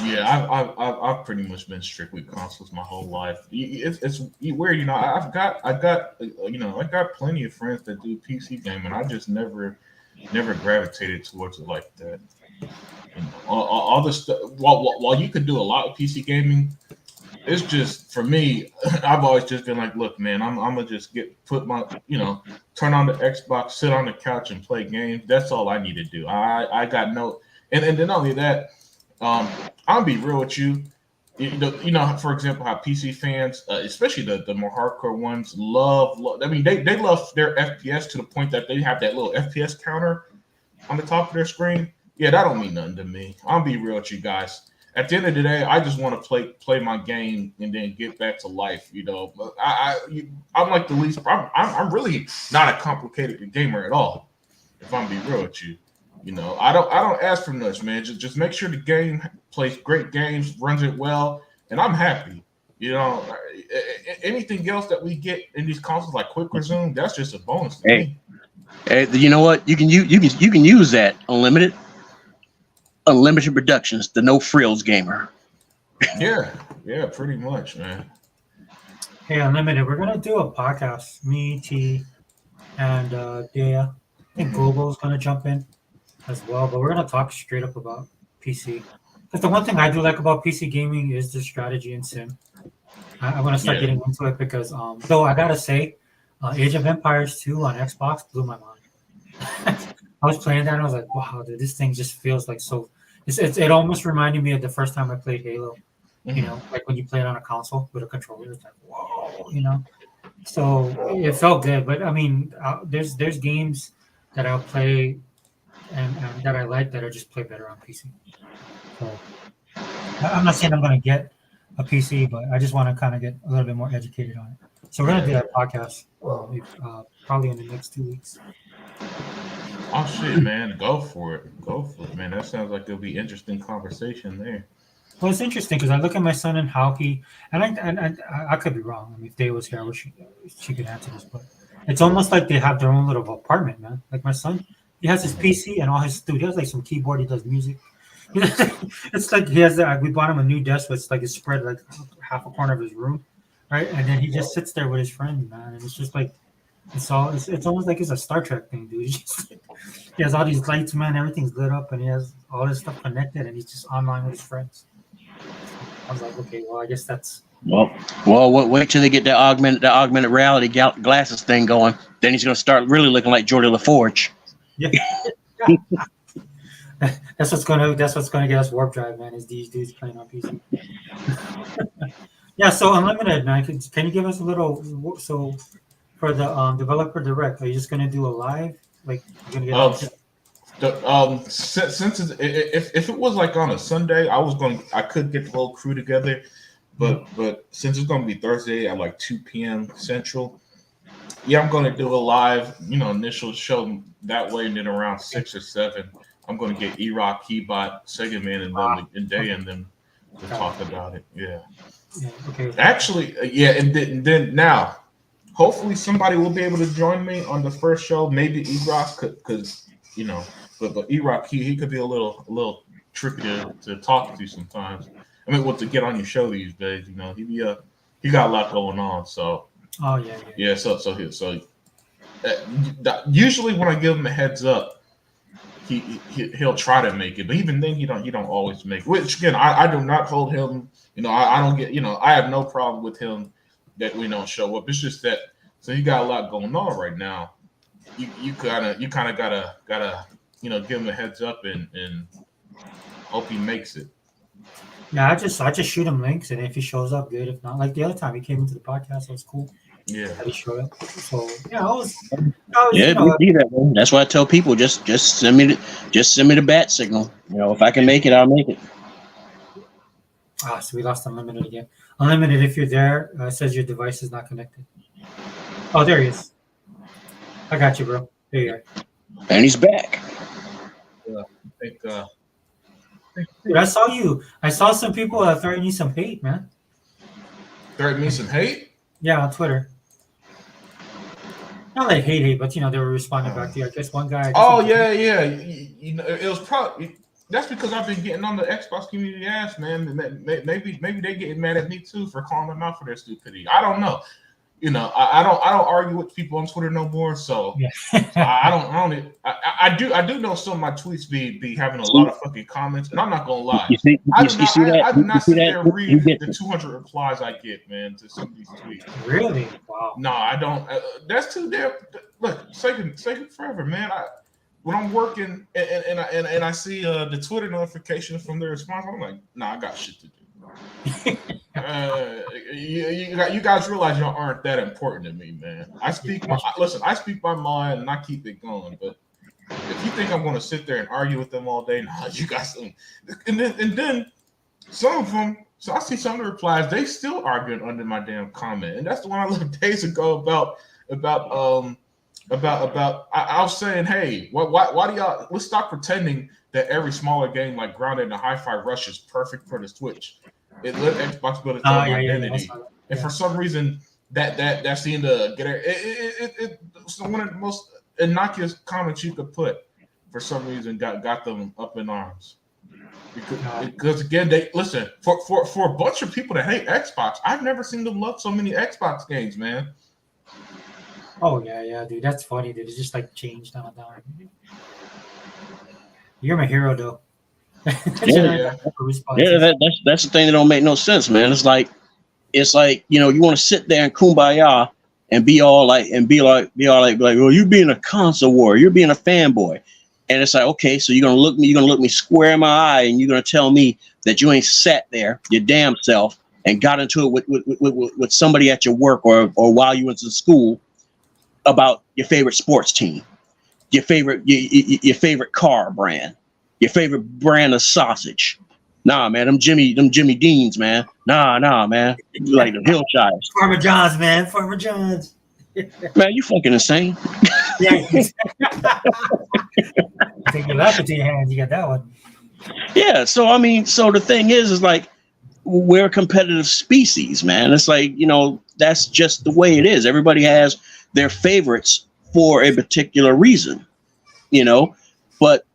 Yeah, I've pretty much been strictly consoles my whole life. It's weird, you know. I got plenty of friends that do PC gaming. I just never gravitated towards it like that. All this stuff. While you could do a lot of PC gaming, it's just for me. I've always just been like, look, man, I'm gonna just turn on the Xbox, sit on the couch, and play games. That's all I need to do. I got no, and then not only that, I'll be real with you. For example, how PC fans, especially the more hardcore ones, love. I mean, they love their FPS to the point that they have that little FPS counter on the top of their screen. Yeah, that don't mean nothing to me. I'll be real with you guys. At the end of the day, I just want to play my game and then get back to life. I'm like the least. I'm really not a complicated gamer at all. If I'm being real with you, I don't ask for much, man. Just make sure the game plays great games, runs it well, and I'm happy. Anything else that we get in these consoles like quick resume, that's just a bonus to me. Hey, you know what? You can use that unlimited productions, the no frills gamer. Yeah, pretty much, man. Hey, Unlimited, we're gonna do a podcast. Me, T, and Dea. I think Global's gonna jump in as well, but we're gonna talk straight up about PC. Because the one thing I do like about PC gaming is the strategy and sim. I want to start getting into it because, though I gotta say, Age of Empires 2 on Xbox blew my mind. I was playing that and I was like, wow, dude, this thing just feels like so. It almost reminded me of the first time I played Halo. Like when you play it on a console with a controller, it's like, whoa, So it felt good, but I mean, there's games that I'll play and that I like that I just play better on PC. So I'm not saying I'm going to get a PC, but I just want to kind of get a little bit more educated on it. So we're going to do that podcast probably in the next 2 weeks. Oh shit, man! Go for it, man. That sounds like it'll be interesting conversation there. Well, it's interesting because I look at my son and how he and I could be wrong. I mean, if Dave was here, I wish she could answer this, but it's almost like they have their own little apartment, man. Like my son, he has his PC and all his stuff. He has like some keyboard. He does music. It's like he has we bought him a new desk, but it's like it's spread like half a corner of his room, right? And then he just sits there with his friend, man, and it's just like. It's almost like it's a Star Trek thing, dude. He has all these lights, man. Everything's lit up, and he has all this stuff connected, and he's just online with his friends. I was like, okay, well, I guess that's well. Wait till they get the augmented reality glasses thing going. Then he's going to start really looking like Geordie LaForge. Yeah. That's what's gonna get us warp drive, man. Is these dudes playing on PC? Yeah. So Unlimited, man. Can you give us a little for the developer direct? Are you just gonna do a live? Like you're gonna get since if it was like on a Sunday, I could get the whole crew together, but since it's gonna be Thursday at like 2 p.m. Central, I'm gonna do a live, initial show that way, and then around 6 or 7, I'm gonna get E-Rock, Keybot, Sega Man, and Day and them to talk about it. Yeah. Okay. Actually, and then now. Hopefully somebody will be able to join me on the first show. Maybe E-Rock, because but E-Rock he could be a little tricky to talk to sometimes. I mean, to get on your show these days, he got a lot going on. So yeah. So usually when I give him a heads up, he'll try to make it, but even then he don't always make it. Which again, I do not hold him. I don't get. I have no problem with him that we don't show up. It's just that so you got a lot going on right now. You kind of gotta give him a heads up and hope he makes it. Yeah, I just shoot him links, and if he shows up, good. If not, like the other time he came into the podcast, it was cool. Yeah, he showed up. So yeah, that's why I tell people just send me the bat signal. If I can make it, I'll make it. So we lost Unlimited again. Unlimited, if you're there, it says your device is not connected. Oh, there he is. I got you, bro. There you are. And he's back. Dude, I saw you. I saw some people throwing you some hate, man. Throwing me some hate? Yeah, on Twitter. Not like hate, but they were responding back to you. I guess one guy. Yeah. It was probably. That's because I've been getting on the Xbox community ass, man. Maybe they getting mad at me too for calling them out for their stupidity. I don't know. you know, I don't argue with people on Twitter no more. So Yeah. I do know some of my tweets be having a lot of fucking comments, and I'm not gonna lie. You see I do that? not sit there and read He gets the it. 200 replies I get, man, to some of these tweets. Really? Wow. No, I don't. That's too damn. Look, second forever, man. When I'm working and I see the Twitter notification from their response, I'm like, nah, I got shit to do. You guys realize y'all aren't that important to me, man. I speak my mind and I keep it going. But if you think I'm going to sit there and argue with them all day, nah, you guys. And then some of them. So I see some of the replies. They still arguing under my damn comment, and that's the one I left days ago about. I was saying, hey, why do y'all? Let's stop pretending that every smaller game like Grounded and Hi-Fi Rush is perfect for the Switch. It let Xbox build its own identity, and for some reason that seemed to get it's one of the most innocuous comments you could put. For some reason, got them up in arms. Because again, they listen for a bunch of people that hate Xbox. I've never seen them love so many Xbox games, man. Oh yeah, dude. That's funny, dude. It's just like changed down. You're my hero, though. Yeah, that's the thing that don't make no sense, man. It's like you know, you want to sit there and kumbaya and be like, well, you being a console warrior, you're being a fanboy, and it's like, okay, so you're gonna look me square in my eye, and you're gonna tell me that you ain't sat there your damn self and got into it with somebody at your work or while you was in school about your favorite sports team, your favorite car brand, your favorite brand of sausage. Nah, man, them Jimmy Deans, man. Nah, man. Like the Hillshires. Farmer John's, man. Farmer John's. Man, you fucking insane. Yeah. Take your left into your hands. You got that one. Yeah. So I mean, the thing is like we're a competitive species, man. It's like, you know, that's just the way it is. Everybody has their favorites for a particular reason, you know, but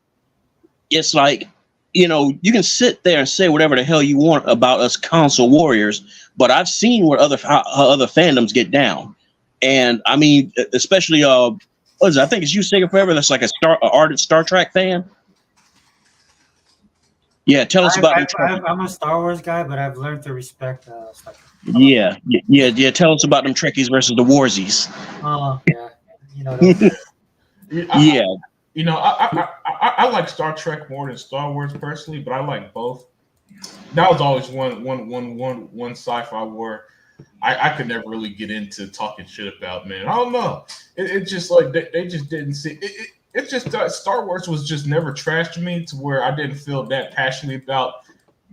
it's like, you know, you can sit there and say whatever the hell you want about us console warriors, but I've seen how other fandoms get down. And I mean, especially, what is it? I think it's you, Sega Forever. That's like a ardent Star Trek fan. Yeah. Tell us about I'm a Star Wars guy, but I've learned to respect Star Trek. Yeah. Tell us about them Trekkies versus the Warsies. Yeah. You know. Yeah. You know, I like Star Trek more than Star Wars personally, but I like both. That was always one sci-fi war I could never really get into talking shit about, man. I don't know. It just like they just didn't see it. It's just Star Wars was just never trash to me to where I didn't feel that passionately about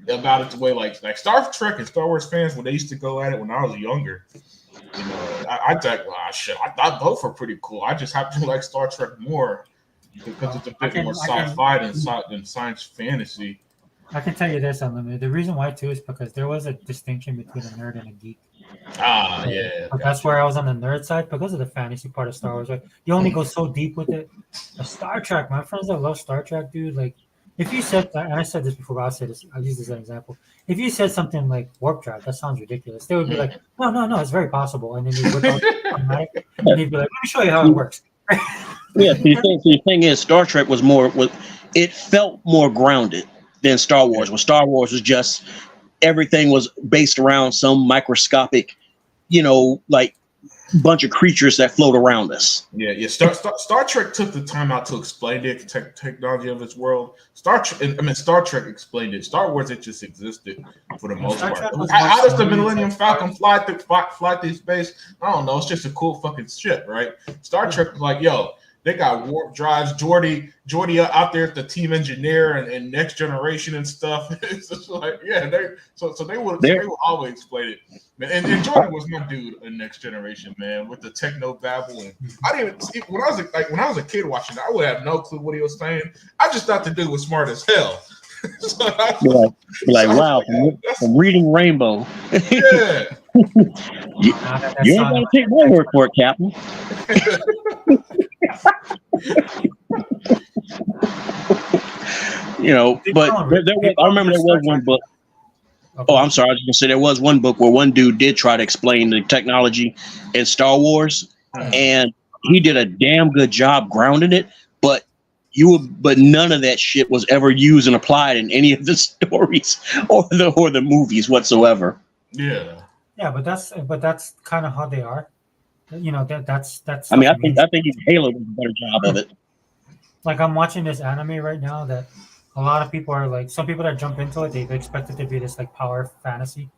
it the way like Star Trek and Star Wars fans when they used to go at it when I was younger. You know, I thought, shit, I thought both were pretty cool. I just happen to like Star Trek more because it's a bit more sci-fi than science fantasy. I can tell you this, Unlimited. The reason why too is because there was a distinction between a nerd and a geek. Yeah. That's where I was on the nerd side because of the fantasy part of Star Wars. Right? You only go so deep with it. Star Trek, my friends that love Star Trek, dude. Like, if you said that, and I said this before, but I'll use this as an example. If you said something like warp drive, that sounds ridiculous. They would be like, no, it's very possible. And then you whip out the automatic, and they'd be like, let me show you how it works. Yeah. The thing is, Star Trek it felt more grounded than Star Wars. When Star Wars was just everything was based around some microscopic, you know, like bunch of creatures that float around us. Yeah. Star Trek took the time out to explain the technology of its world. Star Trek explained it. Star Wars, it just existed for the most part. How does the Millennium Falcon fly through space? I don't know. It's just a cool fucking ship, right? Star Trek was like, yo, they got warp drives. Geordi out there at the team engineer and Next Generation and stuff. It's just like, yeah, they would always explain it. And Jordan was my dude in Next Generation, man, with the techno babble. And I didn't even when I was a kid watching it, I would have no clue what he was saying. I just thought the dude was smart as hell. Wow, from reading Rainbow. Yeah. You ain't gotta take my word for it, Captain. You know, but I remember there was one book. Oh, I'm sorry. I was gonna say there was one book where one dude did try to explain the technology in Star Wars, and he did a damn good job grounding it. But but none of that shit was ever used and applied in any of the stories or the movies whatsoever. Yeah. Yeah, but that's kind of how they are. You know, that's I mean, stuff means I think even Halo does a better job of it. like I'm watching this anime right now that a lot of people are like, some people that jump into it, they expect it to be this like power fantasy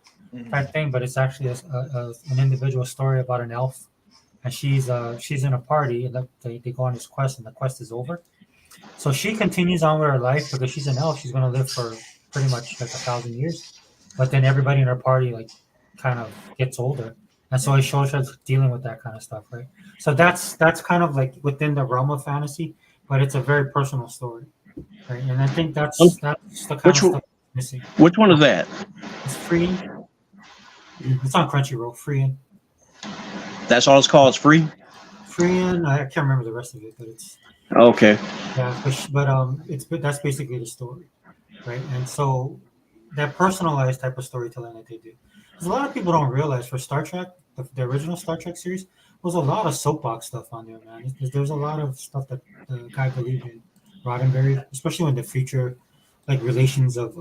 type thing, but it's actually an individual story about an elf, and she's in a party, and they go on this quest, and the quest is over. So she continues on with her life because she's an elf. She's gonna live for pretty much like 1,000 years, but then everybody in her party like kind of gets older, and so it shows her dealing with that kind of stuff, right? So that's kind of like within the realm of fantasy, but it's a very personal story, right? And I think that's the kind Which of one? stuff missing. Which one is that? It's free. It's on Crunchyroll. Free. That's all it's called. It's free. Free. And I can't remember the rest of it, but it's Okay. yeah. But that's basically the story, right? And so that personalized type of storytelling that they do, because a lot of people don't realize for Star Trek, the original Star Trek series, was a lot of soapbox stuff on there, man. There's a lot of stuff that the guy believed in, Roddenberry, especially when they feature like relations of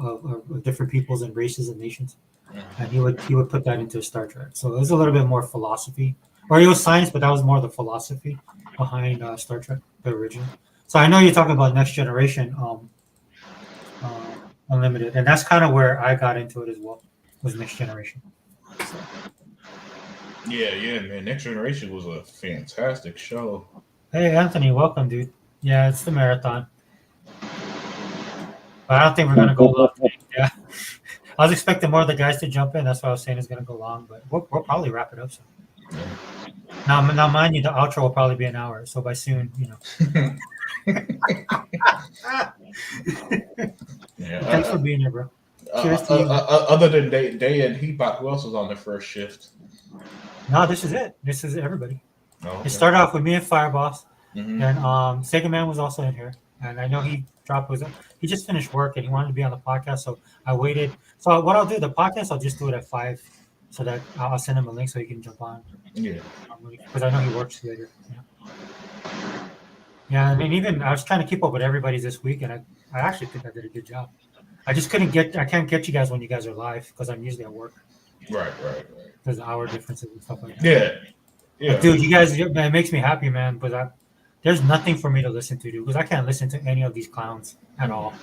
different peoples and races and nations, and he would put that into Star Trek. So it was a little bit more philosophy, or it was science, but that was more the philosophy behind Star Trek, the original. So I know you're talking about Next Generation, Unlimited, and that's kind of where I got into it as well. Was Next Generation. So, Yeah, man. Next Generation was a fantastic show. hey, Anthony, welcome, dude. Yeah, it's the marathon, but I don't think we're gonna go long today. Yeah, I was expecting more of the guys to jump in. That's why I was saying it's gonna go long, but we'll probably wrap it up soon. Now, mind you, the outro will probably be an hour. So by soon, Yeah. Thanks for being here, bro. Cheers to you. Other than Day and Hebot, who else was on the first shift? No, this is it. This is everybody. Oh, okay. It started off with me and Fireboss, Mhm. and Sega Man was also in here, and I know he he just finished work and he wanted to be on the podcast, so I waited. So what I'll do, the podcast, I'll just do it at 5, so that I'll send him a link so he can jump on. Yeah. Because I know he works later. Yeah, I mean, even I was trying to keep up with everybody this week, and I actually think I did a good job. I can't get you guys when you guys are live because I'm usually at work. Right. There's hour differences and stuff like that. Yeah. But dude, you guys, it makes me happy, man. But there's nothing for me to listen to, dude, because I can't listen to any of these clowns at all.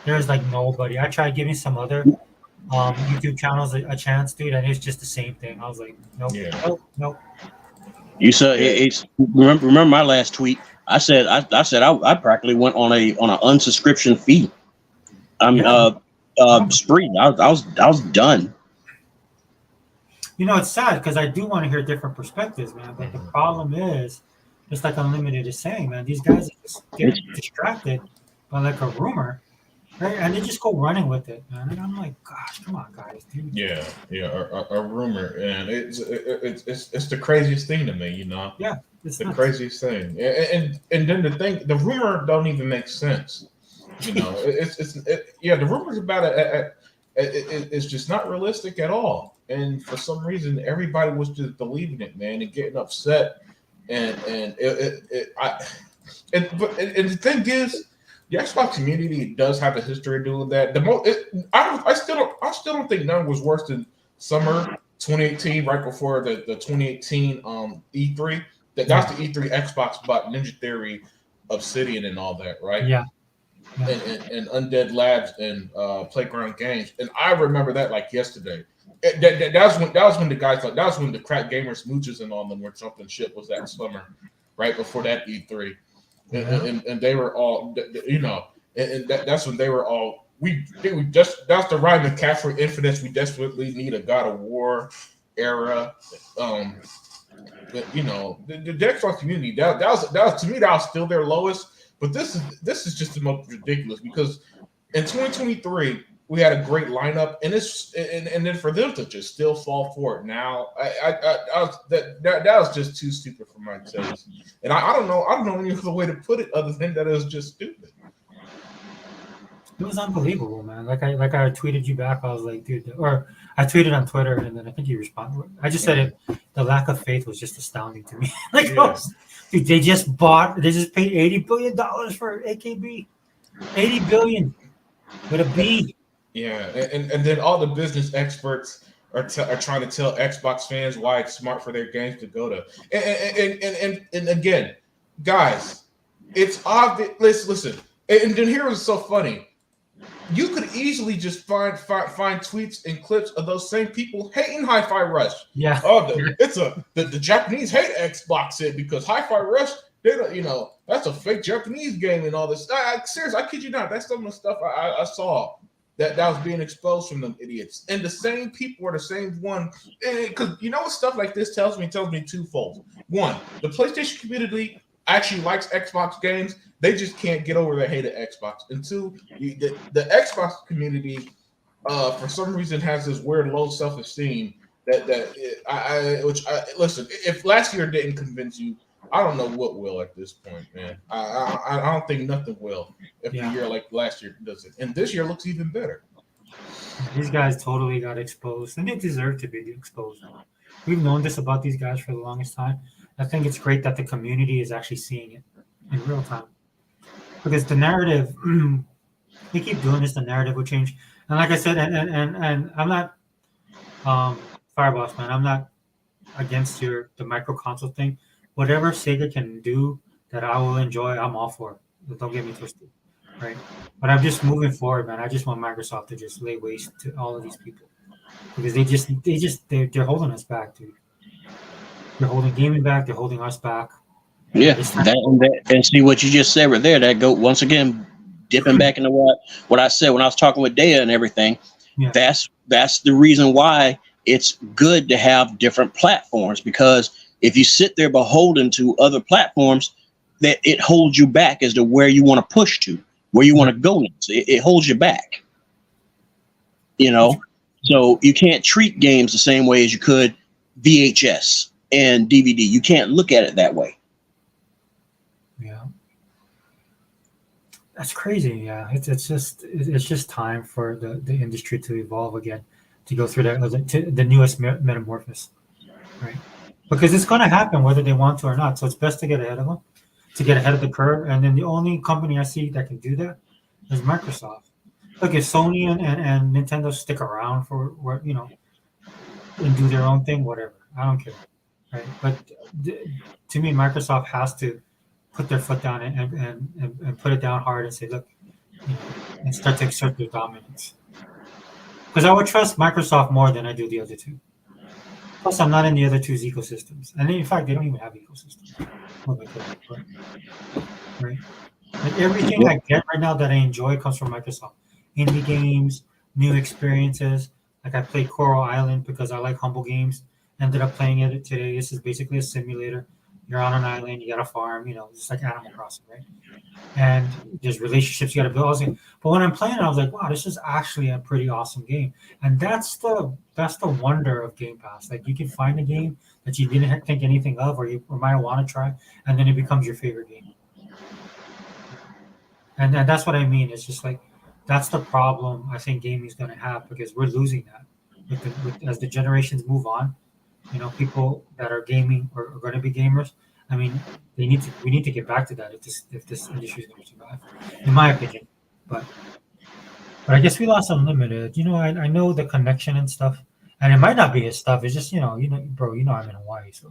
There's like nobody. I tried giving some other YouTube channels a chance, dude, and it's just the same thing. I was like, nope, nope. You said it's remember my last tweet. I said I practically went on an unsubscription fee. Spree. I was done. It's sad because I do want to hear different perspectives, man. But the problem is, just like Unlimited is saying, man, these guys just get distracted by like a rumor, right? And they just go running with it, man. And I'm like, gosh, come on, guys, dude. Yeah, a rumor, and it's the craziest thing to me, Yeah, it's the nuts. craziest thing, and then the rumor don't even make sense, the rumors about it, it's just not realistic at all, and for some reason everybody was just believing it, man, and getting upset, and the thing is, the Xbox community does have a history of doing that. I still don't think none was worse than summer 2018, right before the 2018 E3. That's the E3 Xbox bought Ninja Theory, Obsidian, and all that, right? Yeah. And Undead Labs and Playground Games, and I remember that like yesterday. That was when the guys that was when the crack gamers, mooches, and all them were jumping ship. Was that summer, right before that E3. And they were all, and that's when they were all. That's the rhyme and catch for Infinite. We desperately need a God of War era. The Xbox community that was to me that was still their lowest. But this is just the most ridiculous because in 2023 we had a great lineup, and then for them to just still fall for it now, that was just too stupid for my taste. And I don't know any other way to put it other than that it was just stupid. It was unbelievable, man. Like I tweeted you back. I was like, dude, or I tweeted on Twitter, and then I think you responded. I just said it. The lack of faith was just astounding to me. Like, Yeah. dude, they just paid $80 billion for AKB. 80 billion with a B. Yeah, and then all the business experts are trying to tell Xbox fans why it's smart for their games to go to. And again, guys, it's obvious. Listen, and then here was so funny. You could easily just find tweets and clips of those same people hating Hi-Fi Rush. Yeah. Oh, the Japanese hate Xbox it because Hi-Fi Rush, they don't, that's a fake Japanese game and all this. Seriously, I kid you not. That's some of the stuff I saw that was being exposed from them idiots. And the same people are the same one. Because you know what stuff like this tells me? It tells me twofold. One, the PlayStation community actually likes Xbox games. They just can't get over their hate of Xbox. And two, the Xbox community, for some reason, has this weird low self-esteem listen. If last year didn't convince you, I don't know what will at this point, man. I don't think nothing will if the year like last year does it. And this year looks even better. These guys totally got exposed, and they deserve to be exposed. We've known this about these guys for the longest time. I think it's great that the community is actually seeing it in real time. Because the narrative, they keep doing this, the narrative will change. And like I said, and I'm not Fireboss, man. I'm not against the micro console thing. Whatever Sega can do that I will enjoy, I'm all for it. Don't get me twisted, right? But I'm just moving forward, man. I just want Microsoft to just lay waste to all of these people because they're holding us back, dude. They're holding gaming back. They're holding us back. Yeah, and see what you just said right there. That go once again, dipping back into what I said when I was talking with Dea and everything. Yeah. That's the reason why it's good to have different platforms, because if you sit there beholden to other platforms, that it holds you back as to where you want to push to, where you want to go next. It holds you back. So you can't treat games the same way as you could VHS and DVD. You can't look at it that way. Yeah, that's crazy. Yeah, it's just time for the industry to evolve again, to go through the newest metamorphosis, right? Because it's going to happen whether they want to or not. So it's best to get ahead of them, to get ahead of the curve. And then the only company I see that can do that is Microsoft. Look, if Sony and Nintendo stick around for and do their own thing, whatever, I don't care, right? But to me, Microsoft has to put their foot down and put it down hard and say, look, and start to exert their dominance. Because I would trust Microsoft more than I do the other two. Plus, I'm not in the other two's ecosystems, and in fact, they don't even have ecosystems. Right? Like everything I get right now that I enjoy comes from Microsoft. Indie games, new experiences. Like I played Coral Island because I like humble games. Ended up playing it today. This is basically a simulator. You're on an island, you got a farm, just like Animal Crossing, right? And there's relationships you got to build. But when I'm playing it, I was like, wow, this is actually a pretty awesome game. And that's the wonder of Game Pass. Like you can find a game that you didn't think anything of, or might want to try, and then it becomes your favorite game. And that's what I mean. It's just like that's the problem I think gaming is going to have, because we're losing that as the generations move on. People that are gaming or are going to be gamers. I mean, we need to get back to that if this industry is going to survive, in my opinion. But I guess we lost Unlimited. I know the connection and stuff, and it might not be his stuff. It's just bro. I'm in Hawaii, so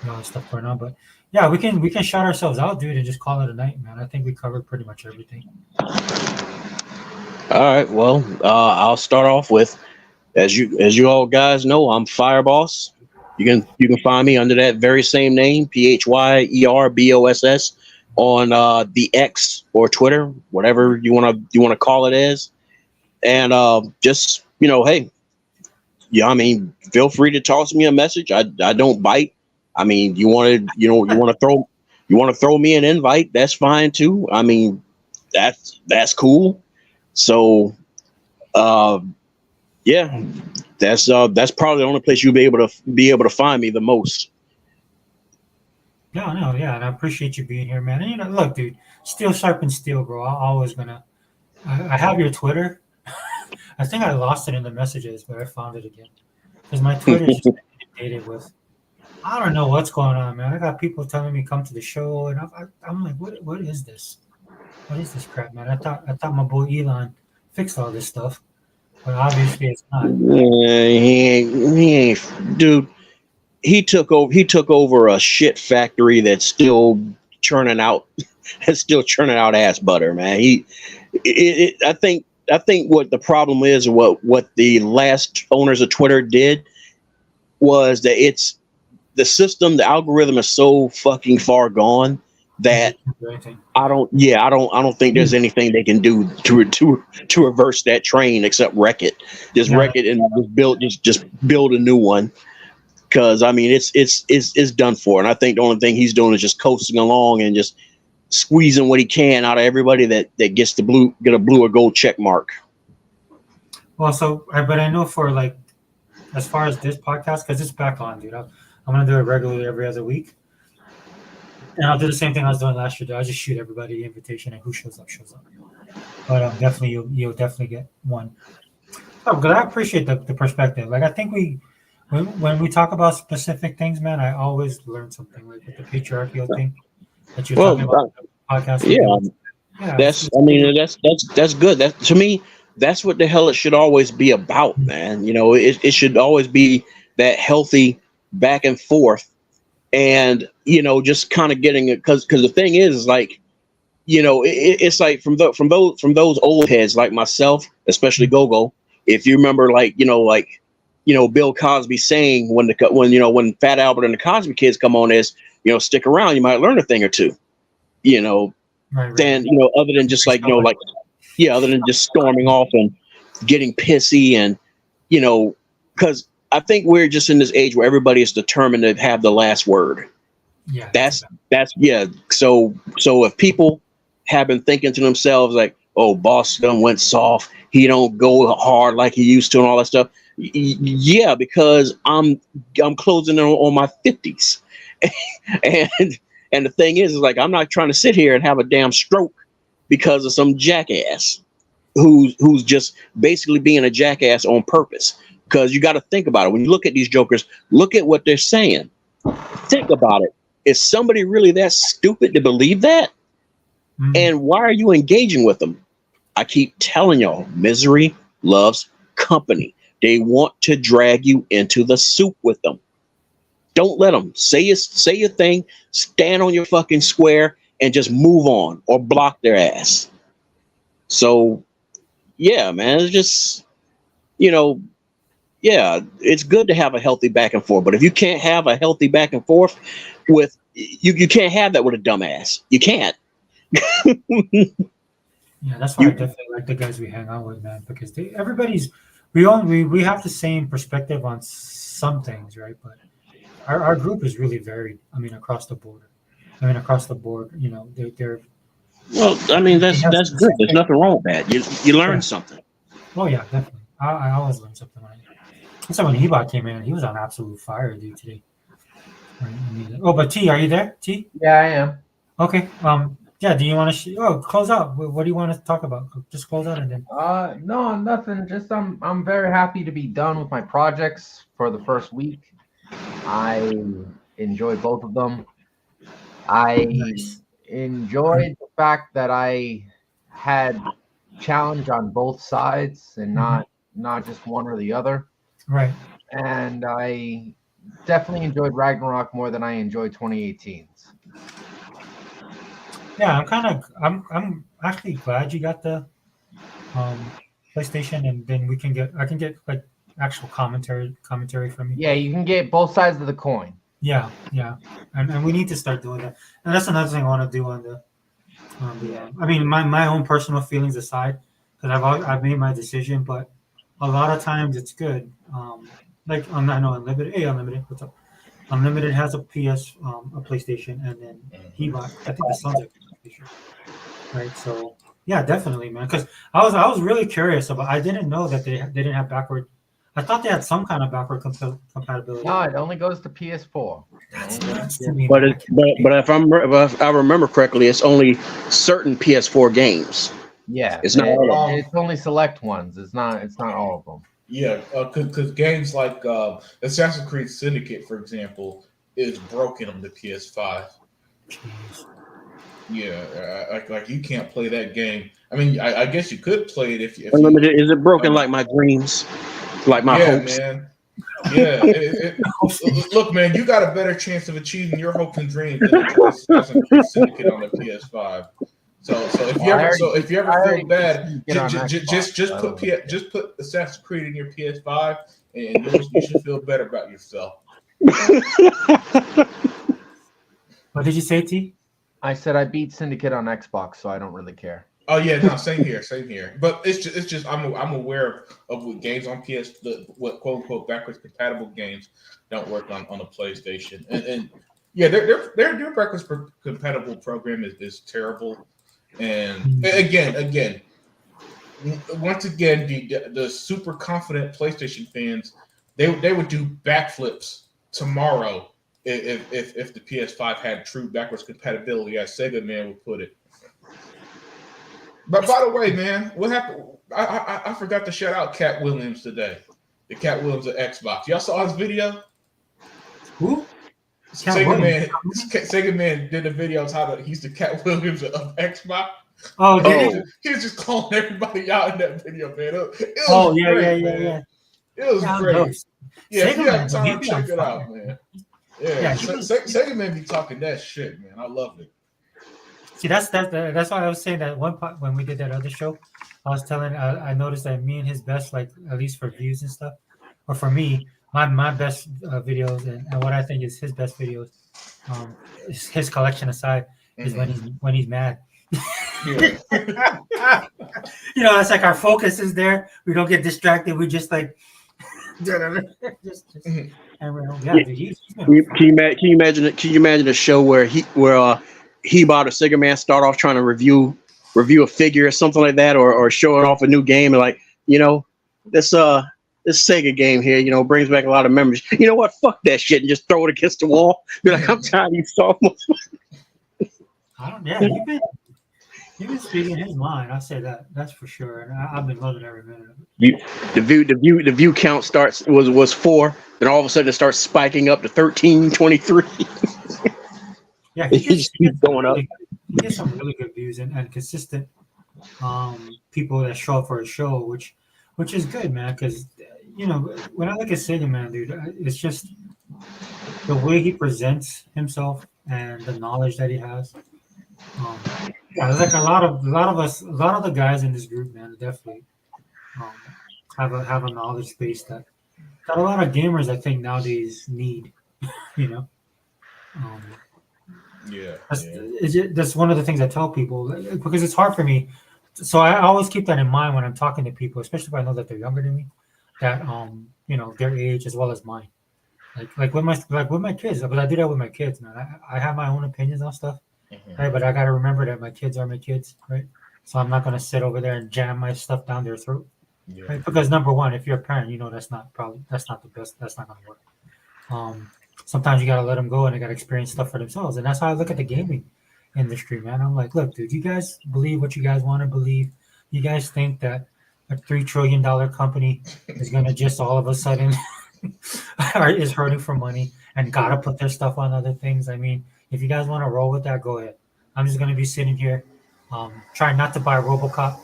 there's stuff going on. But yeah, we can shout ourselves out, dude, and just call it a night, man. I think we covered pretty much everything. All right. Well, I'll start off with, as you all guys know, I'm Fireboss. You can find me under that very same name, PHYERBOSS, on the X or Twitter, whatever you want to call it as. And just hey, I mean, feel free to toss me a message. I don't bite. I mean, you want to throw me an invite, that's fine too. I mean, that's cool. So yeah. That's probably the only place you'll be able to find me the most. No, and I appreciate you being here, man. And look, dude, steel sharpens steel, bro. I'm always gonna I have your Twitter. I think I lost it in the messages, but I found it again. Because my Twitter is just inundated with, I don't know what's going on, man. I got people telling me come to the show, and I'm like, what is this? What is this crap, man? I thought my boy Elon fixed all this stuff, but obviously it's not. He ain't, dude. He took over a shit factory that's still churning out, ass butter, man. I think what the problem is, what the last owners of Twitter did was that it's the system, the algorithm is so fucking far gone that I don't think there's anything they can do to reverse that train except wreck it. Just wreck it and just build a new one. Because I mean it's done for, and I think the only thing he's doing is just coasting along and just squeezing what he can out of everybody that gets a blue or gold check mark. Well, but I know for like, as far as this podcast, because it's back on, dude. I'm gonna do it regularly every other week, and I'll do the same thing I was doing last year. I'll just shoot everybody the invitation, and who shows up shows up. But definitely you'll definitely get one. Oh, because I appreciate the perspective. Like I think when we talk about specific things, man, I always learn something. Like with the patriarchal thing that you're talking about in the podcast. Yeah, that's good. That to me, that's what the hell it should always be about, man. You know, it should always be that healthy back and forth, and you know, just kind of getting it because the thing is like, you know, it's like from those old heads like myself, especially Gogo. If you remember, like Bill Cosby saying when Fat Albert and the Cosby Kids come on, is stick around, you might learn a thing or two. You know, right. Then other than just other than just storming off and getting pissy and because I think we're just in this age where everybody is determined to have the last word. Yeah, that's yeah. So if people have been thinking to themselves like, oh, boss done went soft, he don't go hard like he used to and all that stuff. Yeah, because I'm closing in on my 50s, and the thing is like I'm not trying to sit here and have a damn stroke because of some jackass who's just basically being a jackass on purpose. Because you got to think about it when you look at these jokers. Look at what they're saying. Think about it. Is somebody really that stupid to believe that? Mm-hmm. And why are you engaging with them? I keep telling y'all, misery loves company. They want to drag you into the soup with them. Don't let them say your thing, stand on your fucking square, and just move on or block their ass. So, yeah, man, it's just, yeah, it's good to have a healthy back and forth. But if you can't have a healthy back and forth with, you can't have that with a dumbass. You can't. Yeah, that's why I definitely like the guys we hang out with, man, because we have the same perspective on some things, right? But our group is really varied. I mean, across the board. They're. Well, I mean, that's good. There's nothing wrong with that. You learn something. Oh yeah, definitely. I always learn something. So when Ebot came in, he was on absolute fire, dude, today. Right? But T, are you there? T? Yeah, I am. Okay. Yeah. Do you want to? Close out. What do you want to talk about? Just close out and then. No, nothing. Just I'm very happy to be done with my projects for the first week. I enjoyed both of them. I enjoyed the fact that I had challenge on both sides and not just one or the other. Right. And I definitely enjoyed Ragnarok more than I enjoyed 2018's. Yeah, I'm actually glad you got the PlayStation, and then I can get like actual commentary from you. Yeah, you can get both sides of the coin. Yeah, and we need to start doing that. And that's another thing I want to do on the I mean, my own personal feelings aside, because I've made my decision, but a lot of times it's good. Like I know Unlimited. Hey, Unlimited, what's up? Unlimited has a PlayStation, and then I think the son's a PlayStation, right? So yeah, definitely, man. Because I was really curious about. I didn't know that they didn't have backward. I thought they had some kind of backward compatibility. No, it only goes to PS4. That's nuts to me. But if I remember correctly, it's only certain PS4 games. Yeah, It's not all of them. it's only select ones. It's not all of them. Yeah, because games like Assassin's Creed Syndicate, for example, is broken on the PS5. Jeez. Yeah, like you can't play that game. I mean, I guess you could play it if you. Unlimited. Is it broken like my dreams, like my hopes? Man. Yeah, look, man, you got a better chance of achieving your hopes and dreams than Assassin's Creed Syndicate on the PS5. So if you ever feel bad, just put Assassin's Creed in your PS5, and you should feel better about yourself. What did you say, T? I said I beat Syndicate on Xbox, so I don't really care. Oh yeah, no, same here. But it's just I'm aware of what games on what quote unquote backwards compatible games don't work on the PlayStation, and yeah, their backwards compatible program is terrible. And again, once again, the super confident PlayStation fans, they would do backflips tomorrow if the PS5 had true backwards compatibility, as Sega Man would put it. But by the way, man, what happened? I forgot to shout out Cat Williams today. The Cat Williams of Xbox. Y'all saw his video? Who? Sega Man did a video on he's the Cat Williams of Xbox. Oh, he was just calling everybody out in that video, man. It was great, man. It was great. Yeah, if you have time, check it out, man. Yeah, Sega Man be talking that shit, man. I love it. See, that's why I was saying that one part when we did that other show, I was telling I noticed that me and his best, like at least for views and stuff, or for me, my best videos and what I think is his best videos, his collection aside, is when he's mad. Yeah. It's like our focus is there. We don't get distracted. We just like just and we're Can you imagine a show where he about a Sega Man start off trying to review a figure or something like that, or showing off a new game, and like, this Sega game here, brings back a lot of memories. You know what? Fuck that shit and just throw it against the wall. Be like, I'm tired of these soft. You've been speaking his mind. I say that. That's for sure. And I've been loving every minute of it. The view count was 4, then all of a sudden it starts spiking up to 13, 23. Yeah, he just keeps going up. He gets some really good views and consistent people that show up for a show, which is good, man. Because when I look at Sega Man, dude, it's just the way he presents himself and the knowledge that he has. There's like a lot of the guys in this group, man, definitely have a knowledge base that a lot of gamers I think nowadays need. That's one of the things I tell people, because it's hard for me. So I always keep that in mind when I'm talking to people, especially if I know that they're younger than me, that their age as well as mine. Like with my kids, but I do that with my kids, man. I have my own opinions on stuff. Right, but I got to remember that my kids are my kids, right? So I'm not going to sit over there and jam my stuff down their throat, right? Because number one, if you're a parent, that's not the best. That's not going to work. Sometimes you got to let them go and they got to experience stuff for themselves, and that's how I look at the gaming industry, man. I'm like, look, dude, you guys believe what you guys want to believe. You guys think that a $3 trillion company is going to just all of a sudden is hurting for money and got to put their stuff on other things. I mean, if you guys want to roll with that, go ahead. I'm just going to be sitting here, trying not to buy RoboCop.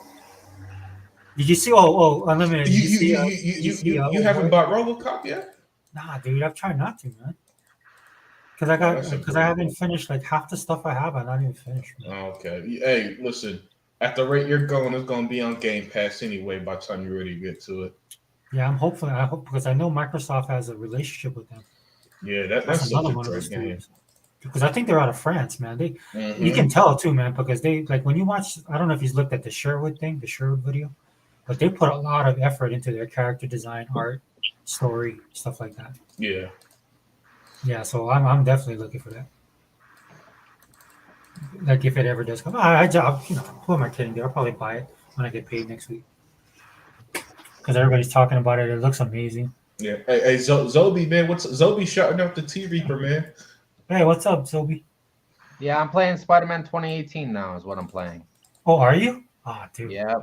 Did you see? Unlimited. You haven't bought RoboCop yet? Nah, dude. I've tried not to, man. Because I haven't finished like half the stuff I have. I'm not even finished. Man. Okay. Hey, listen. At the rate you're going, it's going to be on Game Pass anyway by the time you really get to it. Yeah, I hope because I know Microsoft has a relationship with them. Yeah, that's another one of those games. Because I think they're out of France, man. You can tell too, man, because they like when you watch. I don't know if you've looked at the Sherwood video, but they put a lot of effort into their character design, art, story, stuff like that. Yeah. So I'm definitely looking for that. Like if it ever does come, who am I kidding? I'll probably buy it when I get paid next week. Because everybody's talking about it. It looks amazing. Yeah. Hey, Zobi, man, what's Zobi shouting out the T Reaper, man? Hey, what's up, Zobi? Yeah, I'm playing Spider-Man 2018 now is what I'm playing. Oh, are you? Ah, dude. Yeah.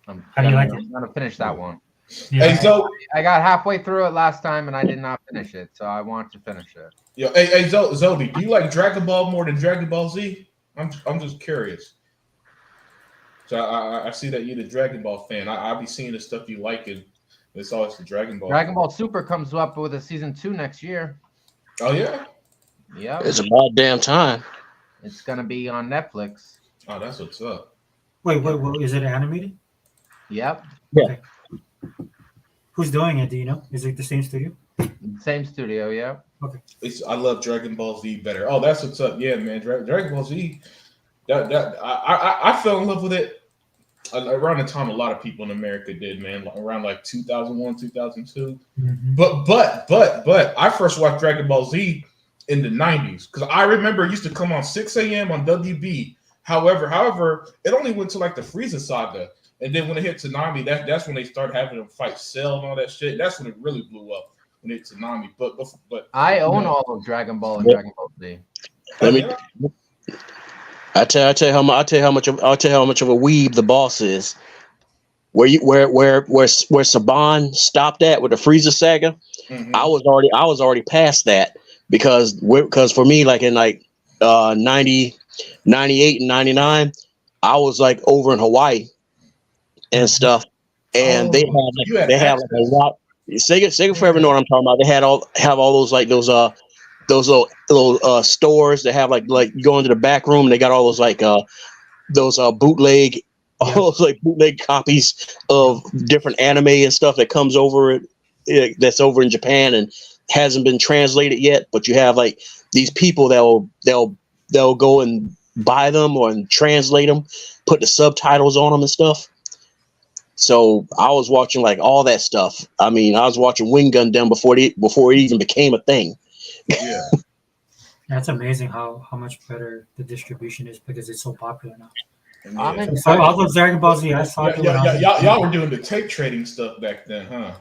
How do you like it? I'm gonna finish that one. Yeah. Hey, Zo, I got halfway through it last time and I did not finish it, so I want to finish it. yo, hey, Zodi, do you like Dragon Ball more than Dragon Ball Z? I'm just curious. So I see that you're the Dragon Ball fan. I be seeing the stuff you like, and it's always the Dragon Ball. Dragon Ball Super comes up with a season 2 next year. Oh yeah. Yep. It's about damn time. It's gonna be on Netflix. Oh, that's what's up. Wait, is it animated? Yep. Okay. Who's doing it? Do you know? Is it the same studio? Same studio, yep. Okay. I love Dragon Ball Z better. Oh, that's what's up. Yeah, man. Dragon Ball Z. I fell in love with it around the time a lot of people in America did, man. Around like 2001, 2002. Mm-hmm. But I first watched Dragon Ball Z in the 90s because I remember it used to come on 6 a.m. on WB. However, it only went to like the Frieza saga. And then when it hit Tsunami, that's when they started having them fight Cell and all that shit. That's when it really blew up, when it hit Tsunami. But I own all of Dragon Ball and Dragon Ball Z. Let me. I'll tell you how much of a weeb the boss is. Where Saban stopped at with the Frieza saga, Mhm. I was already past that because for me, like in 90, 98 and 99, I was like over in Hawaii and stuff, and they had like a lot. Sega Forever know what I'm talking about. They have all those like those little stores that have like you go into the back room and they got all those bootleg bootleg copies of different anime and stuff that comes over that's over in Japan and hasn't been translated yet, but you have like these people they'll go and buy them or and translate them, put the subtitles on them and stuff. So I was watching like all that stuff. I mean, I was watching Wing Gundam before it even became a thing. Yeah. That's amazing how much better the distribution is because it's so popular now. Yeah. So all those Dragon Ball Z, I saw it. Y'all were doing the tape trading stuff back then, huh?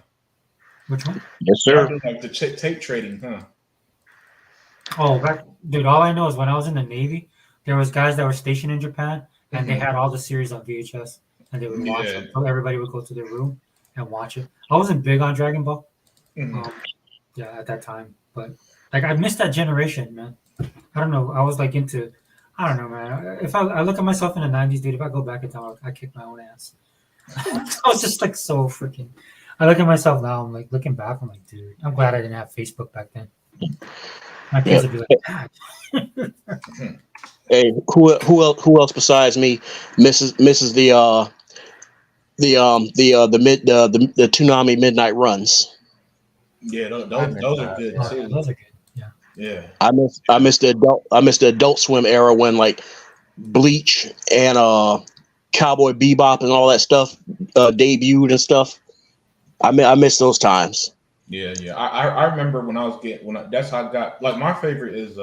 Which one? Yes, Y'all sir. doing, like the tape trading, huh? Oh, dude, all I know is when I was in the Navy, there was guys that were stationed in Japan, and they had all the series on VHS, and they would watch it. So everybody would go to their room and watch it. I wasn't big on Dragon Ball, at that time, but like I missed that generation, man. I don't know. I was like into, I don't know, man. If I look at myself in the 90s, dude, if I go back in time, I kick my own ass. I was just like so freaking. I look at myself now. I'm like looking back. I'm like, dude, I'm glad I didn't have Facebook back then. My kids would be like, God. Hey, who else besides me misses the Toonami midnight runs? Yeah, those are good too. Those are good. Yeah. I missed the Adult Swim era when like Bleach and Cowboy Bebop and all that stuff debuted and stuff. I missed those times. Yeah. I remember when that's how I got like my favorite is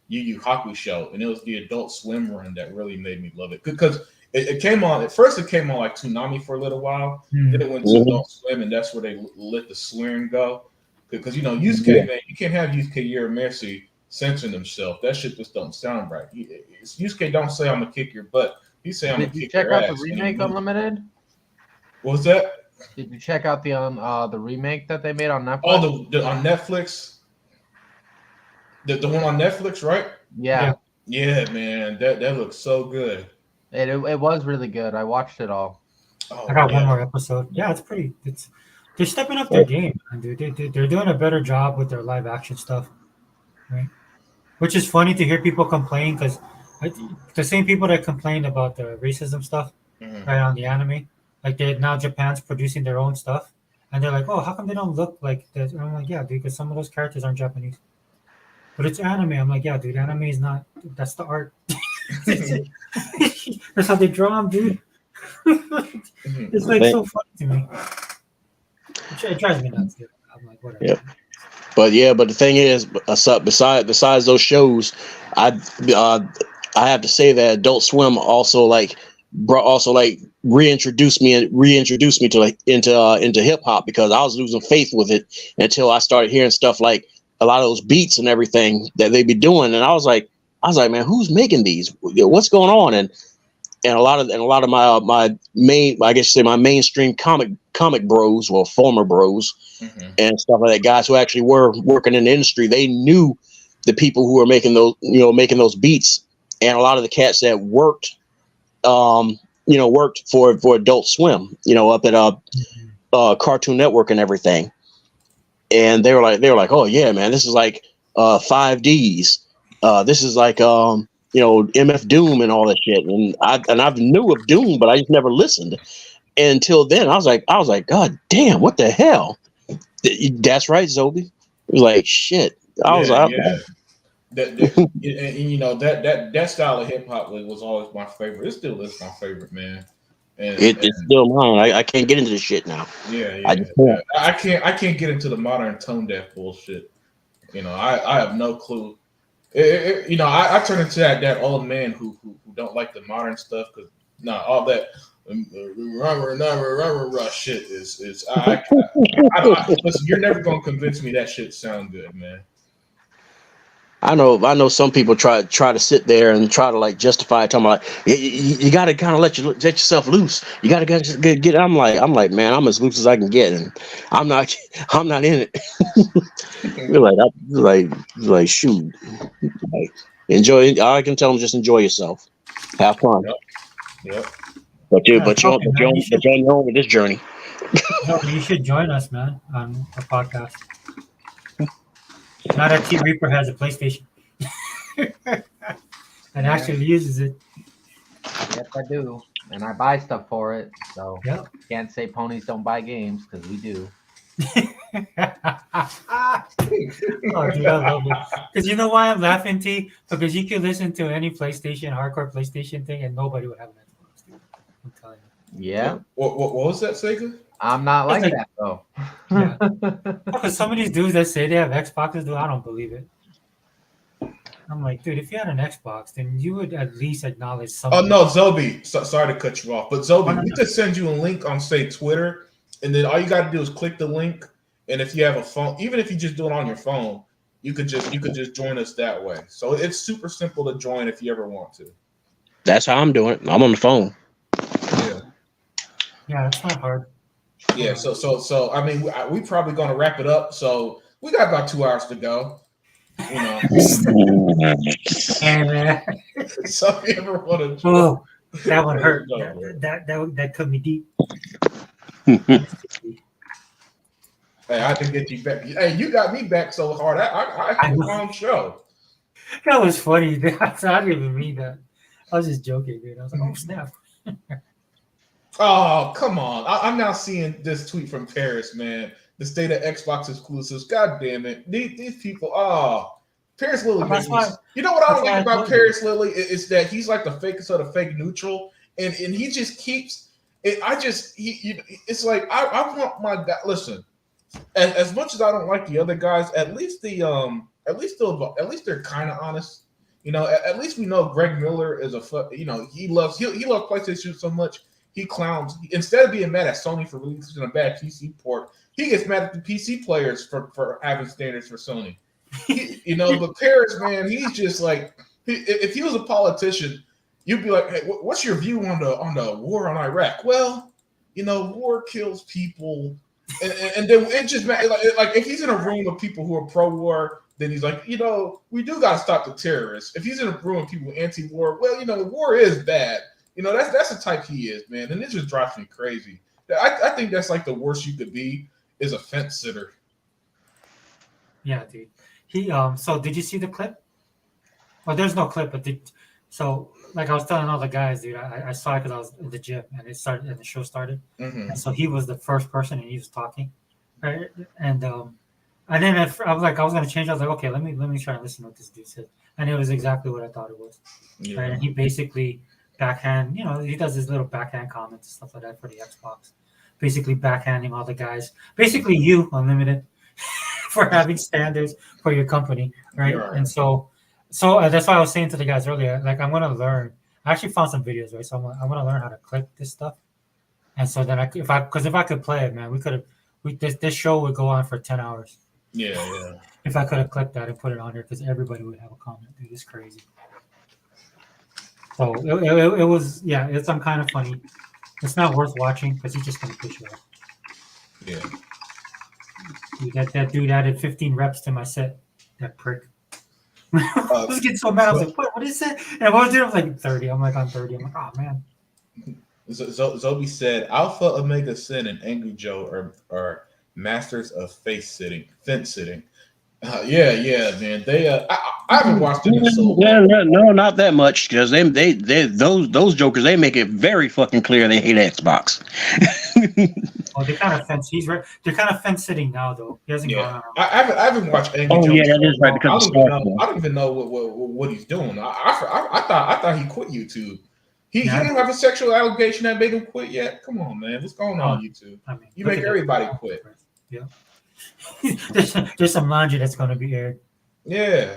Yu Yu Hakusho, and it was the Adult Swim run that really made me love it because it came on at first. It came on like Toonami for a little while, then it went to Adult Swim, and that's where they let the swearing go. Because Yusuke, man, you can't have Yusuke Urameshi censoring himself. That shit just don't sound right. Yusuke don't say I'm gonna kick your butt. He say I'm gonna kick your ass. Did you check out the remake Unlimited? What was that? Did you check out the remake that they made on Netflix? Oh, the on Netflix. The one on Netflix, right? Yeah. Yeah, man, that looks so good. It was really good. I watched it all. I got one more episode. Yeah, they're stepping up their game, dude. They're doing a better job with their live action stuff, right? Which is funny to hear people complain because the same people that complained about the racism stuff right on the anime, like now Japan's producing their own stuff, and they're like, oh, how come they don't look like that? And I'm like, yeah, dude, because some of those characters aren't Japanese. But it's anime. I'm like, yeah, dude, anime is not. That's the art. That's how they draw them, dude. It's like so funny to me. It drives me nuts, dude. I'm like, whatever. Yeah. But the thing is, besides those shows, I have to say that Adult Swim also reintroduced me to like into hip hop because I was losing faith with it until I started hearing stuff like a lot of those beats and everything that they be doing, and I was like, man, who's making these? What's going on? And and a lot of my main, I guess you say my mainstream comic bros, well, former bros, and stuff like that, guys who actually were working in the industry, they knew the people who were making those beats, and a lot of the cats that worked for Adult Swim, up at Cartoon Network and everything, and they were like, oh yeah, man, this is like 5Ds, this is like MF Doom and all that shit, and I've knew of Doom, but I just never listened. Until then, I was like, God damn, what the hell? That's right, Zobi. It was like shit. I was like, that style of hip hop was always my favorite. It still is my favorite, man. And it's still mine. I can't get into this shit now. Yeah. I I can't get into the modern tone deaf bullshit. I have no clue. I turn into that old man who don't like the modern stuff because all that shit is listen. You're never gonna convince me that shit sound good, man. I know some people try to sit there and try to like justify it, talking about you got to kind of let yourself loose. You got to get. I'm like, man, I'm as loose as I can get, and I'm not in it. We're like shoot, like, enjoy. All I can tell them, just enjoy yourself, have fun. Yep. But you're on your own with this journey. No, you should join us, man, on a podcast. Now that T Reaper has a PlayStation and actually uses it. Yes, I do, and I buy stuff for it. So Yep. can't say ponies don't buy games because we do. Oh, dude, I love it. Because you know why I'm laughing, T? Because you could listen to any hardcore PlayStation thing, and nobody would have an Xbox, dude. I'm telling you. Yeah. What was that, Sega? I'm not like like- that though. Yeah. Because some of these dudes that say they have Xboxes, dude, I don't believe it. I'm like, dude, if you had an Xbox, then you would at least acknowledge something. Oh no, Zobi. Sorry to cut you off, but Zobi, no, we no. just send you a link on say Twitter, and then all you got to do is click the link. And if you have a phone, even if you just do it on your phone, you could just join us that way. So it's super simple to join if you ever want to. That's how I'm doing it. I'm on the phone. Yeah, it's not hard. Yeah. So I mean, we probably gonna wrap it up. So we got about 2 hours to go. And So if you ever want to, oh, that one hurt. No. That cut me deep. Hey, I can get you back. Hey, you got me back so hard. I did my own show. That was funny. Dude. I didn't even mean that. I was just joking, dude. I was like, oh snap. Oh, come on. I'm now seeing this tweet from Paris, man. The state of Xbox exclusives. God damn it. These people, Paris Lily. You know what I don't like about Paris Lily is that he's like the fake sort of fake neutral, and he just keeps it. It's like I want my listen. As much as I don't like the other guys, at least they're kind of honest. At least we know Greg Miller is he loves PlayStation so much. He clowns instead of being mad at Sony for releasing a bad PC port. He gets mad at the PC players for having standards for Sony. But Paris, man, he's just like if he was a politician, you'd be like, hey, what's your view on the war on Iraq? Well, war kills people. And then it just like if he's in a room of people who are pro-war, then he's like, we do got to stop the terrorists. If he's in a room of people anti-war, well, war is bad. That's the type he is, man. And it just drives me crazy. I think that's like the worst you could be is a fence sitter. Yeah, dude. He So did you see the clip? Well, there's no clip, but so like I was telling all the guys, dude, I saw it because I was in the gym and the show started. Mm-hmm. And so he was the first person and he was talking, right? And then I was like, I was gonna change. I was like, okay, let me try and listen to what this dude said, and it was exactly what I thought it was. Yeah. Right? And he basically backhand, he does his little backhand comments and stuff like that for the Xbox, basically backhanding all the guys, basically you Unlimited, for having standards for your company, right? Right. And so that's why I was saying to the guys earlier, like I'm gonna learn. I actually found some videos, right? So I'm gonna learn how to clip this stuff, and so then if I could play it, man, this show would go on for 10 hours. Yeah. If I could have clipped that and put it on here, because everybody would have a comment, dude. It's crazy. So it was, yeah, it's kind of funny. It's not worth watching because he's just gonna push you off. Yeah. Dude, that dude added 15 reps to my set. That prick. I was getting so mad. I was like, what is it? And I was doing like 30. I'm like on 30. I'm like, oh man. Zobi said Alpha, Omega Sin, and Angry Joe are masters of fence sitting. Yeah, man. They I haven't watched them in so long. No, not that much because they those jokers, they make it very fucking clear they hate Xbox. Oh, they kind of fence. They're kind of fence sitting now though. He hasn't gone Yeah, on. I haven't watched Angry Oh Joe. yeah, in that so is right long. because I don't even know what he's doing. I thought he quit YouTube. He don't have a sexual allegation that made him quit yet. Come on, man. What's going on YouTube? I mean, You look make at everybody that. quit. Yeah. there's some laundry that's going to be aired. Yeah.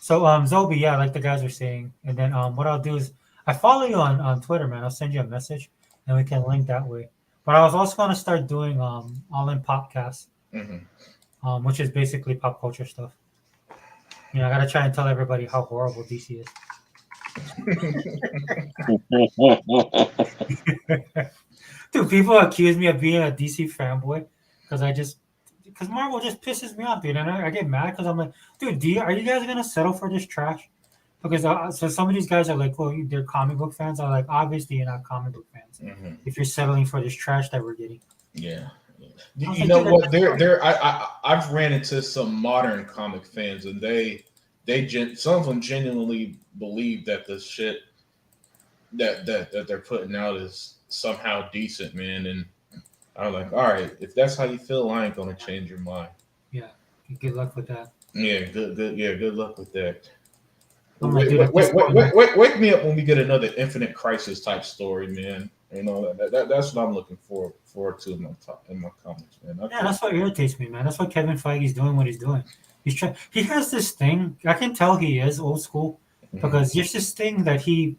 So Zobi, yeah, like the guys are saying, and then what I'll do is I follow you on Twitter, man. I'll send you a message, and we can link that way. But I was also going to start doing all in popcasts, which is basically pop culture stuff. You know, I got to try and tell everybody how horrible DC is. Dude, people accuse me of being a DC fanboy because Marvel just pisses me off, dude. And I get mad because I'm like, dude, are you guys gonna settle for this trash? Because so some of these guys are like, well, they're comic book fans. I'm like, obviously you're not comic book fans if you're settling for this trash that we're getting. Yeah. You know what? I've ran into some modern comic fans, and some of them genuinely believe that the shit that they're putting out is somehow decent, man. And I'm like, all right, if that's how you feel, I ain't gonna change your mind. Yeah, good luck with that. Yeah, good luck with that. I'm like, dude, Wake me up when we get another Infinite Crisis type story, man. You know that's what I'm looking forward to in my comments, man. Yeah, that's what irritates me, man. That's why Kevin Feige's doing what he's doing. He has this thing. I can tell he is old school because there's this thing that he's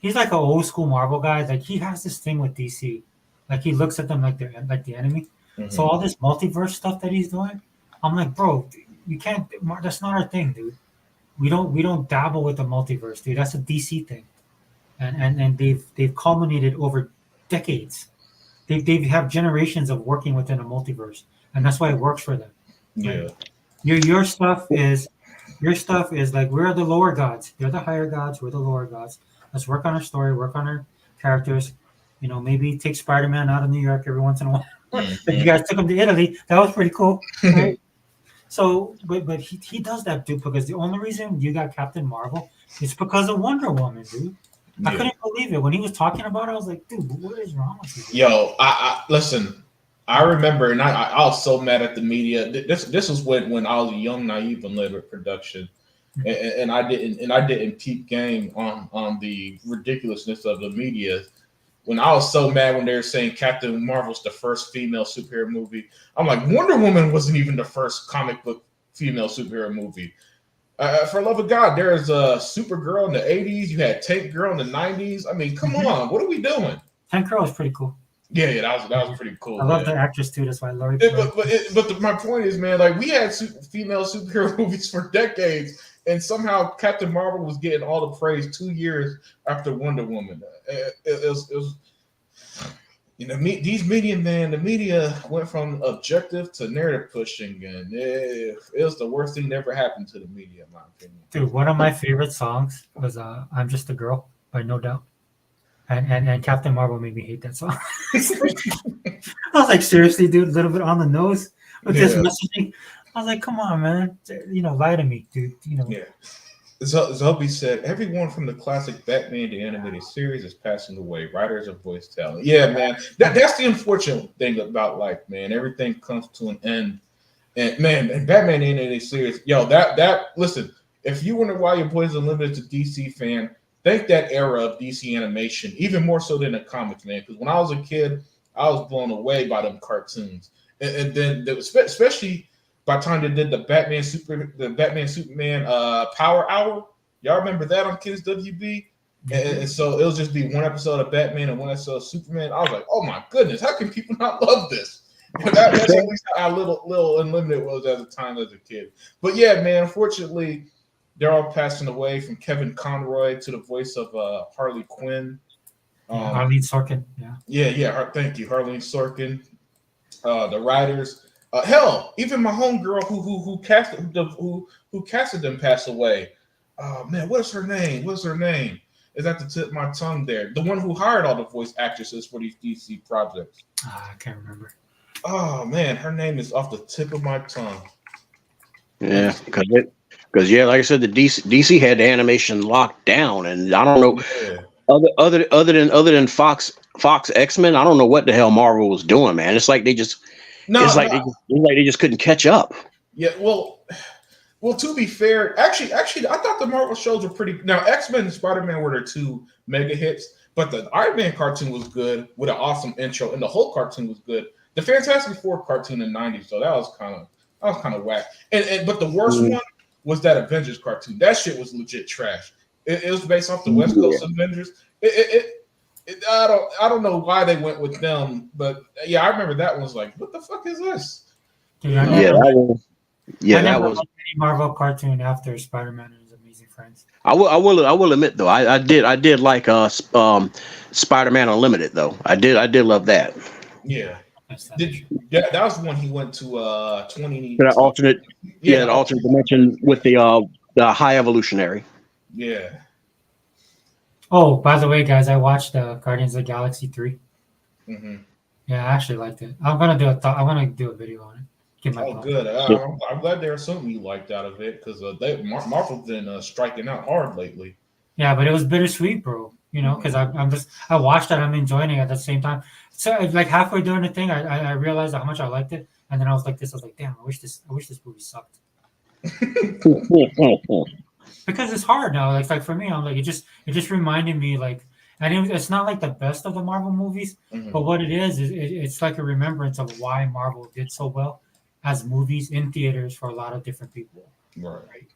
like an old school Marvel guy. Like he has this thing with DC. Like he looks at them like they're like the enemy. So all this multiverse stuff that he's doing, I'm like, bro, you can't. That's not our thing, dude. We don't dabble with the multiverse, dude. That's a DC thing, and they've culminated over decades. They have generations of working within a multiverse, and that's why it works for them. Yeah. Like, your stuff is like we're the lower gods. They're the higher gods. We're the lower gods. Let's work on our story. Work on our characters. You know, maybe take Spider-Man out of New York every once in a while. You guys took him to Italy. That was pretty cool. Right? So, but he does that, dude, because the only reason you got Captain Marvel is because of Wonder Woman, dude. I couldn't believe it when he was talking about it. I was like, dude, what is wrong with you? Yo, I listen. I remember, and I was so mad at the media. This was when I was a young, naive, and literate production, and I didn't peep game on the ridiculousness of the media. When I was so mad when they were saying Captain Marvel's the first female superhero movie, I'm like, Wonder Woman wasn't even the first comic book female superhero movie. For love of God, there is a Supergirl in the 80s. You had Tank Girl in the 90s. I mean, come on, what are we doing? Tank Girl was pretty cool. Yeah, that was pretty cool. I love the actress too. That's why I love her. But my point is, man, like we had female superhero movies for decades, and somehow Captain Marvel was getting all the praise 2 years after Wonder Woman. It was you know, the media went from objective to narrative pushing, and it was the worst thing that ever happened to the media, in my opinion. Dude, one of my favorite songs was "I'm Just a Girl" by No Doubt, and Captain Marvel made me hate that song. I was like, seriously, dude, a little bit on the nose with this messaging. I was like, come on, man, you know, lie to me, dude. You know. Yeah. Zobi said, everyone from the classic Batman the animated series is passing away. Writers and voice talent. Yeah, man. That's the unfortunate thing about life, man. Everything comes to an end. And man, and Batman the animated series, yo, listen, if you wonder why your boy's unlimited to DC fan, thank that era of DC animation, even more so than the comics, man. Because when I was a kid, I was blown away by them cartoons. And then especially by the time they did the Batman Superman Power Hour, y'all remember that on Kids WB? And so it'll just be one episode of Batman and one episode of Superman. I was like, oh my goodness, how can people not love this? That's at least how little Unlimited was at the time as a kid. But yeah, man, unfortunately, they're all passing away, from Kevin Conroy to the voice of Harley Quinn. Arlene Sorkin. Thank you, Harleen Sorkin. The writers, hell, even my homegirl who casted them passed away. Man, what's her name? Is at the tip of my tongue there. The one who hired all the voice actresses for these DC projects. I can't remember. Oh man, her name is off the tip of my tongue. Yeah, because like I said, the DC had the animation locked down, and I don't know. Yeah. Other than Fox X-Men, I don't know what the hell Marvel was doing, man. It's like they just they just couldn't catch up. Yeah, well, to be fair, actually, I thought the Marvel shows were pretty. Now, X-Men and Spider-Man were their two mega hits, but the Iron Man cartoon was good with an awesome intro, and the Hulk cartoon was good. The Fantastic Four cartoon in the '90s, so that was kind of whack. But the worst one was that Avengers cartoon. That shit was legit trash. It was based off the West Coast Avengers. I don't know why they went with them, but yeah, I remember that one was like, what the fuck is this? Dude, that was any Marvel cartoon after Spider-Man and His Amazing Friends. I will admit though, I did like Spider-Man Unlimited though. I did love that. Yeah. That was the one he went to 20 that alternate the alternate dimension with the High Evolutionary. Yeah. Oh, by the way, guys, I watched Guardians of the Galaxy 3. Mm-hmm. Yeah, I actually liked it. I'm gonna do a video on it. Give my thoughts. Good. I'm glad there's something you liked out of it, because Marvel's been striking out hard lately. Yeah, but it was bittersweet, bro. You know, because I watched it, I'm enjoying it at the same time. So like halfway during the thing, I realized how much I liked it, and then I was like, damn, I wish this movie sucked. Because it's hard now. Like for me, I'm like, it just reminded me, like, and it's not like the best of the Marvel movies, but what it is it's like a remembrance of why Marvel did so well as movies in theaters for a lot of different people. Right.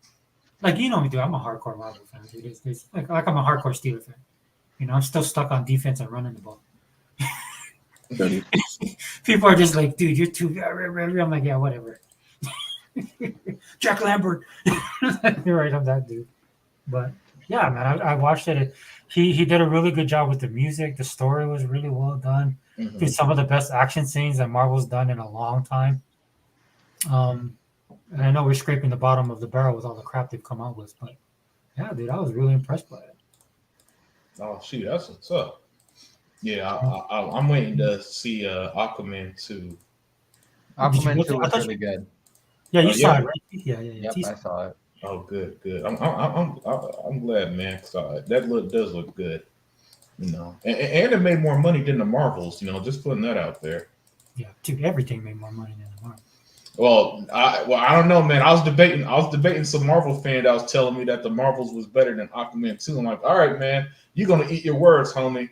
Like, you know me, dude. I'm a hardcore Marvel fan, dude. It's like I'm a hardcore Steelers fan. You know, I'm still stuck on defense and running the ball. People are just like, dude, you're too. I'm like, yeah, whatever. Jack Lambert. You're right, I'm that dude. But yeah, man, I watched it. He did a really good job with the music. The story was really well done. Dude, some of the best action scenes that Marvel's done in a long time. And I know we're scraping the bottom of the barrel with all the crap they've come out with, but yeah, dude, I was really impressed by it. Oh, shoot, that's what's up. Yeah, I'm waiting to see Aquaman 2. Aquaman 2 was really good. Yeah, you saw it, right? Yeah. Yep, I saw it. Oh, good. I'm glad, man, because that does look good. You know, and it made more money than the Marvels. You know, just putting that out there. Yeah, dude, everything made more money than the Marvel. Well, I don't know, man. I was debating some Marvel fan that was telling me that the Marvels was better than Aquaman 2. I'm like, all right, man, you're gonna eat your words, homie.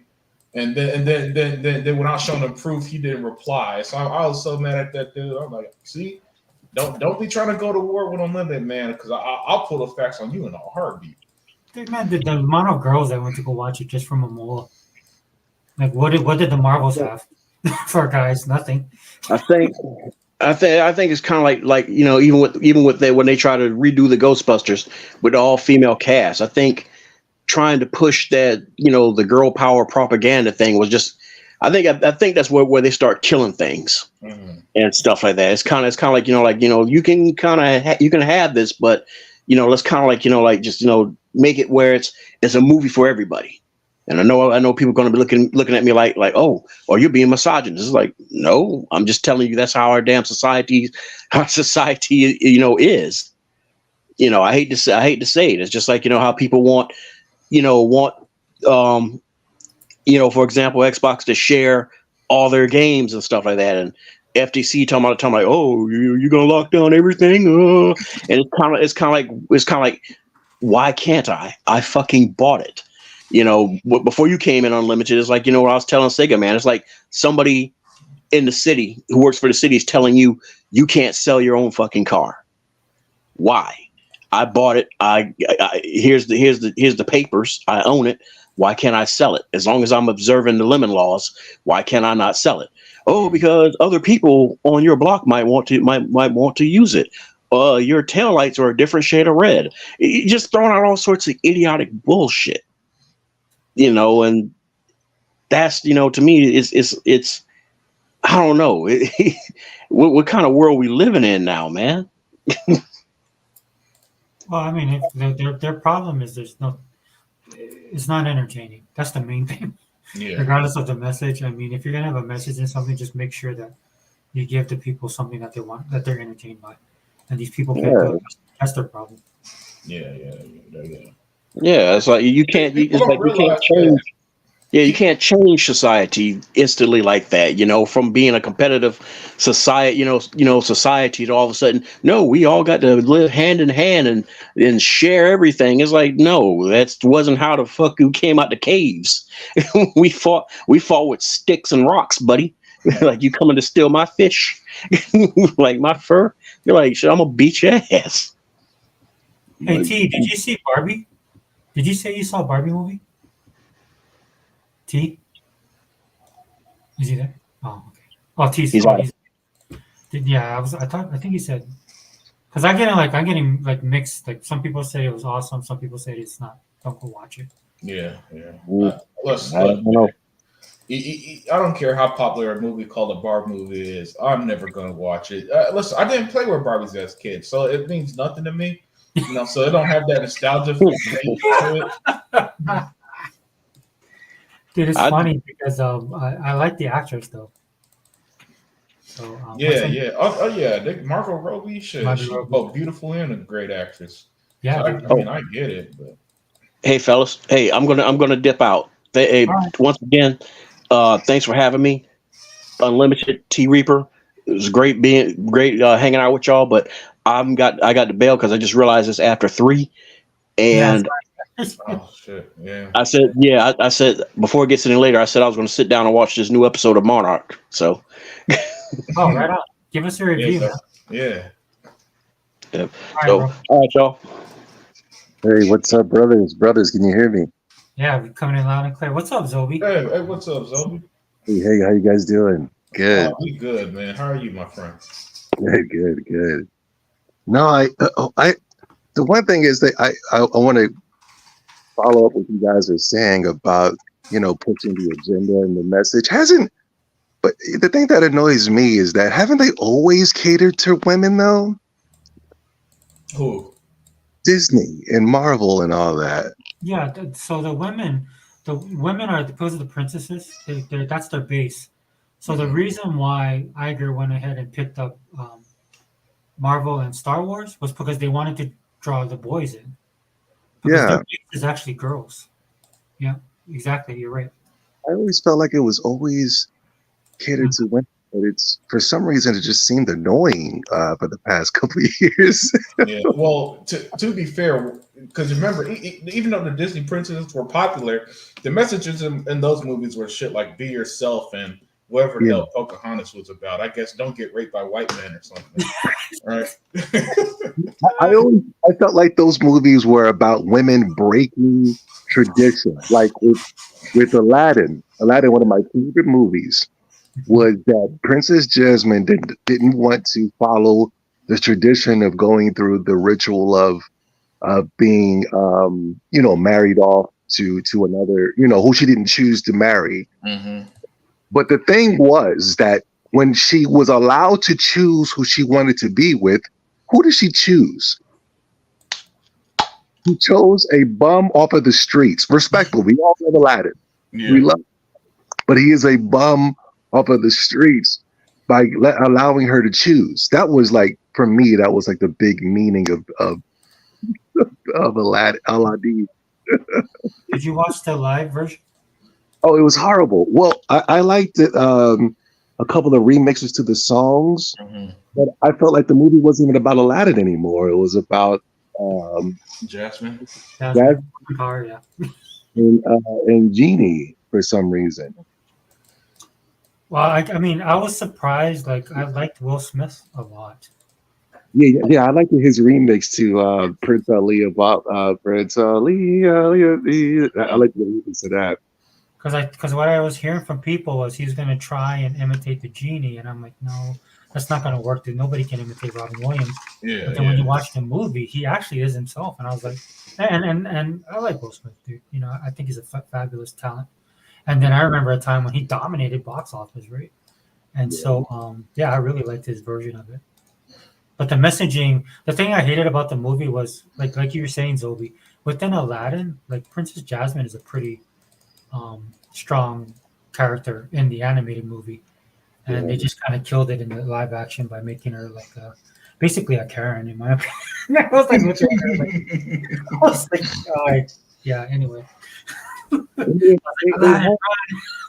And then when I showed him proof, he didn't reply. So I was so mad at that dude. I'm like, see, don't be trying to go to war with Unlimited, man, because I'll pull the facts on you in a heartbeat. Dude, man, the amount of girls that went to go watch it just from a mall. Like, what did the Marvels have for guys? Nothing. I think it's kind of like you know, even with when they try to redo the Ghostbusters with the all female cast, I think trying to push that, you know, the girl power propaganda thing was just, I think that's where they start killing things and stuff like that. It's kind of like, you know, you can have this, but you know, let's kind of like, you know, like just, you know, make it where it's a movie for everybody. And I know people are going to be looking at me like, oh, or you're being misogynist. It's like, no, I'm just telling you that's how our damn society, you know, is. You know, I hate to say it. It's just like, you know, how people want, you know, for example, Xbox to share all their games and stuff like that, and FTC talking like, oh, you're gonna lock down everything, and it's kind of like, why can't I? I fucking bought it. You know, before you came in Unlimited, it's like, you know what I was telling Sega, man. It's like somebody in the city who works for the city is telling you can't sell your own fucking car. Why? I bought it. Here's the papers. I own it. Why can't I sell it? As long as I'm observing the lemon laws, why can't I not sell it? Oh, because other people on your block might want to use it. your taillights are a different shade of red. Just throwing out all sorts of idiotic bullshit, and that's, to me, it's I don't know. What kind of world we living in now, man? Well, I mean, if their problem is it's not entertaining. That's the main thing. Yeah. Regardless of the message. I mean, if you're gonna have a message in something, just make sure that you give the people something that they want, that they're entertained by, and these people can't do it. That's their problem. Yeah. Yeah, it's like you can't. People It's don't like you can't realize change. that. Yeah, you can't change society instantly like that. From being a competitive society, society to all of a sudden, no, we all got to live hand in hand and share everything. It's like, no, that wasn't how the fuck you came out the caves. we fought with sticks and rocks, buddy. Like, you coming to steal my fish, like my fur? You're like, shit, I'm gonna beat your ass. Hey T, did you see Barbie? Did you say you saw Barbie movie? T, is he there? Oh, okay. Oh, T's. He's out. Yeah, I think he said, because I'm getting like mixed. Like, some people say it was awesome, some people say it's not. Don't go watch it. Yeah. I don't know. I don't care how popular a movie called a Barbie movie is. I'm never gonna watch it. Listen, I didn't play with Barbies as a kid, so it means nothing to me. So it don't have that nostalgia to it. Dude, it's funny because I like the actress though. So Yeah. Oh yeah. Margot Robbie, she's both beautiful and a great actress. Yeah, so I get it. But hey, fellas. Hey, I'm gonna dip out. Hey, once again, thanks for having me. Unlimited T Reaper. It was great hanging out with y'all, but I got to bail because I just realized it's after 3. And oh shit, yeah. I said before it gets any later, I said I was going to sit down and watch this new episode of Monarch. So, oh, right on. Give us a review. Yeah. All right, all right, y'all. Hey, what's up, brothers? Brothers, can you hear me? Yeah, we're coming in loud and clear. What's up, Zobi? Hey, what's up, Zobi? Hey, how you guys doing? Good. We good, man. How are you, my friend? Good. No, the one thing is that I want to follow up what you guys are saying about, pushing the agenda and the message. But the thing that annoys me is that haven't they always catered to women though? Who? Disney and Marvel and all that. Yeah, so the women are because of the princesses. That's their base. So the reason why Iger went ahead and picked up Marvel and Star Wars was because they wanted to draw the boys in. Because their base is actually girls. Yeah, exactly. You're right. I always felt like it was always catered to women, but it's for some reason it just seemed annoying for the past couple of years. Yeah. Well, to be fair, because remember, even though the Disney princesses were popular, the messages in those movies were shit like "be yourself" and whatever the hell Pocahontas was about. I guess don't get raped by white men or something. Right? I felt like those movies were about women breaking tradition. Like with Aladdin, one of my favorite movies, was that Princess Jasmine didn't want to follow the tradition of going through the ritual of being married off to another, who she didn't choose to marry. Mm-hmm. But the thing was that when she was allowed to choose who she wanted to be with, who did she choose? She chose a bum off of the streets. Respectful. We all love Aladdin. Yeah. We love him. But he is a bum off of the streets by allowing her to choose. That was like, for me, that was like the big meaning of Aladdin. Did you watch the live version? Oh, it was horrible. Well, I liked it. A couple of remixes to the songs, but I felt like the movie wasn't even about Aladdin anymore. It was about Jasmine. Power, yeah. and Genie for some reason. Well, I was surprised. Like, I liked Will Smith a lot. Yeah, I liked his remix to Prince Ali about Prince Ali. I like the remix to that. Because what I was hearing from people was he was going to try and imitate the genie, and I'm like, no, that's not gonna work. Dude. Nobody can imitate Robin Williams. Yeah, But then when you watch the movie, he actually is himself, and I was like, and I like Will Smith, dude. You know, I think he's a fabulous talent. And then I remember a time when he dominated box office, right? And so, I really liked his version of it. But the messaging, the thing I hated about the movie was like you were saying, Zobi, within Aladdin, like Princess Jasmine is a pretty strong character in the animated movie, and they just kind of killed it in the live action by making her like basically a Karen, in my opinion. I was like, looking at her, I was like, yeah. Anyway, Aladdin,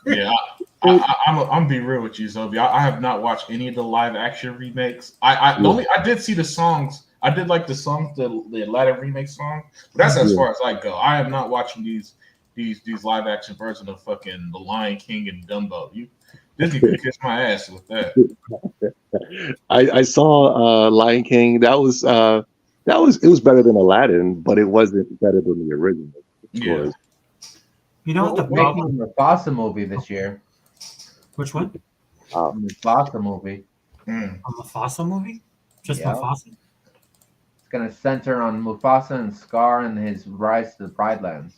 yeah. I'm gonna be real with you, Zobi. I have not watched any of the live action remakes. I did see the songs. I did like the songs, the Aladdin remake song, but that's as far as I go. I am not watching these live action versions of fucking The Lion King and Dumbo. Disney could kiss my ass with that. I saw Lion King. It was better than Aladdin, but it wasn't better than the original. Yeah. you know what the We're problem? making the Mufasa movie this year. Which one? Mufasa movie. A Mufasa movie? Just Yeah. Mufasa? It's gonna center on Mufasa and Scar and his rise to the Pride Lands.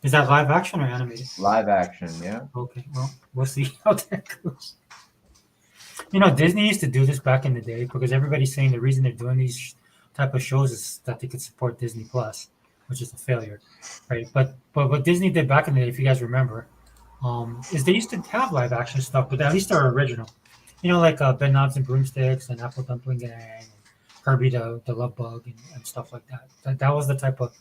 Is that live action or animated? Live action, yeah. Okay, well, we'll see how that goes. You know, Disney used to do this back in the day because everybody's saying the reason they're doing these type of shows is that they could support Disney Plus, which is a failure, right? But what Disney did back in the day, if you guys remember, is they used to have live action stuff, but at least they're original. You know, like Ben Knobs and Broomsticks and Apple Dumpling Gang, and Herbie the Love Bug and stuff like that. That was the type of,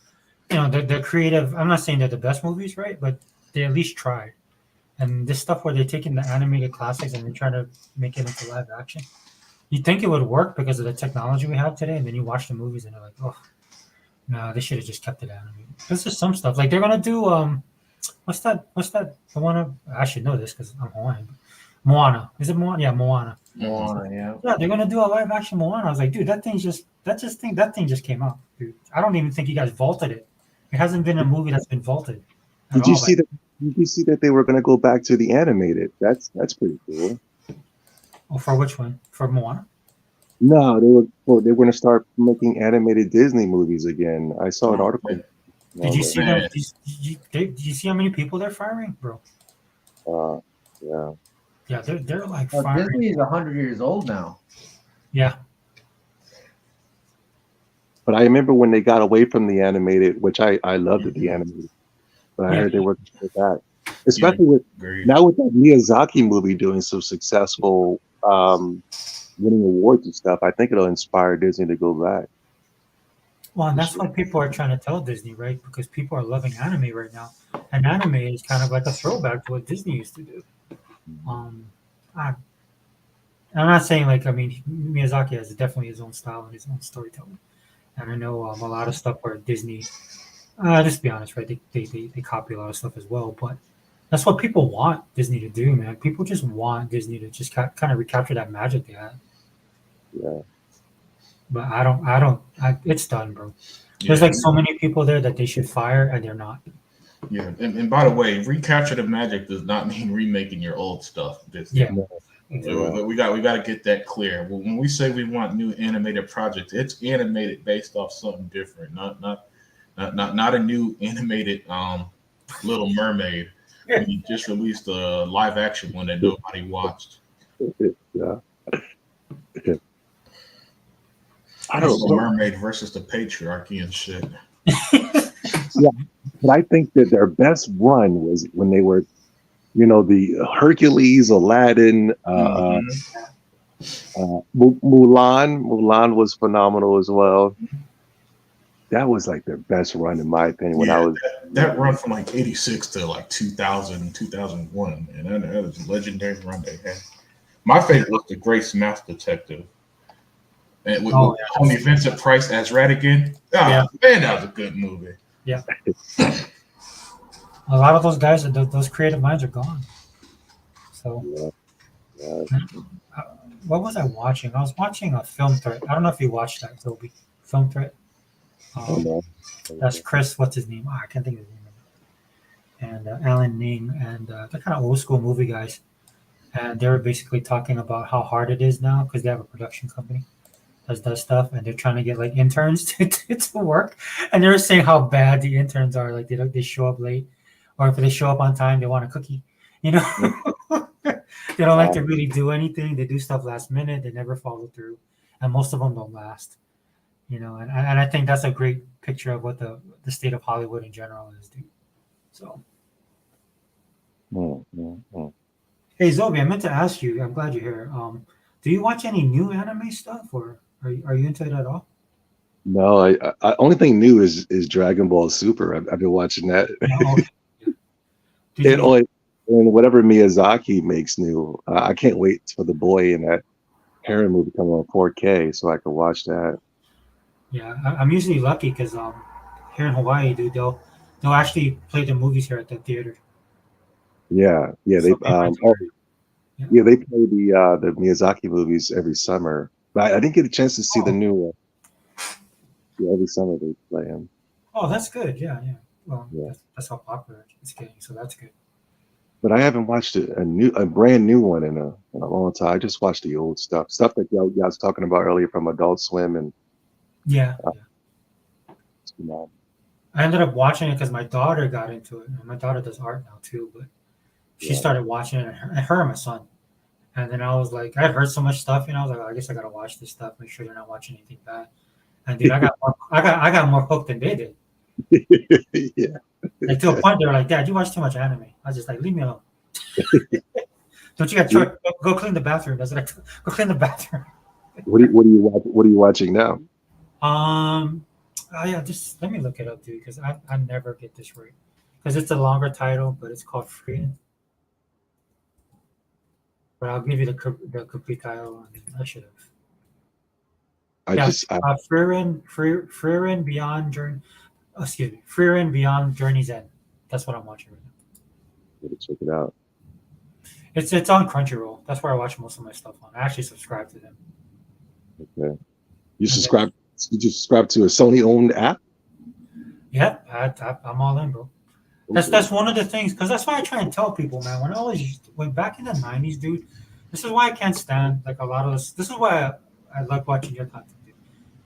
you know, they're creative. I'm not saying they're the best movies, right? But they at least tried. And this stuff where they're taking the animated classics and they're trying to make it into live action. You think it would work because of the technology we have today, and then you watch the movies and they're like, oh, no, they should have just kept it animated. There's just some stuff like they're gonna do. What's that? The one I should know this because I'm Hawaiian. Moana. Is it Moana? Yeah, Moana. Moana, yeah. Yeah, they're gonna do a live action Moana. I was like, dude, that thing just came out, dude. I don't even think you guys vaulted it. It hasn't been a movie that's been vaulted. Did you see that? Did you see that they were going to go back to the animated? That's pretty cool. Oh, for which one? For Moana? No, they were going to start making animated Disney movies again. I saw an article. Did you see them? Did you see how many people they're firing, bro? Yeah. Yeah, they're like firing. Disney is 100 years old now. Yeah. But I remember when they got away from the animated, which I loved the animated. But I heard they were with that, especially with that Miyazaki movie doing so successful, winning awards and stuff. I think it'll inspire Disney to go back. Well, and that's why people are trying to tell Disney, right? Because people are loving anime right now, and anime is kind of like a throwback to what Disney used to do. I'm not saying Miyazaki has definitely his own style and his own storytelling, and I know a lot of stuff where Disney. Just be honest, right? They copy a lot of stuff as well, but that's what people want Disney to do, man. People just want Disney to just kind of recapture that magic they had. Yeah. But I don't. It's done, bro. There's like so many people there that they should fire, and they're not. Yeah, and by the way, recapture the magic does not mean remaking your old stuff. Yeah. So we got to get that clear. When we say we want new animated projects, it's animated based off something different, not a new animated Little Mermaid. We just released a live action one that nobody watched. Yeah. I don't know, Mermaid versus the patriarchy and shit. Yeah, but I think that their best run was when they were, the Hercules, Aladdin, Mulan. Mulan was phenomenal as well. That was like their best run, in my opinion. When I was that run from like 86 to like 2000, 2001, and that was a legendary run they had. My favorite was The Grace Mouse Detective. And with Homie Vincent Price as Ratigan. Man, that was a good movie. Yeah. A lot of those guys, those creative minds are gone. So, what was I watching? I was watching a film threat. I don't know if you watched that, Toby. Film threat. That's Chris. What's his name? I can't think of his name. And Alan Ning, and they're kind of old school movie guys. and they were basically talking about how hard it is now because they have a production company that does stuff, and they're trying to get like interns to work, and they were saying how bad the interns are. Like they show up late, or if they show up on time, they want a cookie. You know, they don't like to really do anything. They do stuff last minute. They never follow through, and most of them don't last. You know, and I think that's a great picture of what the state of Hollywood in general is, dude. So, hey Zobi, I meant to ask you. I'm glad you're here. Do you watch any new anime stuff, or are you into it at all? No, I only thing new is Dragon Ball Super. I've been watching that. No, Did and, you- only, and whatever Miyazaki makes new, I can't wait for the boy in that Heron movie coming on 4K so I can watch that. Yeah, I'm usually lucky because here in Hawaii, dude, they'll actually play the movies here at the theater. Yeah, they So they might do it. yeah, they play the Miyazaki movies every summer. But I didn't get a chance to see the new one. Yeah, every summer they play them. Oh, that's good. Yeah. Well, Yeah. that's how popular it's getting. So that's good. But I haven't watched a brand new one in a long time. I just watched the old stuff that y'all was talking about earlier from Adult Swim and Yeah. you know. I ended up watching it because my daughter got into it. And my daughter does art now too, but she Yeah. started watching it, and her and my son. And then I was like, I heard so much stuff, I was like, I guess I gotta watch this stuff, make sure they're not watching anything bad. And dude, I got more hooked than they did. Yeah. Like to a point, they were like, "Dad, you watch too much anime." I was just like, "Leave me alone." Don't you got to go clean the bathroom? That's what I go clean the bathroom. What are you watching now? Yeah, just let me look it up, dude, because I never get this right. Because it's a longer title, but it's called Free. But I'll give you the complete title. I should have. Frieren Beyond Journey. Excuse me, Frieren Beyond Journey's End. That's what I'm watching right now. Gotta check it out. It's on Crunchyroll. That's where I watch most of my stuff on. I actually subscribe to them. Okay. You subscribe to a Sony owned app? Yeah, I'm all in, bro. That's one of the things, because that's why I try and tell people, man. When back in the '90s, dude, this is why I can't stand like a lot of this. This is why I like watching your content, dude.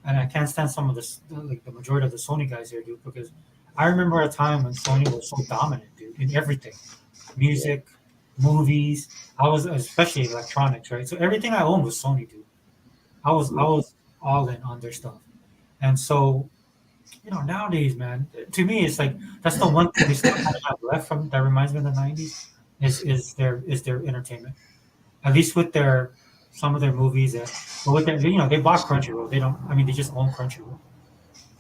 And I can't stand some of this, like the majority of the Sony guys here, dude, because I remember a time when Sony was so dominant, dude, in everything, music, movies. I was especially electronics, right? So everything I owned was Sony, dude. I was all in on their stuff, and so. Nowadays, man, to me, it's like that's the one thing they still kind of have left from that reminds me of the '90s is their entertainment. At least with some of their movies, but with their, they bought Crunchyroll. They don't. I mean, they just own Crunchyroll,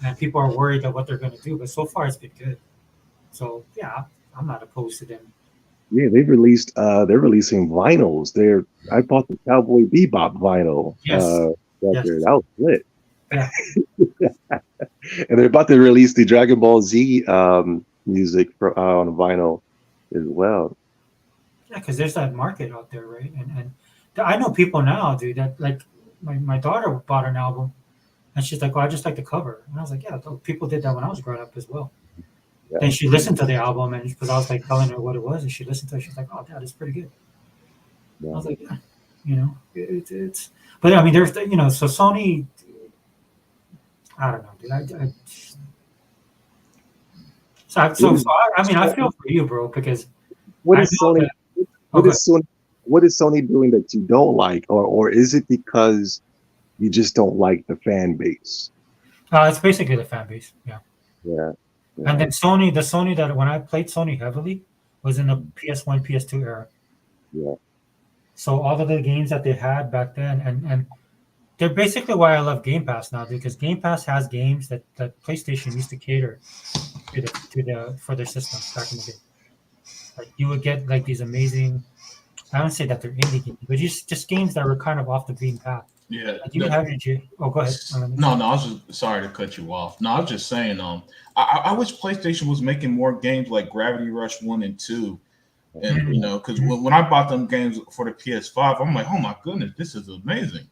and people are worried of what they're going to do. But so far, it's been good. So yeah, I'm not opposed to them. Yeah, they're releasing vinyls. I bought the Cowboy Bebop vinyl. Yes. Record. That was lit. Yeah. And they're about to release the Dragon Ball Z music on vinyl as well. Yeah, because there's that market out there, right? And I know people now, dude, that like my daughter bought an album, and she's like, "Oh, I just like the cover," and I was like, "Yeah, people did that when I was growing up as well." Yeah. Then she listened to the album, and because I was like telling her what it was, and she listened to it, she's like, "Oh, Dad, it's pretty good." Yeah. I was like, "Yeah, it's." But I mean, there's so Sony. I don't know, dude. I feel for you, bro, because what is Sony doing that you don't like, or is it because you just don't like the fan base? It's basically the fan base, yeah. Yeah. And then the Sony that when I played Sony heavily was in the PS1, PS2 era. Yeah. So all of the games that they had back then, and they're basically why I love Game Pass now, because Game Pass has games that PlayStation used to cater for their system back in the day. Like you would get like these amazing, I don't say that they're indie games, but just games that were kind of off the beaten path. Yeah. Like you would have your go ahead. No, I was just sorry to cut you off. No, I was just saying, I wish PlayStation was making more games like Gravity Rush 1 and 2. And because when I bought them games for the PS5, I'm like, oh my goodness, this is amazing.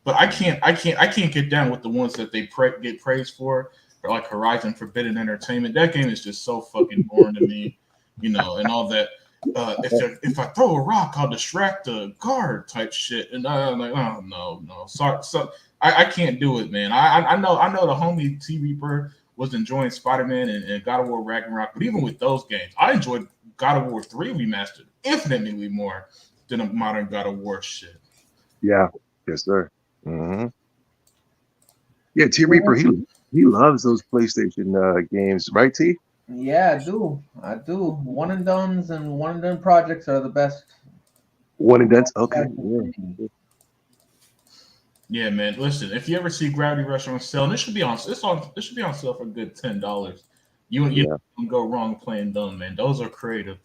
But I can't get down with the ones that they get praised for like Horizon Forbidden Entertainment. That game is just so fucking boring to me, and all that. if I throw a rock, I'll distract the guard type shit. And I'm like, oh no. So I can't do it, man. I know the homie T Reaper was enjoying Spider-Man and God of War Ragnarok, but even with those games, I enjoyed God of War 3 remastered infinitely more than a modern God of War shit. Yeah. Yes, sir. Hmm. Yeah, T Reaper, he loves those PlayStation games, right, T? Yeah, I do. One and dones and one and done projects are the best. One and done. Okay. Yeah. Yeah, man. Listen, if you ever see Gravity Rush on sale, and it should be on sale for a good $10. You Yeah. don't go wrong playing them, man. Those are creative,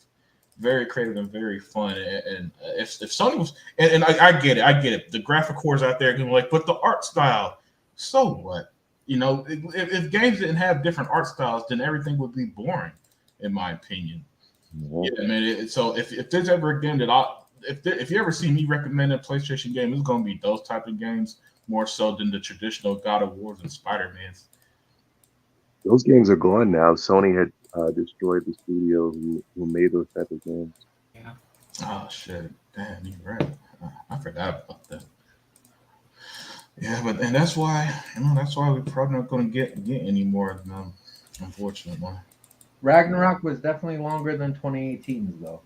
very creative and very fun. And if Sony was, and I get it. The graphic cores out there can be like, but the art style, so what? You know, if games didn't have different art styles, then everything would be boring, in my opinion. Yeah, man. So if there's ever a game that if you ever see me recommend a PlayStation game, it's gonna be those type of games more so than the traditional God of Wars and Spider-Mans. Those games are gone now. Sony had destroyed the studio who made those type of games. Yeah. Oh shit! Damn, you're right. I forgot about that. Yeah, but and that's why we're probably not gonna get any more of them, unfortunately. Ragnarok was definitely longer than 2018's though.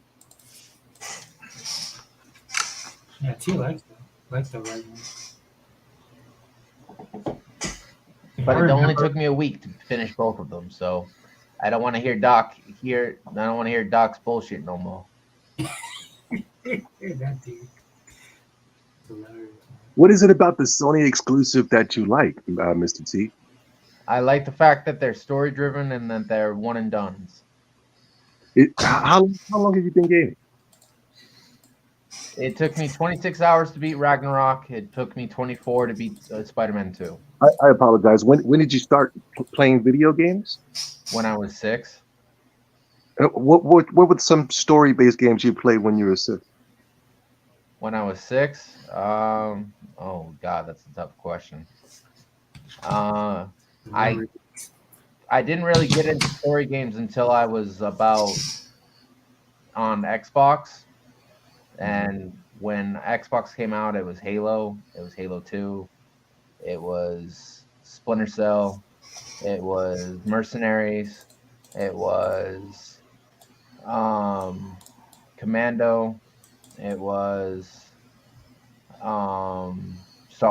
Yeah, T likes the right one. But it only took me a week to finish both of them, so I don't want to hear Doc's bullshit no more. That dude. Hilarious. What is it about the Sony exclusive that you like, Mr. T? I like the fact that they're story driven and that they're one and dones. How long have you been gaming? It took me 26 hours to beat Ragnarok. It took me 24 to beat Spider-Man 2. I apologize. When did you start playing video games? When I was 6. What were some story-based games you played when you were 6? When I was 6, oh god, that's a tough question. I didn't really get into story games until I was about on Xbox. And when Xbox came out, it was Halo. It was Halo 2. It was Splinter Cell. It was Mercenaries. It was Commando. It was Star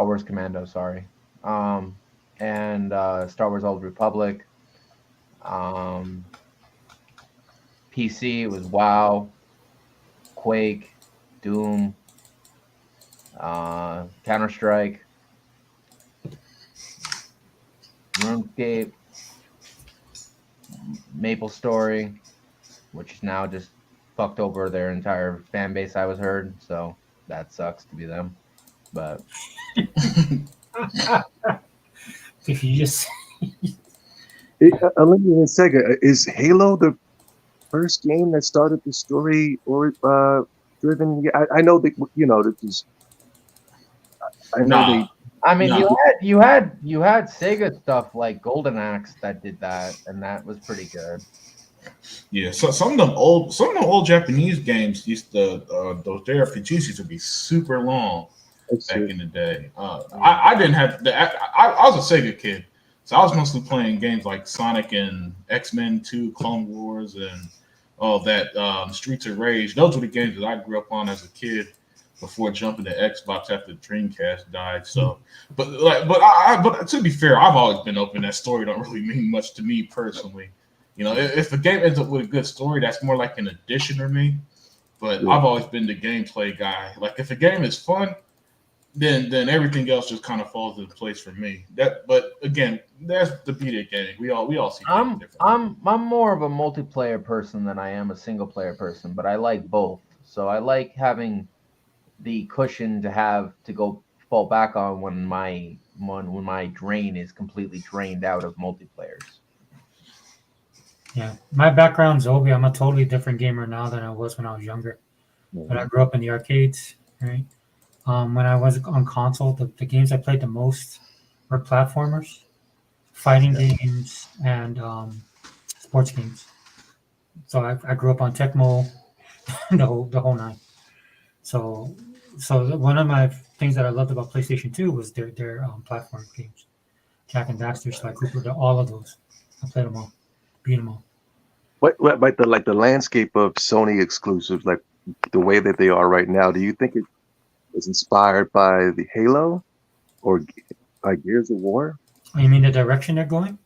Wars Commando, sorry. And Star Wars Old Republic. PC, it was WoW, Quake, Doom, Counter-Strike, RuneScape, Maple Story, which is now just fucked over their entire fan base, I was heard, so that sucks to be them. But if you just Olivia and Sega, is Halo the first game that started the story or driven? I know that this is. I know Nah. I mean, No. you had Sega stuff like Golden Axe that did that, and that was pretty good. Yeah, so some of them old Japanese games used to those JRPGs used to be super long back in the day. I didn't have I was a Sega kid, so I was mostly playing games like Sonic and X-Men 2, Clone Wars, and all that Streets of Rage. Those were the games that I grew up on as a kid before jumping to Xbox after Dreamcast died. So, but to be fair, I've always been open. That story don't really mean much to me personally. You know, if the game ends up with a good story, that's more like an addition to me. But I've always been the gameplay guy. Like if a game is fun, then everything else just kind of falls into place for me. But again, that's the beauty of gaming. We all see things differently. I'm more of a multiplayer person than I am a single player person, but I like both. So I like having the cushion to go fall back on when my drain is completely drained out of multiplayers. Yeah, my background's Obi. I'm a totally different gamer now than I was when I was younger. But I grew up in the arcades, right? When I was on console, the games I played the most were platformers, fighting games, and sports games. So I grew up on Tecmo, the whole nine. So one of my things that I loved about PlayStation 2 was their platform games, Jack and Daxter, Sly Cooper, all of those. I played them all, beat them all. What like the landscape of Sony exclusives, like the way that they are right now? Do you think it was inspired by the Halo or by Gears of War? You mean the direction they're going?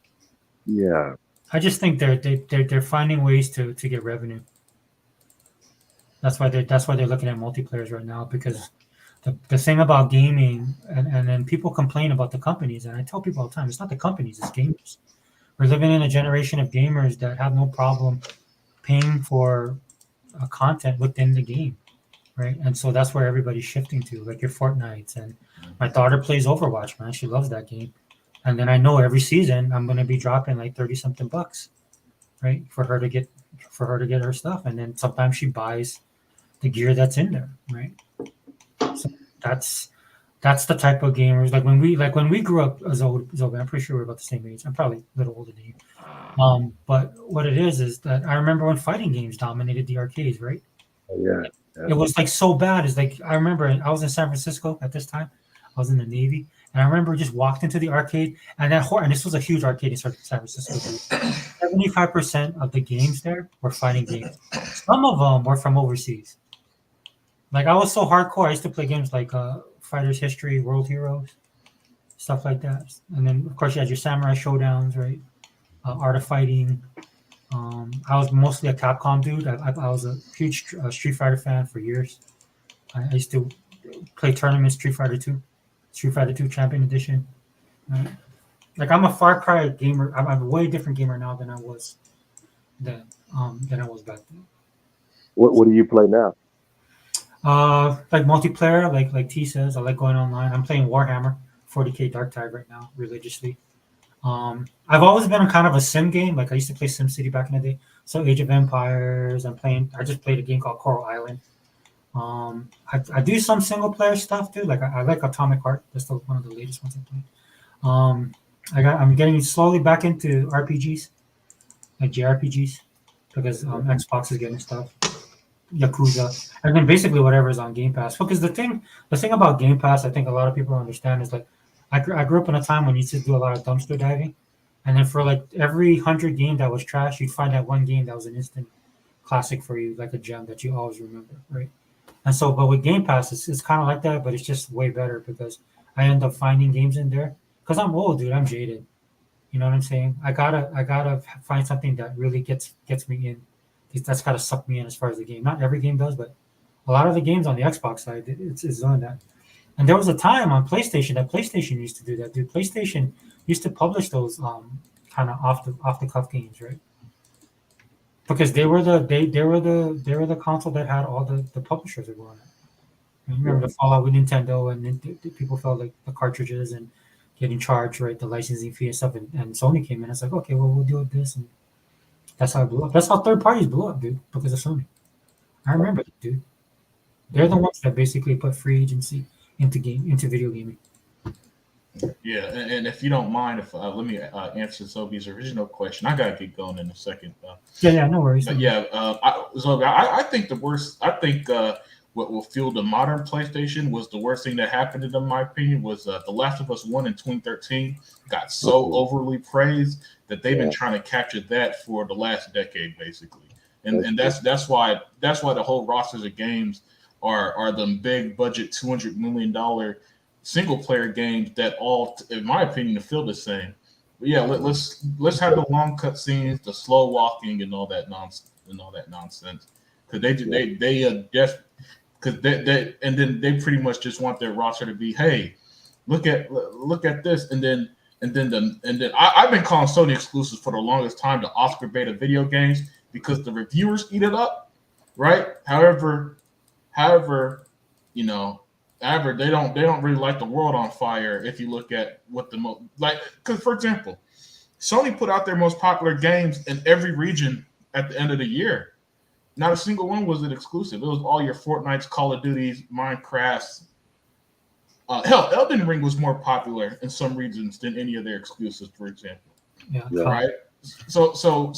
Yeah, I just think they're finding ways to get revenue. That's why they're looking at multiplayers right now, because the thing about gaming, and then people complain about the companies, and I tell people all the time, it's not the companies, it's gamers. We're living in a generation of gamers that have no problem paying for content within the game, right? And so that's where everybody's shifting to, like your Fortnites. And my daughter plays Overwatch, man. She loves that game. And then I know every season I'm going to be dropping like 30 something bucks, right? For her to get her stuff. And then sometimes she buys the gear that's in there, right? So that's the type of gamers. Like when we grew up as old, I'm pretty sure we're about the same age. I'm probably a little older than you. But what it is that I remember when fighting games dominated the arcades, right? yeah. It was like so bad. It's like I remember I was in San Francisco at this time. I was in the Navy, and I remember just walked into the arcade, and and this was a huge arcade in San Francisco. 75% of the games there were fighting games. Some of them were from overseas. Like I was so hardcore. I used to play games like Fighters History, World Heroes, stuff like that. And then of course you had your Samurai Showdowns, right? Art of Fighting. I was mostly a Capcom dude. I was a huge Street Fighter fan for years. I used to play tournaments, Street Fighter 2 Champion Edition. Right? Like I'm a Far Cry gamer. I'm a way different gamer now than I was then. Than I was back then. What do you play now? Like multiplayer, like T says, I like going online. I'm playing Warhammer 40K Dark Tide right now religiously. I've always been a kind of a sim game. Like I used to play SimCity back in the day. So Age of Empires. I just played a game called Coral Island. I do some single player stuff too. Like I like Atomic Heart. That's one of the latest ones I played. I'm getting slowly back into RPGs, like JRPGs, because Xbox is getting stuff. Yakuza, and then basically whatever is on Game Pass. Because the thing about Game Pass, I think a lot of people don't understand is like, I grew up in a time when you used to do a lot of dumpster diving, and then for like every 100 game that was trash, you'd find that one game that was an instant classic for you, like a gem that you always remember, right? And so, but with Game Pass, it's kind of like that, but it's just way better because I end up finding games in there because I'm old, dude. I'm jaded. You know what I'm saying? I gotta find something that really gets me in. That's got to suck me in as far as the game. Not every game does, but a lot of the games on the Xbox side, it's doing that. And there was a time on PlayStation that PlayStation used to do that, dude. PlayStation used to publish those kind of off the cuff games, right? Because they were the console that had all the publishers that were on it. You remember the fallout with Nintendo, and then people felt like the cartridges and getting charged, right? The licensing fee and stuff, and Sony came in. It's like, okay, well, we'll deal with this, and that's how it blew up. That's how third parties blew up, dude, because of Sony. I remember that, dude. They're the ones that basically put free agency into video gaming. Yeah, and if you don't mind, if let me answer Sophie's original question. I gotta get going in a second. Yeah, no worries. But yeah, I think the worst. I think what will fuel the modern PlayStation was the worst thing that happened to them, in my opinion, was The Last of Us 1 in 2013 got so overly praised that they've been trying to capture that for the last decade, basically. And that's why the whole rosters of games are them big budget $200 million single player games that all, in my opinion, feel the same. But yeah, let's have the long cut scenes, the slow walking, and all that nonsense. Because they pretty much just want their roster to be, hey, look at this, and then I've been calling Sony exclusives for the longest time the Oscar bait of video games because the reviewers eat it up, right? However, they don't really light the world on fire if you look at what the most like. Because for example, Sony put out their most popular games in every region at the end of the year. Not a single one was an exclusive. It was all your Fortnites, Call of Duties, Minecrafts. Hell, Elden Ring was more popular in some regions than any of their exclusives, for example. Yeah. Right. So although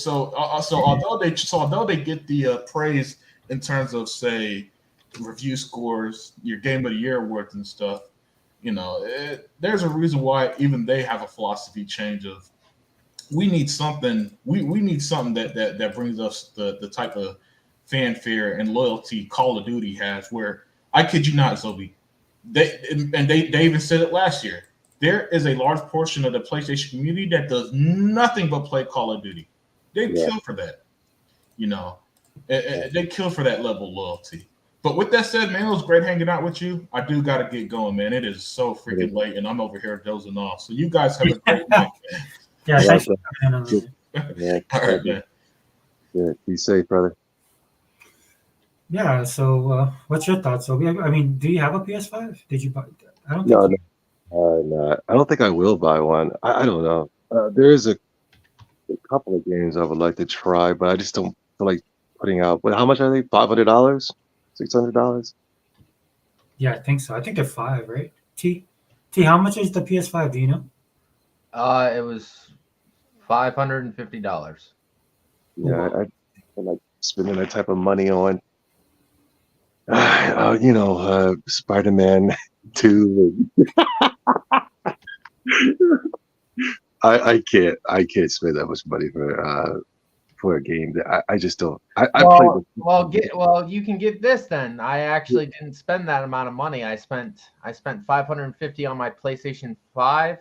they get the praise in terms of, say, review scores, your Game of the Year awards and stuff, there's a reason why even they have a philosophy change of we need something. We need something that brings us the type of fanfare and loyalty Call of Duty has. Where I kid you not, Zobi, they even said it last year. There is a large portion of the PlayStation community that does nothing but play Call of Duty. They kill for that, They kill for that level of loyalty. But with that said, man, it was great hanging out with you. I do got to get going, man. It is so freaking late, and I'm over here dozing off. So you guys have a great night, man. Yeah, thanks for coming in. Yeah. All right, man. Yeah. Be safe, brother. Yeah. So, what's your thoughts? So, I mean, do you have a PS5? Did you buy? I don't think. No, no. I don't think I will buy one. I don't know. There is a couple of games I would like to try, but I just don't feel like putting out. But how much are they? $500? $600? Yeah, I think so. I think they're 5, right? T, how much is the PS5? Do you know? It was $550. Yeah, I feel like spending that type of money on, Spider-Man 2. I can't spend that much money for a game that I just don't. You can get this then. I actually didn't spend that amount of money. I spent $550 on my PlayStation 5.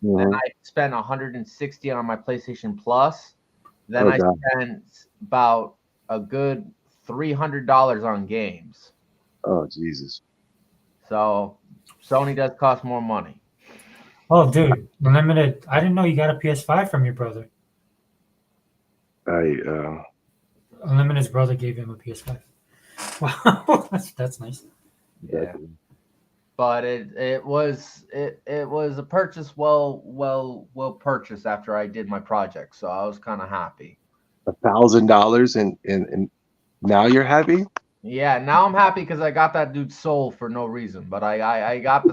And I spent $160 on my PlayStation Plus. Then I spent about a good $300 on games. Oh Jesus! So Sony does cost more money. Oh, dude, Unlimited. I didn't know you got a PS5 from your brother. Unlimited's brother gave him a PS5. Wow, that's nice. Yeah. But it was a purchase well purchased after I did my project, so I was kind of happy. $1,000 and now you're happy? Yeah, now I'm happy because I got that dude's soul for no reason. But I got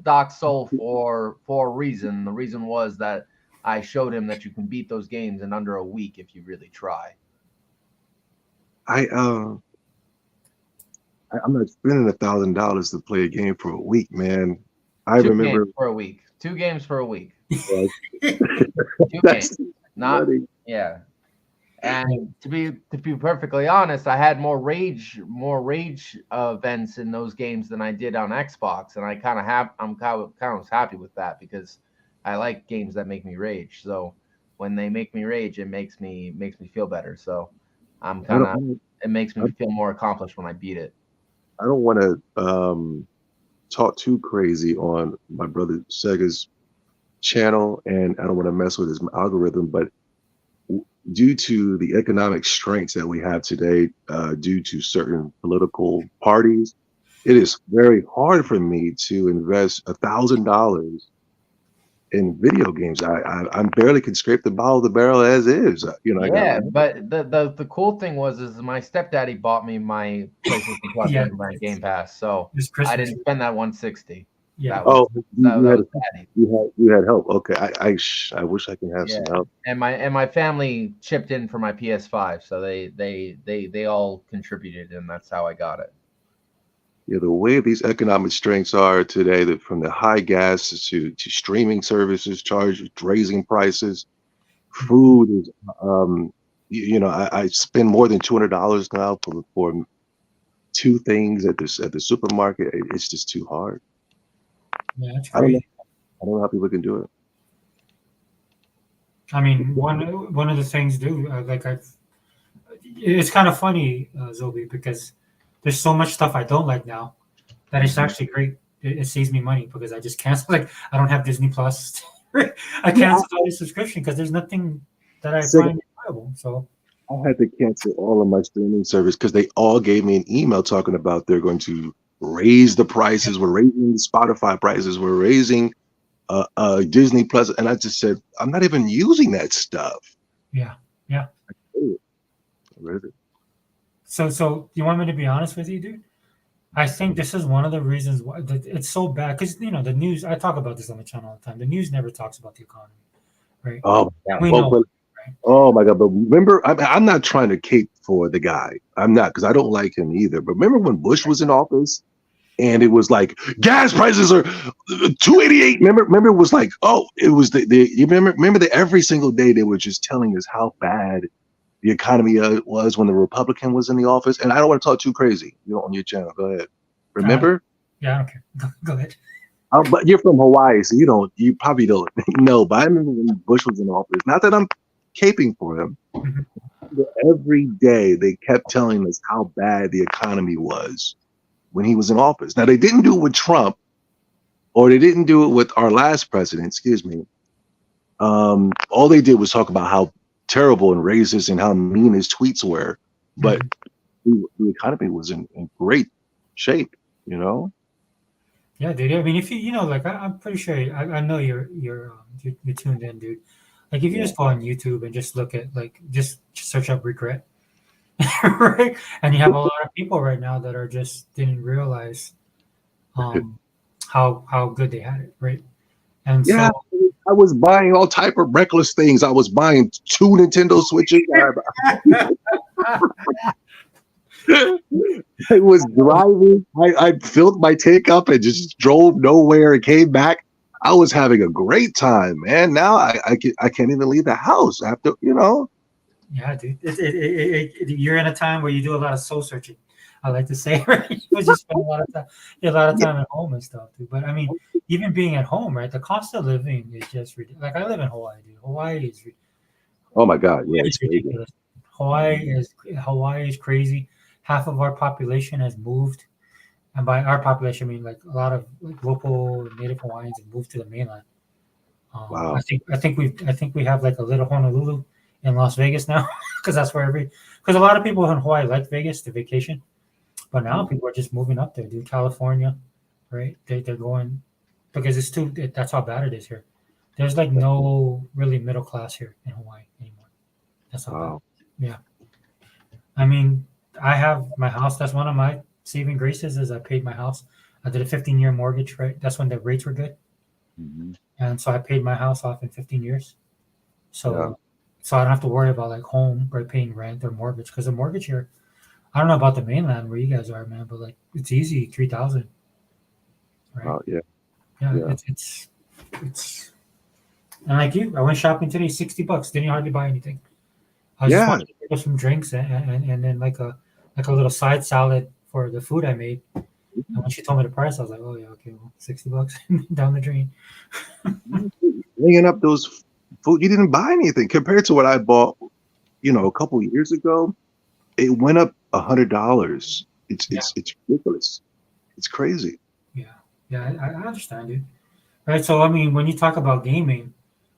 Doc's soul for a reason. The reason was that I showed him that you can beat those games in under a week if you really try. I'm not spending $1,000 to play a game for a week, man. I remember for a week. 2 games for a week. 2 That's games. Not funny. yeah. And to be perfectly honest, I had more rage events in those games than I did on Xbox, and I'm kind of happy with that because I like games that make me rage. So when they make me rage, it makes me feel better. So it makes me feel more accomplished when I beat it. I don't want to talk too crazy on my brother Sega's channel, and I don't want to mess with his algorithm, but due to the economic strengths that we have today, due to certain political parties, it is very hard for me to invest $1,000 in video games. I barely can scrape the bottom of the barrel as is. But the cool thing was my stepdaddy bought me my PlayStation Plus and my Game Pass, so I didn't spend that $160. Yeah. You had help. Okay. I wish I can have some help. And my family chipped in for my PS5, so they all contributed, and that's how I got it. Yeah, the way these economic strengths are today, that from the high gas to streaming services, raising prices, food is I spend more than $200 now for 2 things at the supermarket. It's just too hard. Yeah, that's crazy. I don't know how people can do it. I mean, one of the things, it's kind of funny, Zobi, because there's so much stuff I don't like now that it's actually great. It saves me money because I just cancel. Like, I don't have Disney Plus. I canceled all the subscription because there's nothing that I find viable. So I had to cancel all of my streaming service because they all gave me an email talking about they're going to raise the prices. We're raising the Spotify prices. We're raising Disney Plus, and I just said I'm not even using that stuff. Yeah. Where is it? So you want me to be honest with you, dude? I think this is one of the reasons why it's so bad because the news. I talk about this on the channel all the time. The news never talks about the economy, right? Oh, we know. Oh my God! But remember, I'm not trying to cape for the guy. I'm not, because I don't like him either. But remember when Bush was in office and it was like gas prices are 288. Remember it was like, oh, it was the you remember that every single day they were just telling us how bad the economy was when the Republican was in the office. And I don't want to talk too crazy. You're on your channel. Go ahead. Remember? Yeah, I don't care. Go ahead. But you're from Hawaii, so you probably don't know. But I remember when Bush was in office. Not that I'm caping for him. Mhm. Every day they kept telling us how bad the economy was when he was in office. Now they didn't do it with Trump, or they didn't do it with our last president. Excuse me. All they did was talk about how terrible and racist and how mean his tweets were. But the economy was in great shape. You know. Yeah, dude. I mean, if you know, like I'm pretty sure I know you're tuned in, dude. Like if you just go on YouTube and just look at like just search up regret, right? And you have a lot of people right now that are just didn't realize how good they had it, right? And Yeah, so I was buying all type of reckless things. I was buying 2 Nintendo Switches. I was driving. I filled my tank up and just drove nowhere and came back. I was having a great time, man. Now I can't even leave the house after, you know. yeah, dude. You're in a time where you do a lot of soul searching. I like to say, right? You just spend a lot of time at home and stuff, dude. But I mean, even being at home, right? The cost of living is just ridiculous. Like I live in Hawaii, dude. Oh my God, yeah, It's ridiculous. Hawaii is crazy. Half of our population has moved, and by our population, I mean like a lot of like local Native Hawaiians have moved to the mainland. Wow. I think we have like a little Honolulu in Las Vegas now, because that's where because a lot of people in Hawaii like Vegas to vacation, but now people are just moving up there, dude. California, right? They're going because it's too. That's how bad it is here. There's like no really middle class here in Hawaii anymore. That's how bad. Yeah. I mean, I have my house. That's one of my saving graces is I paid my house. I did a 15-year mortgage, right? That's when the rates were good. Mhm. And so I paid my house off in 15 years. So Yeah. so I don't have to worry about like home or paying rent or mortgage. Because the mortgage here, I don't know about the mainland where you guys are, man, but like it's easy 3,000. Right. Oh yeah. Yeah, Yeah. it's and like you, I went shopping today, $60. Didn't hardly buy anything. I just Yeah. wanted to pick up some drinks and then like a little side salad for the food I made. And when she told me the price, I was like, oh yeah, okay, well, $60 down the drain. Bringing up those food, you didn't buy anything compared to what I bought, a couple years ago. It went up $100. It's ridiculous. It's crazy. Yeah, I understand, dude. Right, so I mean, when you talk about gaming,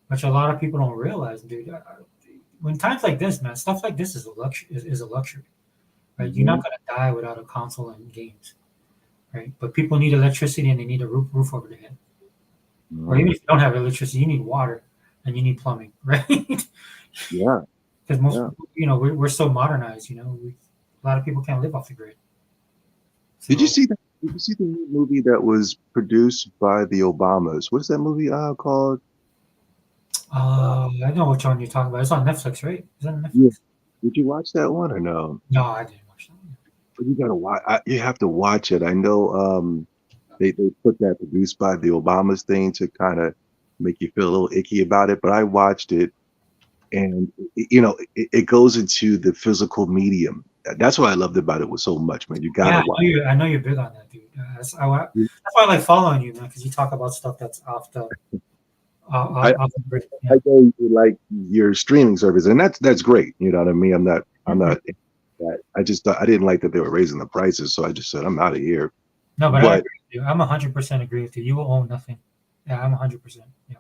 which a lot of people don't realize, dude, when times like this, man, stuff like this is a luxury. Is a luxury, right? You're not gonna die without a console and games, right? But people need electricity and they need a roof over their head. Or even if you don't have electricity, you need water and you need plumbing, right? Yeah. Because most, Yeah. we're so modernized. A lot of people can't live off the grid. Did you see that? Did you see the new movie that was produced by the Obamas? What's that movie called? I know which one you're talking about. It's on Netflix, right? Is that on Netflix? Yeah. Did you watch that one or no? No, I didn't watch that one. But you gotta watch. You have to watch it. I know. They put that produced by the Obamas thing to kind of make you feel a little icky about it. But I watched it, and it goes into the physical medium. That's what I loved about it was so much, man. You gotta watch. I know you're big on that, dude. That's why I like following you, man, because you talk about stuff that's off the off the grid. Yeah. I know you like your streaming service, and that's great. You know what I mean? I'm not. I just thought I didn't like that they were raising the prices, so I just said I'm out of here. No, but I agree with you. I'm 100% agree with you. You will own nothing. Yeah, I'm 100%. Yeah.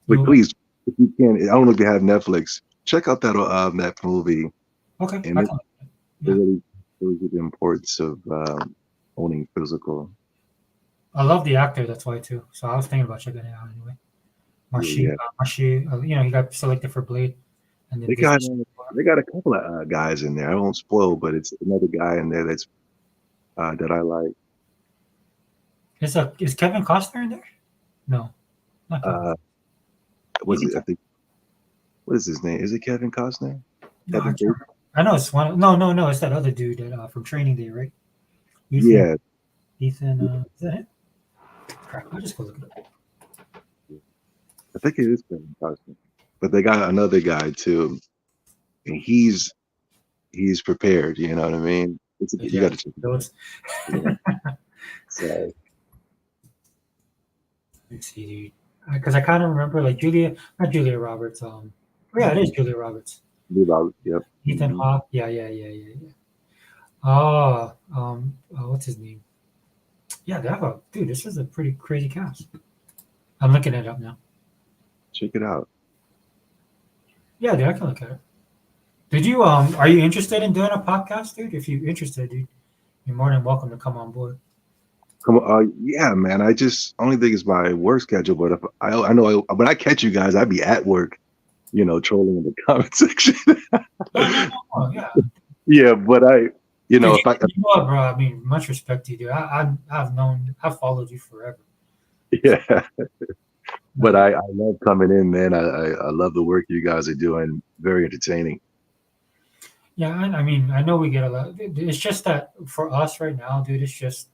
But please, if you can, I don't know if you have Netflix. Check out that movie. Okay. And it really shows you the importance of owning physical. I love the actor. That's why too. So I was thinking about checking it out anyway. Marshy, he got selected for Blade. And they got a couple of guys in there. I won't spoil, but it's another guy in there that's that I like. Is Kevin Costner in there? No. Not Kevin. I think. What is his name? Is it Kevin Costner? No, I know it's one. No. It's that other dude that from Training Day, right? Yeah, Ethan. Is that it? Crap. I'll just go look it up. I think it is Kevin Costner. But they got another guy too, and he's prepared. You know what I mean? You got to check it out. Those. Yeah. So Let's see, dude. Because I kind of remember like not Julia Roberts. Yeah, it is Julia Roberts. yep. Ethan Mhm. Hawke. Yeah. Oh, what's his name? Yeah, they have a dude. This is a pretty crazy cast. I'm looking it up now. Check it out. Yeah, dude, I can look at it. Did you Are you interested in doing a podcast, dude? If you're interested, dude, you're more than welcome to come on board. Come on, yeah, man. I just only think it's my work schedule, but if I know when I catch you guys, I'd be at work, trolling in the comment section. Oh, yeah. Yeah, but Dude, if I you know what, bro? I mean, much respect to you, dude. I've followed you forever. yeah, but I love coming in, man. I love the work you guys are doing. Very entertaining. Yeah, I mean, I know we get a lot. It's just that for us right now, dude, it's just,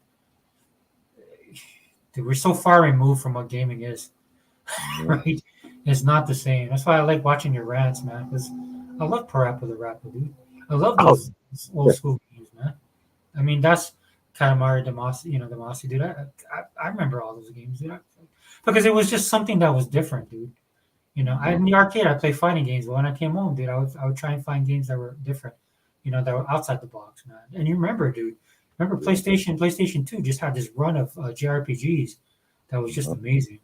dude, we're so far removed from what gaming is, right? It's not the same. That's why I like watching your rants, man. Because I love Parappa the Rapper, dude. I love those old school games, man. I mean, that's Katamari Damacy, Damacy, dude. I remember all those games, dude. Because it was just something that was different, dude. In the arcade, I play fighting games. But when I came home, dude, I would try and find games that were different, that were outside the box, man. And you remember, dude, PlayStation 2 just had this run of JRPGs that was just amazing.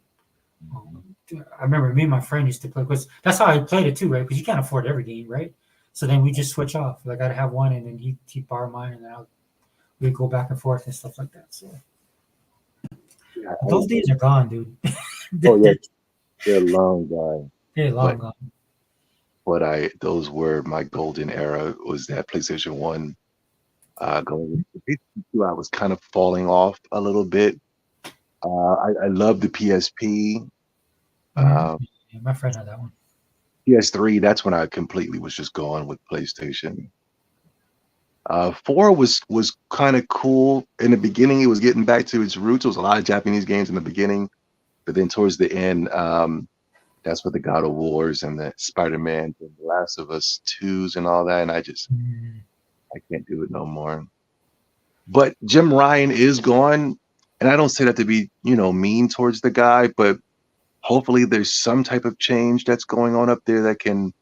I remember me and my friend used to play, because that's how I played it too, right? Because you can't afford every game, right? So then we just switch off. Like I'd have one, and then he'd borrow mine, and then we'd go back and forth and stuff like that. So those days are gone, dude. Oh yeah, they're long gone. They're long gone. But those were my golden era. Was that PlayStation 1? Going into PlayStation 2, I was kind of falling off a little bit. I love the PSP. Yeah, my friend had that one. PS3, that's when I completely was just gone with PlayStation. 4 was kind of cool. In the beginning, it was getting back to its roots. There was a lot of Japanese games in the beginning, but then towards the end, that's what the God of Wars and the Spider-Man and the Last of Us 2s and all that, and I can't do it no more. But Jim Ryan is gone, and I don't say that to be, mean towards the guy, but hopefully there's some type of change that's going on up there that can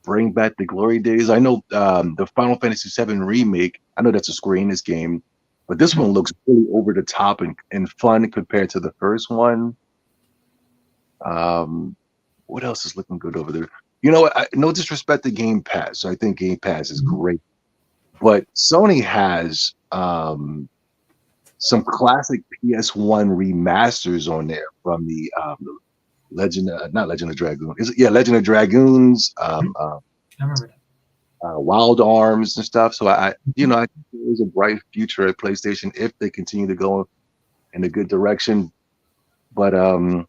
bring back the glory days. I know the Final Fantasy VII remake, I know that's a Square Enix game, but this one looks really over the top and fun compared to the first one. What else is looking good over there? No disrespect to Game Pass. I think Game Pass is great, but Sony has some classic PS1 remasters on there from the not Legend of Dragoon. Legend of Dragoons, I remember that. Wild Arms and stuff. So I think there's a bright future at PlayStation if they continue to go in a good direction. But I'm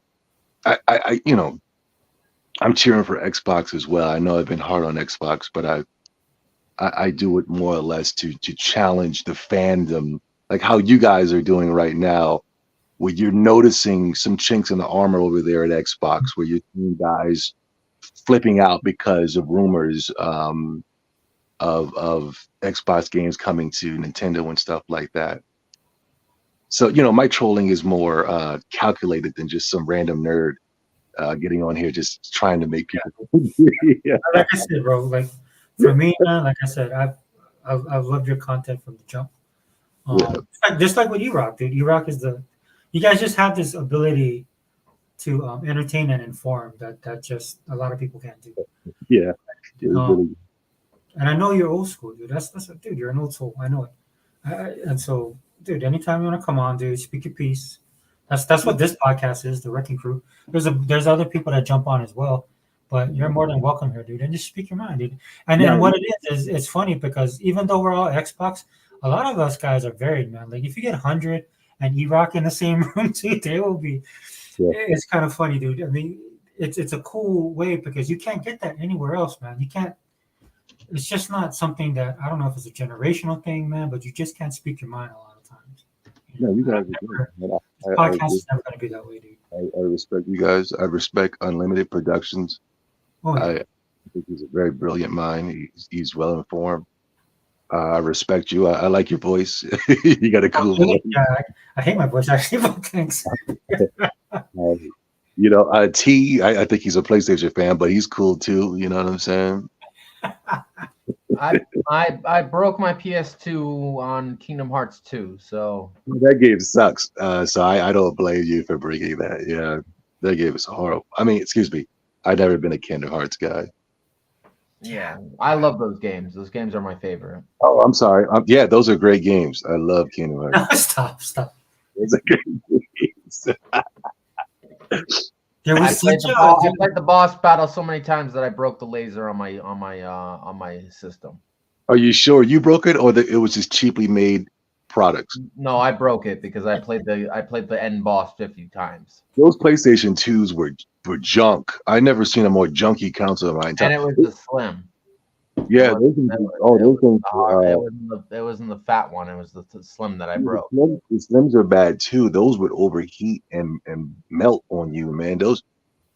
cheering for Xbox as well. I know I've been hard on Xbox, but I do it more or less to challenge the fandom, like how you guys are doing right now, where you're noticing some chinks in the armor over there at Xbox, where you're seeing guys flipping out because of rumors of Xbox games coming to Nintendo and stuff like that. So, my trolling is more calculated than just some random nerd getting on here just trying to make people. Yeah. Like I said, bro, like for me, man, like I said, I've loved your content from the jump. Just like what you rock, dude. You rock you guys just have this ability to entertain and inform that just a lot of people can't do. Yeah. And I know you're old school, dude. That's dude. You're an old soul. I know it. And so, dude, anytime you want to come on, dude, speak your piece. That's what this podcast is, the Wrecking Crew. There's other people that jump on as well, but you're more than welcome here, dude. And just speak your mind, dude. And then what it is it's funny because even though we're all Xbox, a lot of us guys are varied, man. Like if you get 100 and E-Rock in the same room too, they will be. Yeah. It's kind of funny, dude. I mean, it's a cool way because you can't get that anywhere else, man. You can't. it's just not something that I don't know if it's a generational thing, man. But you just can't speak your mind a lot of times. No, you guys Podcast is never going to be that way, dude. I respect you guys. I respect Unlimited Productions. Oh, yeah. I think he's a very brilliant mind. He's well informed. I respect you. I like your voice. You got a cool voice. Yeah, I hate my voice actually. But thanks. T. I think he's a PlayStation fan, but he's cool too. You know what I'm saying? I broke my PS2 on Kingdom Hearts 2, so That game sucks. So I don't blame you for breaking that. Yeah, that game is horrible. I mean, excuse me. I've never been a Kingdom Hearts guy. yeah, I love those games. Those games are my favorite. Oh, I'm sorry. Yeah, those are great games. I love Kingdom Hearts. Stop. Those are great games. There I was played, such I played the boss battle so many times that I broke the laser on my system. Are you sure you broke it, or it was just cheaply made products? No, I broke it because I played the end boss 50 times. Those PlayStation 2s were junk. I never seen a more junky console in my entire. And it was the slim. Yeah, those things. It wasn't the fat one. It was the slim that I broke. The Slims are bad too. Those would overheat and melt on you, man. Those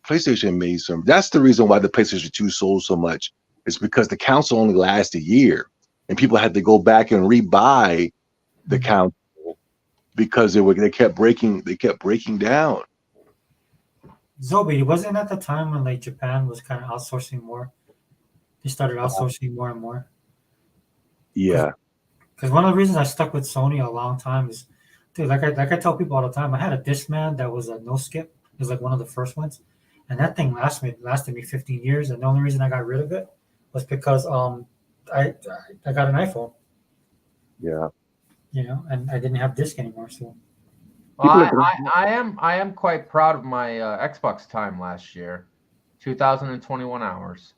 PlayStation made some. That's the reason why the PlayStation 2 sold so much. It's because the console only lasted a year, and people had to go back and rebuy the console because they kept breaking down. Zobi, wasn't at the time when like Japan was kind of outsourcing more? They started outsourcing more and more. Yeah. Because one of the reasons I stuck with Sony a long time is, dude, like I tell people all the time, I had a Discman that was a no skip. It was like one of the first ones, and that thing lasted me 15 years. And the only reason I got rid of it was because I got an iPhone. Yeah. And I didn't have disc anymore. So Well, I am quite proud of my Xbox time last year, 2021 hours.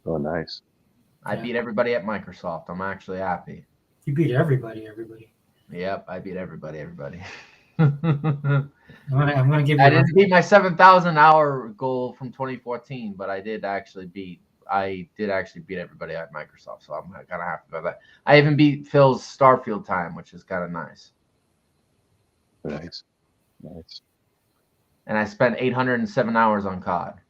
Oh, nice. I beat everybody at Microsoft. I'm actually happy. You beat everybody. Yep, I beat everybody. I'm gonna give you. I didn't beat my 7,000 hour goal from 2014, but I did actually beat everybody at Microsoft. So I'm kind of happy about that. I even beat Phil's Starfield time, which is kind of nice. Nice. And I spent 807 hours on COD.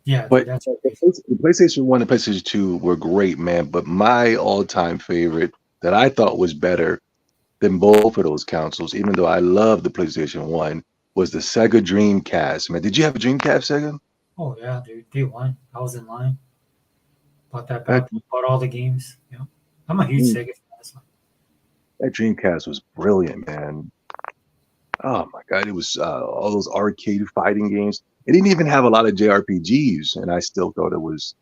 Yeah, But that's the PlayStation 1 and PlayStation 2 were great, man. But my all-time favorite that I thought was better than both of those consoles, even though I love the PlayStation 1, was the Sega Dreamcast. Man, did you have a Dreamcast, Sega? Oh yeah, dude. Day one, I was in line. Bought that back. Bought all the games. Yeah, I'm a huge Sega fan. That's why. That Dreamcast was brilliant, man. Oh my God, it was all those arcade fighting games. It didn't even have a lot of JRPGs, and I still thought it was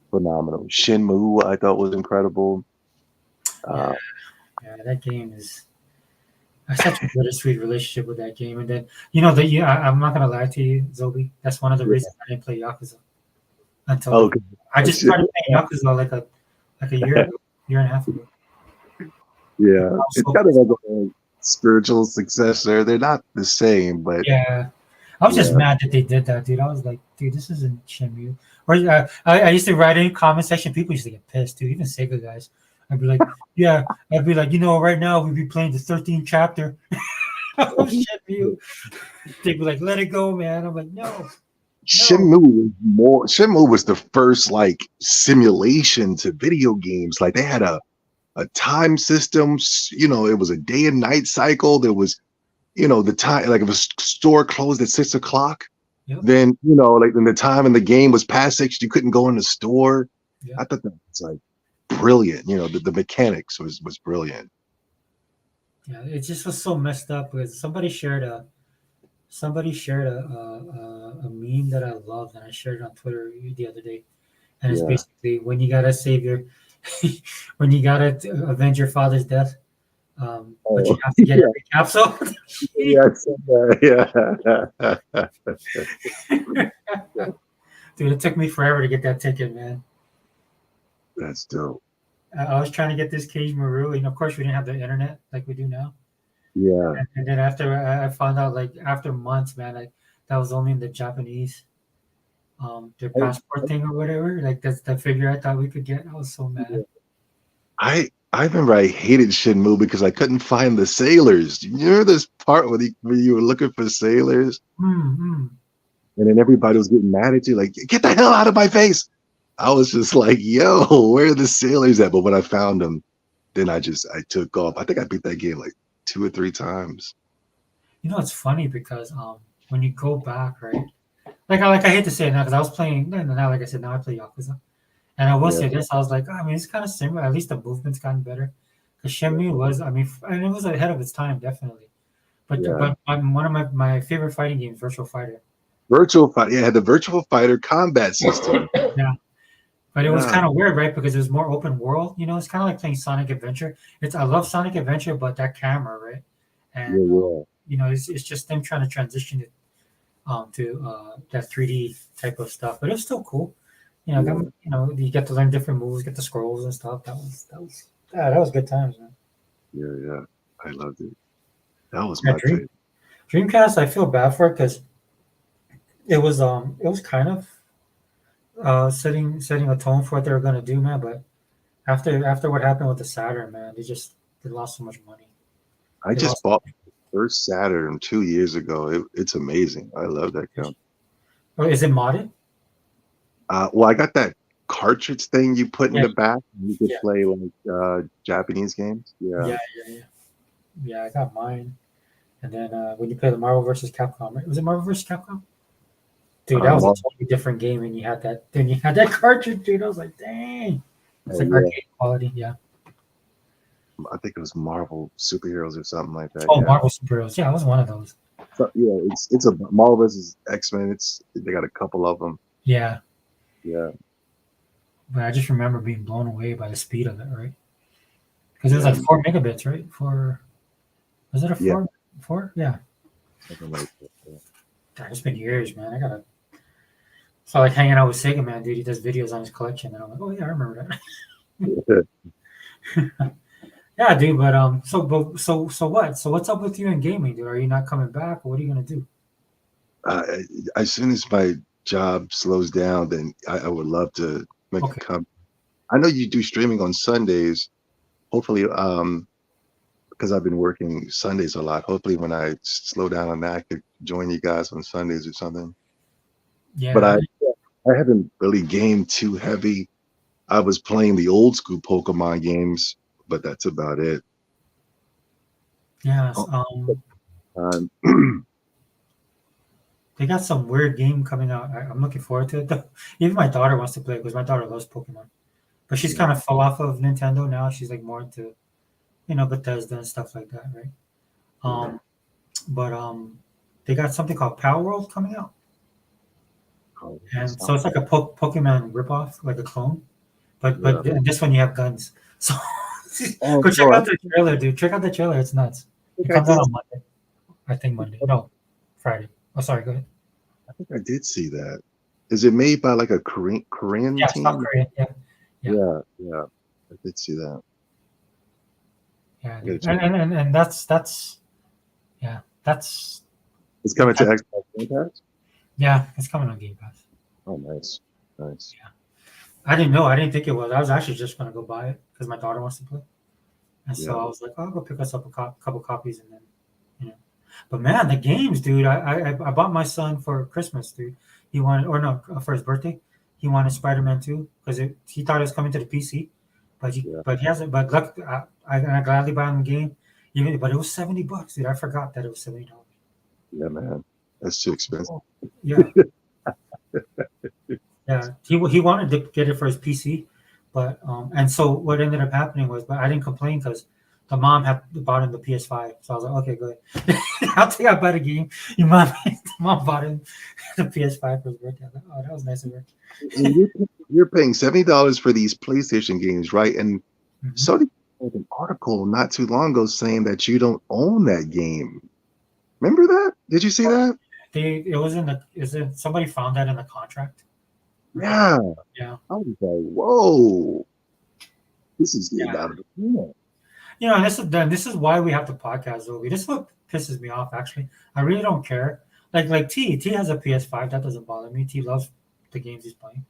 phenomenal. Shenmue, I thought was incredible. Yeah, that game is. I have such a bittersweet relationship with that game, and then I'm not gonna lie to you, Zobi. That's one of the reasons I didn't play Yakuza until I just started playing Yakuza like a year and a half ago. Yeah, it's kind of like a spiritual successor. They're not the same, but yeah. I was just mad that they did that, dude. I was like, dude, this isn't Shenmue. Or I used to write in comment section. People used to get pissed, too. Even Sega guys. I'd be like, right now we'd be playing the 13th chapter of Shenmue. They'd be like, let it go, man. I'm like, no. Shenmue was the first like simulation to video games. Like they had a time system. It was a day and night cycle. There was the time, like if a store closed at 6 o'clock, then like when the time in the game was past 6, you couldn't go in the store. I thought that was like brilliant. The mechanics was brilliant. Yeah, it just was so messed up because somebody shared a meme that I loved, and I shared it on Twitter the other day, and it's basically when you gotta when you gotta avenge your father's death. But you have to get every capsule. Dude, it took me forever to get that ticket, man. That's dope. I was trying to get this Cage Maru, and of course we didn't have the internet like we do now. Yeah. And then after I found out, like after months, man, that was only in the Japanese their passport thing or whatever. Like that's the figure I thought we could get. I was so mad. I remember I hated Shenmue because I couldn't find the sailors. You remember this part where you were looking for sailors, Mm-hmm. and then everybody was getting mad at you, like, "Get the hell out of my face!" I was just like, "Yo, where are the sailors at?" But when I found them, then I took off. I think I beat that game like 2 or 3 times. You know, it's funny because when you go back, right? Like I hate to say it now because I was playing now. Like I said, now I play Yakuza, and I will say this: I was like, I mean, it's kind of similar. At least the movement's gotten better. Because Shenmue was, I mean, and it was ahead of its time, definitely. But one of my favorite fighting games, Virtual Fighter. Virtual Fighter, yeah, it had the Virtual Fighter combat system. Yeah. But it was kind of weird, right? Because it was more open world. You know, it's kind of like playing Sonic Adventure. I love Sonic Adventure, but that camera, right? And you know, it's just them trying to transition it to that 3D type of stuff. But it was still cool. You know, you get to learn different moves, get the scrolls and stuff. That was good times, man. Yeah, I loved it. That was my favorite. Dreamcast, I feel bad for it because it was kind of setting a tone for what they were gonna do, man. But after what happened with the Saturn, man, they lost so much money. I just bought the first Saturn 2 years ago. It's amazing. I love that gun. Oh, is it modded? Well, I got that cartridge thing you put in the back. You could play like Japanese games. Yeah, I got mine. And then when you play the Marvel vs. Capcom, right? Was it Marvel vs. Capcom? Dude, that was a totally different game, and you had that cartridge, dude. I was like, dang, it's like arcade quality, yeah. I think it was Marvel Superheroes or something like that. Oh, Marvel Superheroes, yeah, I was one of those. So, yeah, it's a Marvel vs. X-Men. They got a couple of them. Yeah. But I just remember being blown away by the speed of it, right? Because it was like 4 megabits, right? Was it a 4? 4? Yeah. Something like that. God, it's been years, man. So like hanging out with Sega Man, dude. He does videos on his collection, and I'm like, oh yeah, I remember that. Yeah, dude. But so what? So what's up with you in gaming, dude? Are you not coming back, or what are you gonna do? As soon as my job slows down, then I would love to make a come. I know you do streaming on Sundays. Hopefully, because I've been working Sundays a lot. Hopefully, when I slow down on that, I could join you guys on Sundays or something. Yeah. But I haven't really gamed too heavy. I was playing the old school Pokemon games, but that's about it. Yeah. They got some weird game coming out. I'm looking forward to it. Though. Even my daughter wants to play because my daughter loves Pokemon, but she's kind of fell off of Nintendo now. She's like more into, Bethesda and stuff like that, right? But they got something called Power World coming out, and so it's like a Pokemon ripoff, like a clone, but this one you have guns. So go check out the trailer, dude. Check out the trailer. It's nuts. It comes out on Monday. I think Monday. No, Friday. Oh, sorry. Go ahead. I think I did see that. Is it made by like a Korean team? South Korea. Yeah. I did see that. Yeah, and that's it's coming to Xbox Game Pass. Yeah, it's coming on Game Pass. Oh, nice. Yeah, I didn't know. I didn't think it was. I was actually just gonna go buy it because my daughter wants to play, and so I was like, I'll go pick us up a couple copies, and then, But man, the games, dude. I bought my son for Christmas, dude. He wanted, or no, for his birthday, he wanted Spider-Man 2 because he thought it was coming to the PC. But he hasn't. But look, I gladly buy him the game, but it was $70, dude. I forgot that it was $70. Yeah, man, that's too expensive. Yeah, yeah. He wanted to get it for his PC, but and so what ended up happening was, but I didn't complain because the mom had bought him the PS5, so I was like, okay, good. I'll take out by the game. Your mom bought him the PS5 for his birthday. Like, oh, that was nice of her. You're paying $70 for these PlayStation games, right? And Sony had an article not too long ago saying that you don't own that game. Remember that? Did you see that? It was somebody found that in the contract? Yeah. Yeah. I was like, whoa, this is getting out of the hand. This is why we have to podcast, Obi. This is what pisses me off. Actually, I really don't care. Like T has a PS5. That doesn't bother me. T loves the games he's playing.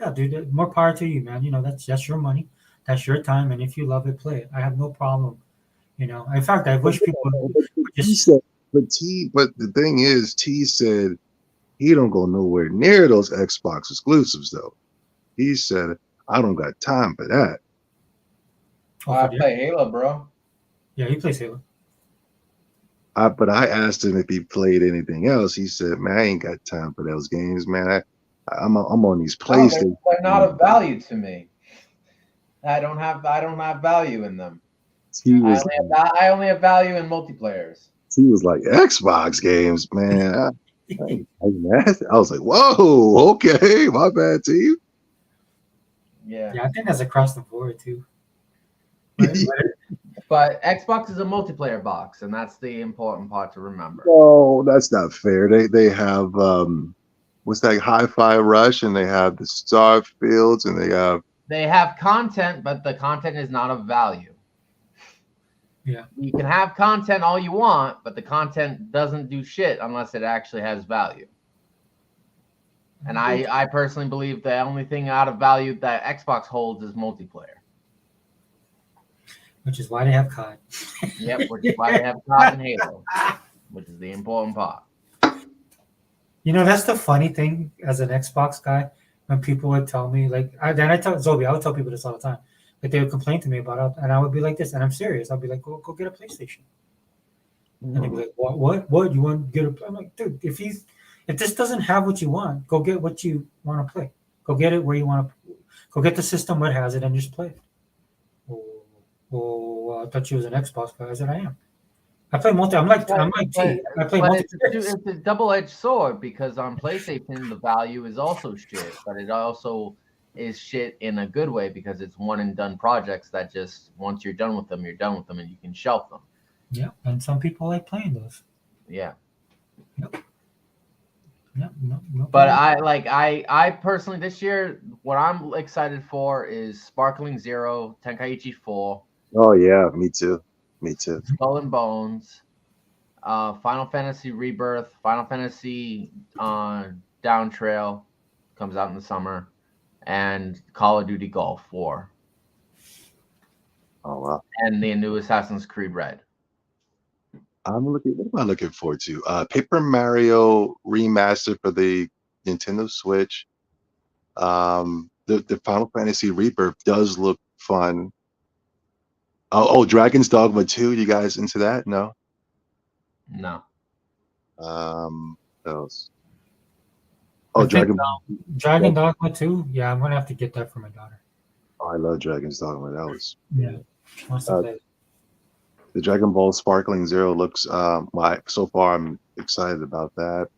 Yeah, dude, more power to you, man. You know, that's your money, that's your time, and if you love it, play it. I have no problem. You know, in fact, I wish people would He just. said, but the thing is, T said he don't go nowhere near those Xbox exclusives though. He said, I don't got time for that. Oh, I for play Halo, bro. Yeah, he plays Halo. But I asked him if he played anything else. He said, "Man, I ain't got time for those games, man. I'm on these No, PlayStation." they're not of value to me. I don't have value in them. I only have value in multiplayers. He was like, Xbox games, man. I was like, whoa, okay, my bad, team. Yeah. Yeah, I think that's across the board too. But Xbox is a multiplayer box, and that's the important part to remember. No, that's not fair. They have what's that, Hi-Fi Rush, and they have the Starfields, and they have content, but the content is not of value. Yeah. You can have content all you want, but the content doesn't do shit unless it actually has value. And I personally believe the only thing out of value that Xbox holds is multiplayer. Which is why they have COD. Yep, which is why they have COD and Halo, which is the important part. You know, that's the funny thing as an Xbox guy, when people would tell me, like, I tell Zobi, I would tell people this all the time. Like, they would complain to me about it, and I would be like this, and I'm serious. I'll be like, go get a PlayStation. And they'd be like, what? You want to get a? I'm like, dude, if this doesn't have what you want, go get what you want to play. Go get it where you want to. Go get the system where it has it and just play it. Oh, I thought you was an Xbox guy. I said I am. I play multi. I'm like T. I play multi. It's a double-edged sword because on PlayStation the value is also shit, but it also is shit in a good way because it's one and done projects that just once you're done with them, and you can shelf them. Yeah, and some people like playing those. Yeah. Yep. No But problem. I personally this year, what I'm excited for is Sparkling Zero, Tenkaichi 4. Oh yeah, me too. Skull and Bones, Final Fantasy Rebirth, Final Fantasy Down Trail comes out in the summer, and Call of Duty Golf 4. Oh wow. And the new Assassin's Creed Red. What am I looking forward to? Paper Mario Remastered for the Nintendo Switch. The Final Fantasy Rebirth does look fun. Oh, Dragon's Dogma 2. You guys into that? No. No. What else? Oh, Dragon Dogma 2. Yeah, I'm gonna have to get that for my daughter. Oh, I love Dragon's Dogma. That was the Dragon Ball Sparkling Zero looks so far I'm excited about that.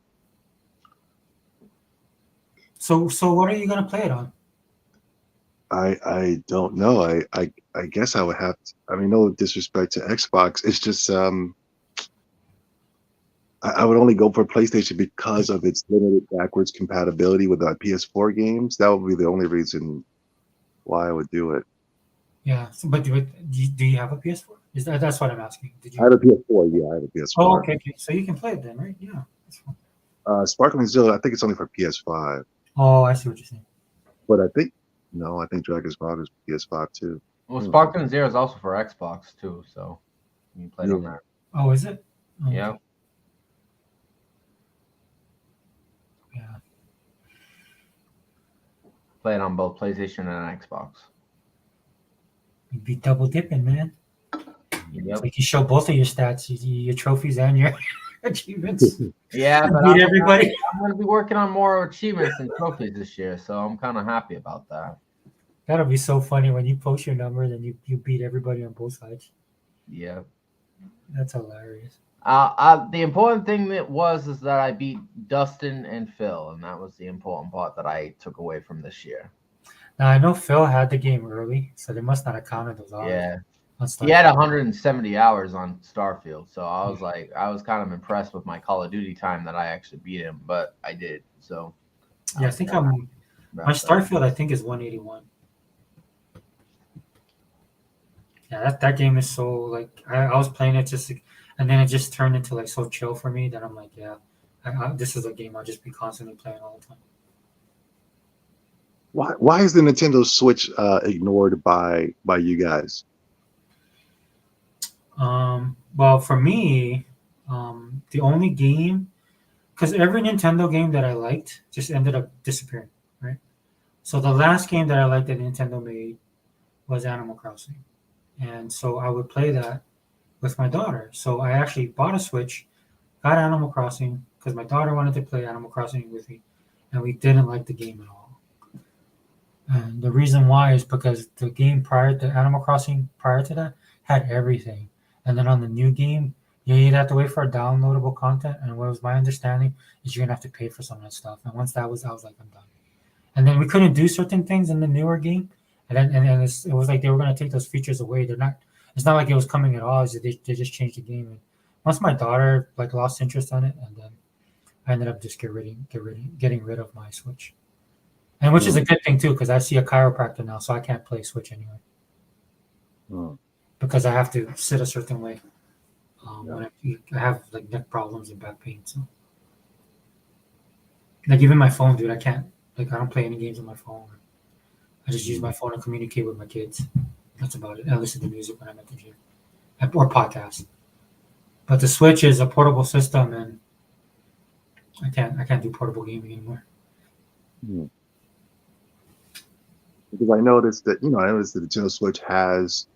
So what are you gonna play it on? I don't know. I guess I would have to, I mean, no disrespect to Xbox. It's just I would only go for PlayStation because of its limited backwards compatibility with our PS4 games. That would be the only reason why I would do it. Yeah, but do you have a PS4? That's what I'm asking. Did you? I have a PS4. Yeah, I have a PS4. Oh, okay. So you can play it then, right? Yeah. That's fine. Sparkling Zero, I think it's only for PS5. Oh, I see what you're saying. But I think Dragon's Dogma is PS5 too. Well, Sparkling Zero is also for Xbox too, so you can play it on that. Oh, is it? Oh, yeah. Okay. Yeah. Play it on both PlayStation and Xbox. You'd be double dipping, man. Yep. Like you show both of your stats, your trophies and your achievements. Yeah, but beat everybody. I'm going to be working on more achievements and trophies this year, so I'm kind of happy about that. That'll be so funny when you post your numbers and you beat everybody on both sides. Yeah. That's hilarious. The important thing is that I beat Dustin and Phil, and that was the important part that I took away from this year. Now I know Phil had the game early, so they must not have counted those hours. Yeah. He had 170 hours on Starfield, so I was kind of impressed with my Call of Duty time that I actually beat him, but I did. So yeah, I think my Starfield I think is 181. Yeah, that game is so like I was playing it just and then it just turned into like so chill for me that I'm like, yeah, this is a game I'll just be constantly playing all the time. Why is the Nintendo Switch ignored by you guys? Well, for me, the only game, because every Nintendo game that I liked just ended up disappearing, right? So the last game that I liked that Nintendo made was Animal Crossing, and so I would play that with my daughter. So I actually bought a Switch, got Animal Crossing because my daughter wanted to play Animal Crossing with me, and we didn't like the game at all. And the reason why is because the game prior to Animal Crossing, prior to that, had everything. And then on the new game, you'd have to wait for downloadable content. And what was my understanding is you're gonna have to pay for some of that stuff. And once that was, I was like, I'm done. And then we couldn't do certain things in the newer game. And then it was like they were gonna take those features away. They're not. It's not like it was coming at all. It's just they just changed the game. And once my daughter like lost interest on it, and then I ended up just getting rid of my Switch. And which is a good thing too, because I see a chiropractor now, so I can't play Switch anyway Hmm. because I have to sit a certain way. Yeah. When I have like neck problems and back pain, so like even my phone, dude, I can't. Like I don't play any games on my phone. I just use my phone to communicate with my kids. That's about it. I listen to music when I'm at the gym or podcasts. But the Switch is a portable system, and I can't do portable gaming anymore. Hmm. Because I noticed that the Nintendo Switch has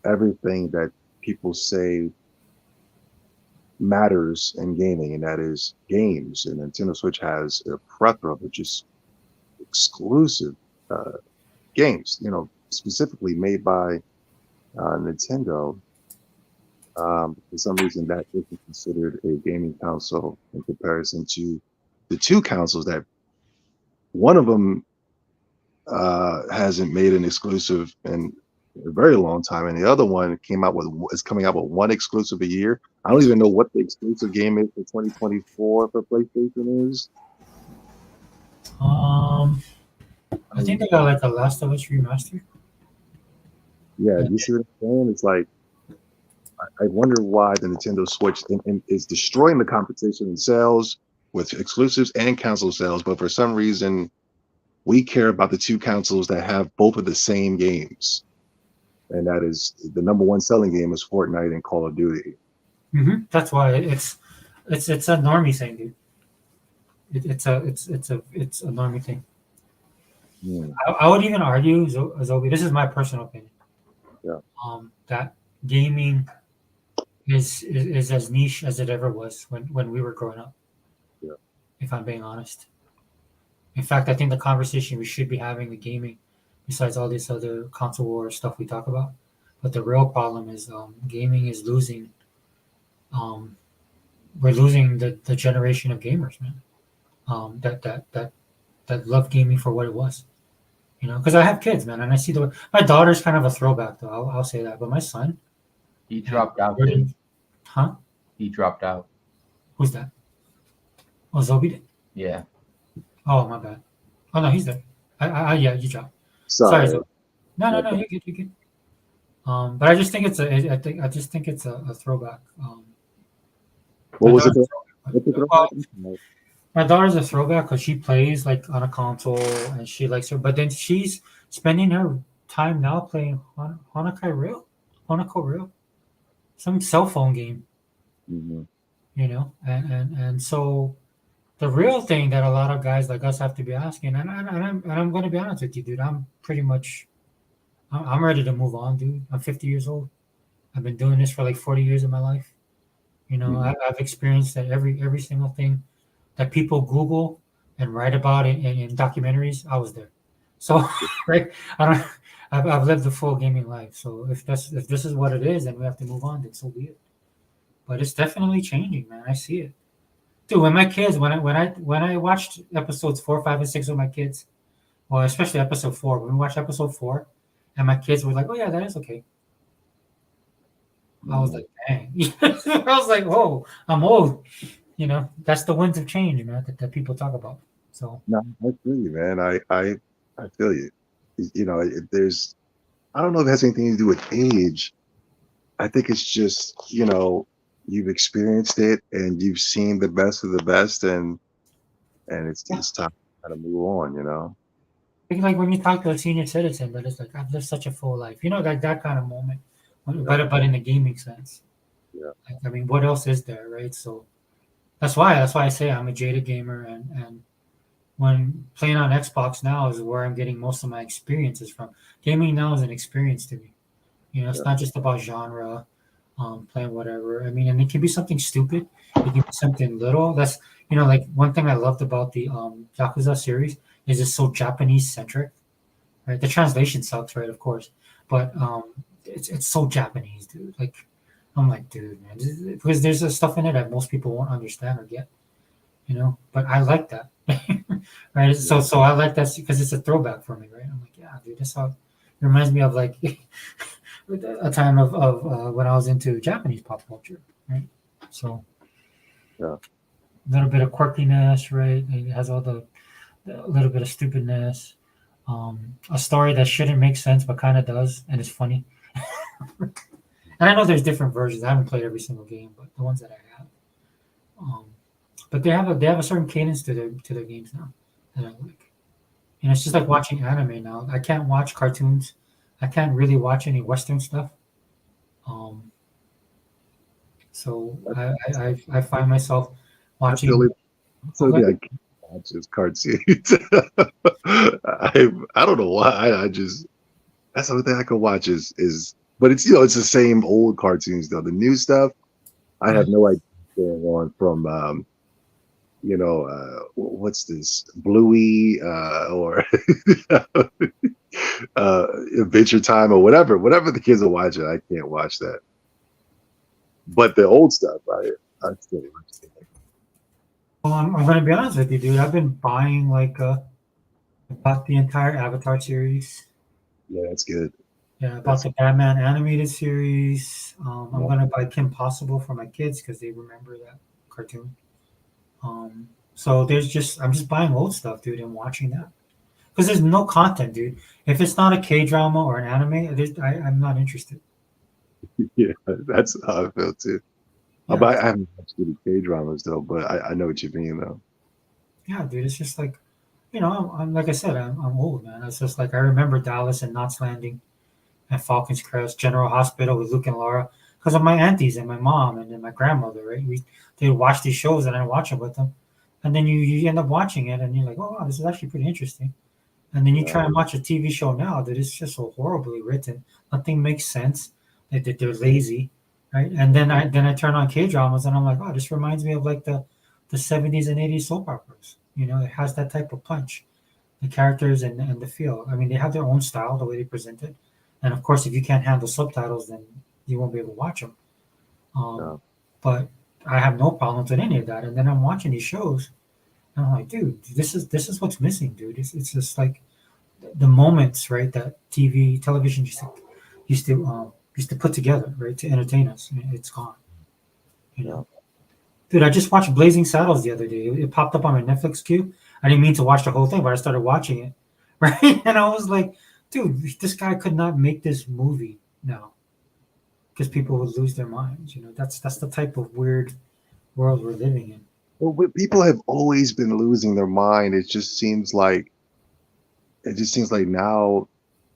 everything that people say matters in gaming, and that is games. And Nintendo Switch has a plethora of just exclusive games, specifically made by Nintendo. For some reason, that isn't considered a gaming console in comparison to the two consoles that one of them hasn't made an exclusive in a very long time, and the other one is coming out with one exclusive a year. I don't even know what the exclusive game is for 2024 for PlayStation is. I think they got like a Last of Us remaster. Yeah, you see what I'm saying? It's like I wonder why the Nintendo Switch is destroying the competition in sales with exclusives and console sales, but for some reason we care about the two consoles that have both of the same games, and that is the number one selling game is Fortnite and Call of Duty. That's why it's a normie thing, dude. It's a normie thing. Hmm. I would even argue, Zobi. This is my personal opinion. Yeah. That gaming is as niche as it ever was when we were growing up. Yeah. If I'm being honest. In fact, I think the conversation we should be having with gaming, besides all this other console war stuff we talk about, but the real problem is gaming is losing. We're losing the generation of gamers, man. That love gaming for what it was. Because I have kids, man, and I see my daughter's kind of a throwback, though. I'll say that, but my son, He dropped out. huh? He dropped out. Who's that? Oh, Zobi did. Yeah. Oh, my bad. Oh no, he's there. Yeah, you dropped. Sorry. Zobi. No, you good. But I just think it's I just think it's a throwback. What was it? Well, my daughter's a throwback because she plays like on a console and she likes her, but then she's spending her time now playing Honoka Real, some cell phone game, Mm-hmm. and so the real thing that a lot of guys like us have to be asking, and I'm going to be honest with you, dude, I'm pretty much, I'm ready to move on, dude. I'm 50 years old. I've been doing this for like 40 years of my life. I've experienced that every single thing that people Google and write about in documentaries, I was there. So, right, I've lived a full gaming life. So if this is what it is, and we have to move on, then so be it. But it's definitely changing, man. I see it, dude. When my kids, when I watched episodes 4, 5, and 6 with my kids, well, especially episode 4. When we watched episode 4, and my kids were like, "Oh yeah, that is okay." I was like, "Dang!" I was like, "Whoa, I'm old." That's the winds of change, man, that people talk about. So No, I feel you, man. I feel you. There's, I don't know if it has anything to do with age. I think it's just, you've experienced it and you've seen the best of the best, and it's time to kind of move on. Like when you talk to a senior citizen, that is like I've lived such a full life. You know, like that kind of moment, but in the gaming sense. Yeah. Like, I mean, what else is there, right? So that's why I say I'm a jaded gamer, and when playing on Xbox now is where I'm getting most of my experiences from. Gaming now is an experience to me. You know, it's not just about genre, playing whatever. I mean, and it can be something stupid. It can be something little. That's like one thing I loved about the Yakuza series is it's so Japanese centric, right? The translation sucks, right? Of course, but it's so Japanese, dude. Like, I'm like, dude, man, because there's stuff in it that most people won't understand or get, But I like that, right? So I like that because it's a throwback for me, right? I'm like, yeah, dude, that's how it reminds me of like a time of when I was into Japanese pop culture, right? So Yeah. a little bit of quirkiness, right? It has all a little bit of stupidness, a story that shouldn't make sense but kind of does, and it's funny. And I know there's different versions. I haven't played every single game, but the ones that I have, but they have a certain cadence to their games now that I like. It's just like watching anime now. I can't watch cartoons. I can't really watch any Western stuff. Um, so I find myself That's the watching. only something Okay. I can't watch is cartoons. I don't know why. I just that's the only thing I can watch is but it's it's the same old cartoons though. The new stuff I have no idea what's going on from what's this Bluey or Adventure Time or whatever the kids are watching. I can't watch that. But the old stuff, I still watch it. Well, I'm going to be honest with you, dude. I've been buying I bought the entire Avatar series. Yeah, that's good. Yeah, I bought the Batman animated series. I'm going to buy Kim Possible for my kids because they remember that cartoon. So I'm just buying old stuff, dude, and watching that because there's no content, dude. If it's not a K drama or an anime, I'm not interested. Yeah, that's how I feel too. Yeah, But I haven't watched any K dramas though. But I know what you mean though. yeah, dude. It's just like, I'm like I said, I'm old, man. It's just like I remember Dallas and Knots Landing and Falcon's Crest, General Hospital with Luke and Laura because of my aunties and my mom and then my grandmother, right? They would watch these shows and I watch them with them, and then you end up watching it and you're like, oh wow, this is actually pretty interesting. And then you try and watch a TV show now that is just so horribly written. Nothing makes sense. That they're lazy, right? And then I turn on K dramas and I'm like, oh, this reminds me of like the 70s and 80s soap operas. It has that type of punch, the characters and the feel. I mean, they have their own style, the way they present it. And of course, if you can't handle subtitles, then you won't be able to watch them. But I have no problems with any of that. And then I'm watching these shows, and I'm like, dude, this is what's missing, dude. It's just like the moments, right? That television used to put together, right, to entertain us. It's gone. Dude, I just watched Blazing Saddles the other day. It popped up on my Netflix queue. I didn't mean to watch the whole thing, but I started watching it, right? And I was like, dude, this guy could not make this movie now because people would lose their minds. That's the type of weird world we're living in. Well, people have always been losing their mind. It just seems like now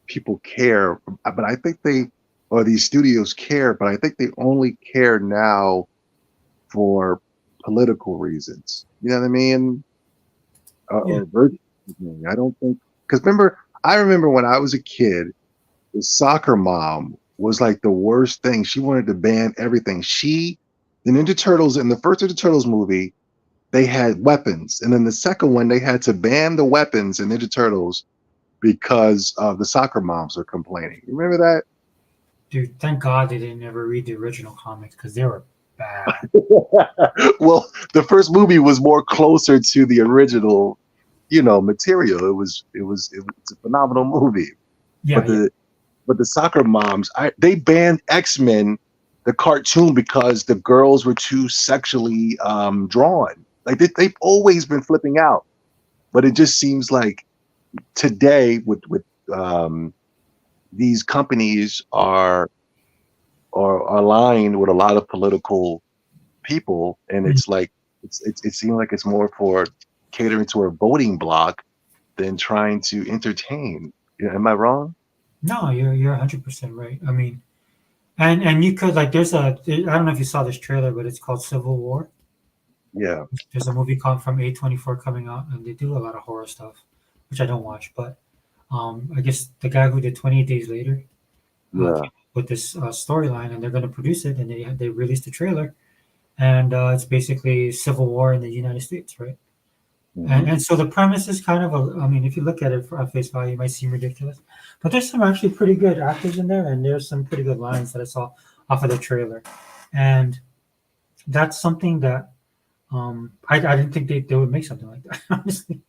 people care, but I think these studios care, but I think they only care now for political reasons. You know what I mean? Or I don't think because I remember when I was a kid, the soccer mom was like the worst thing. She wanted to ban everything. The Ninja Turtles in the first Ninja Turtles movie, they had weapons, and then the second one they had to ban the weapons in Ninja Turtles because the soccer moms are complaining. You remember that? Dude, thank God they didn't ever read the original comics because they were bad. Well, the first movie was more closer to the original, material. It's a phenomenal movie. Yeah, but the soccer moms, they banned X-Men, the cartoon, because the girls were too sexually drawn. Like they've always been flipping out, but it just seems like today with these companies are aligned with a lot of political people, and it's like it seems like it's more for catering to a voting bloc than trying to entertain. Am I wrong? No, you're 100% right. I mean, and you could like there's a I don't know if you saw this trailer, but it's called Civil War. Yeah. There's a movie called from A24 coming out, and they do a lot of horror stuff, which I don't watch. But I guess the guy who did 28 Days Later Yeah. came up with this storyline, and they're going to produce it, and they released the trailer, and it's basically civil war in the United States, right? And so the premise is kind of I mean, if you look at it at face value, it might seem ridiculous, but there's some actually pretty good actors in there, and there's some pretty good lines that I saw off of the trailer, and that's something that I didn't think they would make something like that, honestly,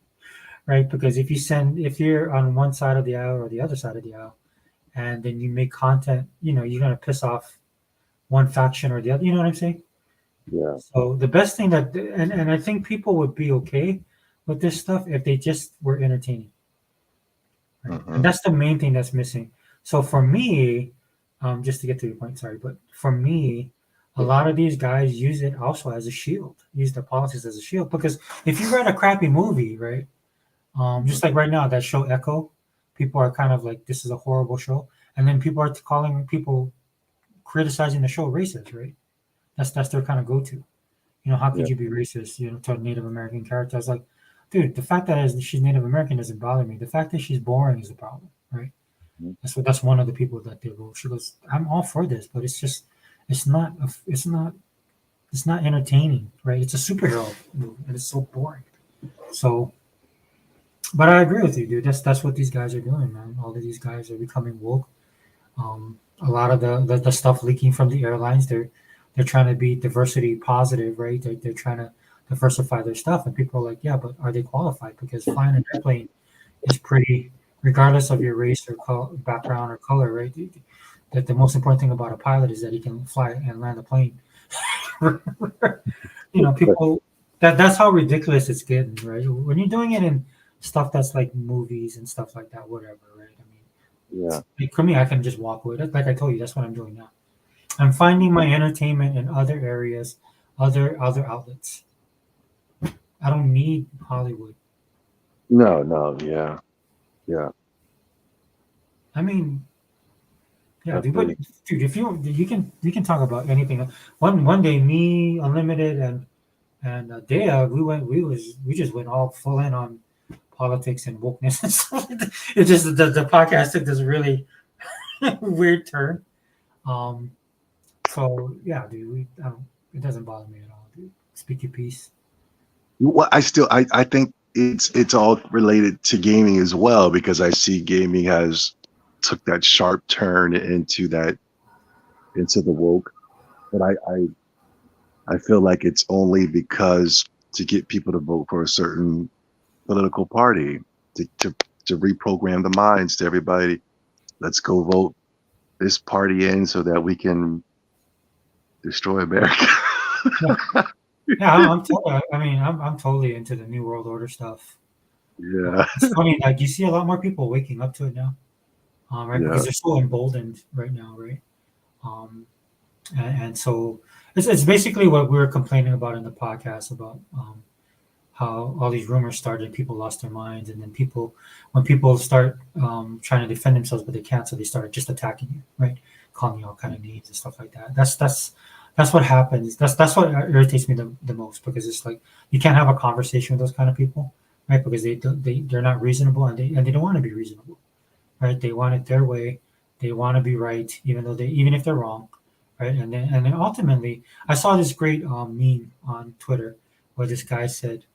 right? Because if you're on one side of the aisle or the other side of the aisle, and then you make content, you're gonna piss off one faction or the other. You know what I'm saying? Yeah. So the best thing and I think people would be okay with this stuff if they just were entertaining. Right? And that's the main thing that's missing. So for me, just to get to your point, sorry, but for me, a lot of these guys use it also as a shield, use the politics as a shield. Because if you read a crappy movie, right? Just like right now, that show Echo, people are kind of like, this is a horrible show. And then people are calling people criticizing the show racist, right? That's their kind of go-to. How could you be racist, to a Native American character? I was like, dude, the fact that she's Native American doesn't bother me. The fact that she's boring is the problem, right? That's one of the people that they wrote. She goes, I'm all for this, but it's not entertaining, right? It's a superhero movie, and it's so boring. So, but I agree with you, dude. That's what these guys are doing, man. All of these guys are becoming woke. A lot of the stuff leaking from the airlines, they're trying to be diversity positive, right? They're trying to diversify their stuff, and people are like, yeah, but are they qualified? Because flying an airplane is pretty, regardless of your race or background or color, right? That the most important thing about a pilot is that he can fly and land a plane. People that's how ridiculous it's getting, right? When you're doing it in stuff that's like movies and stuff like that, whatever, right? I mean, like for me, I can just walk away. Like I told you, that's what I'm doing now. I'm finding my entertainment in other areas, other outlets. I don't need Hollywood. No, yeah. I mean, yeah, dude, but dude, if you can talk about anything. One day, me, Unlimited, and Dea, we just went all full in on politics and wokeness and stuff. It's just the podcast took this really weird turn. So yeah, dude, it doesn't bother me at all, dude. Speak your piece. Well, I think it's all related to gaming as well, because I see gaming has took that sharp turn into the woke, but I feel like it's only because to get people to vote for a certain political party to reprogram the minds to everybody. Let's go vote this party in so that we can destroy America. Yeah, I'm totally into the New World Order stuff. Yeah, it's funny. Like you see a lot more people waking up to it now, right? Yeah. Because they're so emboldened right now, right? And so it's basically what we were complaining about in the podcast about how all these rumors started, people lost their minds, and then when people start trying to defend themselves, but they can't, so they start just attacking you, right? Calling you all kind of names and stuff like that. That's what happens. That's what irritates me the most, because it's like you can't have a conversation with those kind of people, right? Because they're not reasonable, and they don't want to be reasonable, right? They want it their way. They want to be right, even if they're wrong, right? And then ultimately, I saw this great meme on Twitter where this guy said,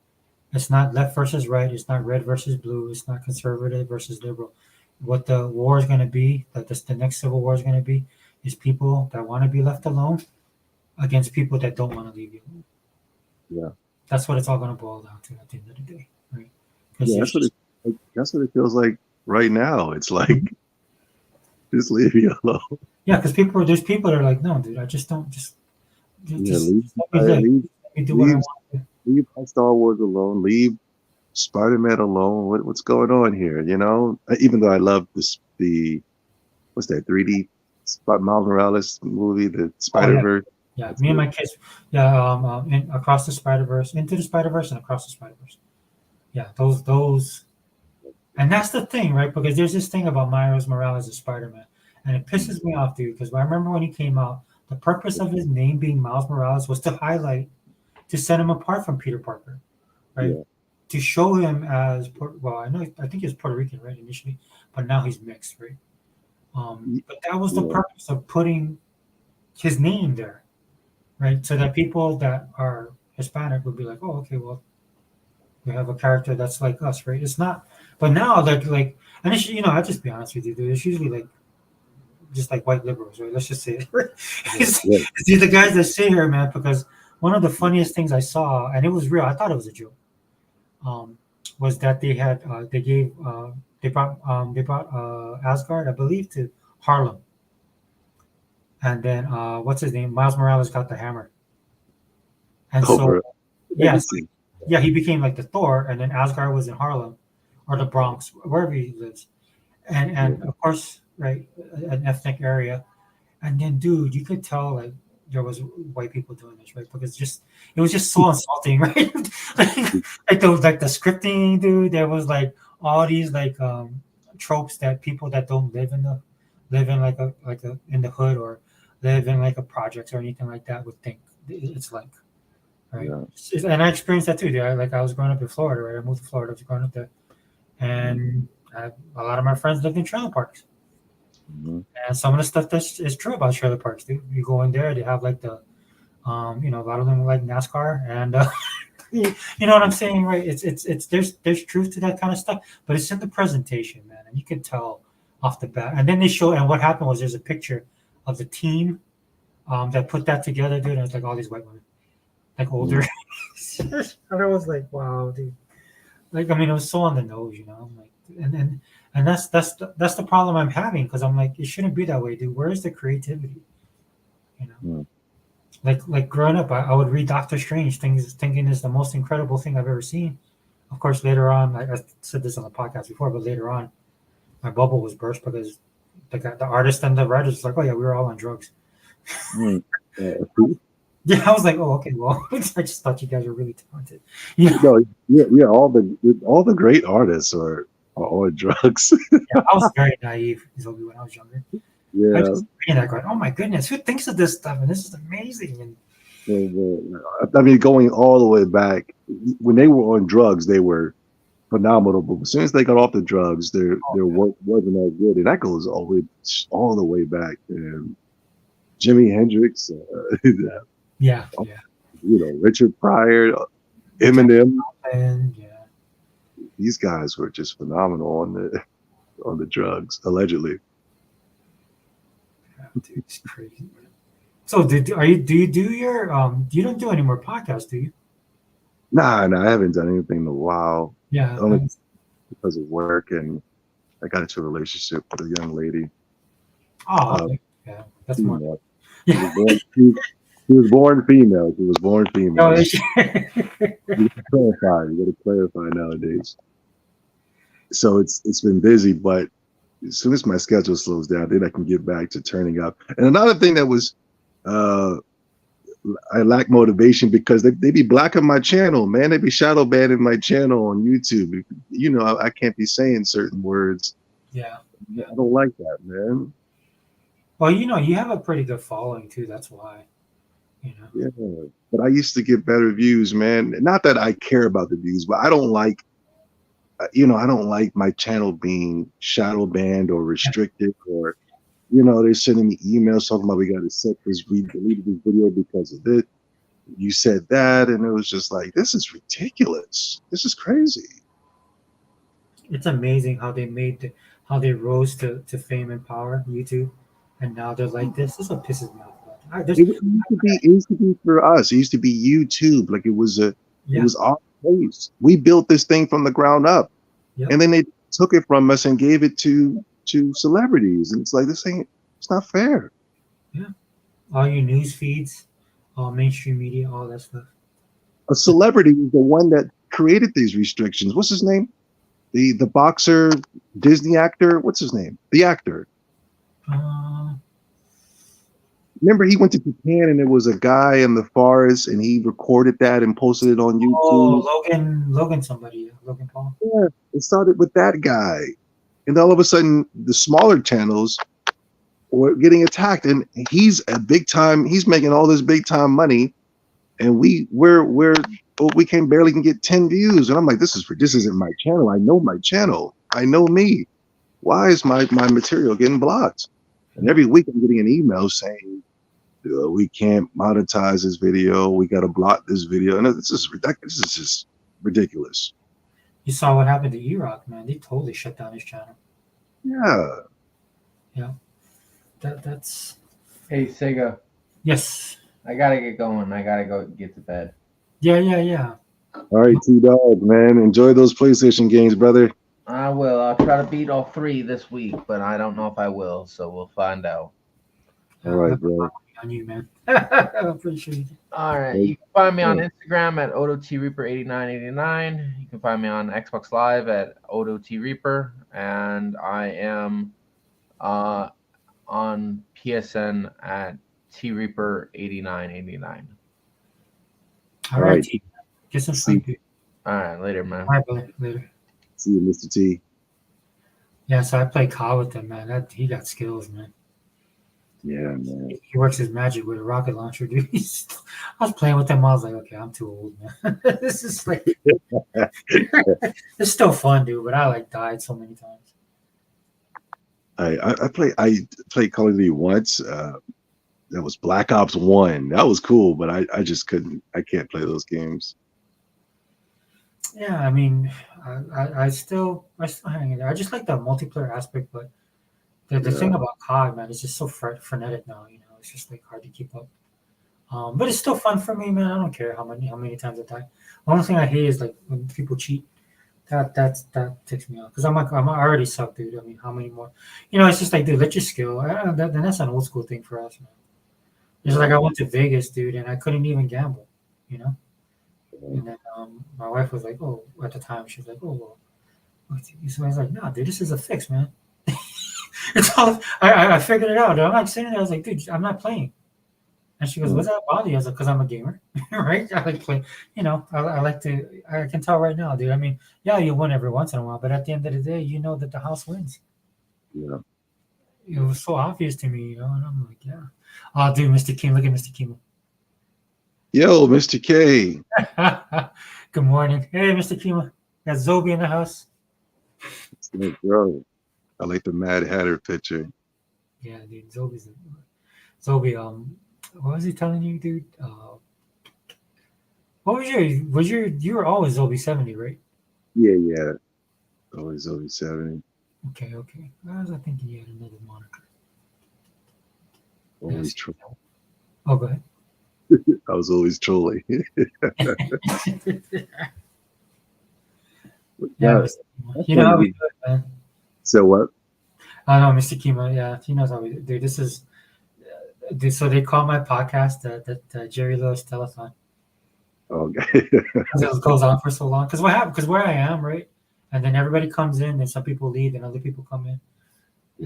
"It's not left versus right. It's not red versus blue. It's not conservative versus liberal. What the war is going to be, that the next civil war is going to be, is people that want to be left alone against people that don't want to leave you alone." Yeah. That's what it's all going to boil down to at the end of the day, right? Yeah, that's what it feels like right now. It's like, just leave me alone. Yeah, because there's people that are like, no, dude, I just don't leave let me do what I want to do. Leave Star Wars alone. Leave Spider-Man alone. What's going on here? Even though I love what's that 3D Miles Morales movie, the Spider-Verse. Yeah, me and my kids. Yeah, Across the Spider-Verse, Into the Spider-Verse, and Across the Spider-Verse. Yeah, those. And that's the thing, right? Because there's this thing about Miles Morales as Spider-Man, and it pisses me off, dude. Because I remember when he came out, the purpose of his name being Miles Morales was to highlight, to set him apart from Peter Parker, right? Yeah. To show him as well. I think he was Puerto Rican, right, initially, but now he's mixed, right? But that was the Yeah. purpose of putting his name there, right? So that people that are Hispanic would be like, oh, okay, well, we have a character that's like us, right? It's not, but now like, and it's, I'll just be honest with you, dude. It's usually like just like white liberals, right? Let's just say it. it's, Yeah. it's the guys that sit here, man. Because one of the funniest things I saw, and it was real. I thought it was a joke. Was that they brought Asgard, I believe, to Harlem, and then what's his name? Miles Morales got the hammer, and so Over. yes, yeah, he became like the Thor, and then Asgard was in Harlem or the Bronx, wherever he lives, and of course, right, an ethnic area, and then dude, you could tell like there was white people doing this, right? Because it was just so insulting, right? like the scripting, dude. There was like all these like tropes that people that don't live in like a in the hood or live in like a project or anything like that would think it's like, right? Yeah. And I experienced that too, dude. I was growing up in Florida, right? I moved to Florida. I was growing up there, and a lot of my friends lived in trailer parks. Mhm. And some of the stuff that is true about trailer parks, dude. You go in there, they have like the, a lot of them like NASCAR, and you know what I'm saying, right? It's there's truth to that kind of stuff, but it's in the presentation, man, and you can tell off the bat. And then they show, and what happened was there's a picture of the team that put that together, dude, and it's like all these white women, like older, and I was like, wow, dude. Like, I mean, it was so on the nose, I'm like, and that's the problem I'm having, because I'm like, it shouldn't be that way, dude. Where's the creativity? Yeah. Like growing up, I would read Doctor Strange, thinking is the most incredible thing I've ever seen. Of course, later on, I said this on the podcast before, but later on, my bubble was burst because the artist and the writers was like, oh yeah, we were all on drugs. Mm. Yeah, I was like, oh okay, well, I just thought you guys were really talented. Yeah, No, yeah. All the great artists are on drugs. yeah, I was very naive, Zobi, when I was younger. I Yeah. just reading that going, oh my goodness, who thinks of this stuff? And this is amazing. And I mean, going all the way back when they were on drugs, they were phenomenal. But as soon as they got off the drugs, their work wasn't that good, and that goes all the way back. And Jimi Hendrix, yeah, Richard Pryor, Eminem. and yeah. These guys were just phenomenal on the drugs, allegedly. Dude, it's crazy. So do you do your you don't do any more podcasts, do you? Nah, I haven't done anything in a while. Yeah. Only because of work, and I got into a relationship with a young lady. Oh, okay. Yeah, that's more. Female. Yeah. She was born female. She was born female. Oh, You gotta clarify nowadays. So it's been busy, but as soon as my schedule slows down, then I can get back to turning up. And another thing that was, I lack motivation because they be blocking my channel, man. They be shadow banning my channel on YouTube. I can't be saying certain words. Yeah. I don't like that, man. Well, you have a pretty good following too. That's why. Yeah, but I used to get better views, man. Not that I care about the views, but I don't like, I don't like my channel being shadow banned or restricted, or, they're sending me emails talking about we got to set this, we deleted this video because of it. You said that, and it was just like, this is ridiculous. This is crazy. It's amazing how how they rose to fame and power, YouTube, and now they're like this. This is what pisses me off. It used to be for us. It used to be YouTube. Like it was our place. We built this thing from the ground up, and then they took it from us and gave it to celebrities. And it's like, it's not fair. Yeah, all your news feeds, all mainstream media, all that stuff. A celebrity is the one that created these restrictions. What's his name? The boxer, Disney actor. What's his name? The actor. remember he went to Japan and there was a guy in the forest and he recorded that and posted it on YouTube. Oh, Logan, somebody, Logan Paul. Yeah, it started with that guy, and all of a sudden the smaller channels were getting attacked, and he's a big time. He's making all this big time money, and we can barely get 10 views, and I'm like, this isn't my channel. I know my channel. I know me. Why is my material getting blocked? And every week I'm getting an email saying we can't monetize this video. We got to block this video, and this is just ridiculous. You saw what happened to E-Rock, man. They totally shut down his channel. Yeah. Yeah. That's. Hey, Sega. Yes. I gotta get going. I gotta go get to bed. Yeah. All right, T-Dog, man. Enjoy those PlayStation games, brother. I will. I'll try to beat all 3 this week, but I don't know if I will, so we'll find out. All right, bro. On you, man. I appreciate it. All right. You can find me on Instagram at OdoTReaper8989. You can find me on Xbox Live at OdoTReaper. And I am on PSN at TReaper8989. All right. Get some sleep. All right. Later, man. All right, brother. Later. See you, Mr. T. Yeah, so I play COD with him, man. He got skills, man. Yeah, man. He works his magic with a rocket launcher, dude. I was playing with him. I was like, okay, I'm too old, man. This is like, it's still fun, dude. But I died so many times. I played Call of Duty once. That was Black Ops 1. That was cool, but I just couldn't. I can't play those games. Yeah, I mean, I still hang in there. I just like the multiplayer aspect, but the thing about COD, man, it's just so frenetic now. It's just hard to keep up. But it's still fun for me, man. I don't care how many times I die. The only thing I hate is when people cheat. That ticks me off because I already suck, dude. I mean, how many more? It's just dude, let your skill. Then that's an old school thing for us, man. It's like I went to Vegas, dude, and I couldn't even gamble. And then my wife was like, "Oh," at the time she was like, "Oh." So I was like, "Nah, dude, this is a fix, man." It's all I figured it out. I'm like sitting there. I was like, "Dude, I'm not playing." And she goes, "What's that bother you?" I was like, "Because I'm a gamer, right? I like play. I like to. I can tell right now, dude. I mean, yeah, you win every once in a while, but at the end of the day, you know that the house wins." Yeah. It was so obvious to me, and I'm like, "Yeah." Oh, dude, Mr. Kim, look at Mr. Kim. Yo, Mr. K. Good morning. Hey, Mr. Kima. Got Zobi in the house. Bro, I like the Mad Hatter picture. Yeah, dude. Zobi. What was he telling you, dude? What was you were always Zobi 70, right? Yeah. Always Zobi 70. Okay. I was thinking you had another moniker. Always Yes. trolling. Oh, go ahead. I was always trolling. Yeah, Yeah. you know how we do it, man. So what? I know, Mr. Kima. Yeah, he knows how we do. Dude, this is. So they call my podcast the Jerry Lewis Telethon. Okay. It goes on for so long. Because what happened? Because where I am, right? And then everybody comes in, and some people leave, and other people come in.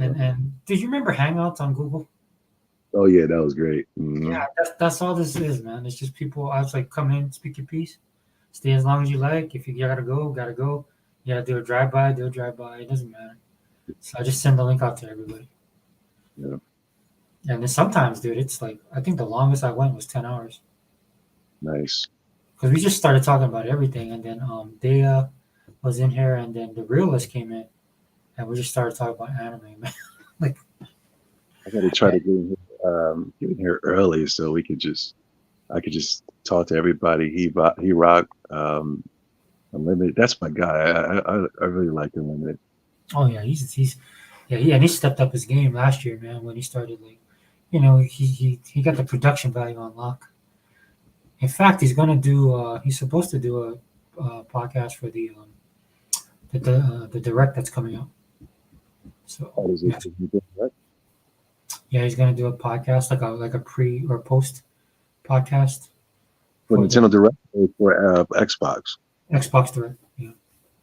And did you remember Hangouts on Google? Oh yeah, that was great. Mm-hmm. Yeah, that's all this is, man. It's just people. I was like, come in, speak your piece, stay as long as you like. If you gotta go, gotta go. You gotta do a drive-by, It doesn't matter. So I just send the link out to everybody. Yeah. And then sometimes, dude, it's like I think the longest I went was 10 hours. Nice. Because we just started talking about everything, and then Dea was in here, and then the realist came in, and we just started talking about anime, man. Like, I got to try to get in here early so I could just talk to everybody. He rock Unlimited. That's my guy. I really like Unlimited. oh yeah, he stepped up his game last year, man. When he started, he got the production value on lock. In fact, he's gonna do. He's supposed to do a podcast for the direct that's coming out. So yeah, he's gonna do a podcast like a pre or post podcast for Nintendo Direct or for Xbox. Xbox Direct. Yeah.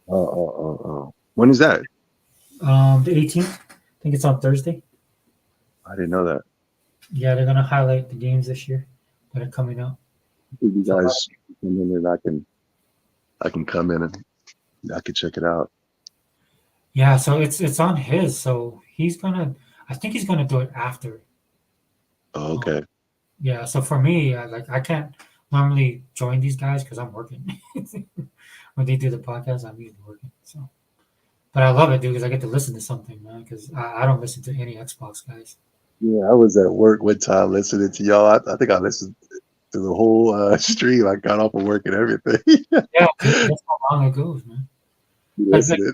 Oh. When is that? The 18th. I think it's on Thursday. I didn't know that. Yeah, they're gonna highlight the games this year that are coming out. If you So, guys come in and I can come in and I can check it out. yeah, so it's on his. So he's gonna. I think he's gonna do it after. Oh, Um, okay. yeah. So for me, I can't normally join these guys because I'm working. When they do the podcast, I'm usually working. So, but I love it, dude, because I get to listen to something, man. Because I don't listen to any Xbox guys. Yeah, I was at work one time listening to y'all. I think I listened to the whole stream. I got off of work and everything. Yeah, dude, that's how long it goes, man. Like, Listening.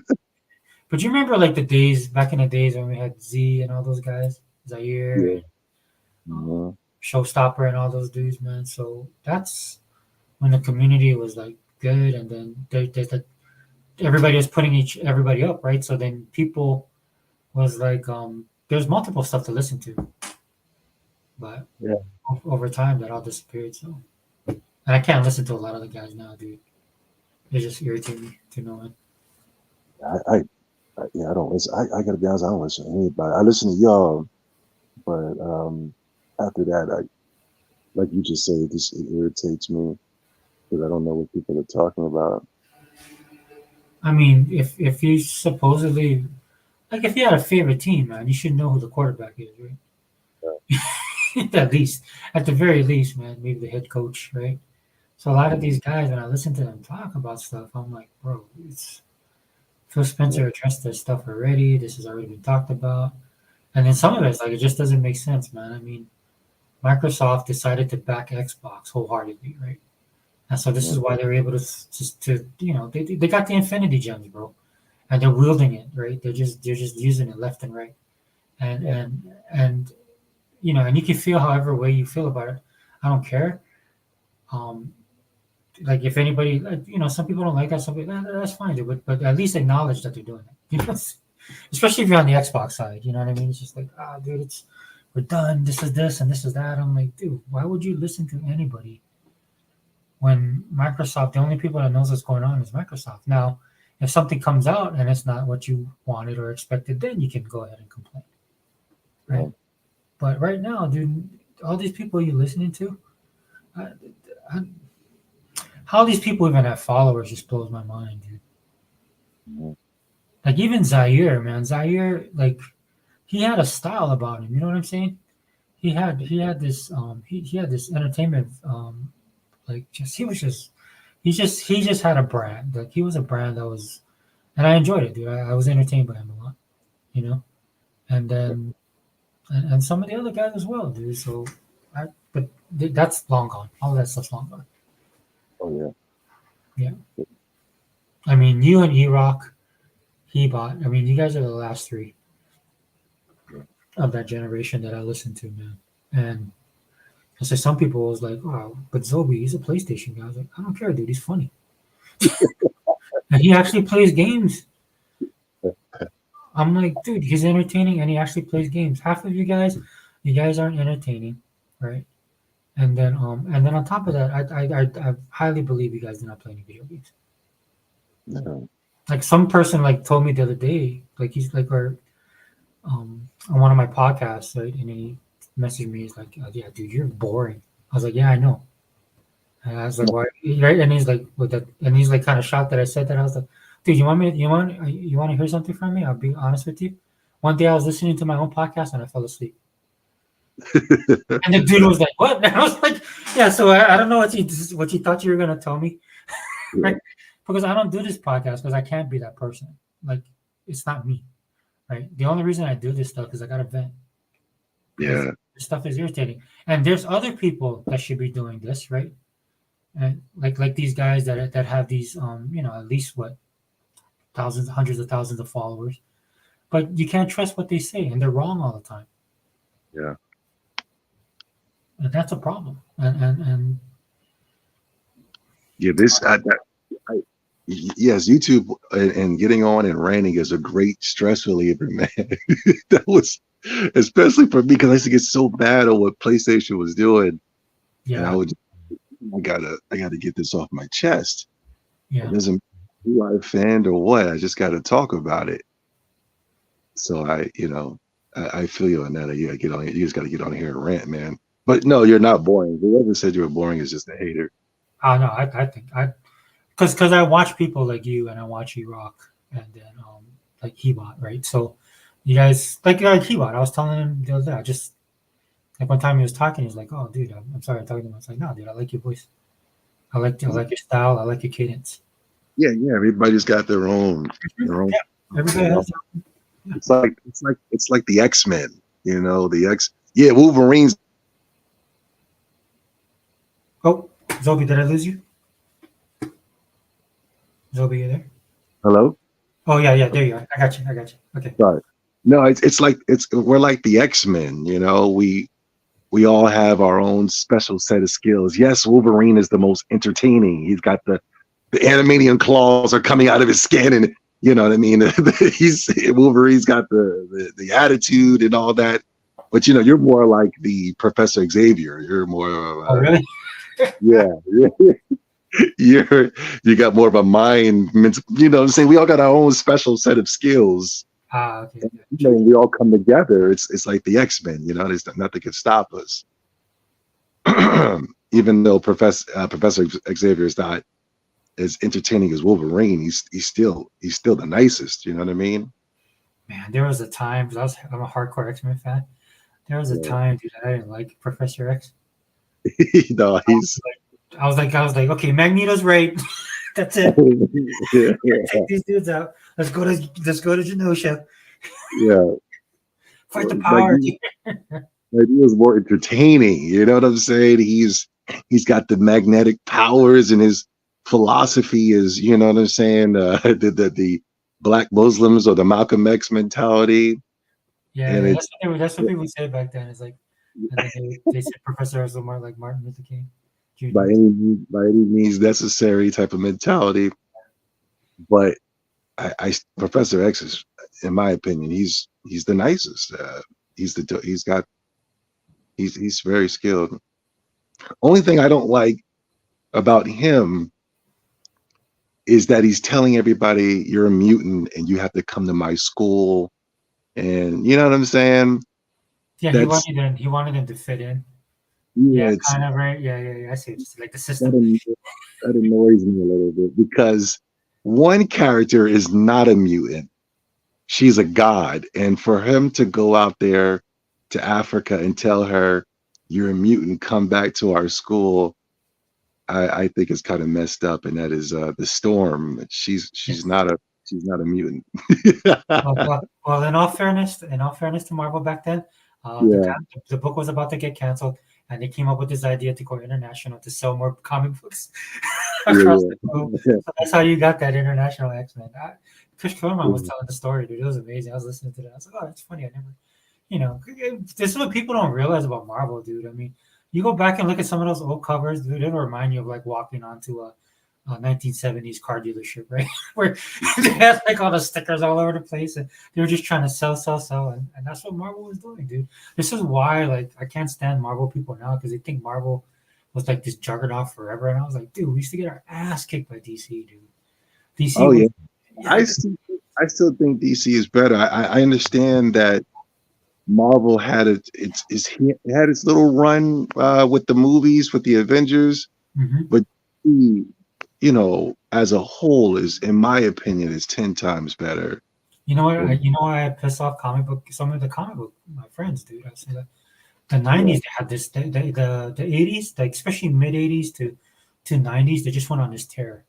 but you remember like the days back in the days when we had Z and all those guys, Zaire Yeah. and Showstopper and all those dudes, man. So that's when the community was like good, and then everybody was putting everybody up, right? So then people was like, there's multiple stuff to listen to, but Yeah. over time that all disappeared. So, and I can't listen to a lot of the guys now, dude. It just irritates me to no end. Yeah, I don't listen. I gotta be honest, I don't listen to anybody. I listen to y'all, but after that, like you just said, it irritates me because I don't know what people are talking about. I mean, if you supposedly like if you had a favorite team, man, you should know who the quarterback is, right? At the very least, man, maybe the head coach, right? So a lot of these guys, when I listen to them talk about stuff, I'm like, bro, it's Phil Spencer addressed this stuff already. This has already been talked about. And then some of it's like it just doesn't make sense, man. I mean, Microsoft decided to back Xbox wholeheartedly, right? And so this is why they're able to just to they got the Infinity Gems, bro, and they're wielding it, right? They're just using it left and right, and and you can feel however way you feel about it. I don't care. Um, like if anybody, like, some people don't like that, some people, that's fine, dude, but at least acknowledge that they're doing it. Especially if you're on the Xbox side, you know what I mean? It's just like, dude, we're done. This is this and this is that. I'm like, dude, why would you listen to anybody when Microsoft? The only people that knows what's going on is Microsoft. Now, if something comes out and it's not what you wanted or expected, then you can go ahead and complain, right? Yeah. But right now, dude, all these people you're listening to, how these people even have followers just blows my mind, dude. Like even Zaire, man, like he had a style about him. You know what I'm saying? He had this he had this entertainment like just he just had a brand. Like he was a brand that was, and I enjoyed it, dude. I was entertained by him a lot, and then and some of the other guys as well, dude. So but that's long gone. All that stuff's long gone. Oh yeah. Yeah. I mean, you and E-Rock, Hebot. I mean, you guys are the last three of that generation that I listened to, man. And I said some people was like, "Oh, but Zobi, he's a PlayStation guy." I was like, "I don't care, dude. He's funny, and he actually plays games." I'm like, dude, he's entertaining, and he actually plays games. Half of you guys aren't entertaining, right? And then on top of that, I highly believe you guys do not play any video games. No. Like some person like told me the other day, like he's like on one of my podcasts, right? And he messaged me, he's like, "Yeah, dude, you're boring." I was like, "Yeah, I know." And I was like, "Why?" Right? And he's like, "With that," and he's like, kind of shocked that I said that. I was like, "Dude, you want to hear something from me? I'll be honest with you. One day I was listening to my own podcast and I fell asleep." And the dude was like, "What?" And I was like, "Yeah." So I don't know what you thought you were gonna tell me, right? Because I don't do this podcast because I can't be that person. Like, it's not me, right? The only reason I do this stuff is I got to vent. Yeah. This stuff is irritating, and there's other people that should be doing this, right? And like these guys that have these at least what thousands, hundreds of thousands of followers, but you can't trust what they say, and they're wrong all the time. Yeah. And that's a problem. And Yeah, yes, YouTube and getting on and ranting is a great stress reliever, man. That was especially for me because I used to get so bad on what PlayStation was doing, and I gotta get this off my chest. Yeah, it doesn't matter who I offend or what. I just got to talk about it. So I feel you on that. You gotta get on. You just got to get on here and rant, man. But no, you're not boring. Whoever said you were boring is just a hater. Oh no, I think because I watch people like you and I watch you rock and then like Hebot, right? So you guys like Hebot. I was telling him the other day. I just like one time he was talking, he was like, "Oh, dude, I'm sorry, I'm talking to him." I was like, "No, dude, I like your voice. I like your style. I like your cadence." Yeah, everybody's got their own. Yeah, everybody has. It's like the X-Men, Yeah, Wolverine's. Oh, Zobi, did I lose you? Zobi, you there? Hello. Oh yeah, there you are. I got you. Okay. Sorry. No, we're like the X-Men. We all have our own special set of skills. Yes, Wolverine is the most entertaining. He's got the animanium claws are coming out of his skin, and you know what I mean. Wolverine's got the attitude and all that. But you're more like the Professor Xavier. You're more. Oh really? Yeah. You got more of a mind. You know what I'm saying? We all got our own special set of skills. Okay. When we all come together, it's like the X-Men. There's nothing can stop us. Even though Professor Xavier is not as entertaining as Wolverine, he's still the nicest. You know what I mean? Man, there was a time because I'm a hardcore X-Men fan. There was a time, dude, I didn't like Professor X. No, I was like, okay, Magneto's right. That's it. Take these dudes out. Let's go to Genosha. Yeah. Fight the power. Like, he was more entertaining. You know what I'm saying? He's got the magnetic powers, and his philosophy is, you know what I'm saying? The Black Muslims or the Malcolm X mentality. Yeah, that's what people said back then. It's like, and then they said Professor X was more like Martin Luther King Jr. By any means necessary type of mentality. But Professor X is, in my opinion, he's the nicest. He's very skilled. Only thing I don't like about him is that he's telling everybody you're a mutant and you have to come to my school, and you know what I'm saying? Yeah, he wanted them to fit in. Yeah, kind of right. Yeah. I see. It's like the system. That annoys me a little bit because one character is not a mutant. She's a god. And for him to go out there to Africa and tell her, you're a mutant, come back to our school, I think it's kind of messed up. And that is the Storm. She's not a mutant. well, in all fairness to Marvel back then, the book was about to get canceled, and they came up with this idea to go international to sell more comic books across the globe. So that's how you got that international X-Men. Chris Claremont was telling the story, dude. It was amazing. I was listening to that. I was like, oh, that's funny. I never, this is what people don't realize about Marvel, dude. I mean, you go back and look at some of those old covers, dude. It'll remind you of like walking onto a 1970s car dealership, right? Where they had like all the stickers all over the place, and they were just trying to sell, and that's what Marvel was doing, dude. This is why, like, I can't stand Marvel people now because they think Marvel was like this juggernaut forever, and I was like, dude, we used to get our ass kicked by DC, dude. DC. Oh yeah. I still think DC is better. I understand that Marvel had its little run with the movies, with the Avengers, but as a whole, is, in my opinion, is 10 times better. You know what? I piss off some of the comic book my friends, dude. I say that the 90s they had this, the 80s, like especially mid 80s to 90s, they just went on this tear.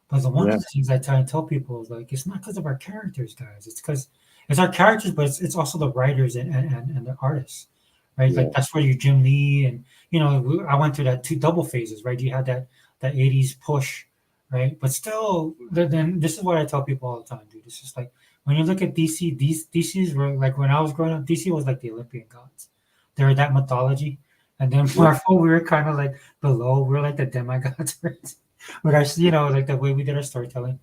But one of the things I try and tell people is like, it's not because of our characters, guys. It's because it's our characters, but it's also the writers and the artists, right? Yeah. Like that's where you Jim Lee and I went through that two double phases, right? You had that 80s push, right? But still, then this is what I tell people all the time, dude. It's just like when you look at DC, DCs were like when I was growing up, DC was like the Olympian gods. They were that mythology, and then Marvel, we were kind of like below. We were like the demigods, right? But like the way we did our storytelling.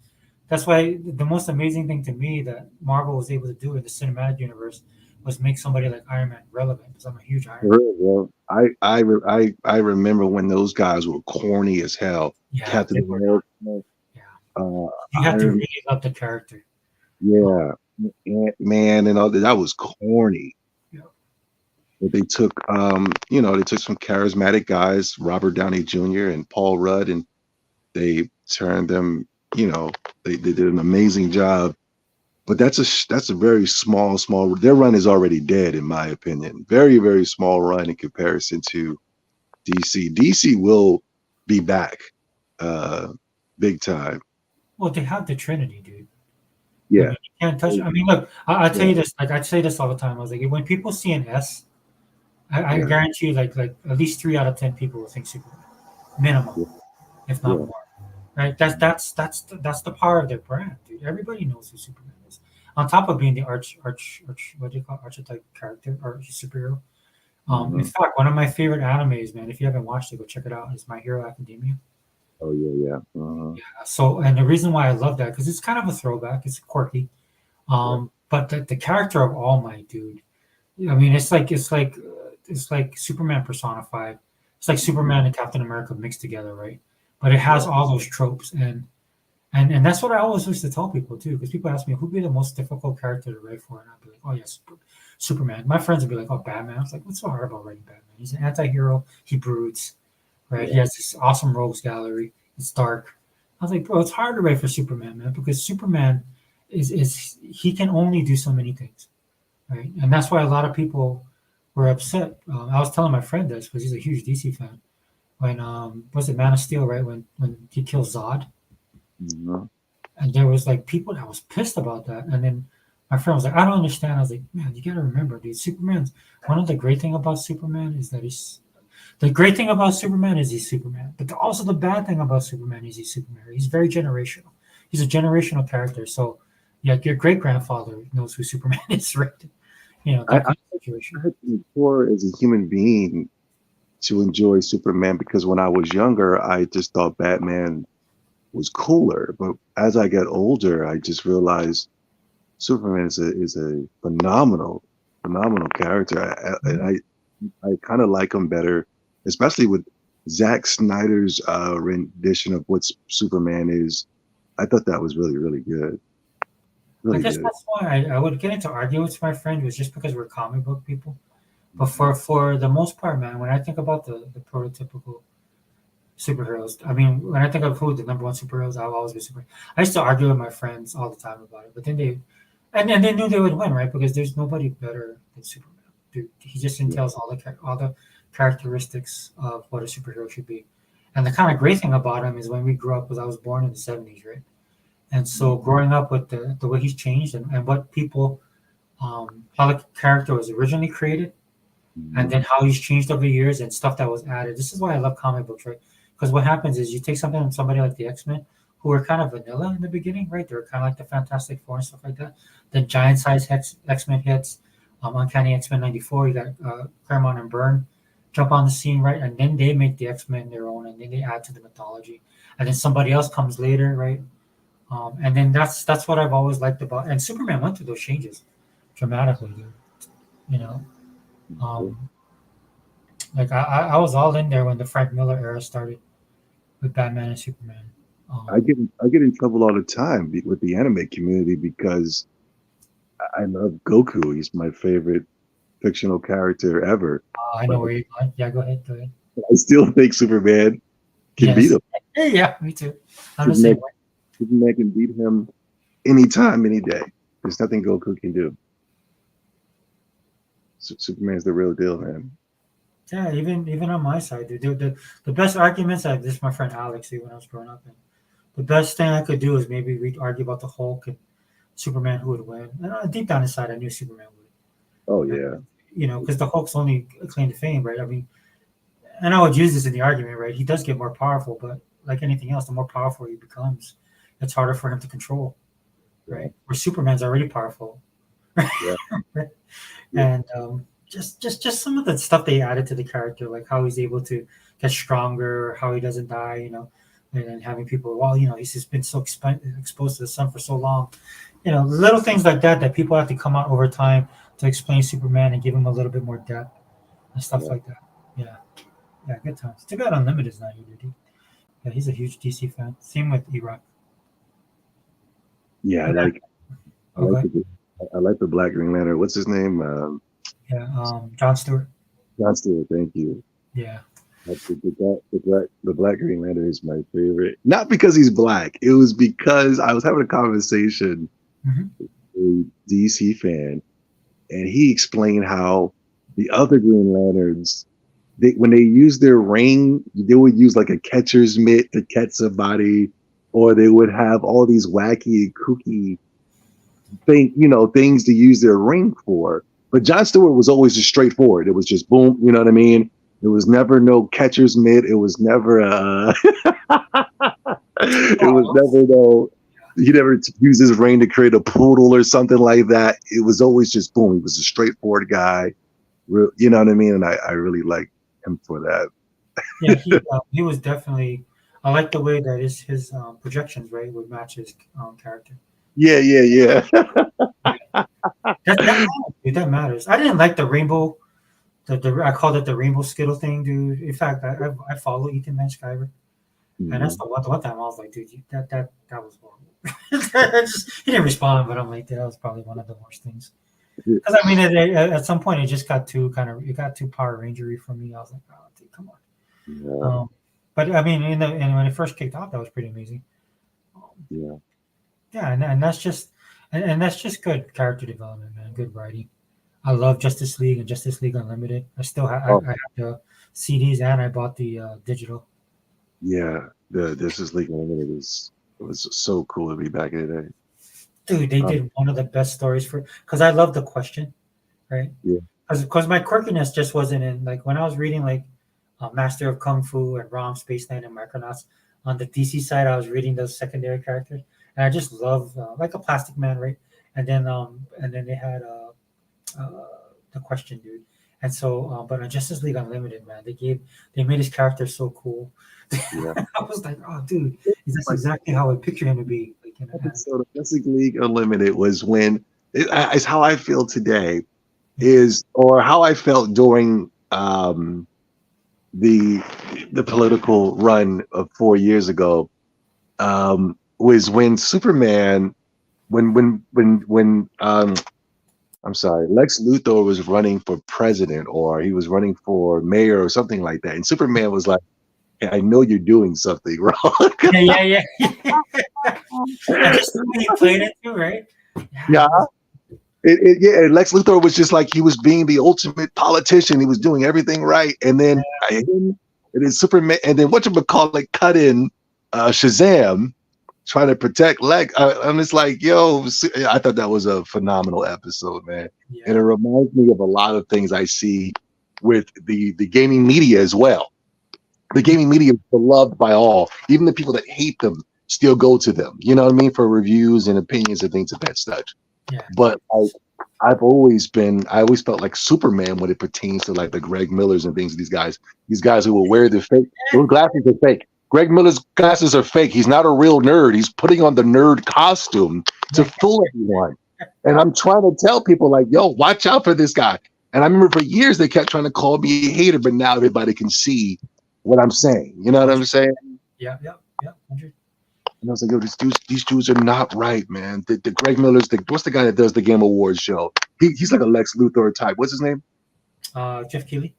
That's why the most amazing thing to me that Marvel was able to do in the cinematic universe was make somebody like Iron Man relevant. Because I'm a huge Iron Man. Well, I remember when those guys were corny as hell. Yeah, Captain America. You have to really love the character. Yeah, Ant-Man and all that. That was corny. But they took, they took some charismatic guys, Robert Downey Jr. and Paul Rudd, and they turned them, they did an amazing job. But that's a very small. Their run is already dead, in my opinion. Very, very small run in comparison to DC. DC will be back, big time. Well, they have the Trinity, dude. Yeah. I mean, you can't touch. I mean, look, I tell you this. Like I say this all the time. I was like, when people see an S, I Yeah. guarantee you, like at least 3 out of 10 people will think Superman, minimum, Yeah. if not Yeah. more. Right? That's the power of their brand, dude. Everybody knows who Superman is. On top of being the arch what do you call it? Archetype character or superhero. In fact, one of my favorite animes, man. If you haven't watched it, go check it out. Is My Hero Academia. Oh yeah. Yeah. So, and the reason why I love that because it's kind of a throwback. It's quirky. But the character of All Might, dude. I mean, it's like Superman personified. It's like Superman and Captain America mixed together, right? But it has all those tropes, and that's what I always used to tell people too. Because people ask me who'd be the most difficult character to write for, and I'd be like, oh yes, Superman. My friends would be like, oh, Batman. I was like, what's so hard about writing Batman? He's an anti-hero. He broods, right? He has this awesome rogues gallery. It's dark. I was like, bro, it's hard to write for Superman, man, because Superman is he can only do so many things, right? And that's why a lot of people were upset. I was telling my friend this because he's a huge DC fan. When was it Man of Steel, right? When he kills Zod, and there was like people that was pissed about that, and then my friend was like, I don't understand. I was like, man, you gotta remember, dude, Superman's one of the great thing about Superman is that he's Superman, but also the bad thing about Superman is he's Superman. He's very generational. He's a generational character. So, yeah, your great grandfather knows who Superman is, right? That kind of situation. I had to mature as a human being to enjoy Superman because when I was younger, I just thought Batman was cooler. But as I got older, I just realized Superman is a phenomenal character. I kind of like him better, especially with Zack Snyder's rendition of what Superman is. I thought that was really, really good. I guess that's why I would get into arguments with my friend was just because we're comic book people. But for the most part, man, when I think about the prototypical superheroes, I mean, when I think of who the number one superheroes, I'll always be Superman. I used to argue with my friends all the time about it, but then they knew they would win, right? Because there's nobody better than Superman. Dude, he just entails all the characteristics of what a superhero should be. And the kind of great thing about him is when we grew up, because I was born in the 70s, right? And so growing up with the way he's changed and what people, how the character was originally created, and then how he's changed over the years and stuff that was added. This is why I love comic books, right? Because what happens is you take somebody like the X-Men, who were kind of vanilla in the beginning, right? They were kind of like the Fantastic Four and stuff like that. Then giant size X-Men hits, Uncanny X-Men 94, you got Claremont and Byrne jump on the scene, right? And then they make the X-Men their own, and then they add to the mythology. And then somebody else comes later, right? And then that's what I've always liked about, and Superman went through those changes dramatically, dude. Like I was all in there when the Frank Miller era started with Batman and Superman. I get in trouble all the time with the anime community because I love Goku. He's my favorite fictional character ever. I know where you're going. Yeah, go ahead. I still think Superman can beat him. Yeah, me too. I'm the same way. Superman can beat him anytime, any day. There's nothing Goku can do. Superman's the real deal, man. Yeah, even on my side, dude. The best arguments this is my friend Alex when I was growing up, and the best thing I could do is maybe we'd argue about the Hulk and Superman who would win. And deep down inside, I knew Superman would. Oh yeah. Because the Hulk's only claim to fame, right? I mean, and I would use this in the argument, right? He does get more powerful, but like anything else, the more powerful he becomes, it's harder for him to control, right? Where Superman's already powerful, yeah. And just some of the stuff they added to the character, like how he's able to get stronger, how he doesn't die, and then having people, he's just been so exposed to the sun for so long, little things like that people have to come out over time to explain Superman and give him a little bit more depth and stuff like that. Yeah, good times. Too bad Unlimited's not here, dude. Yeah, he's a huge DC fan. Same with E-Rock. Yeah, I like the Black Green Lantern. What's his name? Yeah, John Stewart. John Stewart, thank you. Yeah. The Black Green Lantern is my favorite. Not because he's black. It was because I was having a conversation Mhm. with a DC fan, and he explained how the other Green Lanterns, when they use their ring, they would use like a catcher's mitt to catch somebody, or they would have all these wacky, kooky things to use their ring for. But John Stewart was always just straightforward. It was just boom, you know what I mean? It was never no catcher's mitt. It was never it was never no, he never used his ring to create a poodle or something like that. It was always just boom. He was a straightforward guy. You know what I mean? And I really like him for that. Yeah, he was definitely. I like the way that his projections, right, would match his character. Yeah. That matters, dude, that matters. I didn't like the rainbow. I called it the rainbow skittle thing, dude. In fact, I follow Ethan Van Sciver, and that's the one time I was like, dude, that was horrible. He didn't respond, but I'm like, that was probably one of the worst things. Because I mean, at some point, it just got too Power Rangery for me. I was like, oh, dude, come on. Yeah. But I mean, and when it first kicked off, that was pretty amazing. Yeah. Yeah, and that's just that's just good character development, man. Good writing. I love Justice League and Justice League Unlimited. I still have I have the CDs and I bought the digital. Yeah, the Justice League Unlimited was so cool to be back in the day. Dude, they did one of the best stories because I love the question, right? Yeah. Because my quirkiness just wasn't in like when I was reading like Master of Kung Fu and Rom, Spaceland, and Micronauts. On the DC side, I was reading those secondary characters, and I just love like a Plastic Man, right? And then they had the question, dude. And so, but on Justice League Unlimited, man, they made his character so cool. Yeah. I was like, oh, dude, that's exactly how I picture him to be. Like, episode of Justice League Unlimited was when it's how I feel today, or how I felt during the political run of 4 years ago, was when Superman, when I'm sorry, Lex Luthor was running for president, or he was running for mayor or something like that, and Superman was like, hey, I know you're doing something wrong. yeah. And just the way he played it too, right? Yeah. And Lex Luthor was just like, he was being the ultimate politician. He was doing everything right. And then Superman, and then whatchamacallit cut in Shazam trying to protect Lex. I'm just like, yo, I thought that was a phenomenal episode, man. Yeah. And it reminds me of a lot of things I see with the gaming media as well. The gaming media is beloved by all. Even the people that hate them still go to them. You know what I mean? For reviews and opinions and things of that such. Yeah. But I always felt like Superman when it pertains to like the Greg Millers and things. These guys who will wear the fake, those glasses are fake. Greg Miller's glasses are fake. He's not a real nerd. He's putting on the nerd costume to fool everyone. And I'm trying to tell people like, yo, watch out for this guy. And I remember for years they kept trying to call me a hater, but now everybody can see what I'm saying. You know what I'm saying? Yeah. And I was like, yo, these dudes are not right, man. The Greg Miller's, what's the guy that does the Game Awards show? He's like a Lex Luthor type. What's his name? Jeff Keighley.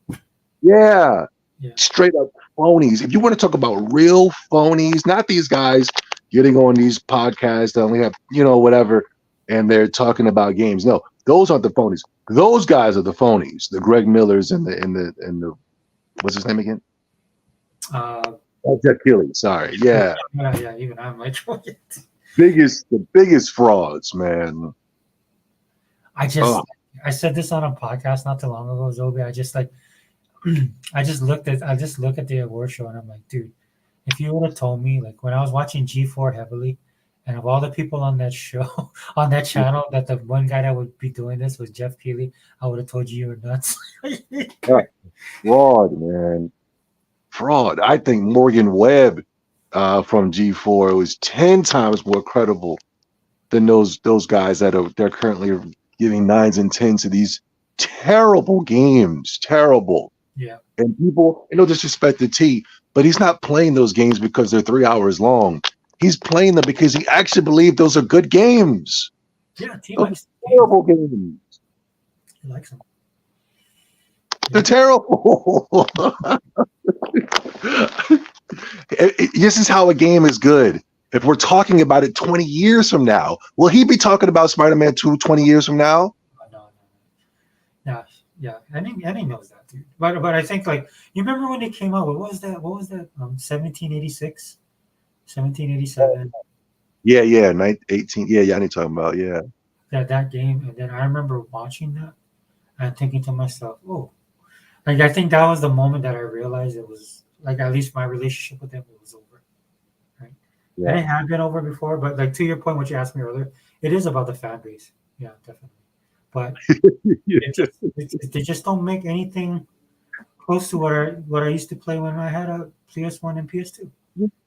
Yeah. Straight up phonies. If you want to talk about real phonies, not these guys getting on these podcasts that only have, whatever, and they're talking about games. No, those aren't the phonies. Those guys are the phonies. The Greg Millers and the what's his name again? Jeff Keighley. Sorry. Yeah. Yeah. Even I'm like, the biggest frauds, man. I said this on a podcast not too long ago, Zobi. I just look at the award show and I'm like, dude, if you would have told me, like when I was watching G4 heavily, and of all the people on that show, on that channel, that the one guy that would be doing this was Jeff Keighley, I would have told you were nuts. Fraud, man. Fraud. I think Morgan Webb from G4 was 10 times more credible than those guys they're currently giving 9s and 10s to these terrible games. Terrible. Yeah. And people, no disrespect to T, but he's not playing those games because they're 3 hours long. He's playing them because he actually believes those are good games. Yeah, T likes terrible games. He likes them. They're terrible. This is how a game is good. If we're talking about it 20 years from now, will he be talking about Spider-Man 2 20 years from now? No. Yeah. Eddie knows that, dude. But I think like you remember when they came out. What was that? 1786, 1787. Yeah, 18. Yeah, I need talking about. Yeah. That game, and then I remember watching that and thinking to myself, "Oh, like I think that was the moment that I realized it was like at least my relationship with him was over." Right? Yeah. And it had been over before, but like to your point, what you asked me earlier, it is about the fan base. Yeah, definitely. But they just don't make anything close to what I used to play when I had a PS1 and PS2.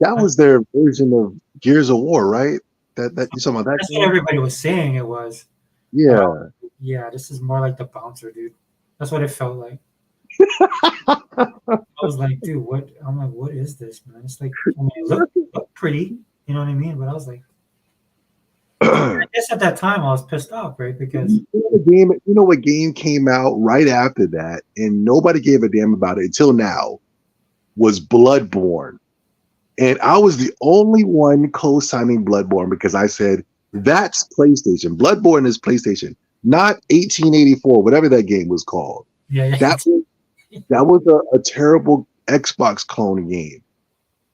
That was their version of Gears of War, right? That you talking about that That's game? what everybody was saying it was. Yeah. Yeah, this is more like the bouncer, dude. That's what it felt like. I was like, dude, what? I'm like, what is this, man? It's like, I mean, it looked pretty, you know what I mean? But I was like, I guess at that time I was pissed off, right? Because You know what game came out right after that, and nobody gave a damn about it until now, was Bloodborne. And I was the only one co-signing Bloodborne because I said, that's PlayStation. Bloodborne is PlayStation, not 1884, whatever that game was called. yeah. That was a terrible Xbox clone game.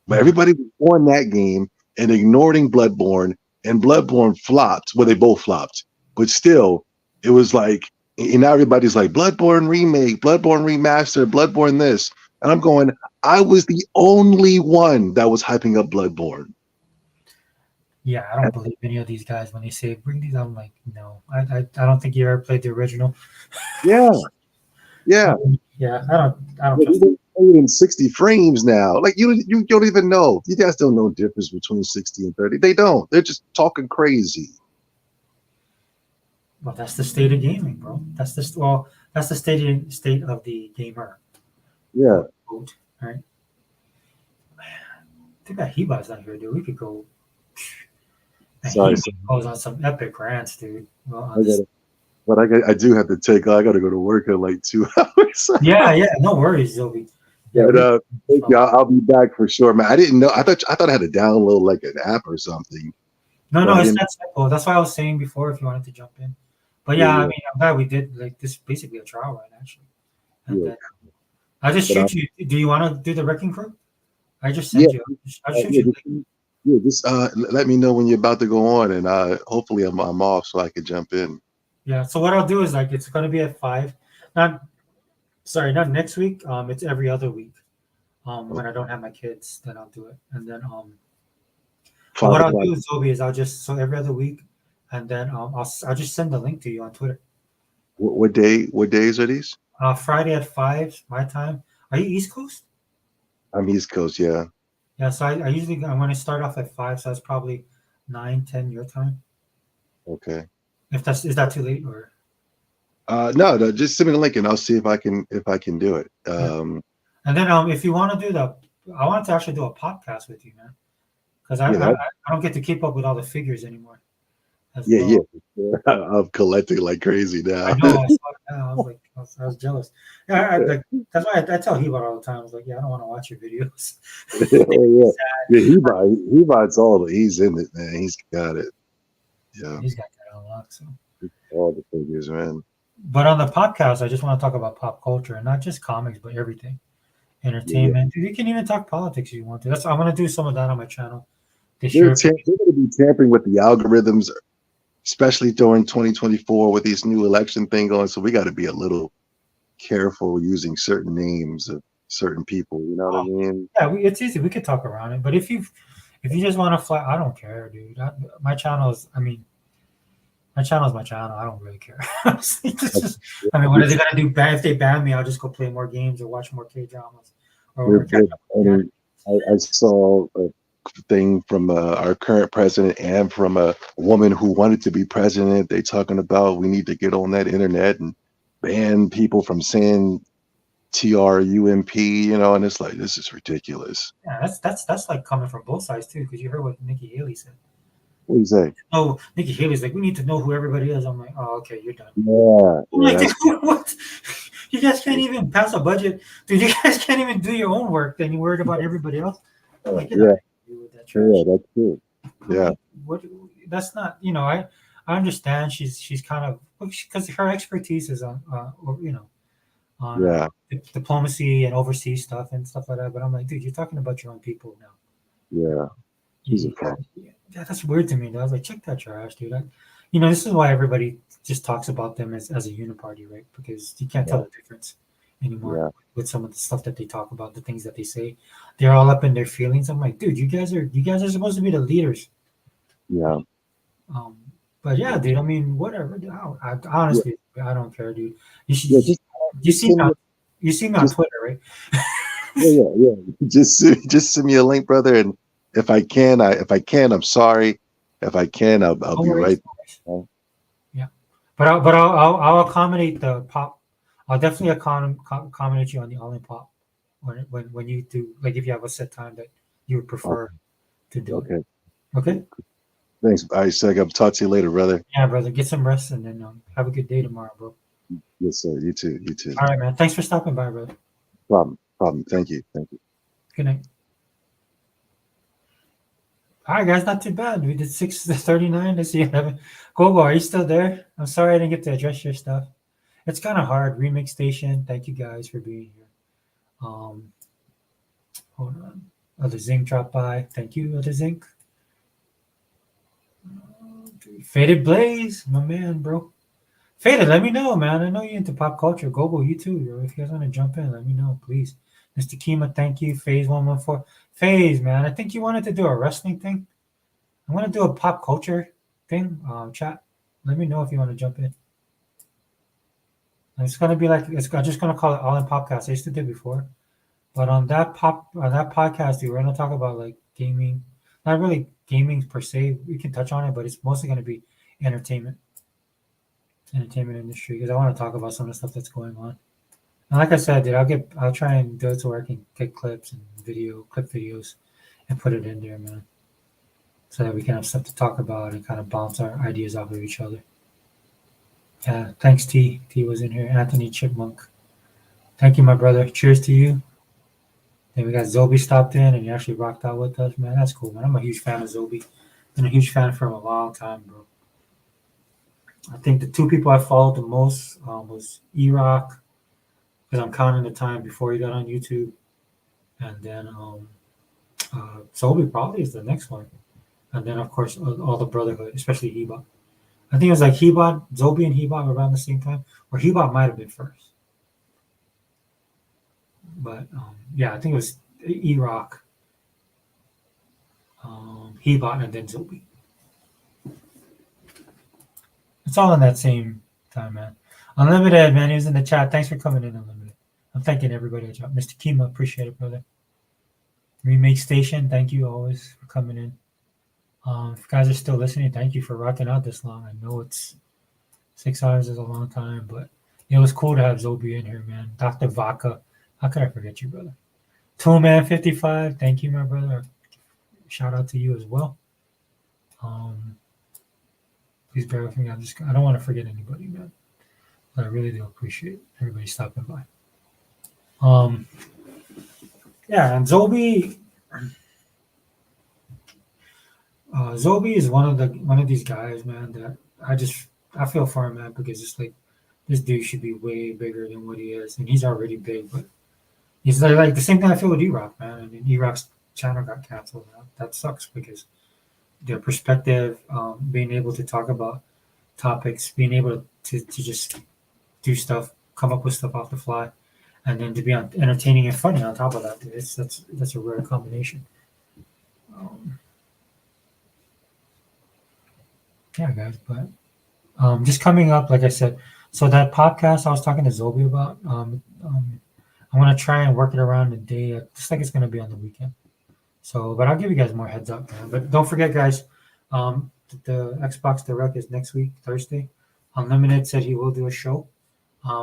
But everybody was on that game and ignoring Bloodborne, and Bloodborne flopped. Well, they both flopped. But still, it was like, and now everybody's like, Bloodborne remake, Bloodborne remaster, Bloodborne this. And I'm going, I was the only one that was hyping up Bloodborne. Yeah, I don't believe any of these guys when they say bring these. I'm like, no, I don't think you ever played the original. Yeah. Yeah, I don't trust Even in 60 frames now. Like you don't even know. You guys don't know the difference between 60 and 30. They don't. They're just talking crazy. Well, that's the state of gaming, bro. That's the state of the gamer. Yeah. Quote, right? Too bad Hebot's not here, dude. We could go. Man, Sorry. he goes on some epic rants, dude. Well, But I do have to take. I got to go to work in like 2 hours. yeah. No worries, Zobi. But thank you. I'll be back for sure, man. I didn't know. I thought I had to download like an app or something. No, it's not simple. That's why I was saying before if you wanted to jump in. But yeah, I mean, I'm glad we did like this. Basically, a trial run actually. And then I just shoot you. Do you want to do the wrecking crew? I just sent you. I'll shoot you. Just let me know when you're about to go on, and hopefully I'm off so I can jump in. Yeah. So what I'll do is like it's gonna be at 5. Not next week. It's every other week. When I don't have my kids, then I'll do it. And then what I'll do, Zobi, is I'll just every other week, and then I'll just send the link to you on Twitter. What days are these? Friday at 5 my time. Are you East Coast? I'm East Coast, yeah. Yeah, so I'm going to start off at 5, so that's probably 9-10 your time. Okay. Is that too late or? No, just send me the link and I'll see if I can do it. And then if you want to I want to actually do a podcast with you, man, because I don't get to keep up with all the figures anymore. Yeah. I'm collecting like crazy now. I know. I saw it now. I was jealous. Yeah, that's why I tell Hebot all the time. I was like, yeah, I don't want to watch your videos. He buys all the. He's in it, man. He's got it. Yeah, he's got that unlocked. So all the figures, man. But on the podcast, I just want to talk about pop culture and not just comics, but everything, entertainment. You can even talk politics if you want to. I'm going to do some of that on my channel this year. They're going to be tampering with the algorithms, especially during 2024 with this new election thing going. So we got to be a little careful using certain names of certain people. You know what I mean? Yeah, it's easy. We could talk around it. But if you just want to fly, I don't care, dude. My channel is my channel. I don't really care. What are they gonna do? If they ban me, I'll just go play more games or watch more K dramas. I saw a thing from our current president and from a woman who wanted to be president. They talking about we need to get on that internet and ban people from saying TRUMP, and it's like, this is ridiculous. Yeah, that's like coming from both sides too, because you heard what Nikki Haley said. What do you say? Oh, Nikki Haley's like, we need to know who everybody is. I'm like, oh, okay, you're done. Yeah. I'm like, what? You guys can't even pass a budget, dude. You guys can't even do your own work. Then you're worried about everybody else. Like, get out Yeah, of here with that trash. yeah, that's true. Yeah, What? That's not. I understand. She's kind of because her expertise is on, on yeah, diplomacy and overseas stuff and stuff like that. But I'm like, dude, you're talking about your own people now. yeah. She's a Yeah, fraud. that's weird to me. Though. I was like, check that trash, dude. This is why everybody just talks about them as a uniparty, right? Because you can't tell the difference anymore Yeah. with some of the stuff that they talk about, the things that they say. They're all up in their feelings. I'm like, dude, you guys are supposed to be the leaders. Yeah. Um, but yeah, dude. I mean, whatever. Dude, honestly, I don't care, dude. You should. Yeah, just You see me on, you see me on just- Twitter, right? yeah. Just send me a link, brother. And if I can, I'm sorry. If I can, I'll No be worries, right. no worries. Yeah, but I'll accommodate the pop. I'll definitely accommodate you on the all-in pop when you do, like, if you have a set time that you would prefer to do. Okay. Okay. Thanks. All right, Seg. I'll talk to you later, brother. Yeah, brother. Get some rest and then have a good day tomorrow, bro. Yes, sir. You too. You too. All right, man. Thanks for stopping by, brother. Problem. Thank you. Good night. All right, guys. Not too bad. We did 6:39. Let's see. 11. Gogo, are you still there? I'm sorry I didn't get to address your stuff. It's kind of hard. Remix Station. Thank you guys for being here. Hold on. Other Zinc dropped by. Thank you, Other Zinc. Faded Blaze, my man, bro. Faded, let me know, man. I know you're into pop culture. Gogo, you too, bro. If you guys want to jump in, let me know, please. Mr. Kima, thank you. Phase 114. Phase, man. I think you wanted to do a wrestling thing. I want to do a pop culture thing. Chat. Let me know if you want to jump in. And it's gonna be like I'm just gonna call it All In Popcast. I used to do it before. But on that podcast, we're gonna talk about like gaming, not really gaming per se. We can touch on it, but it's mostly gonna be entertainment industry because I want to talk about some of the stuff that's going on. And like I said, dude, I'll try and do it to where I can get clips and clip videos, and put it in there, man, so that we can have stuff to talk about and kind of bounce our ideas off of each other. Yeah, thanks, T. T was in here. Anthony Chipmunk. Thank you, my brother. Cheers to you. Then we got Zobi stopped in and he actually rocked out with us, man. That's cool, man. I'm a huge fan of Zobi. Been a huge fan for him a long time, bro. I think the two people I followed the most was E-Rock, because I'm counting the time before he got on YouTube. And then Zobi probably is the next one. And then, of course, all the Brotherhood, especially Hebot. I think it was like Hebot, Zobi and Hebot were around the same time, or Hebot might have been first. But yeah, I think it was E-Rock, Hebot, and then Zobi. It's all in that same time, man. Unlimited, man, he was in the chat. Thanks for coming in, Unlimited. I'm thanking everybody at chat. Mr. Kima, appreciate it, brother. Remake Station, thank you always for coming in. If you guys are still listening, thank you for rocking out this long. I know it's 6 hours is a long time, but it was cool to have Zobi in here, man. Dr. Vaca, how could I forget you, brother? Toolman55, thank you, my brother. Shout out to you as well. Please bear with me. I don't want to forget anybody, man. But I really do appreciate everybody stopping by. Yeah, and Zobi is one of these guys, man, that I feel for him, man, because it's like this dude should be way bigger than what he is, and he's already big, but he's like the same thing I feel with E-Rock, man. I mean, E-Rock's channel got canceled. That sucks because their perspective, being able to talk about topics, being able to just do stuff, come up with stuff off the fly, and then to be entertaining and funny on top of that, dude, that's a rare combination. Yeah, guys, but just coming up, like I said, so that podcast I was talking to Zobi about, I want to try and work it around the day, just like it's going to be on the weekend. So, but I'll give you guys more heads up, man. But don't forget, guys, the Xbox Direct is next week, Thursday. Unlimited said he will do a show,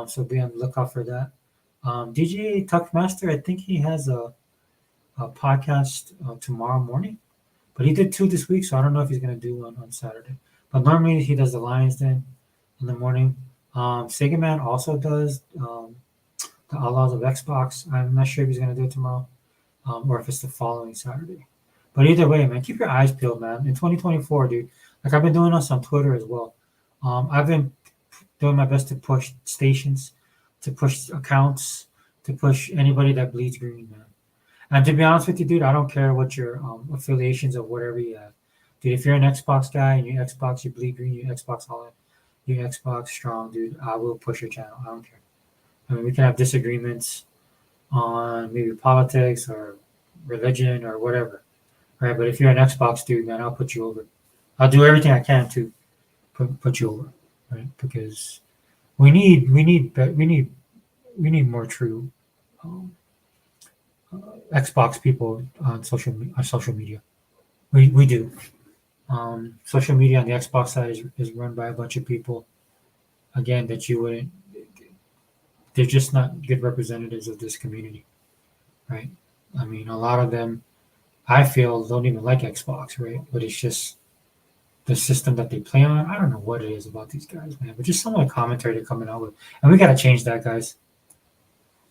so be on the lookout for that. DJ Tuckmaster, I think he has a podcast tomorrow morning, but he did 2 this week, so I don't know if he's going to do one on Saturday. But normally he does the Lions Den in the morning. Sega Man also does the Outlaws of Xbox. I'm not sure if he's gonna do it tomorrow, or if it's the following Saturday. But either way, man, keep your eyes peeled, man. In 2024, dude, like I've been doing this on Twitter as well. I've been doing my best to push stations, to push accounts, to push anybody that bleeds green, man. And to be honest with you, dude, I don't care what your affiliations or whatever you have. Dude, if you're an Xbox guy and you Xbox, you bleed green, you Xbox all in, you Xbox strong, dude, I will push your channel. I don't care. I mean, we can have disagreements on maybe politics or religion or whatever, right? But if you're an Xbox dude, man, I'll put you over. I'll do everything I can to put you over, right? Because we need more true Xbox people on social media. We do. Social media on the Xbox side is run by a bunch of people, again, that you wouldn't. They're just not good representatives of this community, right? I mean, a lot of them, I feel, don't even like Xbox, right? But it's just the system that they play on. I don't know what it is about these guys, man. But just some of the commentary they're coming out with, and we got to change that, guys.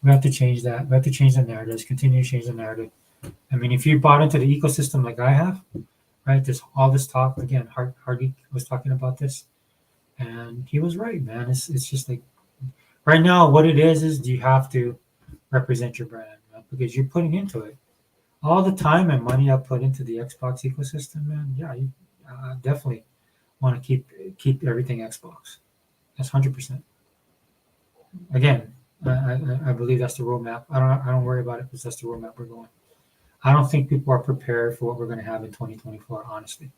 We have to change that. We have to change the narratives. Continue to change the narrative. I mean, if you bought into the ecosystem like I have, right? There's all this talk again. Hardy was talking about this, and he was right, man. It's just like right now, what it is you have to represent your brand, man, because you're putting into it all the time and money I put into the Xbox ecosystem, man. Yeah, you definitely want to keep everything Xbox. That's 100%. Again, I believe that's the roadmap. I don't worry about it because that's the roadmap we're going. I don't think people are prepared for what we're going to have in 2024. Honestly,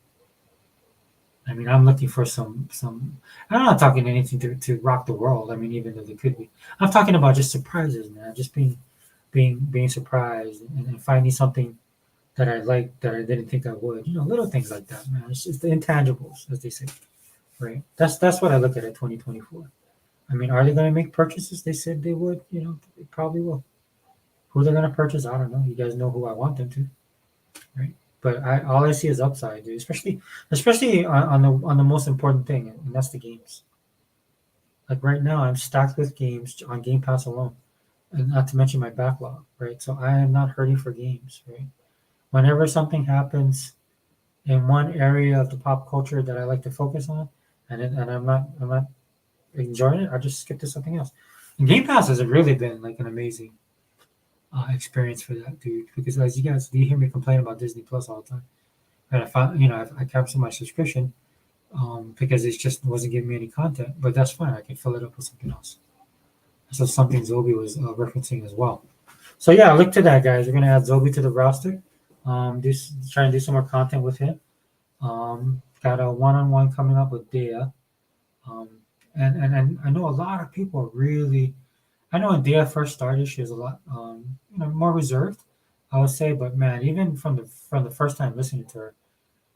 I mean, I'm looking for some. I'm not talking anything to rock the world. I mean, even though they could be, I'm talking about just surprises, man. Just being surprised and finding something that I like that I didn't think I would. You know, little things like that, man. It's just the intangibles, as they say, right? That's what I look at 2024. I mean, are they going to make purchases? They said they would. You know, they probably will. Who they're going to purchase, I don't know. You guys know who I want them to, right? But all I see is upside, dude. Especially on the most important thing, and that's the games. Like right now, I'm stacked with games on Game Pass alone, and not to mention my backlog, right? So I am not hurting for games, right? Whenever something happens in one area of the pop culture that I like to focus on, and I'm not enjoying it, I just skip to something else. And Game Pass has really been like an amazing experience for that, dude. Because as you hear me complain about Disney Plus all the time, and I found, I canceled my subscription because it just wasn't giving me any content. But that's fine; I can fill it up with something else. So something Zobi was referencing as well. So yeah, look to that, guys. We're gonna add Zobi to the roster. Try and do some more content with him. Got a one-on-one coming up with Dea. And I know a lot of people are really. I know when Dea first started, she was a lot, more reserved, I would say. But man, even from the first time listening to her,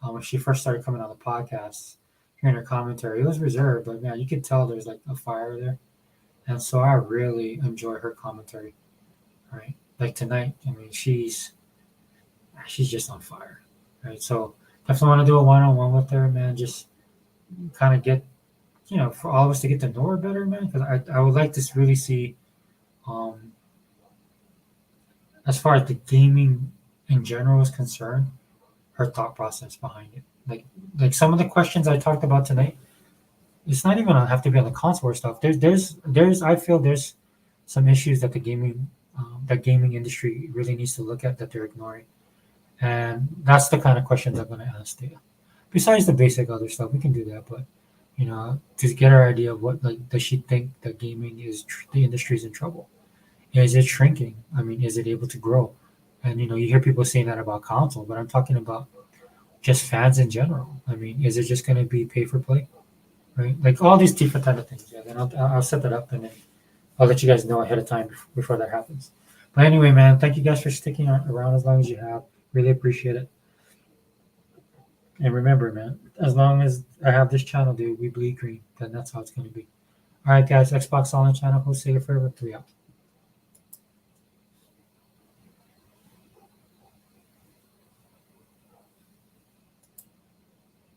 when she first started coming on the podcast, hearing her commentary, it was reserved. But man, you could tell there's like a fire there, and so I really enjoy her commentary. Right, like tonight, I mean, she's just on fire. Right, so definitely want to do a one-on-one with her, man. Just kind of get, for all of us to get to know her better, man. Because I would like to really see. As far as the gaming in general is concerned, her thought process behind it. Like some of the questions I talked about tonight, it's not even have to be on the console or stuff. There's I feel there's some issues that the gaming industry really needs to look at that they're ignoring, and that's the kind of questions I'm going to ask Thea. Besides the basic other stuff, we can do that, but to get our idea of what does she think that gaming the industry is in trouble. Is it shrinking? I mean, is it able to grow? And you hear people saying that about console, but I'm talking about just fans in general. I mean, is it just going to be pay for play, right? Like all these different type of things. Yeah, then I'll set that up and then I'll let you guys know ahead of time before that happens. But anyway, man, thank you guys for sticking around as long as you have. Really appreciate it. And remember, man, as long as I have this channel, dude, we bleed green. Then that's how it's going to be. All right, guys, Xbox Online channel. Who's Sega Forever 3 out.